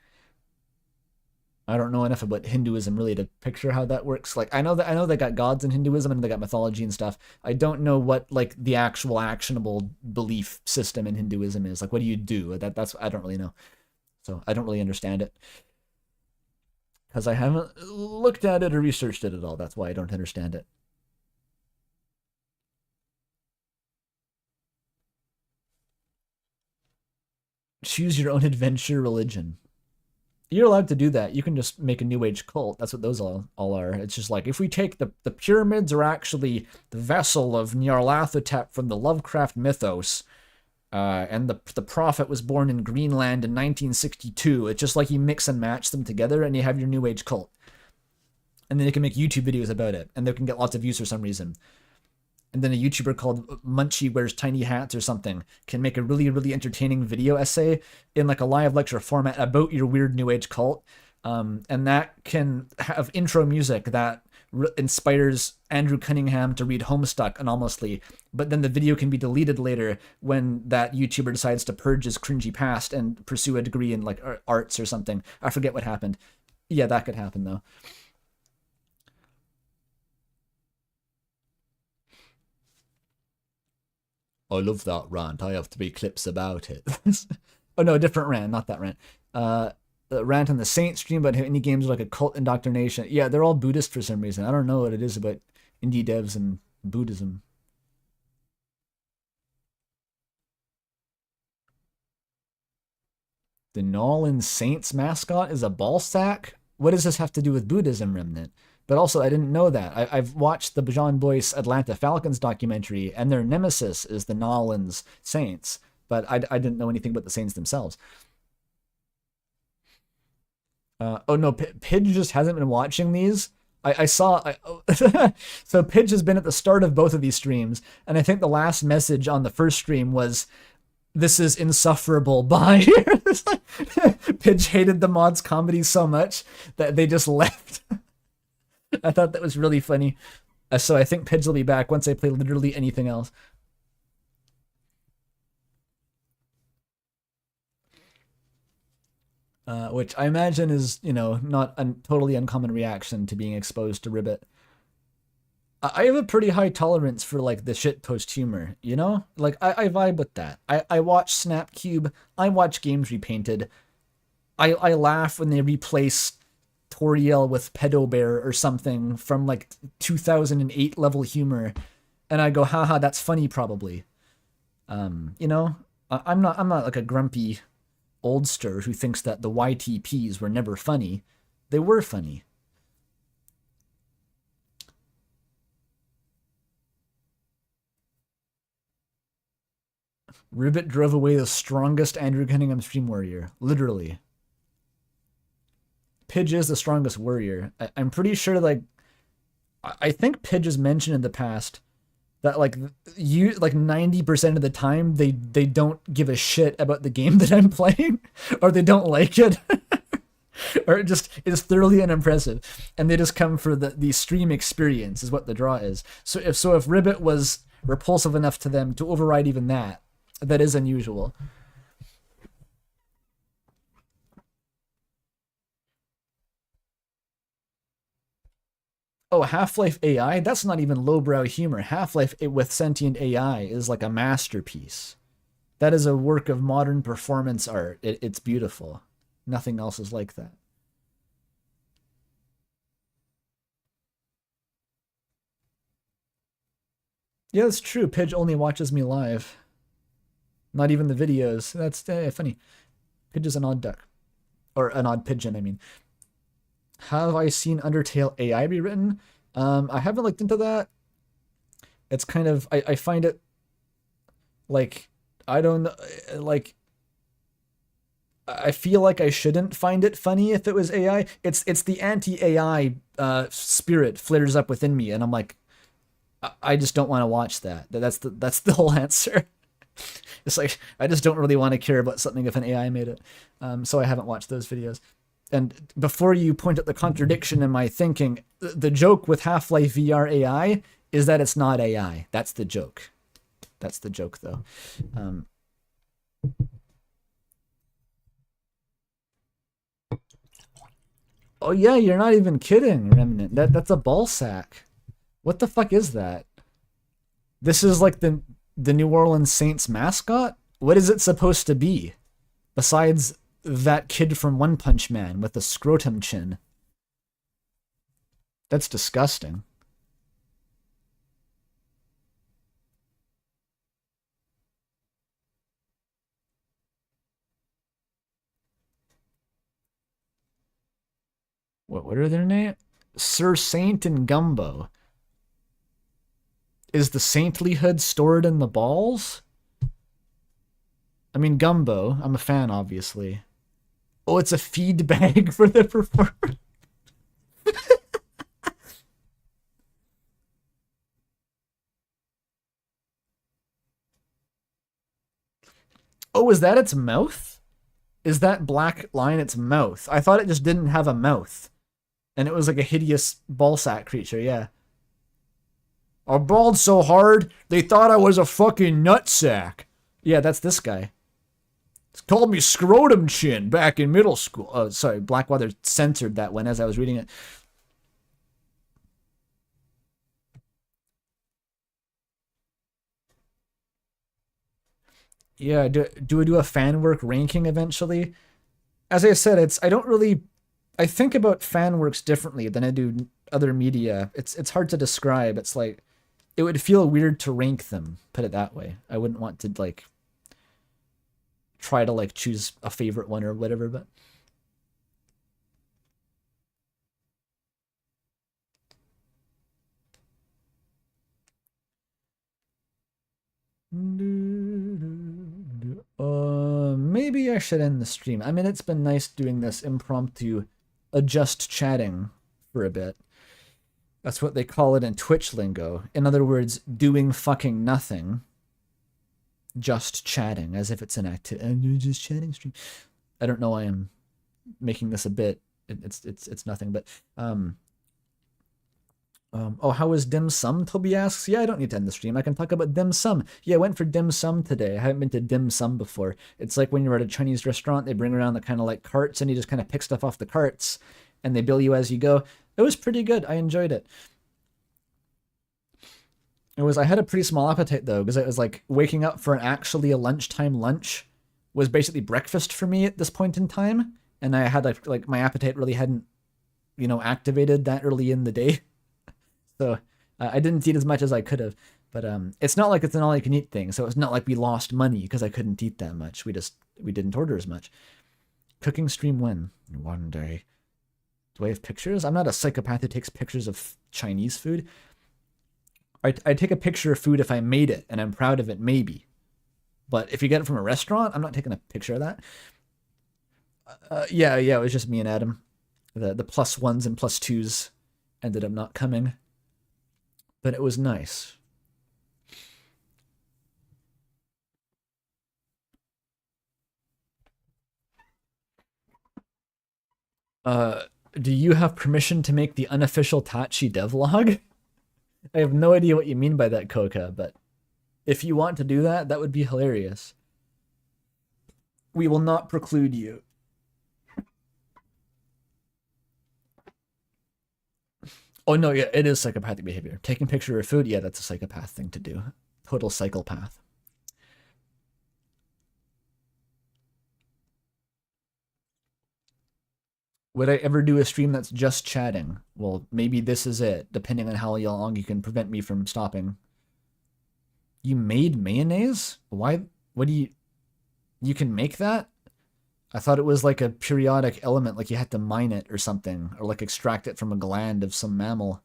I don't know enough about Hinduism really to picture how that works. Like I know they got gods in Hinduism and they got mythology and stuff. I don't know what like the actual actionable belief system in Hinduism is. Like what do you do? That's I don't really know. So I don't really understand it. Because I haven't looked at it or researched it at all. That's why I don't understand it. Choose your own adventure religion. You're allowed to do that. You can just make a New Age cult. That's what those all are. It's just like, if we take the pyramids are actually the vessel of Nyarlathotep from the Lovecraft mythos, and the prophet was born in Greenland in 1962. It's just like you mix and match them together and you have your New Age cult. And then you can make YouTube videos about it, and they can get lots of views for some reason. And then a YouTuber called Munchie Wears Tiny Hats or something can make a really, really entertaining video essay in like a live lecture format about your weird New Age cult. And that can have intro music that inspires Andrew Cunningham to read Homestuck anonymously. But then the video can be deleted later when that YouTuber decides to purge his cringy past and pursue a degree in like arts or something. I forget what happened. Yeah, that could happen though. I love that rant. I have 3 clips about it. Oh no, different rant, not that rant. rant on the Saint stream about how indie games are like a cult indoctrination. Yeah, they're all Buddhist for some reason. I don't know what it is about indie devs and Buddhism. The Nolan Saints mascot is a ball sack? What does this have to do with Buddhism, Remnant? But also, I didn't know that. I've watched the John Boyce Atlanta Falcons documentary, and their nemesis is the Nolans Saints. But I didn't know anything about the Saints themselves. Oh no, Pidge just hasn't been watching these. I saw... So Pidge has been at the start of both of these streams, and I think the last message on the first stream was, "This is insufferable, bye." Pidge hated the mods comedy so much that they just left. I thought that was really funny. So I think Pidge will be back once I play literally anything else. Which I imagine is, you know, not a totally uncommon reaction to being exposed to RIBBIT. I have a pretty high tolerance for, like, the shitpost humor, you know? Like, I vibe with that. I watch Snapcube. I watch Games Repainted. I laugh when they replace Toriel with Pedo Bear or something from, like, 2008 level humor. And I go, haha, that's funny, probably. You know? I'm not like a grumpy oldster who thinks that the YTPs were never funny. They were funny. RIBBIT drove away the strongest Andrew Cunningham stream warrior. Literally. Pidge is the strongest warrior. I'm pretty sure, like, I think Pidge has mentioned in the past that, like, 90% of the time they don't give a shit about the game that I'm playing, or they don't like it, or it is thoroughly unimpressive, and they just come for the stream experience is what the draw is. So if RIBBIT was repulsive enough to them to override even that is unusual. Oh, Half-Life AI? That's not even lowbrow humor. Half-Life with sentient AI is like a masterpiece. That is a work of modern performance art. It's beautiful. Nothing else is like that. Yeah, that's true. Pidge only watches me live. Not even the videos. That's funny. Pidge is an odd duck. Or an odd pigeon, I mean. Have I seen Undertale AI be written? I haven't looked into that. It's kind of... I find it... Like... I don't know... Like... I feel like I shouldn't find it funny if it was AI. It's the anti-AI spirit flares up within me, and I'm like... I just don't want to watch that. That's the whole answer. It's like, I just don't really want to care about something if an AI made it. So I haven't watched those videos. And before you point at the contradiction in my thinking, the joke with Half-Life VR AI is that it's not AI. That's the joke. That's the joke, though. Oh yeah, you're not even kidding, Remnant. That's a ball sack. What the fuck is that? This is like the New Orleans Saints mascot? What is it supposed to be? Besides that kid from One Punch Man with the scrotum chin. That's disgusting. What are their names? Sir Saint and Gumbo. Is the saintlyhood stored in the balls? I mean, Gumbo. I'm a fan, obviously. Oh, it's a feed bag for the performer. Oh, is that its mouth? Is that black line its mouth? I thought it just didn't have a mouth. And it was like a hideous ballsack creature, yeah. I bawled so hard, they thought I was a fucking nutsack. Yeah, that's this guy. It's called me scrotum chin back in middle school. Oh, sorry, Blackwater censored that one as I was reading it. Yeah, do we do a fan work ranking eventually? as I said, I don't really, I think about fan works differently than I do other media. It's hard to describe. It's like, it would feel weird to rank them, put it that way. I wouldn't want to like try to like choose a favorite one or whatever, but maybe I should end the stream. I mean, it's been nice doing this impromptu adjust chatting for a bit. That's what they call it in Twitch lingo. In other words, doing fucking nothing. Just chatting, as if it's an just chatting stream. I don't know why I'm making this a bit. It's nothing, but oh, how was dim sum? Toby asks. Yeah, I don't need to end the stream. I can talk about dim sum. Yeah, I went for dim sum today. I haven't been to dim sum before. It's like when you're at a Chinese restaurant, they bring around the kind of like carts and you just kind of pick stuff off the carts and they bill you as you go. It was pretty good. I enjoyed it. I had a pretty small appetite though, because it was like waking up for actually a lunchtime lunch was basically breakfast for me at this point in time. And I had like my appetite really hadn't, activated that early in the day. So I didn't eat as much as I could have, but it's not like it's an all you can eat thing. So it's not like we lost money because I couldn't eat that much. We didn't order as much. Cooking stream when? One day. Do I have pictures? I'm not a psychopath who takes pictures of Chinese food. I take a picture of food if I made it and I'm proud of it, maybe. But if you get it from a restaurant, I'm not taking a picture of that. Yeah, it was just me and Adam. The +1s and +2s ended up not coming. But it was nice. Do you have permission to make the unofficial Tachi devlog? I have no idea what you mean by that, Coca, but if you want to do that, that would be hilarious. We will not preclude you. Oh, no, yeah, it is psychopathic behavior. Taking picture of food, yeah, that's a psychopath thing to do. Total psychopath. Would I ever do a stream that's just chatting? Well, maybe this is it, depending on how long you can prevent me from stopping. You made mayonnaise? Why? What do you... You can make that? I thought it was like a periodic element, like you had to mine it or something, or like extract it from a gland of some mammal.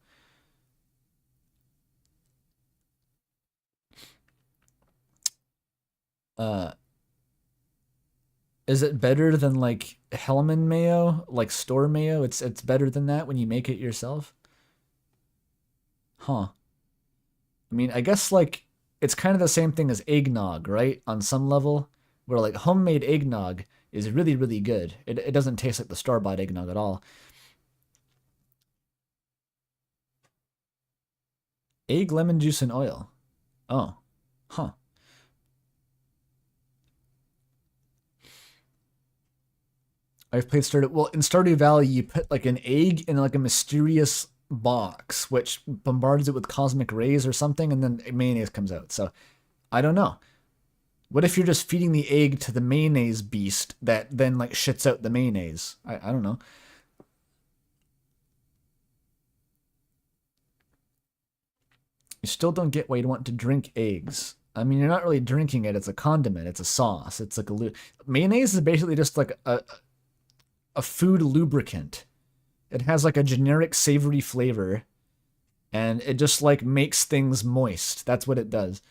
Is it better than like Hellman mayo, like store mayo? It's better than that when you make it yourself? Huh. I mean, I guess like it's kind of the same thing as eggnog, right? On some level, where like homemade eggnog is really, really good. It doesn't taste like the store-bought eggnog at all. Egg, lemon juice, and oil. Oh. Huh. I've played Stardew. Well, in Stardew Valley, you put like an egg in like a mysterious box, which bombards it with cosmic rays or something, and then mayonnaise comes out. So, I don't know. What if you're just feeding the egg to the mayonnaise beast that then like shits out the mayonnaise? I don't know. You still don't get why you'd want to drink eggs. I mean, you're not really drinking it. It's a condiment. It's a sauce. It's like mayonnaise is basically just like a food lubricant. It has like a generic savory flavor, and it just like makes things moist. That's what it does.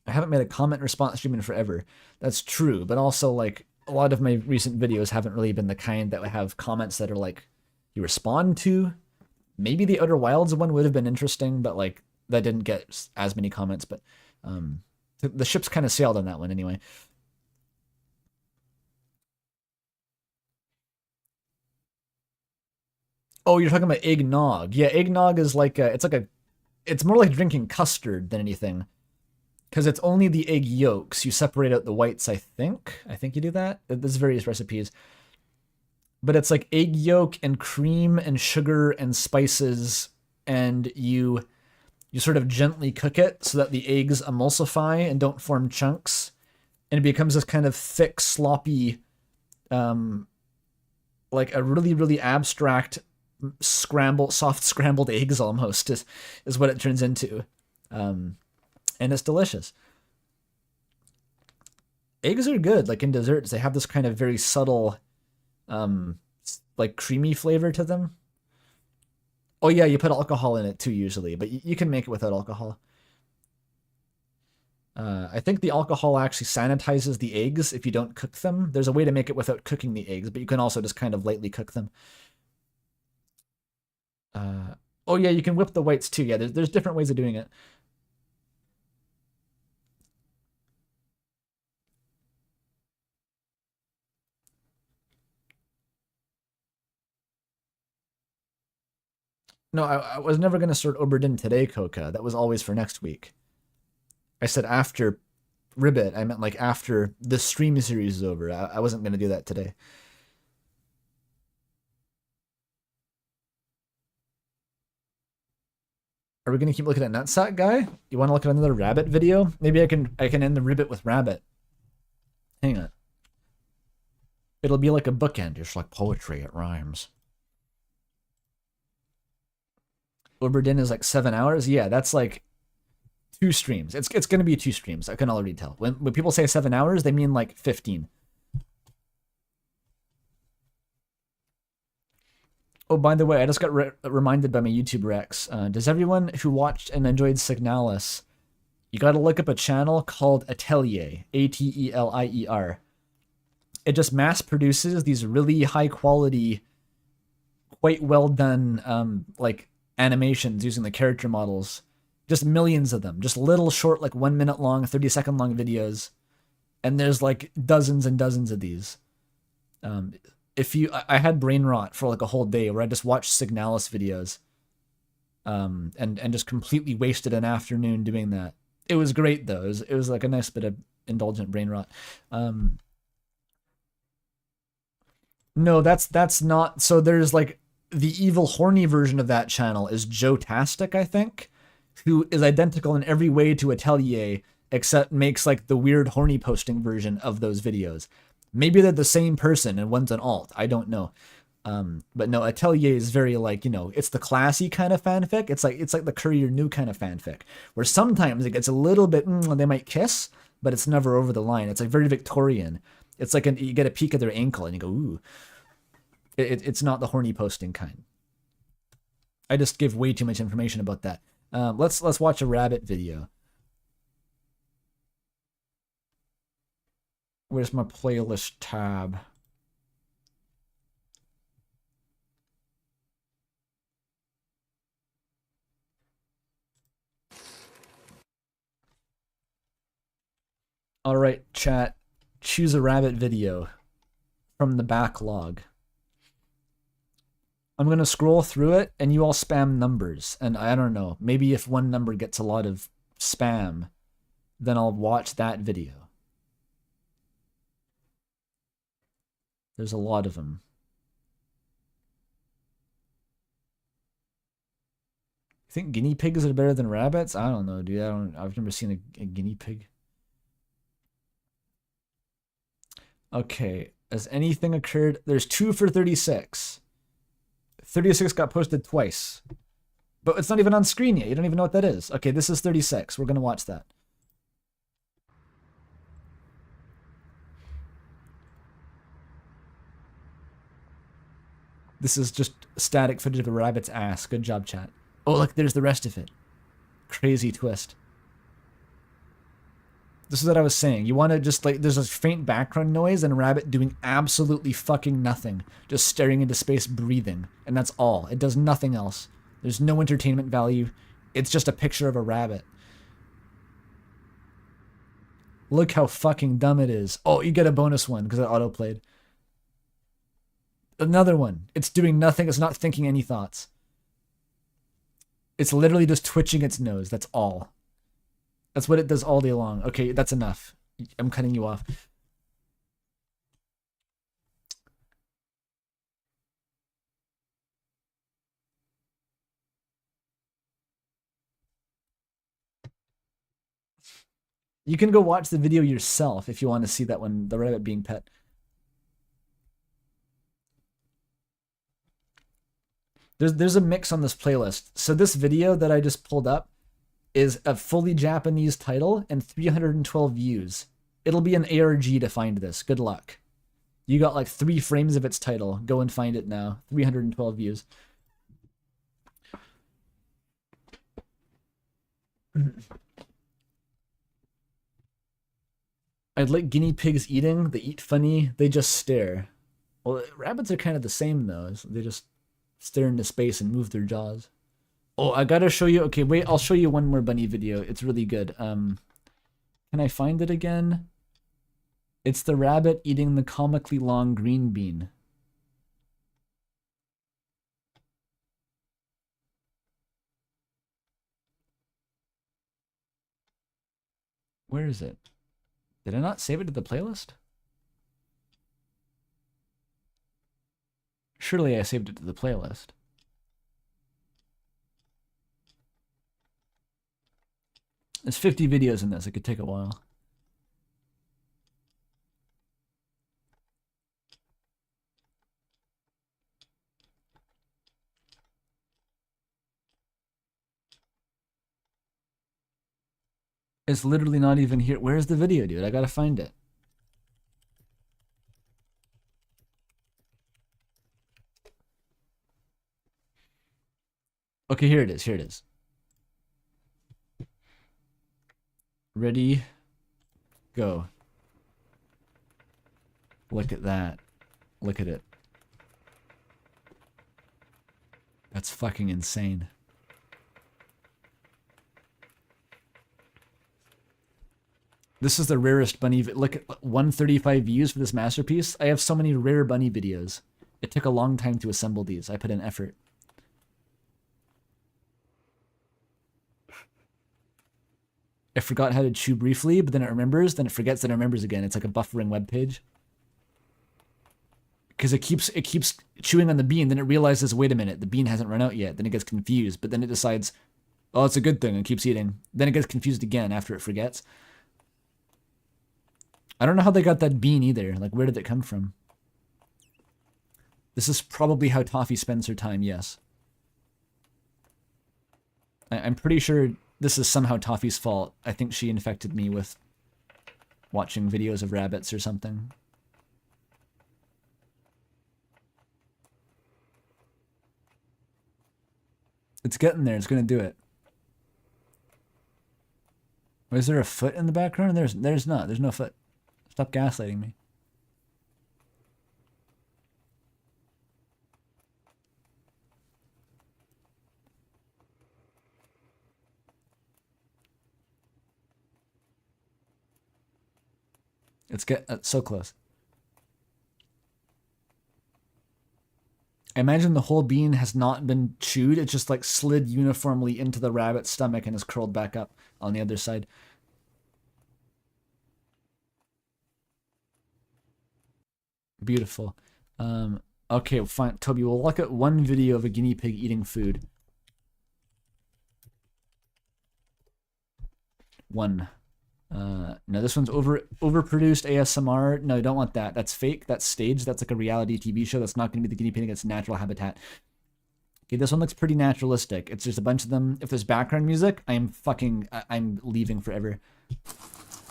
I haven't made a comment response stream in forever. That's true, but also like a lot of my recent videos haven't really been the kind that would have comments that are like you respond to. Maybe the Outer Wilds one would have been interesting, but like that didn't get as many comments. But the ship's kind of sailed on that one anyway. Oh, you're talking about eggnog. Yeah, eggnog is like it's more like drinking custard than anything. Because it's only the egg yolks. You separate out the whites, I think. I think you do that. There's various recipes. But it's like egg yolk and cream and sugar and spices, and you sort of gently cook it so that the eggs emulsify and don't form chunks. And it becomes this kind of thick, sloppy like a really, really abstract soft scrambled eggs almost is what it turns into. And it's delicious. Eggs are good, like in desserts. They have this kind of very subtle, like creamy flavor to them. Oh yeah, you put alcohol in it too usually, but you can make it without alcohol. I think the alcohol actually sanitizes the eggs if you don't cook them. There's a way to make it without cooking the eggs, but you can also just kind of lightly cook them. Oh yeah, you can whip the whites too. Yeah, there's different ways of doing it. No, I was never going to start Oberdin today, Coca. That was always for next week. I said after Ribbit. I meant like after the stream series is over. I wasn't going to do that today. Are we going to keep looking at Nutsack Guy? You want to look at another rabbit video? Maybe I can end the Ribbit with rabbit. Hang on. It'll be like a bookend. It's like poetry. It rhymes. Oberdin is like 7 hours. Yeah, that's like 2 streams. It's going to be 2 streams. I can already tell. When people say 7 hours, they mean like 15. Oh, by the way, I just got reminded by my YouTube Rex. Does everyone who watched and enjoyed Signalis, you got to look up a channel called Atelier, Atelier. It just mass produces these really high quality, quite well done, like animations using the character models. Just millions of them. Just little short, like 1 minute long, 30-second long videos. And there's like dozens and dozens of these. I had brain rot for like a whole day where I just watched Signalis videos. And just completely wasted an afternoon doing that. It was great though. It was like a nice bit of indulgent brain rot. No, that's not. So there's like the evil horny version of that channel is Joe-tastic, I think, who is identical in every way to Atelier, except makes like the weird horny posting version of those videos. Maybe they're the same person and one's an alt. I don't know. But no, Atelier is very like, you know, it's the classy kind of fanfic. It's like the Courier New kind of fanfic, where sometimes it gets a little bit, they might kiss, but it's never over the line. It's like very Victorian. It's like you get a peek at their ankle and you go, ooh. It's not the horny posting kind. I just give way too much information about that. Let's watch a rabbit video. Where's my playlist tab? All right, chat. Choose a rabbit video from the backlog. I'm going to scroll through it and you all spam numbers. And I don't know, maybe if one number gets a lot of spam, then I'll watch that video. There's a lot of them. You think guinea pigs are better than rabbits? I don't know, dude. I've never seen a guinea pig. Okay, has anything occurred? There's 2 for 36. 36 got posted twice. But it's not even on screen yet. You don't even know what that is. Okay, this is 36. We're going to watch that. This is just static footage of a rabbit's ass. Good job, chat. Oh, look, there's the rest of it. Crazy twist. This is what I was saying. You want to just like, there's a faint background noise and a rabbit doing absolutely fucking nothing. Just staring into space, breathing. And that's all. It does nothing else. There's no entertainment value. It's just a picture of a rabbit. Look how fucking dumb it is. Oh, you get a bonus one because it autoplayed. Another one. It's doing nothing. It's not thinking any thoughts. It's literally just twitching its nose. That's all. That's what it does all day long. Okay, that's enough. I'm cutting you off. You can go watch the video yourself if you want to see that one, the rabbit being pet. There's a mix on this playlist. So this video that I just pulled up is a fully Japanese title and 312 views. It'll be an ARG to find this. Good luck. You got like 3 frames of its title. Go and find it now. 312 views. I'd like guinea pigs eating. They eat funny. They just stare. Well, rabbits are kind of the same though. They just stare into space and move their jaws. Oh, I gotta show you. Okay, wait. I'll show you one more bunny video. It's really good. Can I find it again? It's the rabbit eating the comically long green bean. Where is it? Did I not save it to the playlist? Surely I saved it to the playlist. There's 50 videos in this. It could take a while. It's literally not even here. Where's the video, dude? I gotta find it. Okay, here it is. Here it is. Ready? Go. Look at that. Look at it. That's fucking insane. This is the rarest bunny. Look at 135 views for this masterpiece. I have so many rare bunny videos. It took a long time to assemble these. I put in effort. I forgot how to chew briefly, but then it remembers, then it forgets, then it remembers again. It's like a buffering web page. Because it keeps chewing on the bean, then it realizes, wait a minute, the bean hasn't run out yet. Then it gets confused, but then it decides, oh, it's a good thing, and keeps eating. Then it gets confused again after it forgets. I don't know how they got that bean either. Like, where did it come from? This is probably how Toffee spends her time, yes. I'm pretty sure this is somehow Toffee's fault. I think she infected me with watching videos of rabbits or something. It's getting there. It's going to do it. Is there a foot in the background? There's not. There's no foot. Stop gaslighting me. It's so close. I imagine the whole bean has not been chewed. It just like slid uniformly into the rabbit's stomach and is curled back up on the other side. Beautiful. Okay, fine. Toby, we'll look at one video of a guinea pig eating food. One. No, this one's overproduced ASMR. No, you don't want that. That's fake. That's staged. That's like a reality TV show. That's not going to be the guinea pig in its natural habitat. Okay, this one looks pretty naturalistic. It's just a bunch of them. If there's background music, I'm leaving forever.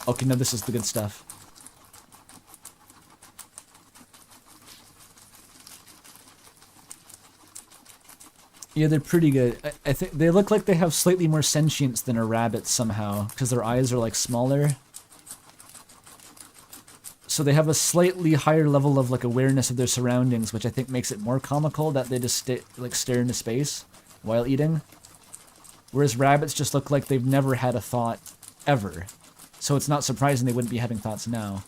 Okay, no, this is the good stuff. Yeah, they're pretty good. I think they look like they have slightly more sentience than a rabbit somehow, because their eyes are like smaller. So they have a slightly higher level of like awareness of their surroundings, which I think makes it more comical that they just stare into space while eating. Whereas rabbits just look like they've never had a thought ever. So it's not surprising they wouldn't be having thoughts now.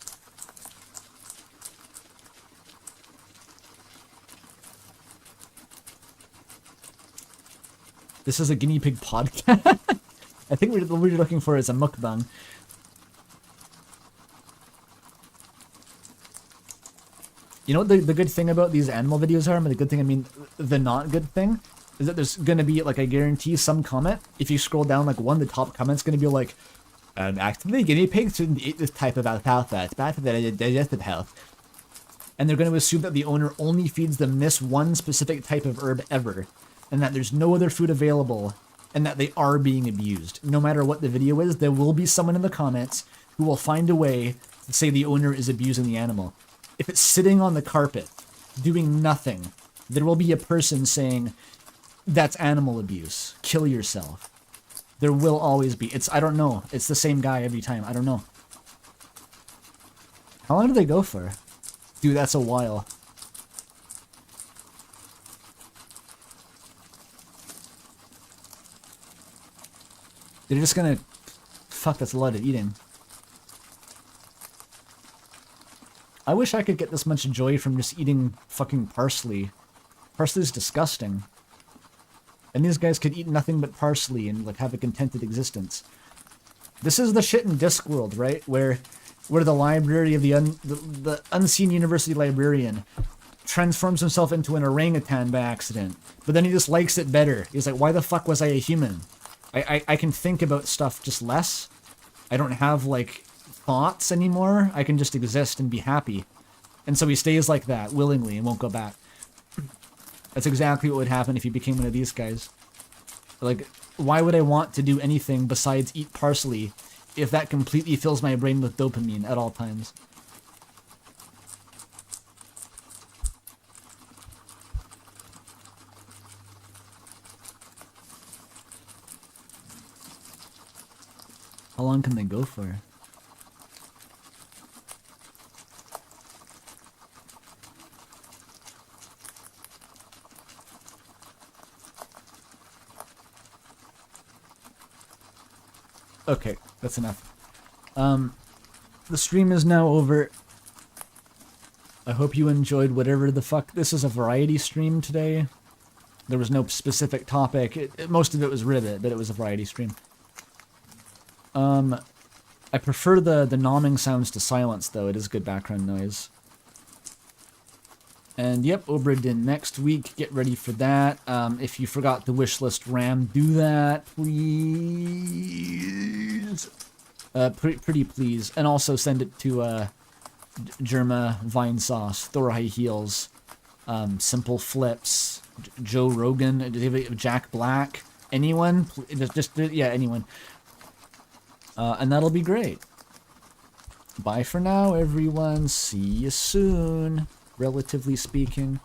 This is a guinea pig podcast. I think what we're looking for is a mukbang. You know what the good thing about these animal videos are? I mean, the good thing, I mean, the not good thing is that there's going to be, like, I guarantee some comment. If you scroll down, like, one, the top comment's going to be like, actually, guinea pigs shouldn't eat this type of alfalfa. It's bad for their digestive health. And they're going to assume that the owner only feeds them this one specific type of herb ever. and that there's no other food available, and that they are being abused. No matter what the video is, there will be someone in the comments who will find a way to say the owner is abusing the animal. If it's sitting on the carpet, doing nothing, there will be a person saying, that's animal abuse. Kill yourself. There will always be. I don't know. It's the same guy every time. I don't know. How long do they go for? Dude, that's a while. They're just gonna... Fuck, that's a lot of eating. I wish I could get this much joy from just eating fucking parsley. Parsley's disgusting. And these guys could eat nothing but parsley and like have a contented existence. This is the shit in Discworld, right? Where the library of the unseen university librarian transforms himself into an orangutan by accident. But then he just likes it better. He's like, why the fuck was I a human? I can think about stuff just less. I don't have like thoughts anymore. I can just exist and be happy. And so he stays like that willingly and won't go back. That's exactly what would happen if you became one of these guys. Like, why would I want to do anything besides eat parsley if that completely fills my brain with dopamine at all times? How long can they go for? Okay, that's enough. The stream is now over. I hope you enjoyed whatever the fuck. This is a variety stream today. There was no specific topic. Most of it was RIBBIT, but it was a variety stream. I prefer the nomming sounds to silence, though. It is good background noise. And yep, Oberdin next week. Get ready for that. If you forgot the wishlist RAM, do that, please. Pretty please. And also send it to Germa, Vine Sauce, Thor High Heels, Simple Flips, Joe Rogan, Jack Black, anyone? Yeah, anyone. And that'll be great. Bye for now, everyone. See you soon, relatively speaking.